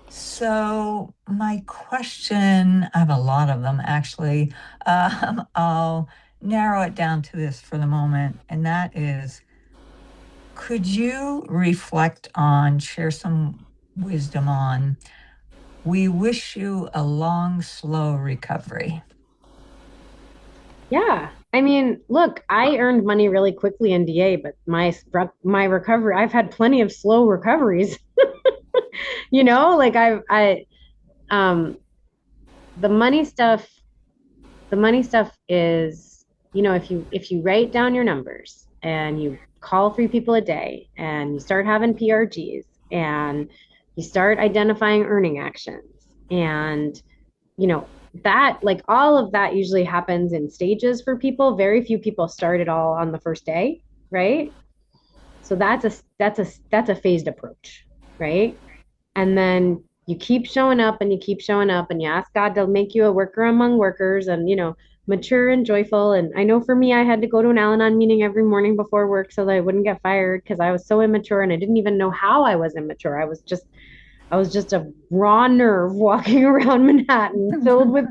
so my question, I have a lot of them actually. I'll narrow it down to this for the moment. And that is, could you reflect on, share some wisdom on, we wish you a long, slow recovery? Yeah. I mean, look, I earned money really quickly in DA, but my recovery, I've had plenty of slow recoveries. Like um the money stuff, is, if you write down your numbers and you call 3 people a day and you start having PRGs and you start identifying earning actions and that, like, all of that usually happens in stages for people. Very few people start it all on the first day, right? So that's a phased approach, right? And then you keep showing up and you keep showing up and you ask God to make you a worker among workers and, mature and joyful. And I know for me, I had to go to an Al-Anon meeting every morning before work so that I wouldn't get fired because I was so immature and I didn't even know how I was immature. I was just a raw nerve walking around Manhattan filled with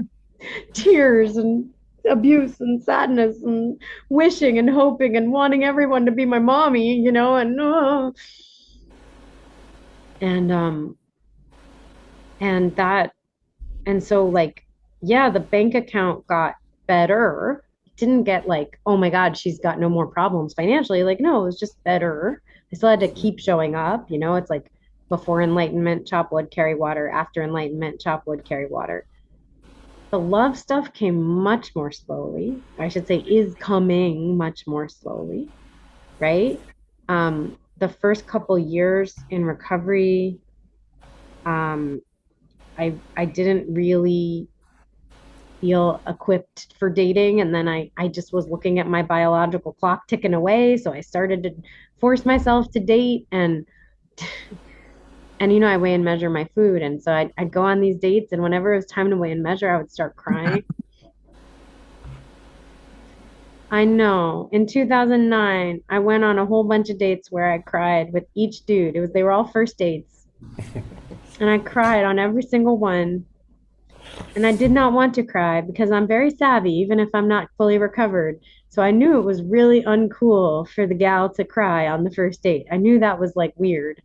tears and abuse and sadness and wishing and hoping and wanting everyone to be my mommy, and and so, like, yeah, the bank account got better. It didn't get like, oh my God, she's got no more problems financially. Like, no, it was just better. I still had to keep showing up. It's like before enlightenment, chop wood, carry water. After enlightenment, chop wood, carry water. The love stuff came much more slowly. I should say is coming much more slowly, right? The first couple years in recovery, I didn't really feel equipped for dating. And then I just was looking at my biological clock ticking away. So I started to force myself to date and I weigh and measure my food. And so I'd go on these dates and whenever it was time to weigh and measure, I would start crying. I know. In 2009, I went on a whole bunch of dates where I cried with each dude. They were all first dates. And I cried on every single one. And I did not want to cry because I'm very savvy, even if I'm not fully recovered. So I knew it was really uncool for the gal to cry on the first date. I knew that was like weird.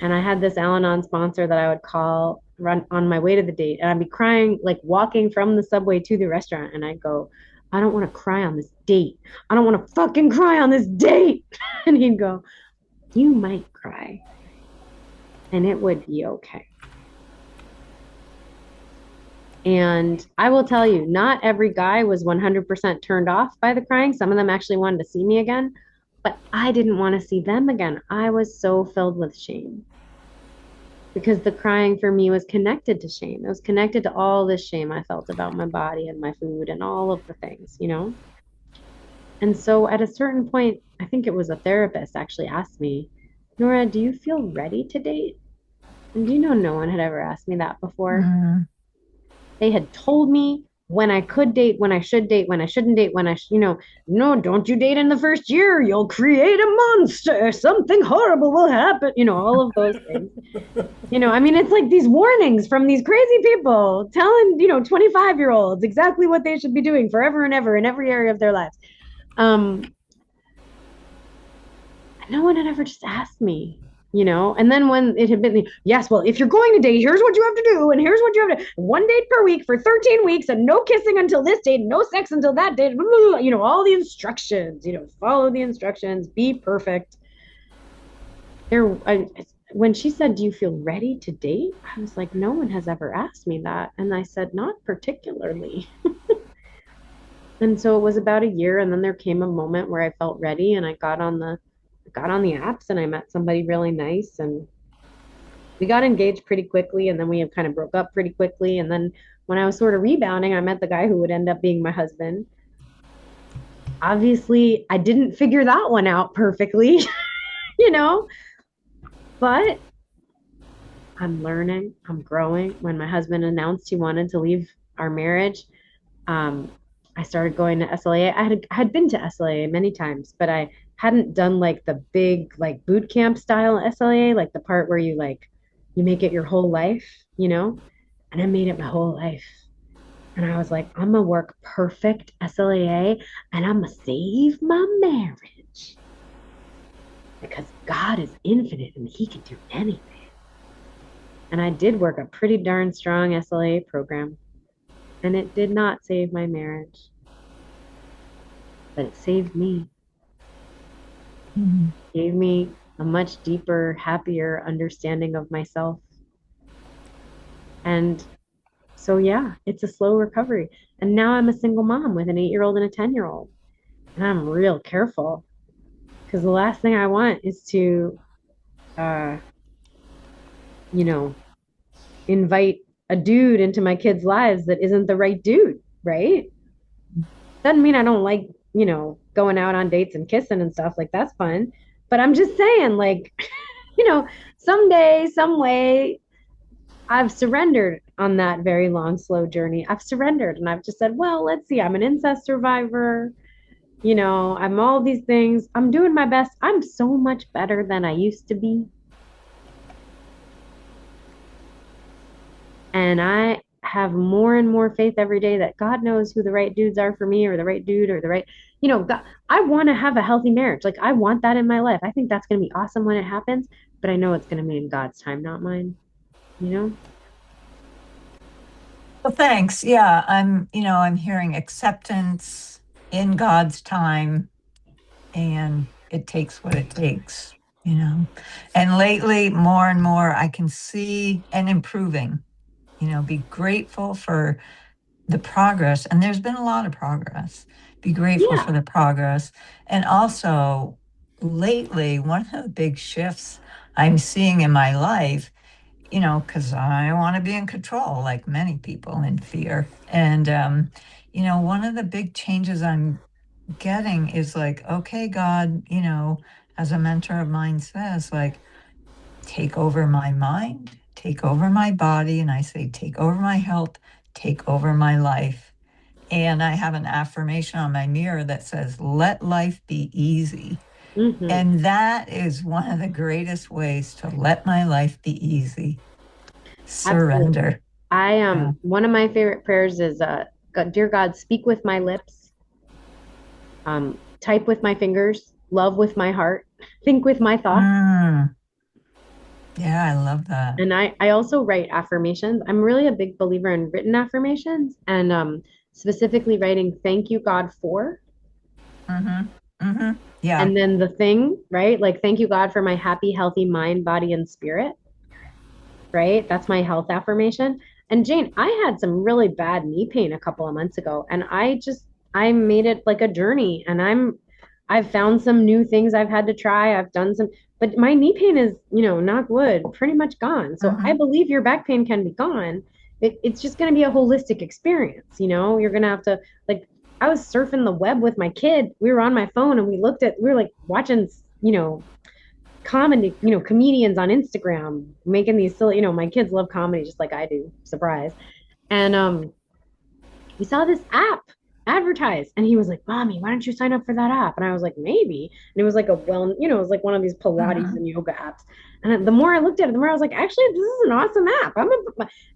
And I had this Al-Anon sponsor that I would call run on my way to the date. And I'd be crying, like walking from the subway to the restaurant. And I'd go, I don't want to cry on this date. I don't want to fucking cry on this date. And he'd go, you might cry. And it would be okay. And I will tell you, not every guy was 100% turned off by the crying. Some of them actually wanted to see me again, but I didn't want to see them again. I was so filled with shame because the crying for me was connected to shame. It was connected to all this shame I felt about my body and my food and all of the things, And so at a certain point, I think it was a therapist actually asked me, Nora, do you feel ready to date? And do you know no one had ever asked me that before? Mm. They had told me when I could date, when I should date, when I shouldn't date, no, don't you date in the first year. You'll create a monster. Something horrible will happen. All of those things. I mean, it's like these warnings from these crazy people telling, 25-year-olds exactly what they should be doing forever and ever in every area of their lives. No one had ever just asked me, and then when it had been, yes, well, if you're going to date, here's what you have to do, and here's what you have to, one date per week for 13 weeks, and no kissing until this date, no sex until that date, all the instructions, follow the instructions, be perfect. When she said, do you feel ready to date? I was like, no one has ever asked me that. And I said, not particularly. And so it was about a year, and then there came a moment where I felt ready, and I got on the apps, and I met somebody really nice, and we got engaged pretty quickly, and then we kind of broke up pretty quickly. And then when I was sort of rebounding, I met the guy who would end up being my husband. Obviously, I didn't figure that one out perfectly, but I'm learning, I'm growing. When my husband announced he wanted to leave our marriage, I started going to SLA. I had been to SLA many times, but I hadn't done like the big like boot camp style SLA, like the part where you make it your whole life, and I made it my whole life. And I was like, I'm gonna work perfect SLAA, and I'm gonna save my marriage because God is infinite and he can do anything. And I did work a pretty darn strong SLA program, and it did not save my marriage, but it saved me. Mm-hmm. Gave me a much deeper, happier understanding of myself. And so, yeah, it's a slow recovery. And now I'm a single mom with an 8-year-old and a 10-year-old. And I'm real careful because the last thing I want is to, invite a dude into my kids' lives that isn't the right dude, right? Doesn't mean I don't like, going out on dates and kissing and stuff. Like, that's fun. But I'm just saying, like, someday, some way, I've surrendered on that very long, slow journey. I've surrendered and I've just said, well, let's see, I'm an incest survivor. I'm all these things. I'm doing my best. I'm so much better than I used to be. And I have more and more faith every day that God knows who the right dudes are for me, or the right dude, or the right, God, I want to have a healthy marriage. Like, I want that in my life. I think that's going to be awesome when it happens, but I know it's going to be in God's time, not mine, Well, thanks. Yeah, I'm hearing acceptance in God's time, and it takes what it takes, And lately, more and more, I can see and improving, be grateful for the progress. And there's been a lot of progress. Be grateful for the progress. And also, lately, one of the big shifts I'm seeing in my life, because I want to be in control, like many people in fear. And, one of the big changes I'm getting is like, okay, God, as a mentor of mine says, like, take over my mind, take over my body. And I say, take over my health, take over my life. And I have an affirmation on my mirror that says, let life be easy. Mm-hmm. And that is one of the greatest ways to let my life be easy. Surrender. Absolutely. One of my favorite prayers is, God, dear God, speak with my lips, type with my fingers, love with my heart, think with my thoughts. Yeah, I love that. And I also write affirmations. I'm really a big believer in written affirmations, and specifically writing thank you, God, for. Yeah. And then the thing, right? Like, thank you, God, for my happy, healthy mind, body, and spirit. Right? That's my health affirmation. And Jane, I had some really bad knee pain a couple of months ago, and I made it like a journey, and I've found some new things I've had to try. I've done some, but my knee pain is, knock wood, pretty much gone. So I believe your back pain can be gone. It's just going to be a holistic experience. You're going to have to, like, I was surfing the web with my kid. We were on my phone and we were like watching, comedy, comedians on Instagram making these silly, my kids love comedy just like I do, surprise. And we saw this app advertised and he was like, Mommy, why don't you sign up for that app? And I was like, maybe. And it was like it was like one of these Pilates and yoga apps. And the more I looked at it, the more I was like, actually, this is an awesome app.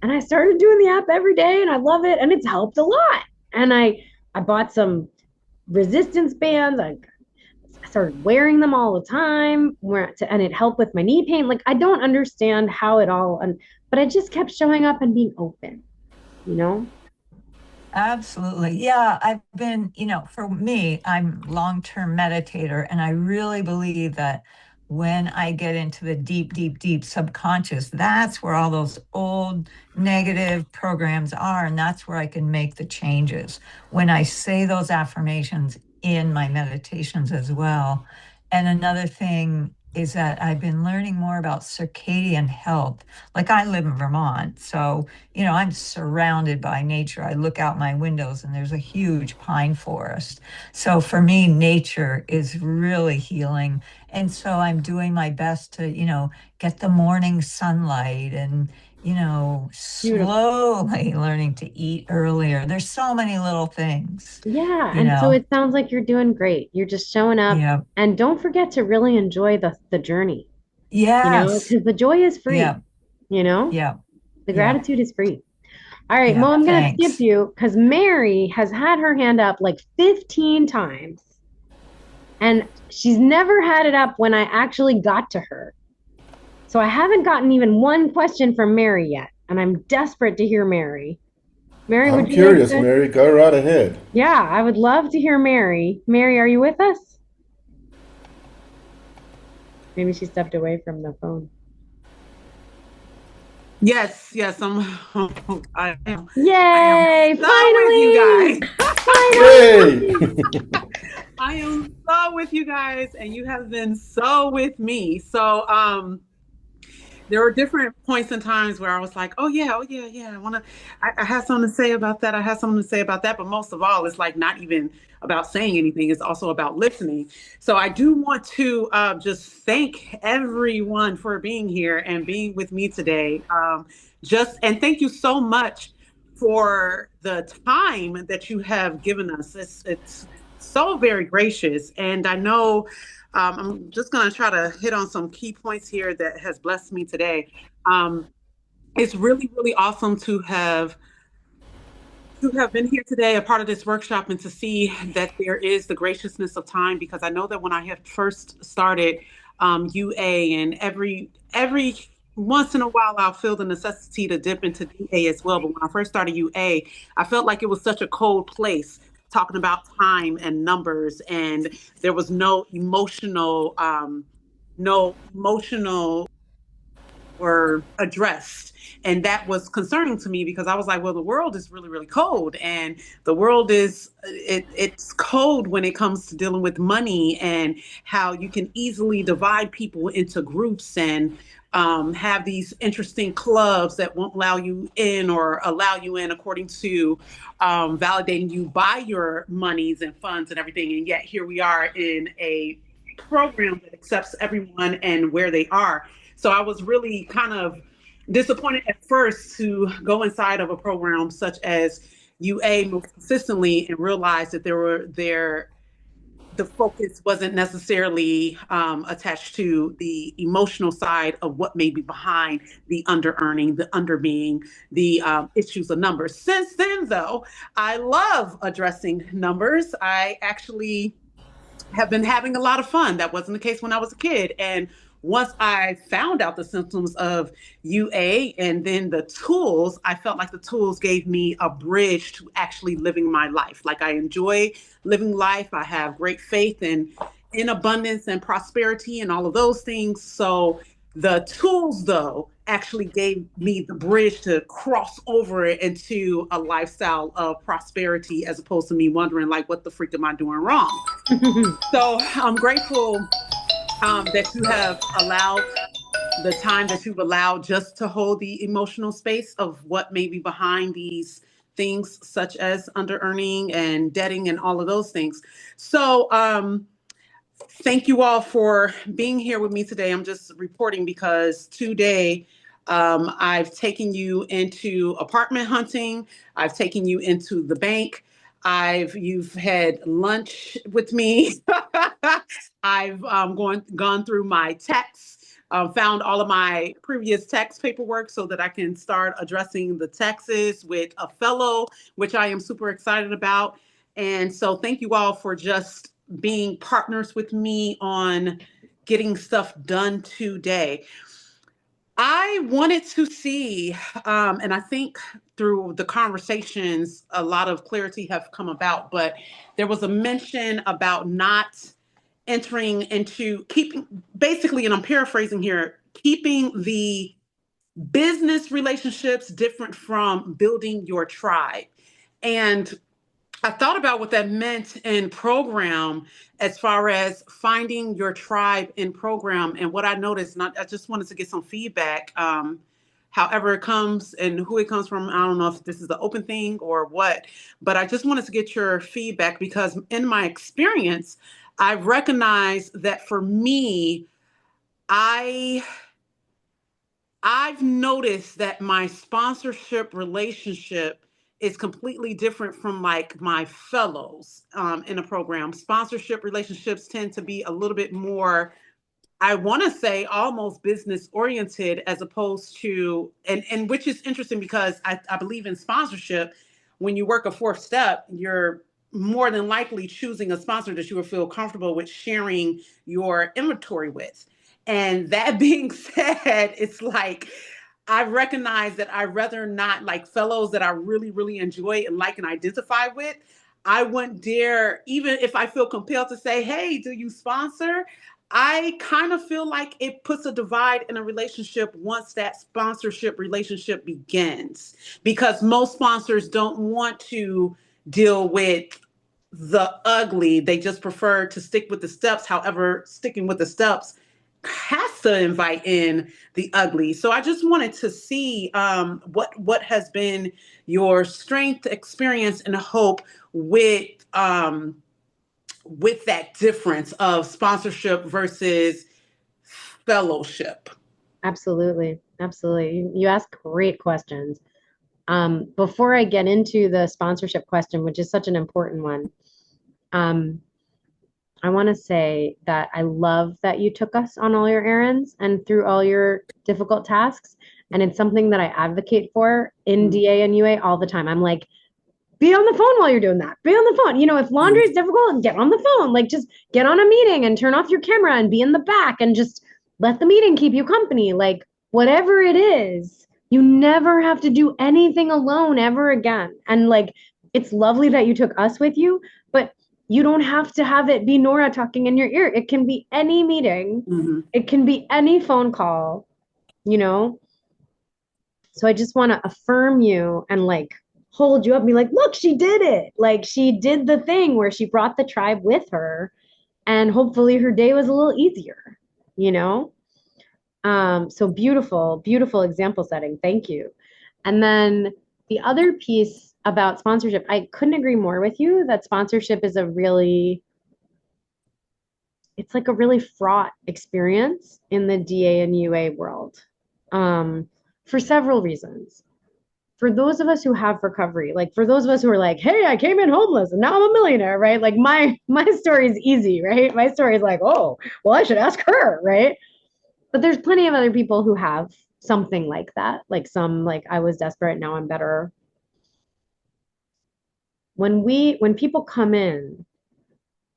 And I started doing the app every day and I love it. And it's helped a lot. And I bought some resistance bands. I started wearing them all the time and it helped with my knee pain. Like, I don't understand how it all, but I just kept showing up and being open, Absolutely. Yeah, I've been, for me, I'm long-term meditator, and I really believe that when I get into the deep, deep, deep subconscious, that's where all those old negative programs are, and that's where I can make the changes. When I say those affirmations in my meditations as well. And another thing is that I've been learning more about circadian health. Like, I live in Vermont, so I'm surrounded by nature. I look out my windows and there's a huge pine forest. So for me, nature is really healing. And so I'm doing my best to, get the morning sunlight and, slowly learning to eat earlier. There's so many little things, Yeah. And so it sounds like you're doing great. You're just showing up. Yeah. And don't forget to really enjoy the journey, Yes. because the joy is free, Yeah. The Yeah. gratitude is free. All right, Yeah, Mo, I'm going to skip thanks. you because Mary has had her hand up like 15 times. And she's never had it up when I actually got to her. So I haven't gotten even one question from Mary yet. And I'm desperate to hear Mary. Mary, I'm would you like curious, to? Mary. Go right ahead. Yeah, I would love to hear Mary. Mary, are you with us? Maybe she stepped away from the phone. Yes, I am. Yay! I am Finally! so with you guys. I am so with you guys, and you have been so with me. So, there were different points and times where I was like, oh yeah, I have something to say about that. I have something to say about that. But most of all, it's like not even about saying anything. It's also about listening. So I do want to just thank everyone for being here and being with me today. And thank you so much for the time that you have given us. It's so very gracious. And I know I'm just going to try to hit on some key points here that has blessed me today. It's really, really awesome to have been here today, a part of this workshop, and to see that there is the graciousness of time, because I know that when I had first started UA, and every once in a while I'll feel the necessity to dip into DA as well. But when I first started UA, I felt like it was such a cold place, talking about time and numbers, and there was no emotional were addressed. And that was concerning to me, because I was like, well, the world is really, really cold. And the world it's cold when it comes to dealing with money, and how you can easily divide people into groups, and have these interesting clubs that won't allow you in, or allow you in according to validating you by your monies and funds and everything. And yet here we are in a program that accepts everyone and where they are. So I was really kind of disappointed at first to go inside of a program such as UA more consistently, and realize that the focus wasn't necessarily attached to the emotional side of what may be behind the under earning, the under being, the issues of numbers. Since then, though, I love addressing numbers. I actually have been having a lot of fun. That wasn't the case when I was a kid. And once I found out the symptoms of UA and then the tools, I felt like the tools gave me a bridge to actually living my life. Like, I enjoy living life. I have great faith in abundance and prosperity and all of those things. So the tools, though, actually gave me the bridge to cross over into a lifestyle of prosperity, as opposed to me wondering, like, what the freak am I doing wrong? So I'm grateful that you have allowed the time that you've allowed just to hold the emotional space of what may be behind these things, such as under earning and debting and all of those things. So Thank you all for being here with me today. I'm just reporting because today I've taken you into apartment hunting. I've taken you into the bank. You've had lunch with me. I've gone through my texts, found all of my previous tax paperwork so that I can start addressing the taxes with a fellow, which I am super excited about. And so thank you all for just being partners with me on getting stuff done today. I wanted to see, and I think through the conversations, a lot of clarity have come about, but there was a mention about not entering into keeping, basically, and I'm paraphrasing here, keeping the business relationships different from building your tribe. And I thought about what that meant in program as far as finding your tribe in program. And what I noticed, and I just wanted to get some feedback, however it comes and who it comes from. I don't know if this is the open thing or what, but I just wanted to get your feedback because in my experience, I recognize that for me, I've noticed that my sponsorship relationship is completely different from like my fellows in a program. Sponsorship relationships tend to be a little bit more, I want to say, almost business oriented as opposed to, and which is interesting because I believe in sponsorship. When you work a fourth step, you're more than likely choosing a sponsor that you will feel comfortable with sharing your inventory with. And that being said, it's like I recognize that I rather not, like fellows that I really, really enjoy and like and identify with. I wouldn't dare, even if I feel compelled to say, hey, do you sponsor? I kind of feel like it puts a divide in a relationship once that sponsorship relationship begins, because most sponsors don't want to deal with the ugly. They just prefer to stick with the steps. However, sticking with the steps has to invite in the ugly. So I just wanted to see what has been your strength, experience, and hope with that difference of sponsorship versus fellowship. Absolutely. Absolutely. You ask great questions. Before I get into the sponsorship question, which is such an important one, I want to say that I love that you took us on all your errands and through all your difficult tasks. And it's something that I advocate for in DA and UA all the time. I'm like, be on the phone while you're doing that. Be on the phone. You know, if laundry is difficult, get on the phone. Like, just get on a meeting and turn off your camera and be in the back and just let the meeting keep you company. Like, whatever it is, you never have to do anything alone ever again. And like, it's lovely that you took us with you, but you don't have to have it be Nora talking in your ear. It can be any meeting. It can be any phone call, you know? So I just want to affirm you and like hold you up and be like, look, she did it. Like, she did the thing where she brought the tribe with her, and hopefully her day was a little easier, you know? So beautiful, beautiful example setting. Thank you. And then the other piece about sponsorship, I couldn't agree more with you that sponsorship is it's like a really fraught experience in the DA and UA world, for several reasons. For those of us who have recovery, like for those of us who are like, hey, I came in homeless and now I'm a millionaire, right? Like my story is easy, right? My story is like, oh, well, I should ask her, right? But there's plenty of other people who have something like that, like some like I was desperate, now I'm better. When people come in,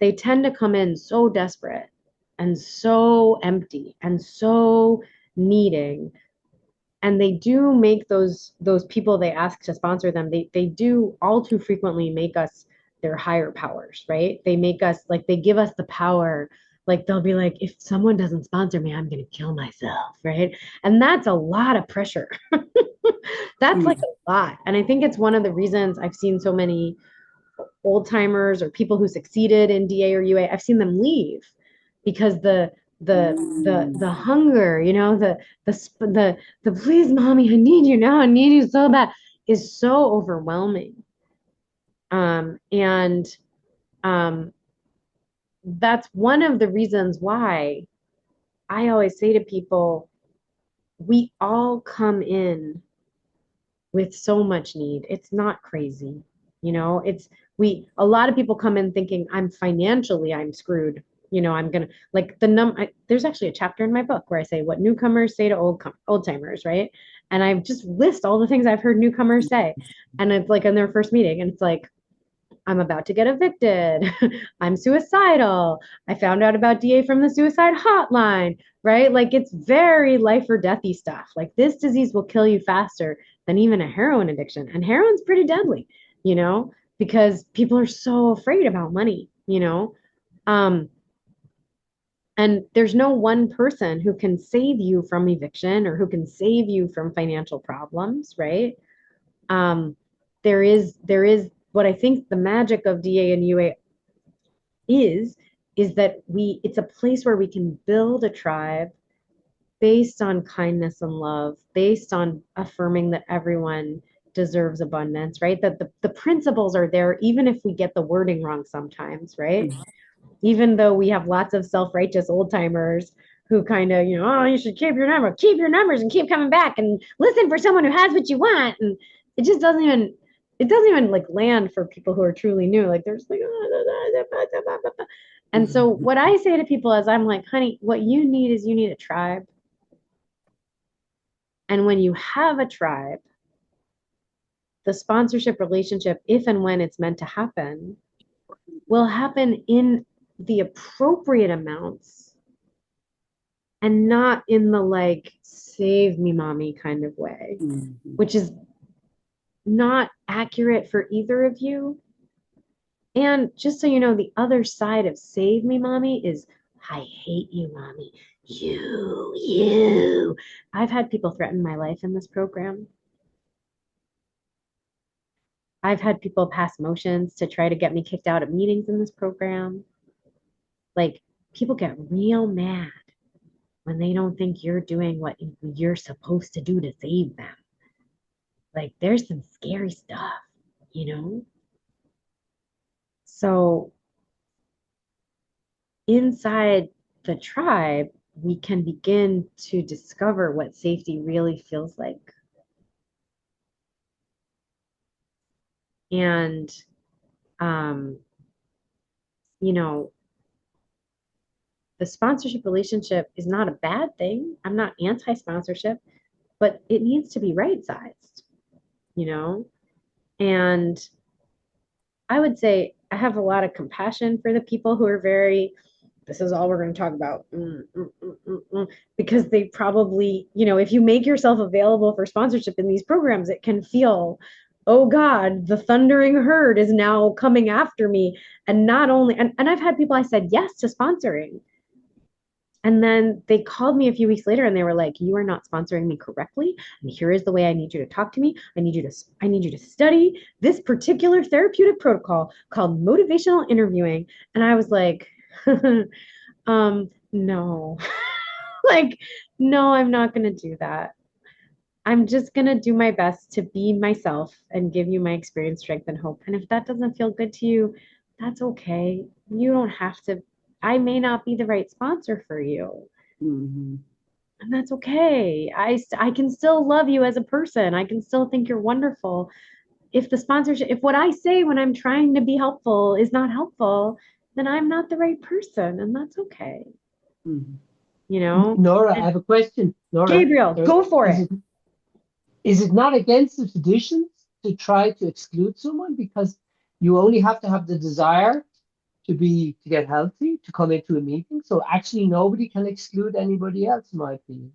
they tend to come in so desperate and so empty and so needing, and they do make those people they ask to sponsor them, they do all too frequently make us their higher powers, right? They make us like, they give us the power. Like, they'll be like, if someone doesn't sponsor me, I'm gonna kill myself, right? And that's a lot of pressure. That's like a lot. And I think it's one of the reasons I've seen so many old timers or people who succeeded in DA or UA, I've seen them leave because the hunger, you know, the please, mommy, I need you now, I need you so bad, is so overwhelming. And that's one of the reasons why I always say to people, we all come in with so much need. It's not crazy. It's a lot of people come in thinking I'm screwed. I'm gonna like there's actually a chapter in my book where I say what newcomers say to old timers, right? And I just list all the things I've heard newcomers say. And it's like in their first meeting, and it's like, I'm about to get evicted. I'm suicidal. I found out about DA from the suicide hotline, right? Like it's very life or deathy stuff. Like this disease will kill you faster than even a heroin addiction. And heroin's pretty deadly, because people are so afraid about money. Um, and there's no one person who can save you from eviction or who can save you from financial problems, right? Um, there is what I think the magic of DA and UA is that it's a place where we can build a tribe based on kindness and love, based on affirming that everyone deserves abundance, right? That the principles are there, even if we get the wording wrong sometimes, right? Even though we have lots of self-righteous old timers who kind of, oh, you should keep your numbers and keep coming back and listen for someone who has what you want. And it just doesn't even like land for people who are truly new. Like there's like, and so what I say to people is I'm like, honey, what you need is you need a tribe. And when you have a tribe, the sponsorship relationship, if and when it's meant to happen, will happen in the appropriate amounts and not in the like save me mommy kind of way, which is not accurate for either of you. And just so you know, the other side of save me mommy is I hate you mommy. You. I've had people threaten my life in this program. I've had people pass motions to try to get me kicked out of meetings in this program. Like people get real mad when they don't think you're doing what you're supposed to do to save them. Like there's some scary stuff. So inside the tribe, we can begin to discover what safety really feels like. And, the sponsorship relationship is not a bad thing. I'm not anti-sponsorship, but it needs to be right-sized, And I would say I have a lot of compassion for the people who are this is all we're going to talk about. Because they probably, if you make yourself available for sponsorship in these programs, it can feel, oh God, the thundering herd is now coming after me. And not only, and I've had people, I said yes to sponsoring. And then they called me a few weeks later and they were like, you are not sponsoring me correctly. And here is the way I need you to talk to me. I need you to study this particular therapeutic protocol called motivational interviewing. And I was like, no, like, no, I'm not going to do that. I'm just going to do my best to be myself and give you my experience, strength, and hope. And if that doesn't feel good to you, that's okay. You don't have to. I may not be the right sponsor for you. And that's okay. I can still love you as a person. I can still think you're wonderful. If what I say when I'm trying to be helpful is not helpful, then I'm not the right person, and that's okay. Nora, I have a question. Nora, Gabriel, go for it. Is it not against the traditions to try to exclude someone because you only have to have the desire to get healthy, to come into a meeting? So actually nobody can exclude anybody else, in my opinion.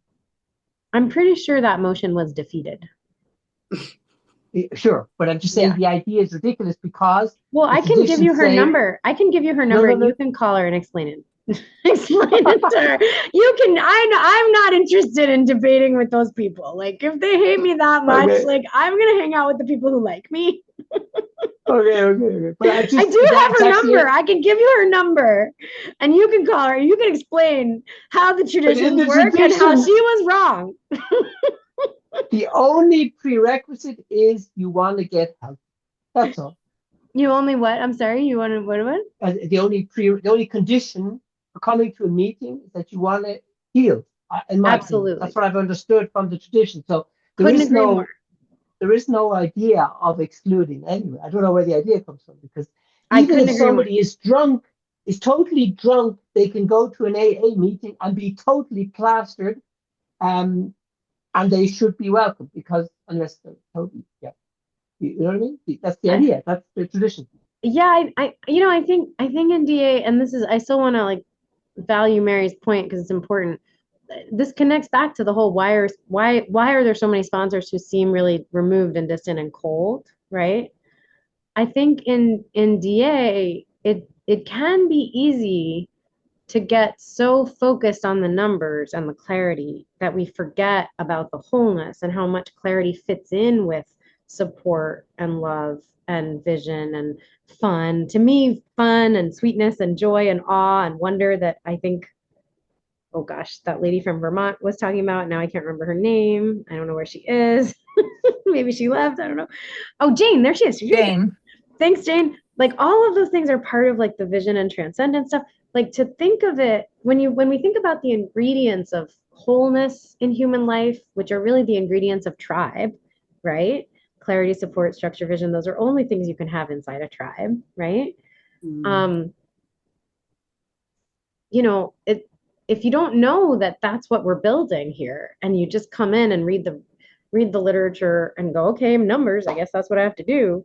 I'm pretty sure that motion was defeated. Sure, but I'm just saying the idea is ridiculous because I can give you her number. I can give you her number and you can call her and explain it. Explain it to her. You can. I'm not interested in debating with those people. Like if they hate me that much, like I'm gonna hang out with the people who like me. Okay. But I do have her number. I can give you her number, and you can call her. And you can explain how the traditions work and how she was wrong. The only prerequisite is you want to get help. That's all. You only what? I'm sorry, you wanted what? The only condition for coming to a meeting is that you want to heal, in my opinion. Absolutely. That's what I've understood from the tradition. So Couldn't agree more. there is no idea of excluding anyway. I don't know where the idea comes from, because I even couldn't if agree more. somebody is drunk, is totally drunk, they can go to an AA meeting and be totally plastered, and they should be welcome, because unless they're totally, yeah. You know what I mean? That's the idea. That's the tradition. Yeah, I think in DA, and this is, I still want to like value Mary's point because it's important. This connects back to the whole why are there so many sponsors who seem really removed and distant and cold, right? I think in DA it can be easy to get so focused on the numbers and the clarity that we forget about the wholeness and how much clarity fits in with support and love and vision and fun. To me, fun and sweetness and joy and awe and wonder that I think, oh gosh, that lady from Vermont was talking about. Now I can't remember her name. I don't know where she is. Maybe she left. I don't know. Oh, Jane, there she is. Jane. Thanks, Jane. Like all of those things are part of like the vision and transcendence stuff. Like to think of it when we think about the ingredients of wholeness in human life, which are really the ingredients of tribe, right? Clarity, support, structure, vision, those are only things you can have inside a tribe, right? You know, if you don't know that that's what we're building here, and you just come in and read the literature and go, okay, numbers, I guess that's what I have to do,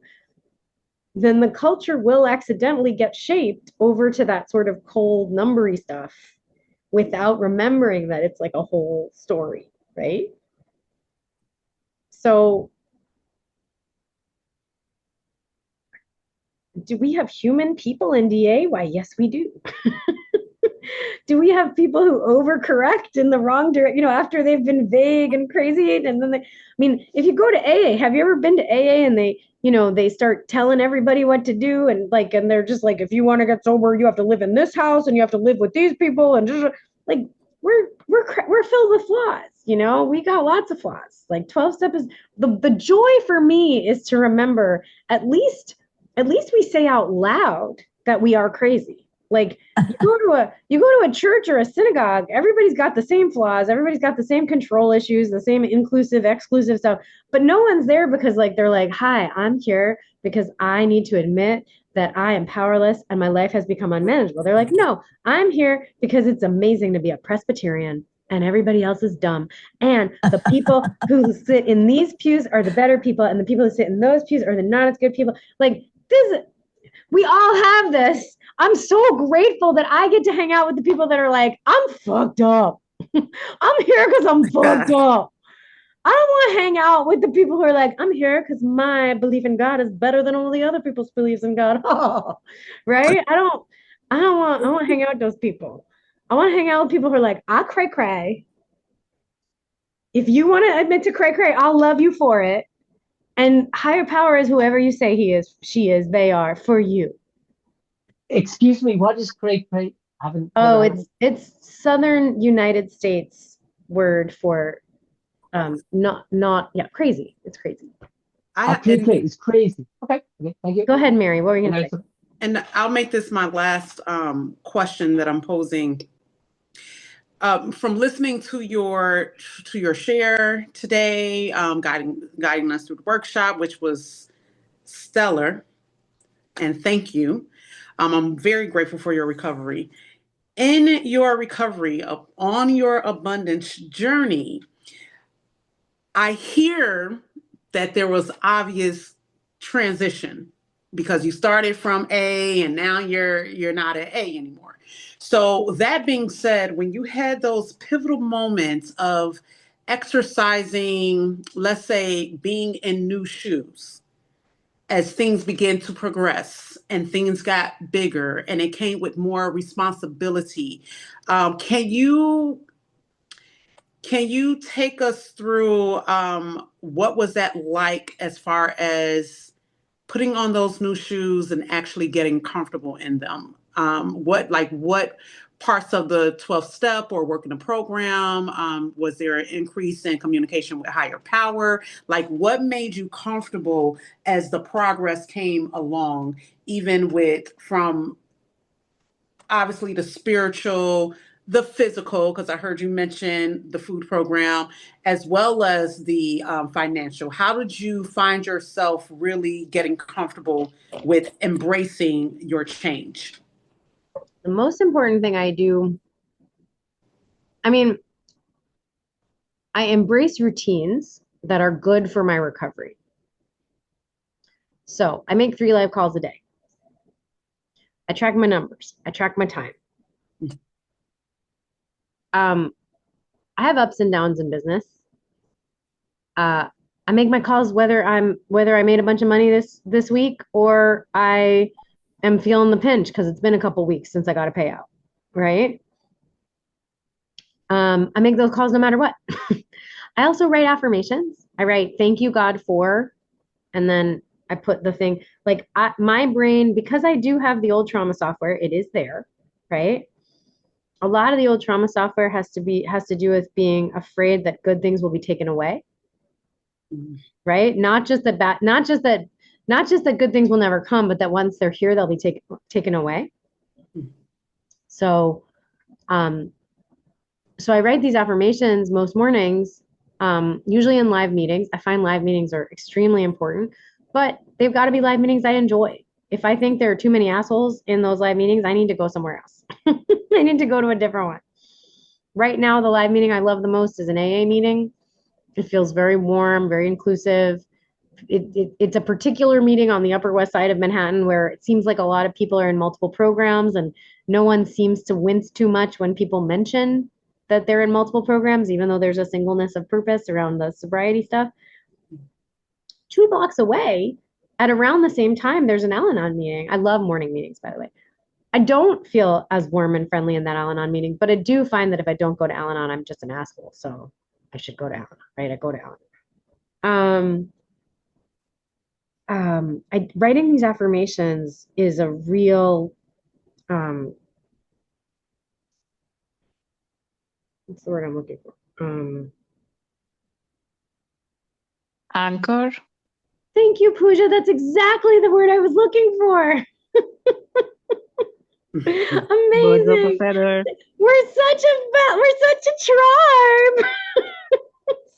then the culture will accidentally get shaped over to that sort of cold, numbery stuff without remembering that it's like a whole story, right? So do we have human people in DA? Why, yes, we do. Do we have people who overcorrect in the wrong direction, you know, after they've been vague and crazy? And then I mean, if you go to AA, have you ever been to AA and they, you know, they start telling everybody what to do, and like, and they're just like, if you want to get sober, you have to live in this house and you have to live with these people, and just like we're filled with flaws, you know, we got lots of flaws. Like 12 step is the joy for me is to remember at least we say out loud that we are crazy. Like you go to a church or a synagogue, everybody's got the same flaws, everybody's got the same control issues, the same inclusive, exclusive stuff, but no one's there because like they're like, hi, I'm here because I need to admit that I am powerless and my life has become unmanageable. They're like, no, I'm here because it's amazing to be a Presbyterian and everybody else is dumb. And the people who sit in these pews are the better people, and the people who sit in those pews are the not as good people. Like this, we all have this. I'm so grateful that I get to hang out with the people that are like, I'm fucked up. I'm here because I'm fucked up. I don't want to hang out with the people who are like, I'm here because my belief in God is better than all the other people's beliefs in God. Right? I want to hang out with those people. I want to hang out with people who are like, I cray cray. If you want to admit to cray cray, I'll love you for it. And higher power is whoever you say he is, she is, they are for you. Excuse me, what is cray cray? Oh, it's Southern United States word for not yeah, crazy. It's crazy. It's crazy. Okay, thank you. Go ahead, Mary. What were you gonna say? And I'll make this my last question that I'm posing. From listening to your share today, guiding us through the workshop, which was stellar, and thank you. I'm very grateful for your recovery. In your recovery, on your abundance journey, I hear that there was obvious transition because you started from A and now you're not at A anymore. So that being said, when you had those pivotal moments of exercising, let's say being in new shoes, as things began to progress and things got bigger and it came with more responsibility, can you take us through what was that like as far as putting on those new shoes and actually getting comfortable in them? What parts of the 12th step or working a program? Was there an increase in communication with higher power? Like, what made you comfortable as the progress came along, even with from obviously the spiritual, the physical, because I heard you mention the food program, as well as the financial? How did you find yourself really getting comfortable with embracing your change? The most important thing I do, I mean, I embrace routines that are good for my recovery. So I make 3 live calls a day. I track my numbers. I track my time. I have ups and downs in business. I make my calls whether I made a bunch of money this week or I am feeling the pinch because it's been a couple weeks since I got a payout, right? I make those calls no matter what. I also write affirmations. I write thank you God for, and then I put the thing like my brain, because I do have the old trauma software, it is there, right? A lot of the old trauma software has to do with being afraid that good things will be taken away, right? Not just that good things will never come, but that once they're here, they'll be taken away. So, so I write these affirmations most mornings, usually in live meetings. I find live meetings are extremely important, but they've got to be live meetings I enjoy. If I think there are too many assholes in those live meetings, I need to go somewhere else. I need to go to a different one. Right now, the live meeting I love the most is an AA meeting. It feels very warm, very inclusive. It's a particular meeting on the Upper West Side of Manhattan where it seems like a lot of people are in multiple programs and no one seems to wince too much when people mention that they're in multiple programs, even though there's a singleness of purpose around the sobriety stuff. 2 blocks away, at around the same time, there's an Al-Anon meeting. I love morning meetings, by the way. I don't feel as warm and friendly in that Al-Anon meeting, but I do find that if I don't go to Al-Anon, I'm just an asshole. So I should go to Al-Anon, right? I go to Al-Anon. Writing these affirmations is a real, what's the word I'm looking for? Anchor. Thank you, Pooja. That's exactly the word I was looking for. Amazing. We're such a tribe.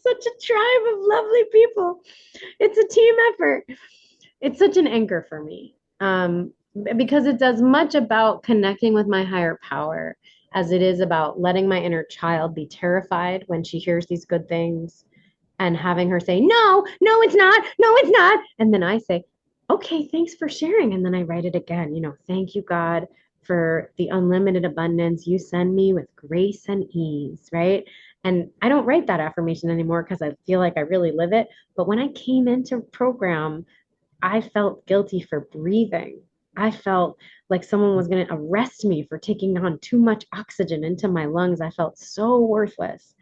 Such a tribe of lovely people. It's a team effort. It's such an anchor for me, because it does much about connecting with my higher power as it is about letting my inner child be terrified when she hears these good things and having her say, no, no, it's not. No, it's not. And then I say, okay, thanks for sharing. And then I write it again, thank you, God, for the unlimited abundance you send me with grace and ease, right? And I don't write that affirmation anymore because I feel like I really live it. But when I came into program, I felt guilty for breathing. I felt like someone was going to arrest me for taking on too much oxygen into my lungs. I felt so worthless.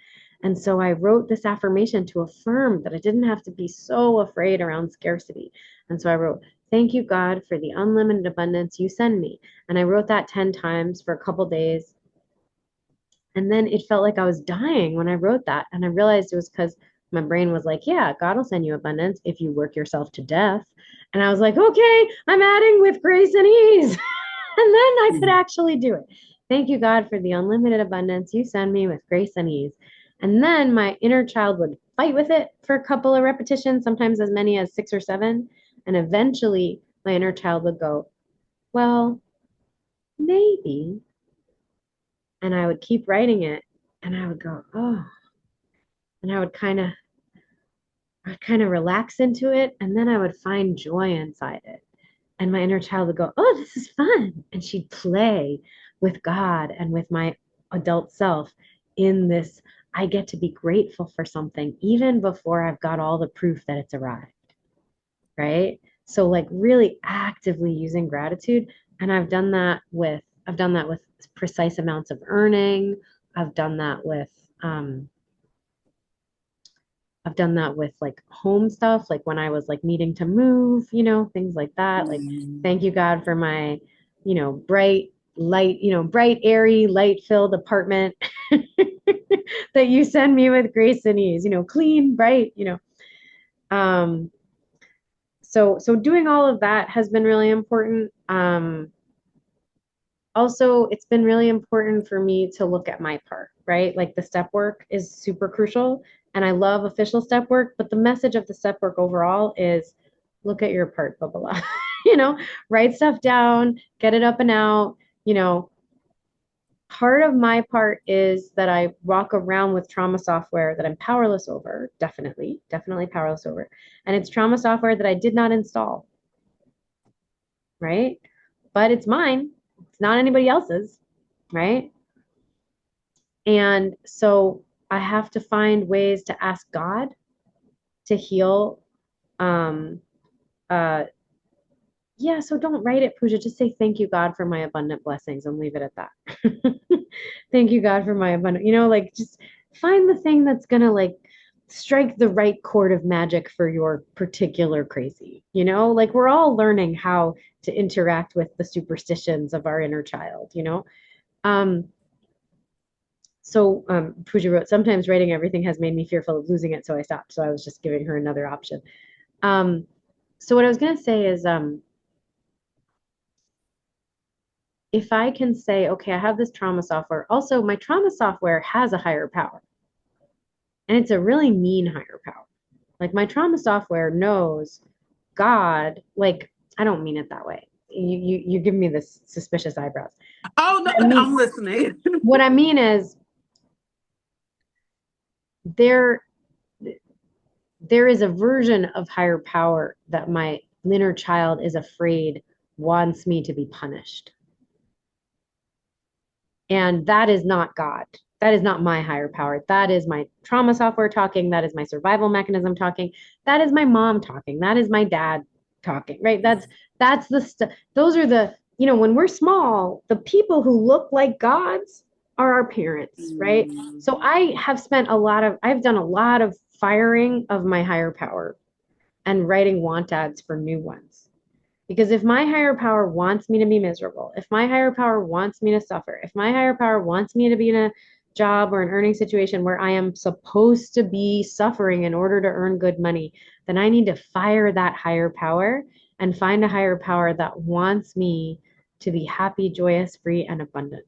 And so I wrote this affirmation to affirm that I didn't have to be so afraid around scarcity. And so I wrote, thank you, God, for the unlimited abundance you send me. And I wrote that 10 times for a couple days. And then it felt like I was dying when I wrote that. And I realized it was because my brain was like, yeah, God will send you abundance if you work yourself to death. And I was like, okay, I'm adding with grace and ease. And then I could actually do it. Thank you, God, for the unlimited abundance you send me with grace and ease. And then my inner child would fight with it for a couple of repetitions, sometimes as many as 6 or 7. And eventually my inner child would go, well, maybe. And I would keep writing it and I would go, oh, and I would kind of relax into it. And then I would find joy inside it. And my inner child would go, oh, this is fun. And she'd play with God and with my adult self in this, I get to be grateful for something even before I've got all the proof that it's arrived. Right? So like really actively using gratitude. And I've done that with precise amounts of earning. I've done that with like home stuff, like when I was like needing to move, things like that. Like, thank you, God, for my, bright light, bright, airy, light-filled apartment that you send me with grace and ease, clean, bright, So doing all of that has been really important. Also, it's been really important for me to look at my part, right? Like the step work is super crucial, and I love official step work, but the message of the step work overall is look at your part, blah, blah, blah. Write stuff down, get it up and out. Part of my part is that I walk around with trauma software that I'm powerless over, definitely powerless over. And it's trauma software that I did not install, right? But it's mine. It's not anybody else's, right? And so I have to find ways to ask God to heal. Yeah, so don't write it, Pooja. Just say thank you, God, for my abundant blessings and leave it at that. Thank you, God, for my abundant, just find the thing that's gonna strike the right chord of magic for your particular crazy. We're all learning how to interact with the superstitions of our inner child, Pooja wrote, sometimes writing everything has made me fearful of losing it, so I stopped. So I was just giving her another option. So what I was gonna say is, if I can say, okay, I have this trauma software. Also, my trauma software has a higher power. And it's a really mean higher power. Like my trauma software knows God, I don't mean it that way. You give me this suspicious eyebrows. Oh no, I'm listening. What I mean is there is a version of higher power that my inner child is afraid wants me to be punished. And that is not God. That is not my higher power. That is my trauma software talking. That is my survival mechanism talking. That is my mom talking. That is my dad talking, right? That's the stuff. Those are the, when we're small, the people who look like gods are our parents, right? So I've done a lot of firing of my higher power and writing want ads for new ones. Because if my higher power wants me to be miserable, if my higher power wants me to suffer, if my higher power wants me to be in a job or an earning situation where I am supposed to be suffering in order to earn good money, then I need to fire that higher power and find a higher power that wants me to be happy, joyous, free, and abundant,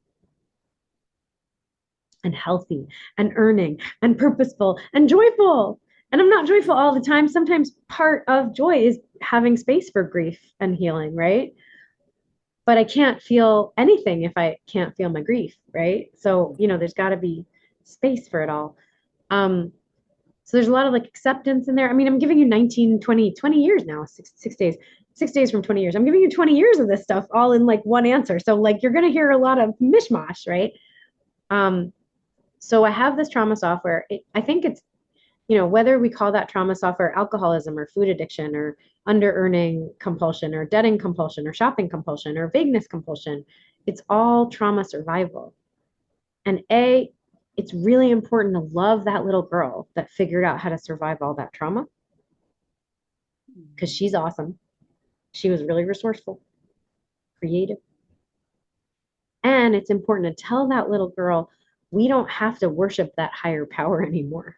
and healthy, and earning, and purposeful, and joyful. And I'm not joyful all the time. Sometimes part of joy is having space for grief and healing, right? But I can't feel anything if I can't feel my grief, right? So, there's got to be space for it all. So there's a lot of acceptance in there. I mean, I'm giving you 19, 20 years now, six days from 20 years. I'm giving you 20 years of this stuff all in one answer. So you're going to hear a lot of mishmash, right? So I have this trauma software. I think it's, whether we call that trauma software alcoholism or food addiction or under-earning compulsion or debting compulsion or shopping compulsion or vagueness compulsion, it's all trauma survival. And it's really important to love that little girl that figured out how to survive all that trauma, because she's awesome. She was really resourceful, creative. And it's important to tell that little girl, we don't have to worship that higher power anymore.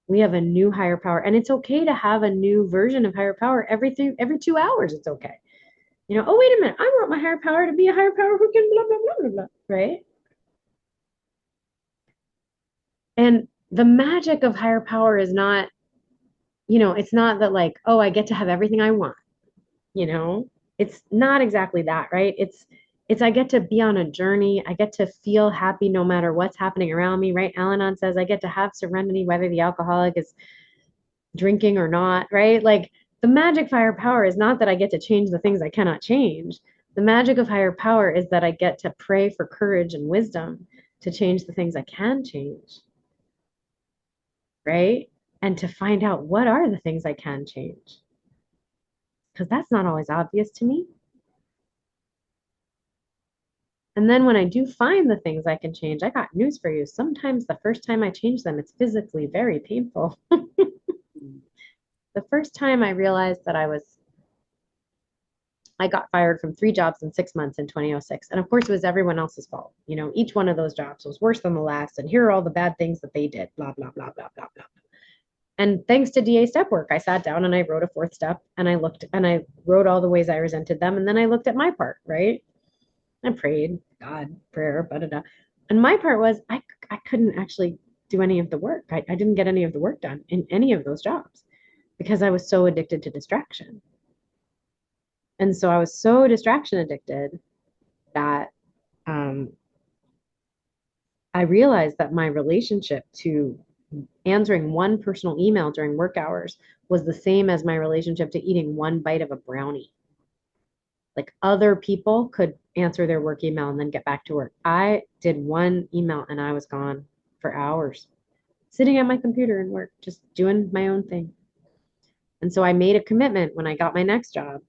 We have a new higher power, and it's okay to have a new version of higher power every 2 hours. It's okay. Oh, wait a minute. I want my higher power to be a higher power who can blah, blah, blah, blah, blah, right? And the magic of higher power is not, it's not that I get to have everything I want. It's not exactly that, right? It's I get to be on a journey. I get to feel happy no matter what's happening around me, right? Al-Anon says I get to have serenity whether the alcoholic is drinking or not, right? The magic of higher power is not that I get to change the things I cannot change. The magic of higher power is that I get to pray for courage and wisdom to change the things I can change, right? And to find out what are the things I can change. Because that's not always obvious to me. And then when I do find the things I can change, I got news for you. Sometimes the first time I change them, it's physically very painful. The first time I realized that I was I got fired from 3 jobs in 6 months in 2006. And of course, it was everyone else's fault. You know, each one of those jobs was worse than the last. And here are all the bad things that they did, blah, blah, blah, blah, blah, blah. And thanks to DA step work, I sat down and I wrote a 4th step and I looked and I wrote all the ways I resented them. And then I looked at my part, right? I prayed, God, prayer, da. And my part was I couldn't actually do any of the work. I didn't get any of the work done in any of those jobs because I was so addicted to distraction. And so I was so distraction addicted that I realized that my relationship to answering one personal email during work hours was the same as my relationship to eating one bite of a brownie. Like other people could answer their work email and then get back to work. I did one email and I was gone for hours, sitting at my computer and work, just doing my own thing. And so I made a commitment when I got my next job,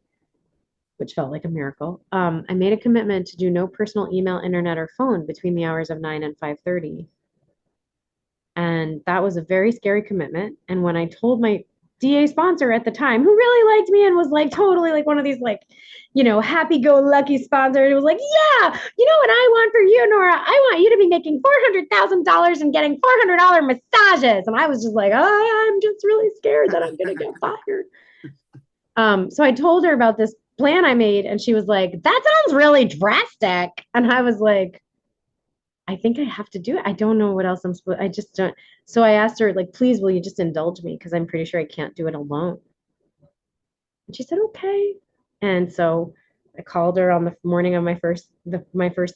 which felt like a miracle. I made a commitment to do no personal email, internet, or phone between the hours of 9 and 5:30. And that was a very scary commitment. And when I told my DA sponsor at the time, who really liked me and was like totally like one of these like, you know, happy-go-lucky sponsors, it was like, yeah, you know what I want for you, Nora? I want you to be making $400,000 and getting $400 massages. And I was just like, oh, I'm just really scared that I'm going to get fired. So I told her about this plan I made, and she was like, that sounds really drastic. And I was like, I think I have to do it. I don't know what else I just don't. So I asked her, like, please, will you just indulge me? Because I'm pretty sure I can't do it alone. And she said, okay. And so I called her on the morning of my first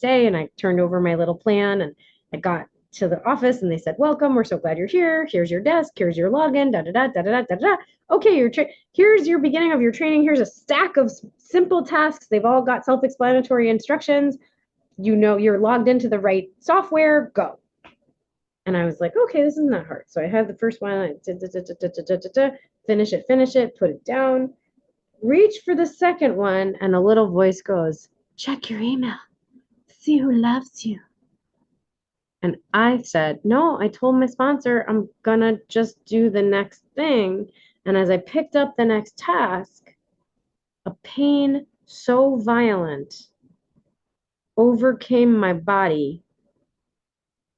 day, and I turned over my little plan, and I got to the office, and they said, welcome. We're so glad you're here. Here's your desk. Here's your login. Da da da da da da da. Okay, here's your beginning of your training. Here's a stack of simple tasks. They've all got self-explanatory instructions. You know you're logged into the right software, go. And I was like, okay, this isn't that hard. So I had the first one, finish it, put it down, reach for the second one, and a little voice goes, check your email, see who loves you. And I said, no, I told my sponsor I'm gonna just do the next thing. And as I picked up the next task, a pain so violent overcame my body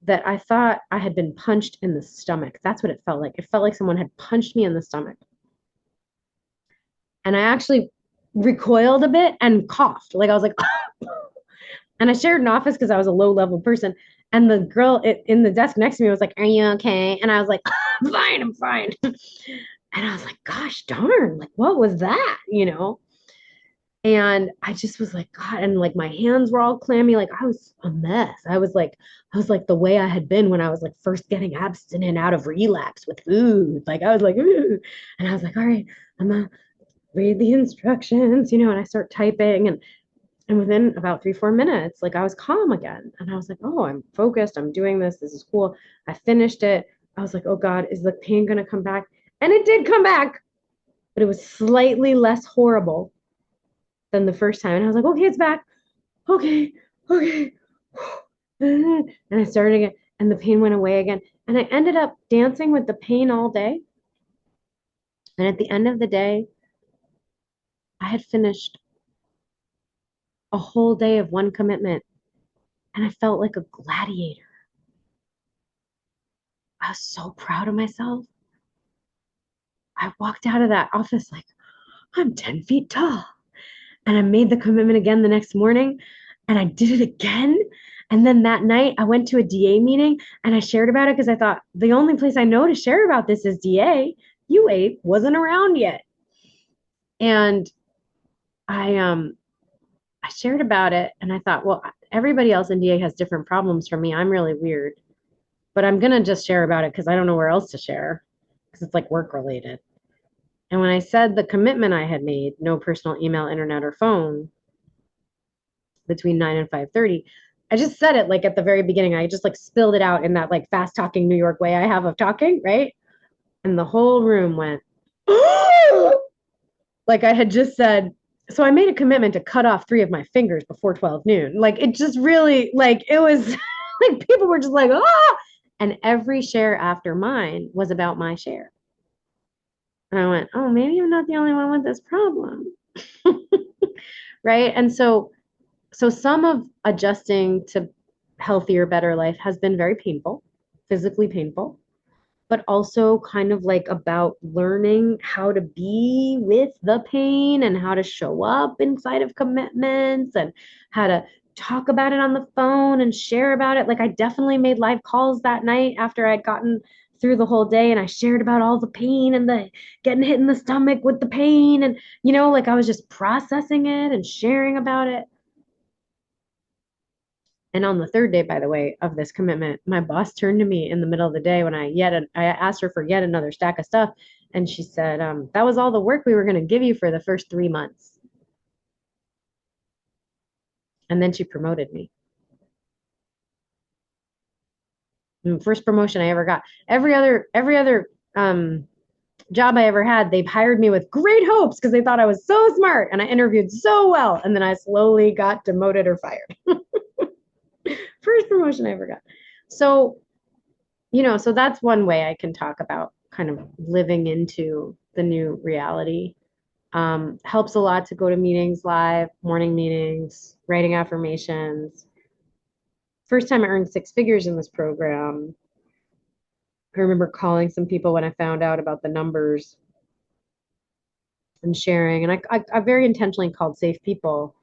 that I thought I had been punched in the stomach. That's what it felt like. It felt like someone had punched me in the stomach. And I actually recoiled a bit and coughed. Like I was like, and I shared an office because I was a low-level person. And the girl in the desk next to me was like, are you okay? And I was like, fine, I'm fine. And I was like, gosh darn, like what was that? You know? And I just was like, God, and like my hands were all clammy. Like I was a mess. I was like the way I had been when I was like first getting abstinent out of relapse with food. Like I was like, ooh. And I was like, all right, I'm gonna read the instructions, you know, and I start typing and within about 3-4 minutes, like I was calm again. And I was like, oh, I'm focused. I'm doing this. This is cool. I finished it. I was like, oh God, is the pain gonna come back? And it did come back, but it was slightly less horrible than the first time. And I was like, okay, it's back. Okay. And I started again, and the pain went away again. And I ended up dancing with the pain all day. And at the end of the day, I had finished a whole day of one commitment, and I felt like a gladiator. I was so proud of myself. I walked out of that office like, I'm 10 feet tall. And I made the commitment again the next morning, and I did it again. And then that night I went to a DA meeting and I shared about it because I thought the only place I know to share about this is DA. UA wasn't around yet. And I shared about it and I thought, well, everybody else in DA has different problems from me. I'm really weird. But I'm going to just share about it because I don't know where else to share because it's like work related. And when I said the commitment I had made, no personal email, internet, or phone between 9 and 5:30, I just said it like at the very beginning. I just like spilled it out in that like fast talking New York way I have of talking, right? And the whole room went, like I had just said. So I made a commitment to cut off 3 of my fingers before 12 noon. Like it just really, like it was like people were just like, ah! And every share after mine was about my share. And I went, oh, maybe I'm not the only one with this problem. right? And so some of adjusting to healthier, better life has been very painful, physically painful, but also kind of like about learning how to be with the pain and how to show up inside of commitments and how to talk about it on the phone and share about it. Like I definitely made live calls that night after I'd gotten through the whole day and I shared about all the pain and the getting hit in the stomach with the pain and like I was just processing it and sharing about it. And on the third day, by the way, of this commitment, my boss turned to me in the middle of the day when I asked her for yet another stack of stuff, and she said, "That was all the work we were going to give you for the first 3 months." And then she promoted me. First promotion I ever got. Every other job I ever had, they've hired me with great hopes because they thought I was so smart and I interviewed so well, and then I slowly got demoted or fired. First promotion I ever got. So so that's one way I can talk about kind of living into the new reality. Helps a lot to go to meetings live, morning meetings, writing affirmations. First time I earned 6 figures in this program, I remember calling some people when I found out about the numbers and sharing. And I very intentionally called safe people.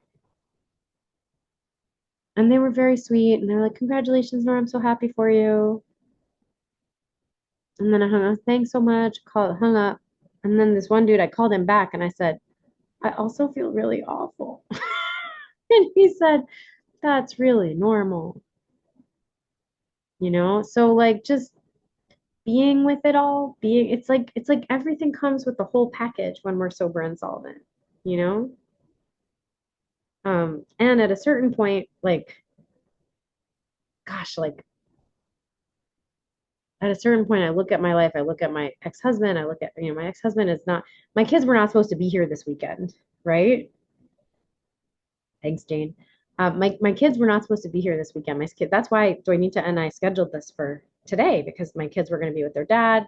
And they were very sweet. And they were like, "Congratulations, Nora, I'm so happy for you." And then I hung up, "Thanks so much," hung up. And then this one dude, I called him back and I said, "I also feel really awful." And he said, "That's really normal." So like just being with it all, it's like everything comes with the whole package when we're sober and solvent, you know? And at a certain point, like, gosh, like at a certain point, I look at my life, I look at my ex-husband, I look at, my ex-husband is not, my kids were not supposed to be here this weekend, right? Thanks, Jane. My kids were not supposed to be here this weekend. My kid, that's why Doinita and I scheduled this for today because my kids were going to be with their dad.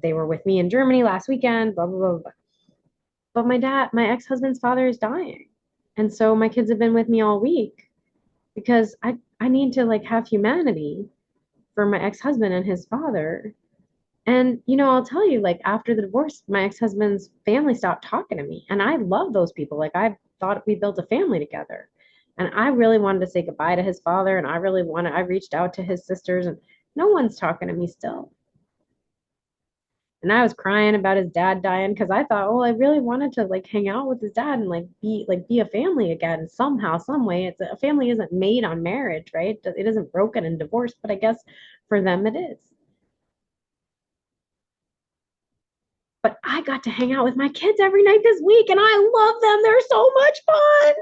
They were with me in Germany last weekend, blah, blah, blah, blah. But my ex-husband's father is dying. And so my kids have been with me all week because I need to like have humanity for my ex-husband and his father. And I'll tell you, like after the divorce, my ex-husband's family stopped talking to me. And I love those people. Like I thought we built a family together. And I really wanted to say goodbye to his father. And I reached out to his sisters and no one's talking to me still. And I was crying about his dad dying because I thought, I really wanted to like hang out with his dad and be a family again somehow, some way. A family isn't made on marriage, right? It isn't broken in divorce, but I guess for them it is. But I got to hang out with my kids every night this week and I love them. They're so much fun.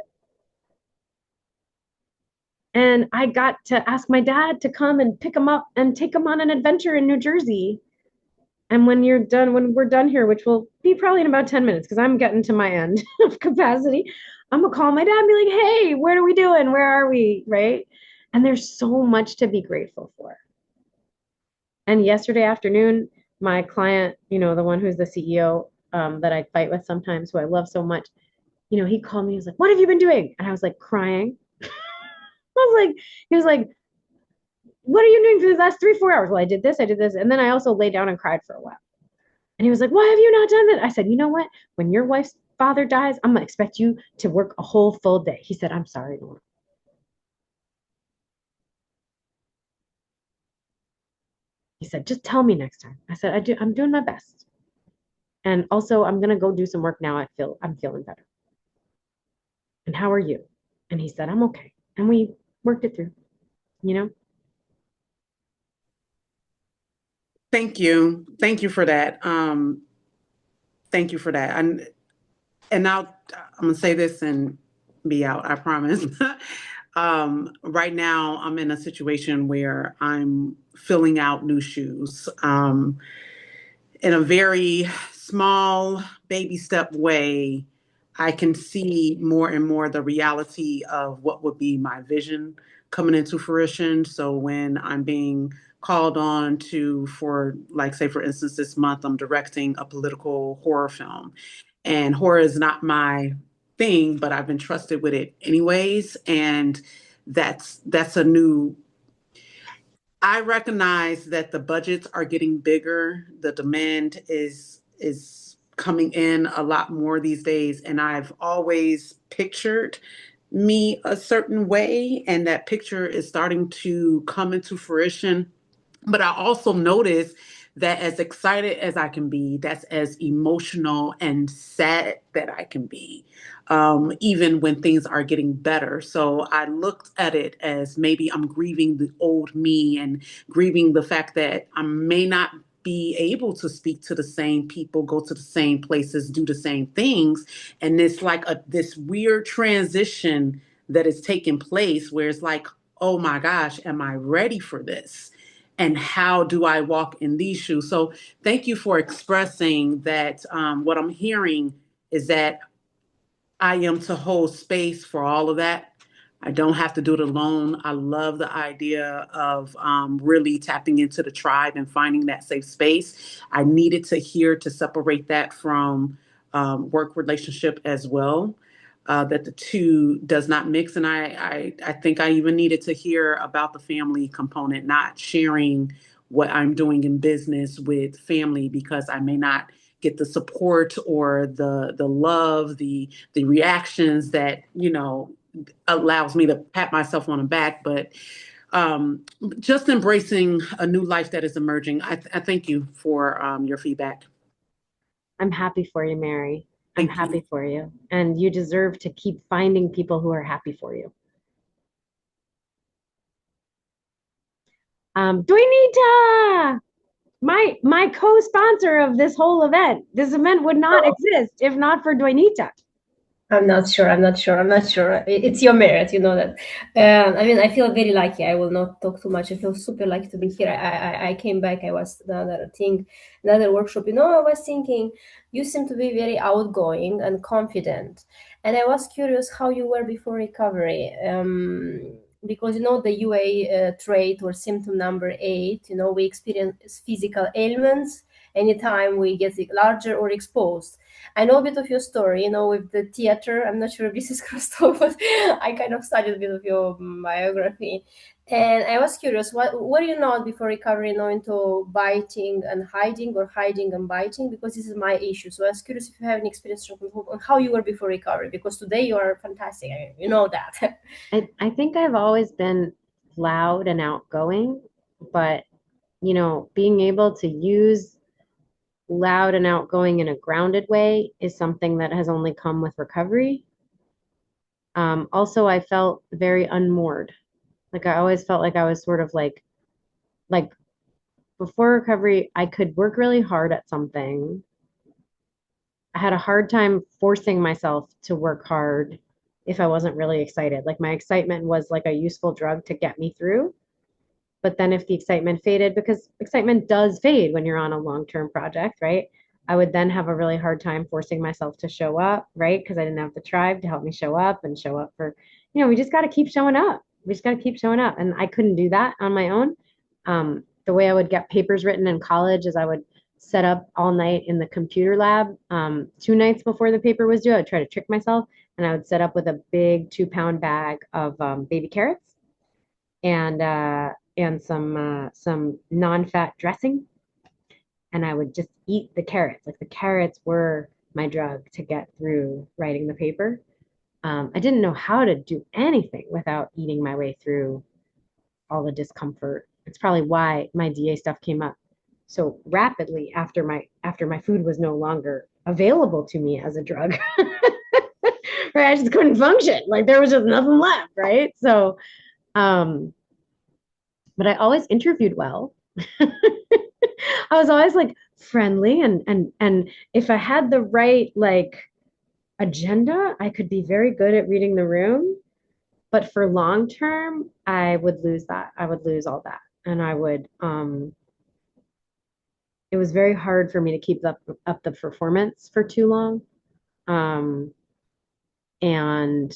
And I got to ask my dad to come and pick them up and take them on an adventure in New Jersey. And when we're done here, which will be probably in about 10 minutes, because I'm getting to my end of capacity, I'm gonna call my dad and be like, "Hey, what are we doing? Where are we?" Right? And there's so much to be grateful for. And yesterday afternoon, my client, the one who's the CEO that I fight with sometimes, who I love so much, he called me. He was like, "What have you been doing?" And I was like, crying. He was like, "What are you doing for the last 3-4 hours?" Well, I did this, and then I also lay down and cried for a while. And he was like, "Why have you not done that?" I said, "You know what? When your wife's father dies, I'm gonna expect you to work a whole full day." He said, "I'm sorry, Nora." He said, "Just tell me next time." I said, I'm doing my best. And also I'm gonna go do some work now. I'm feeling better. And how are you? And he said, "I'm okay." And we worked it through, you know? Thank you. Thank you for that. Thank you for that. And now I'm gonna say this and be out, I promise. Right now I'm in a situation where I'm filling out new shoes. In a very small baby step way, I can see more and more the reality of what would be my vision coming into fruition. So when I'm being called on for like, say, for instance, this month, I'm directing a political horror film. And horror is not my thing, but I've been trusted with it anyways. And that's a new, I recognize that the budgets are getting bigger. The demand is coming in a lot more these days. And I've always pictured me a certain way, and that picture is starting to come into fruition. But I also notice that as excited as I can be, that's as emotional and sad that I can be, even when things are getting better. So I looked at it as maybe I'm grieving the old me and grieving the fact that I may not be able to speak to the same people, go to the same places, do the same things. And it's like this weird transition that is taking place where it's like, oh my gosh, am I ready for this? And how do I walk in these shoes? So thank you for expressing that. What I'm hearing is that I am to hold space for all of that. I don't have to do it alone. I love the idea of really tapping into the tribe and finding that safe space. I needed to hear to separate that from work relationship as well. That the two does not mix. And I think I even needed to hear about the family component, not sharing what I'm doing in business with family because I may not get the support or the love, the reactions that, allows me to pat myself on the back. But just embracing a new life that is emerging. I thank you for your feedback. I'm happy for you, Mary. I'm happy for you. And you deserve to keep finding people who are happy for you. Doinita, my co-sponsor of this whole event. This event would not exist if not for Doinita. I'm not sure. It's your merit, you know that. I mean, I feel very lucky. I will not talk too much. I feel super lucky to be here. I came back. I was another workshop. I was thinking, you seem to be very outgoing and confident, and I was curious how you were before recovery. Because the UA trait or symptom number 8. We experience physical ailments anytime we get larger or exposed. I know a bit of your story, with the theater. I'm not sure if this is crossed over, but I kind of studied a bit of your biography. And I was curious, what were you not before recovery, into biting and hiding or hiding and biting? Because this is my issue. So I was curious if you have any experience on how you were before recovery, because today you are fantastic. You know that. I think I've always been loud and outgoing, but, being able to use loud and outgoing in a grounded way is something that has only come with recovery. Also, I felt very unmoored. Like I always felt like I was sort of like before recovery, I could work really hard at something. I had a hard time forcing myself to work hard if I wasn't really excited. Like my excitement was like a useful drug to get me through. But then if the excitement faded, because excitement does fade when you're on a long-term project, right? I would then have a really hard time forcing myself to show up, right? Because I didn't have the tribe to help me show up for, we just got to keep showing up. We just got to keep showing up. And I couldn't do that on my own. The way I would get papers written in college is I would set up all night in the computer lab. 2 nights before the paper was due, I would try to trick myself, and I would set up with a big 2-pound bag of baby carrots and some non-fat dressing, and I would just eat the carrots. Like the carrots were my drug to get through writing the paper. I didn't know how to do anything without eating my way through all the discomfort. It's probably why my DA stuff came up so rapidly after my food was no longer available to me as a drug. Right? I just couldn't function. Like there was just nothing left, right? So but I always interviewed well. I was always like friendly and if I had the right like agenda, I could be very good at reading the room. But for long term, I would lose that. I would lose all that. And I would it was very hard for me to keep up the performance for too long. And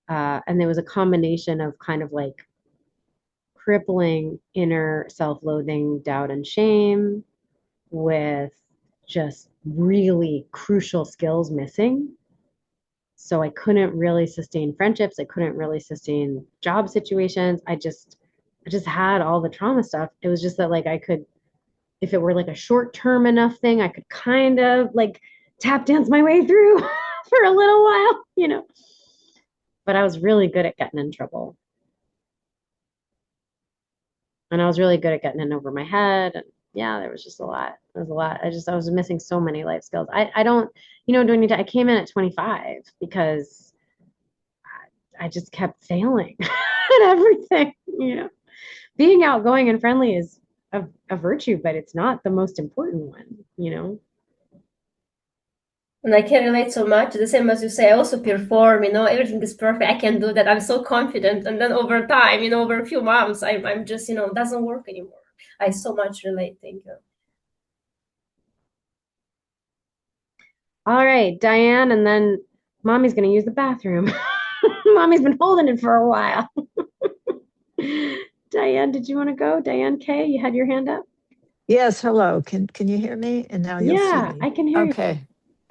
there was a combination of kind of like crippling inner self-loathing, doubt, and shame with just really crucial skills missing. So I couldn't really sustain friendships. I couldn't really sustain job situations. I just had all the trauma stuff. It was just that like I could, if it were like a short term enough thing, I could kind of like tap dance my way through for a little while, you know. But I was really good at getting in trouble. And I was really good at getting in over my head. And yeah, there was just a lot. There was a lot. I was missing so many life skills. I don't, you know, I came in at 25 because I just kept failing at everything, you know. Being outgoing and friendly is a virtue, but it's not the most important one, you know. And I can relate so much. The same as you say, I also perform, you know, everything is perfect. I can do that. I'm so confident. And then over time, you know, over a few months, I'm just, you know, it doesn't work anymore. I so much relate. Thank you. All right, Diane, and then mommy's going to use the bathroom. Mommy's been holding it for a while. Diane, did you want to go? Diane K, you had your hand up? Yes, hello. Can you hear me? And now you'll see Yeah, me. I can hear you. Okay.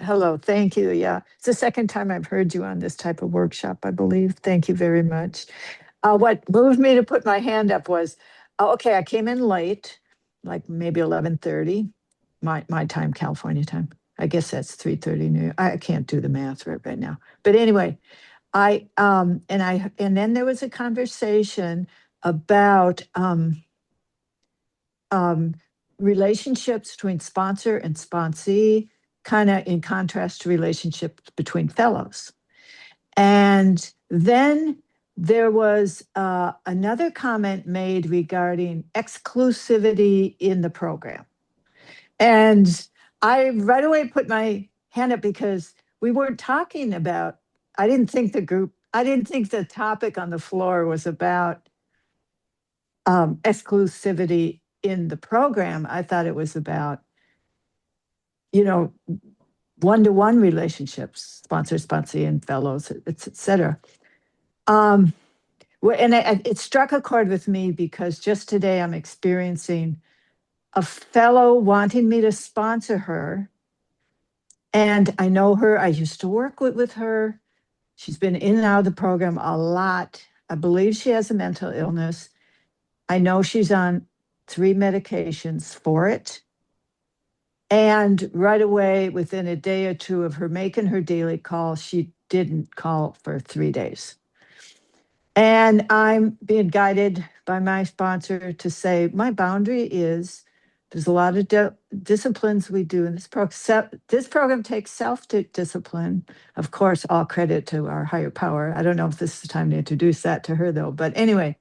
Hello, thank you. Yeah, it's the second time I've heard you on this type of workshop, I believe. Thank you very much. What moved me to put my hand up was, okay, I came in late, like maybe 11:30, my time, California time. I guess that's 3:30 New York. I can't do the math right now. But anyway, and then there was a conversation about relationships between sponsor and sponsee, kind of in contrast to relationships between fellows. And then there was another comment made regarding exclusivity in the program. And I right away put my hand up because we weren't talking about, I didn't think the topic on the floor was about exclusivity in the program. I thought it was about, you know, one-to-one relationships, sponsor, sponsee, and fellows, et cetera. And it struck a chord with me because just today I'm experiencing a fellow wanting me to sponsor her. And I know her, I used to work with her. She's been in and out of the program a lot. I believe she has a mental illness. I know she's on 3 medications for it. And right away, within a day or two of her making her daily call, she didn't call for 3 days. And I'm being guided by my sponsor to say, my boundary is there's a lot of disciplines we do in this program. This program takes self-discipline. Of course, all credit to our higher power. I don't know if this is the time to introduce that to her, though. But anyway,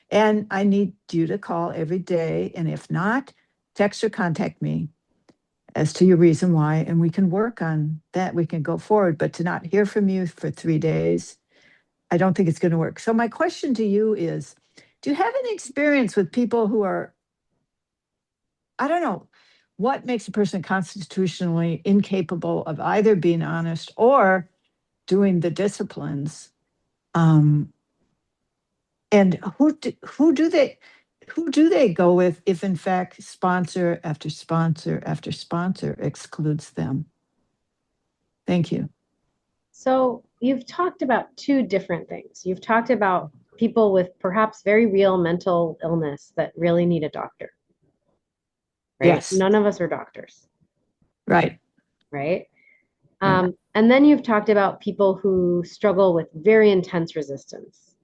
and I need you to call every day. And if not, text or contact me as to your reason why, and we can work on that. We can go forward. But to not hear from you for 3 days, I don't think it's going to work. So my question to you is, do you have any experience with people who are, I don't know, what makes a person constitutionally incapable of either being honest or doing the disciplines? And who do they go with if in fact sponsor after sponsor after sponsor excludes them? Thank you. So you've talked about 2 different things. You've talked about people with perhaps very real mental illness that really need a doctor. Right? Yes. None of us are doctors. Right. Right. And then you've talked about people who struggle with very intense resistance.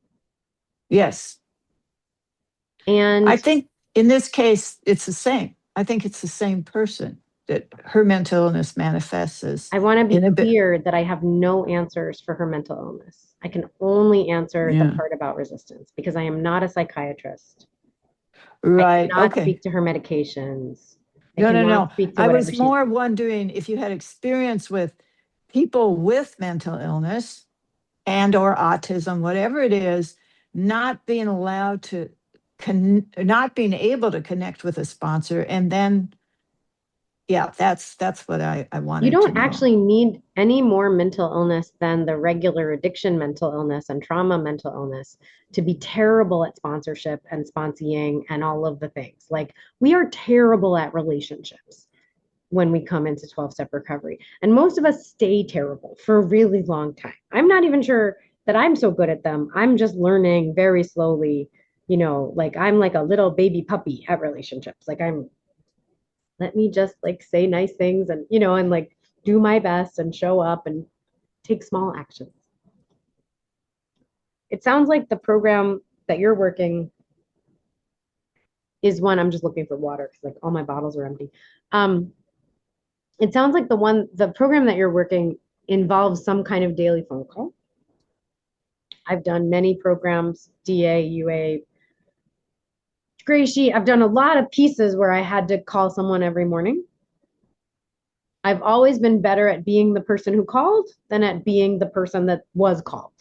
Yes. And I think in this case, it's the same. I think it's the same person that her mental illness manifests as. I want to be clear that I have no answers for her mental illness. I can only answer the part about resistance because I am not a psychiatrist. Right. I cannot Okay. speak to her medications. No. Speak to I was she's more wondering if you had experience with people with mental illness and or autism, whatever it is, not being allowed to, not being able to connect with a sponsor. And then, yeah, that's what I wanted You to don't know. actually need any more mental illness than the regular addiction mental illness and trauma mental illness to be terrible at sponsorship and sponsoring and all of the things. Like, we are terrible at relationships. when we come into 12-step recovery. And most of us stay terrible for a really long time. I'm not even sure that I'm so good at them. I'm just learning very slowly, you know, like I'm like a little baby puppy at relationships. Like let me just like say nice things and, you know, and like do my best and show up and take small actions. It sounds like the program that you're working is one. I'm just looking for water because like all my bottles are empty. It sounds like the program that you're working involves some kind of daily phone call. I've done many programs, DA, UA, Gray Sheet. I've done a lot of pieces where I had to call someone every morning. I've always been better at being the person who called than at being the person that was called.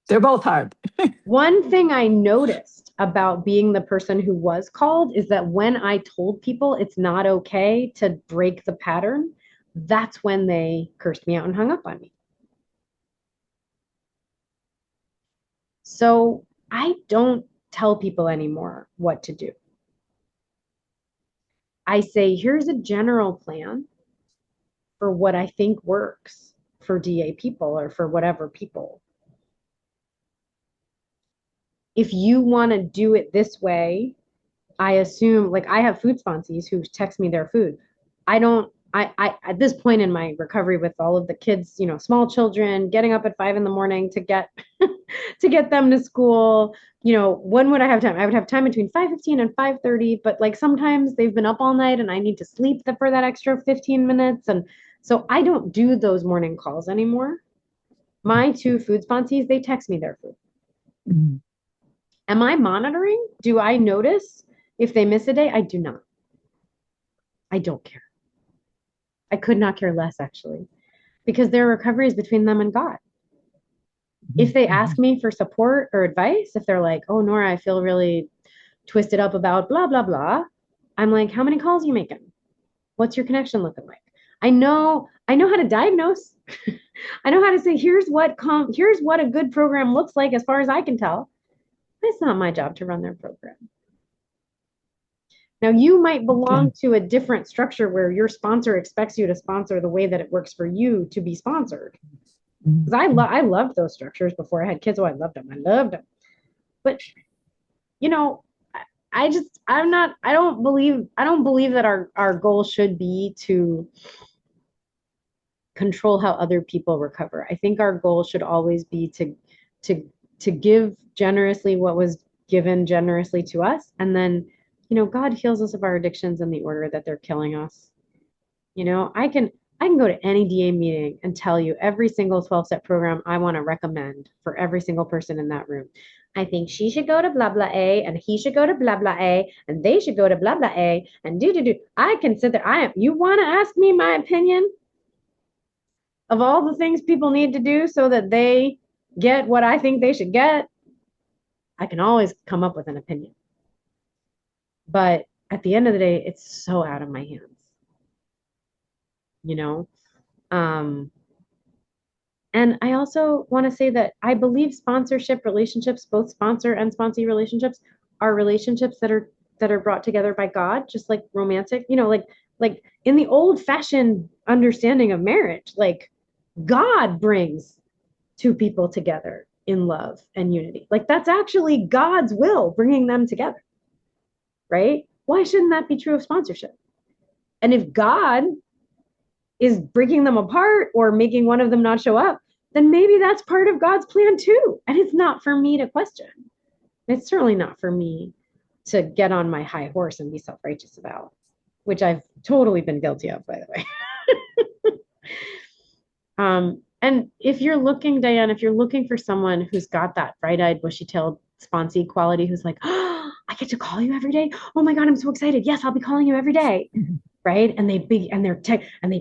They're both hard. One thing I noticed about being the person who was called is that when I told people it's not okay to break the pattern, that's when they cursed me out and hung up on me. So I don't tell people anymore what to do. I say, here's a general plan for what I think works for DA people or for whatever people. If you want to do it this way, I assume, like I have food sponsees who text me their food. I at this point in my recovery with all of the kids, you know, small children, getting up at 5 a.m. to get to get them to school, you know, when would I have time? I would have time between 5:15 and 5:30, but like sometimes they've been up all night and I need to sleep for that extra 15 minutes. And so I don't do those morning calls anymore. My two food sponsees, they text me their food. Mm-hmm. Am I monitoring? Do I notice if they miss a day? I do not. I don't care. I could not care less, actually, because their recovery is between them and God. If they ask me for support or advice, if they're like, oh, Nora, I feel really twisted up about blah, blah, blah, I'm like, how many calls are you making? What's your connection looking like? I know how to diagnose. I know how to say, here's what a good program looks like as far as I can tell. It's not my job to run their program. Now, you might belong to a different structure where your sponsor expects you to sponsor the way that it works for you to be sponsored. Because I loved those structures before I had kids. Oh, I loved them. But, you know, I don't believe that our goal should be to control how other people recover. I think our goal should always be to give generously what was given generously to us. And then, you know, God heals us of our addictions in the order that they're killing us. You know, I can go to any DA meeting and tell you every single 12-step program I want to recommend for every single person in that room. I think she should go to blah, blah, A, and he should go to blah, blah, A, and they should go to blah, blah, A, and do. I can sit there. You want to ask me my opinion of all the things people need to do so that they get what I think they should get? I can always come up with an opinion. But at the end of the day, it's so out of my hands. You know? And I also want to say that I believe sponsorship relationships, both sponsor and sponsee relationships, are relationships that are brought together by God, just like romantic, you know, like in the old-fashioned understanding of marriage, like God brings two people together in love and unity. Like that's actually God's will, bringing them together, right? Why shouldn't that be true of sponsorship? And if God is breaking them apart or making one of them not show up, then maybe that's part of God's plan too. And it's not for me to question. It's certainly not for me to get on my high horse and be self-righteous about, which I've totally been guilty of, by the way. And if you're looking, Diane, if you're looking for someone who's got that bright-eyed, bushy-tailed sponsee quality, who's like, oh, I get to call you every day. Oh my God, I'm so excited. Yes, I'll be calling you every day. Right? And they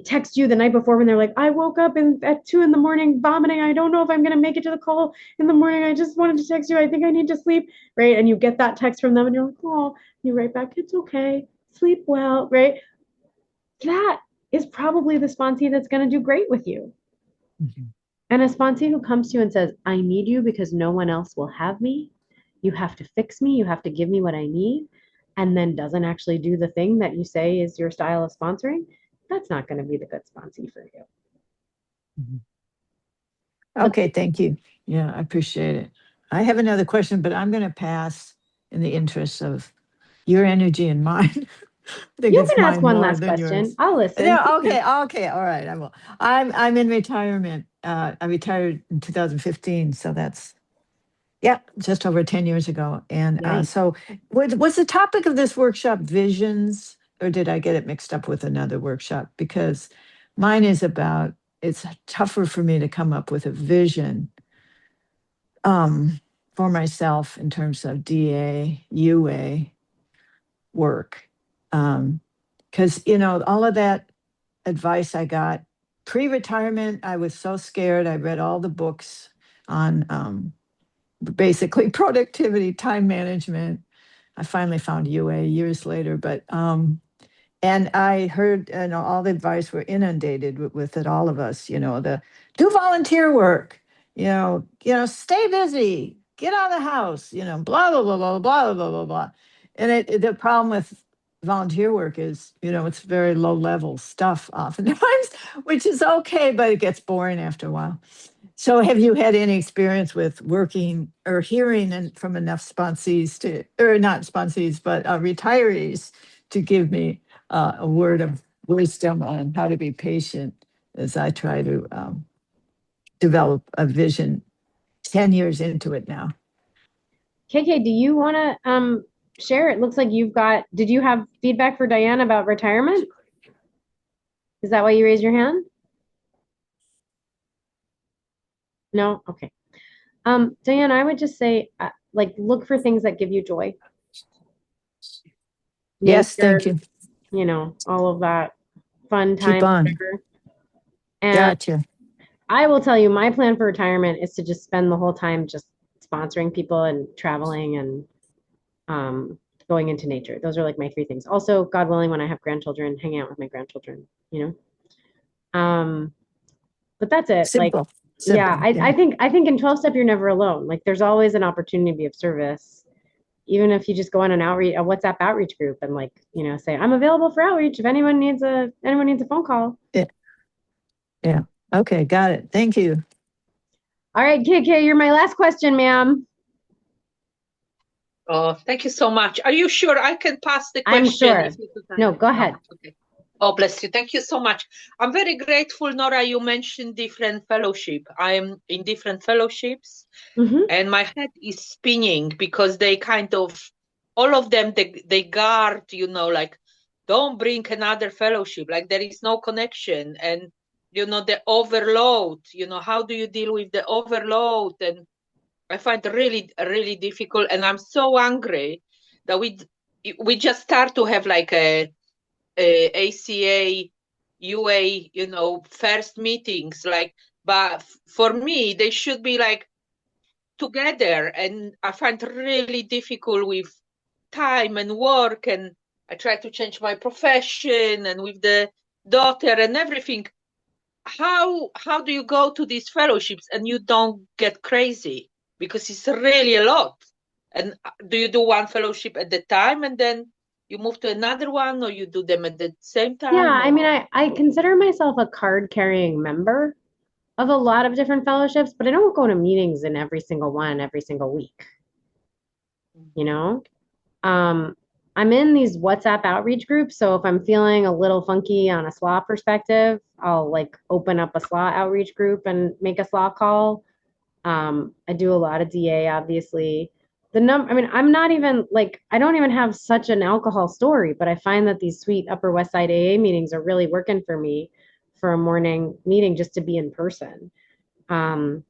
text you the night before when they're like, I woke up at 2 a.m. vomiting. I don't know if I'm going to make it to the call in the morning. I just wanted to text you. I think I need to sleep. Right? And you get that text from them and you're like, oh, you write back, it's okay. Sleep well. Right? That is probably the sponsee that's going to do great with you. Mm-hmm. And a sponsee who comes to you and says, I need you because no one else will have me. You have to fix me. You have to give me what I need. and then doesn't actually do the thing that you say is your style of sponsoring, that's not going to be the good sponsee for you. Okay, thank you. Yeah, I appreciate it. I have another question, but I'm going to pass in the interest of your energy and mine. I think You it's can ask mine one more last than question. yours. I'll listen. No, okay, okay, all right, I will. I'm in retirement. I retired in 2015, so that's just over 10 years ago. And Nice. so was the topic of this workshop visions, or did I get it mixed up with another workshop? Because mine is about, it's tougher for me to come up with a vision for myself in terms of DA, UA work. Because, all of that advice I got pre-retirement, I was so scared. I read all the books on basically productivity, time management. I finally found UA years later, but and I heard, all the advice we're inundated with it, all of us, the do volunteer work, stay busy, get out of the house, blah, blah, blah, blah, blah, blah, blah, blah. And the problem with volunteer work is, it's very low level stuff oftentimes, which is okay, but it gets boring after a while. So have you had any experience with working or hearing from enough sponsees or not sponsees, but retirees to give me a word of wisdom on how to be patient as I try to develop a vision 10 years into it now? KK, do you want to share? It looks like did you have feedback for Diane about retirement? Is that why you raised your hand? No? Okay. Diane, I would just say, look for things that give you joy. Yes, Nature, thank you. All of that fun time. Keep on. Whatever. And Gotcha. I will tell you, my plan for retirement is to just spend the whole time just sponsoring people and traveling and going into nature. Those are like my three things. Also, God willing, when I have grandchildren, hanging out with my grandchildren, But that's it. Simple. Yeah, I think in 12-step you're never alone. Like there's always an opportunity to be of service. Even if you just go on a WhatsApp outreach group and say, I'm available for outreach if anyone needs a phone call. Yeah. Okay, got it. Thank you. All right, KK, you're my last question, ma'am. Oh, thank you so much. Are you sure I can pass the question? I'm sure. No, go ahead. Okay. Oh, bless you. Thank you so much. I'm very grateful, Nora, you mentioned different fellowship. I am in different fellowships and my head is spinning because they kind of, all of them, they guard, don't bring another fellowship. Like there is no connection and, the overload, how do you deal with the overload? And I find it really, really difficult. And I'm so angry that we just start to have like a ACA, UA, first meetings, but for me, they should be together. And I find it really difficult with time and work. And I try to change my profession and with the daughter and everything. How do you go to these fellowships and you don't get crazy? Because it's really a lot. And do you do one fellowship at the time and then you move to another one, or you do them at the same time? Yeah, I mean, I consider myself a card-carrying member of a lot of different fellowships, but I don't go to meetings in every single one every single week. I'm in these WhatsApp outreach groups, so if I'm feeling a little funky on a SLA perspective, I'll open up a SLA outreach group and make a SLA call. I do a lot of DA, obviously. I'm not even I don't even have such an alcohol story, but I find that these sweet Upper West Side AA meetings are really working for me for a morning meeting just to be in person. I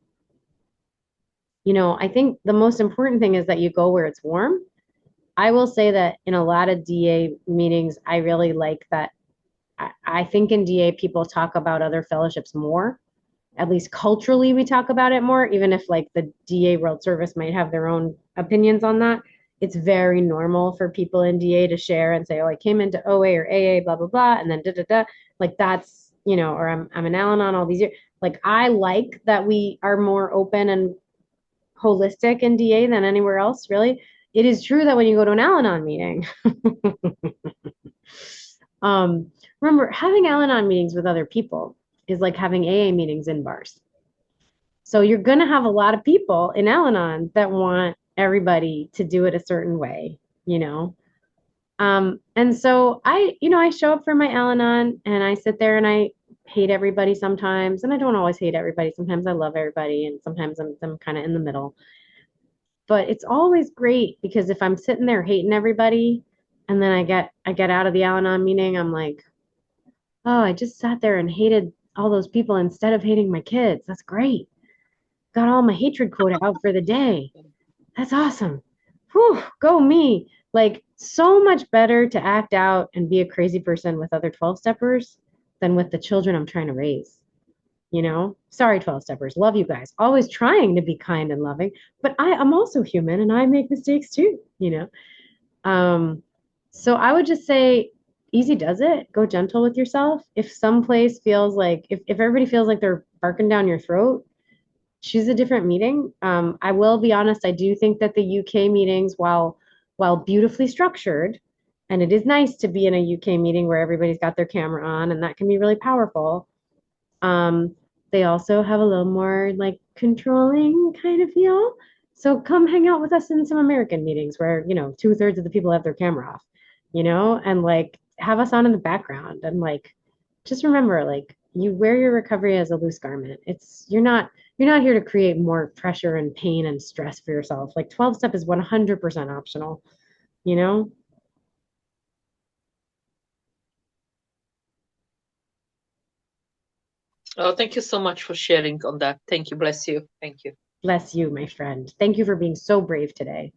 think the most important thing is that you go where it's warm. I will say that in a lot of DA meetings, I really like that. I think in DA, people talk about other fellowships more. At least culturally, we talk about it more, even if the DA World Service might have their own opinions on that. It's very normal for people in DA to share and say, oh, I came into OA or AA, blah, blah, blah, and then da-da-da. That's, or I'm an Al-Anon all these years. I like that we are more open and holistic in DA than anywhere else, really. it is true that when you go to an Al-Anon meeting, remember, having Al-Anon meetings with other people is like having AA meetings in bars. So you're going to have a lot of people in Al-Anon that want everybody to do it a certain way, you know? And so I show up for my Al-Anon and I sit there and I hate everybody sometimes. And I don't always hate everybody. Sometimes I love everybody. And sometimes I'm kind of in the middle. But it's always great because if I'm sitting there hating everybody and then I get out of the Al-Anon meeting, I'm like, oh, I just sat there and hated all those people instead of hating my kids. That's great. Got all my hatred quota out for the day. That's awesome. Whew, go me. Like, so much better to act out and be a crazy person with other 12-steppers than with the children I'm trying to raise. You know, sorry, 12-steppers. Love you guys. Always trying to be kind and loving, but I'm also human and I make mistakes too, you know? So I would just say, easy does it. Go gentle with yourself. If someplace feels like, if everybody feels like they're barking down your throat, choose a different meeting. I will be honest, I do think that the UK meetings, while beautifully structured, and it is nice to be in a UK meeting where everybody's got their camera on, and that can be really powerful. They also have a little more like controlling kind of feel. So come hang out with us in some American meetings where, you know, 2/3 of the people have their camera off, you know, and like have us on in the background. And like, just remember, like, you wear your recovery as a loose garment. You're not here to create more pressure and pain and stress for yourself. Like 12-step is 100% optional, you know? Oh, thank you so much for sharing on that. Thank you. Bless you. Thank you. Bless you, my friend. Thank you for being so brave today.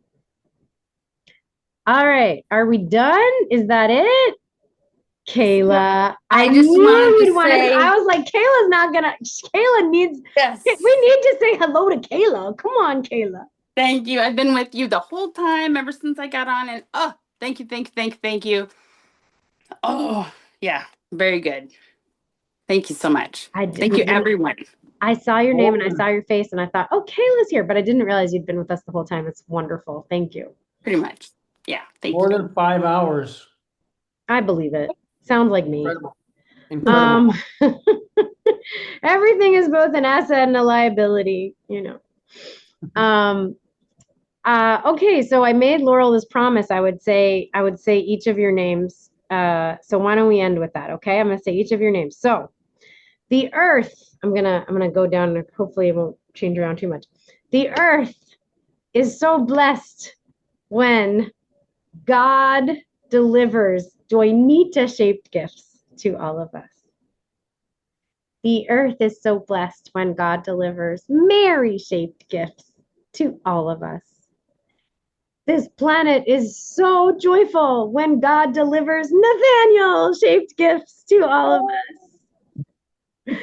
All right. Are we done? Is that it? Kayla, I I just knew wanted to you'd want to. say- I was like, Kayla's not gonna. Kayla needs. Yes. We need to say hello to Kayla. Come on, Kayla. Thank you. I've been with you the whole time ever since I got on, and thank you. Oh, yeah, very good. Thank you so much. Thank you, everyone. I saw your name and I saw your face and I thought, oh, Kayla's here, but I didn't realize you'd been with us the whole time. It's wonderful. Thank you. Pretty much. Yeah. Thank More you. than 5 hours. I believe it. Sounds like me. Incredible. Everything is both an asset and a liability, you know. Okay, so I made Laurel this promise. I would say each of your names. So why don't we end with that? Okay, I'm gonna say each of your names. So the earth, I'm gonna go down and hopefully it won't change around too much. The earth is so blessed when God delivers Doinita-shaped gifts to all of us. The earth is so blessed when God delivers Mary-shaped gifts to all of us. This planet is so joyful when God delivers Nathaniel-shaped gifts to all of us.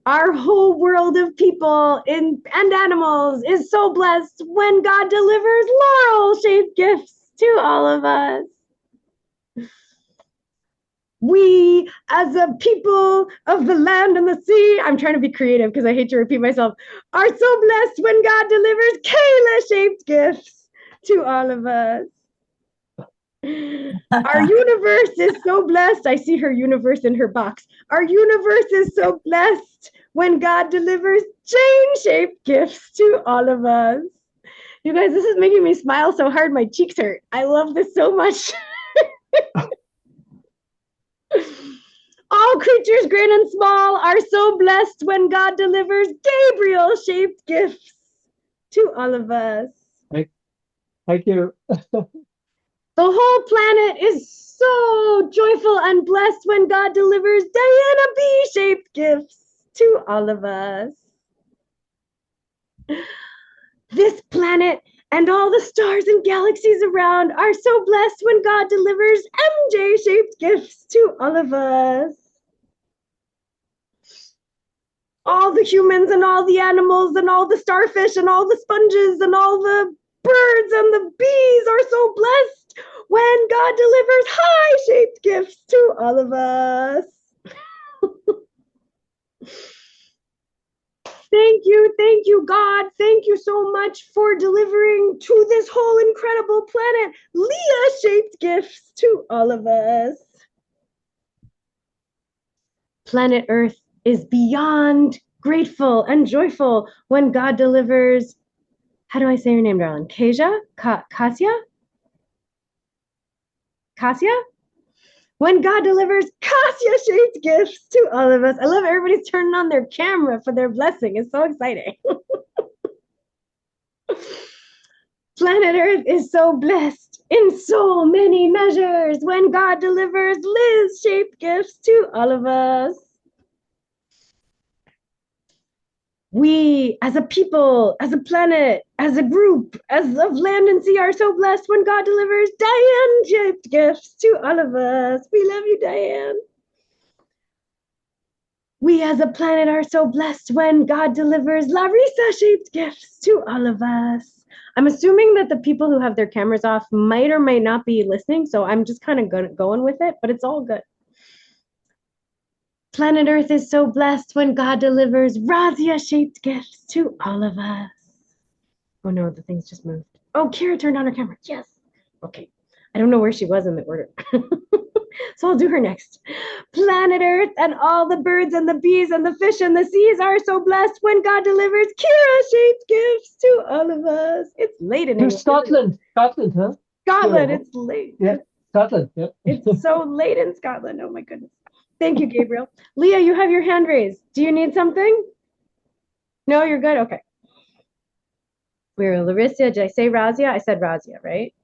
Our whole world of people and animals is so blessed when God delivers Laurel-shaped gifts to all of us. We, as a people of the land and the sea, I'm trying to be creative because I hate to repeat myself, are so blessed when God delivers Kayla-shaped gifts to all of us. Our universe is so blessed. I see her universe in her box. Our universe is so blessed when God delivers Jane-shaped gifts to all of us. You guys, this is making me smile so hard my cheeks hurt. I love this so much. All creatures, great and small, are so blessed when God delivers Gabriel-shaped gifts to all of us. Thank you. The whole planet is so joyful and blessed when God delivers Diana B-shaped gifts to all of us. This planet and all the stars and galaxies around are so blessed when God delivers MJ-shaped gifts to all of us. All the humans and all the animals and all the starfish and all the sponges and all the birds and the bees are so blessed when God delivers high-shaped gifts to all of us. thank you, God. Thank you so much for delivering to this whole incredible planet Leah-shaped gifts to all of us. Planet Earth is beyond grateful and joyful when God delivers, how do I say your name, darling? Kasia? Kasia? Kasia? When God delivers Kasia-shaped gifts to all of us. I love everybody's turning on their camera for their blessing. It's so exciting. Planet Earth is so blessed in so many measures when God delivers Liz-shaped gifts to all of us. We, as a people, as a planet, as a group, as of land and sea, are so blessed when God delivers Diane-shaped gifts to all of us. We love you, Diane. We, as a planet, are so blessed when God delivers Larissa-shaped gifts to all of us. I'm assuming that the people who have their cameras off might or might not be listening, so I'm just kind of going with it, but it's all good. Planet Earth is so blessed when God delivers Razia-shaped gifts to all of us. Oh no, the things just moved. Oh, Kira turned on her camera. Yes. Okay. I don't know where she was in the order. So I'll do her next. Planet Earth and all the birds and the bees and the fish and the seas are so blessed when God delivers Kira-shaped gifts to all of us. It's late in England. Scotland, huh? Scotland, it's late. Yeah, Scotland. Yeah. It's so late in Scotland. Oh my goodness. Thank you, Gabriel. Leah, you have your hand raised. Do you need something? No, you're good? Okay. We're Larissa. Did I say Razia? I said Razia, right?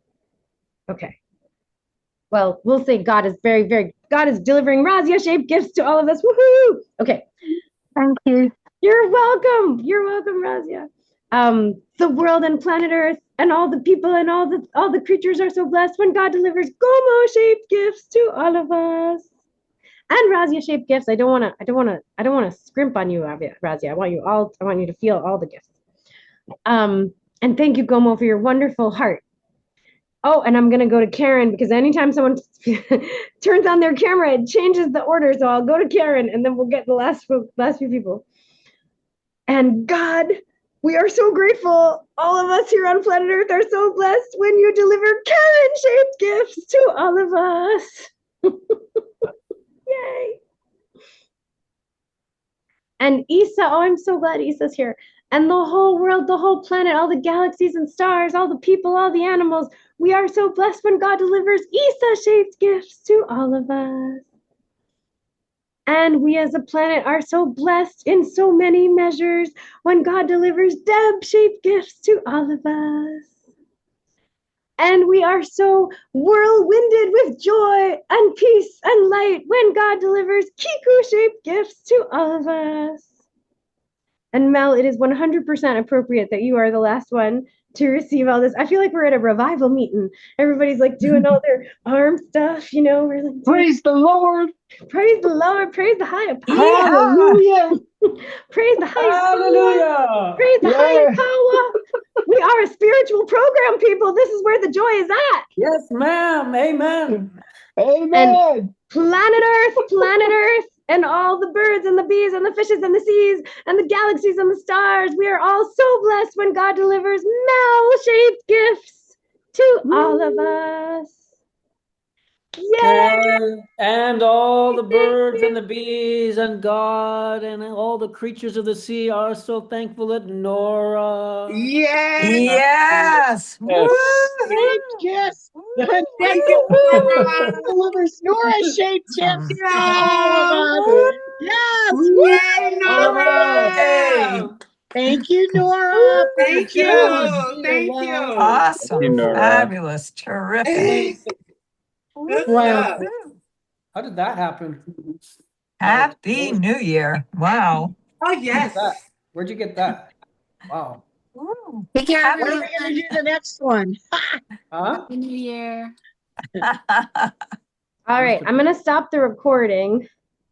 Okay. Well, we'll say God is God is delivering Razia-shaped gifts to all of us. Woohoo! Okay. Thank you. You're welcome. You're welcome, Razia. The world and planet Earth and all the people and all the creatures are so blessed when God delivers Gomo-shaped gifts to all of us. And Razia-shaped gifts. I don't wanna scrimp on you, Razia. I want you to feel all the gifts. And thank you, Gomo, for your wonderful heart. Oh, and I'm gonna go to Karen because anytime someone turns on their camera, it changes the order. So I'll go to Karen and then we'll get the last few people. And God, we are so grateful. All of us here on planet Earth are so blessed when you deliver Karen-shaped gifts to all of us. Yay. And Isa, oh, I'm so glad Isa's here. And the whole world, the whole planet, all the galaxies and stars, all the people, all the animals. We are so blessed when God delivers Isa-shaped gifts to all of us. And we as a planet are so blessed in so many measures when God delivers Deb-shaped gifts to all of us. And we are so whirlwinded with joy and peace and light when God delivers Kiku-shaped gifts to all of us. And Mel, it is 100% appropriate that you are the last one to receive all this. I feel like we're at a revival meeting. Everybody's like doing all their arm stuff, you know. We're like, praise the Lord. Praise the Lord. Praise the higher power. Hallelujah. Praise the highest Hallelujah. power. Praise the higher power. We are a spiritual program, people. This is where the joy is at. Yes, ma'am. Amen. Amen. And planet Earth, and all the birds and the bees and the fishes and the seas and the galaxies and the stars. We are all so blessed when God delivers Mel-shaped gifts to all of us. Yay! And all the birds and the bees and God and all the creatures of the sea are so thankful that Nora. Yes. Yes. Thank you, Nora. Delivers Nora-shaped gifts to all of us. Yes. Yay, Nora. Thank you, Nora. Thank you. Thank you. Awesome. Thank you, Nora. Fabulous. Terrific. Good Wow. stuff. How did that happen? Happy New Year. Wow. Oh, yes. Where'd you get that? Wow. Ooh. Take care, Happy- When are we going to do the next one? Huh? Happy New Year. All right, I'm going to stop the recording.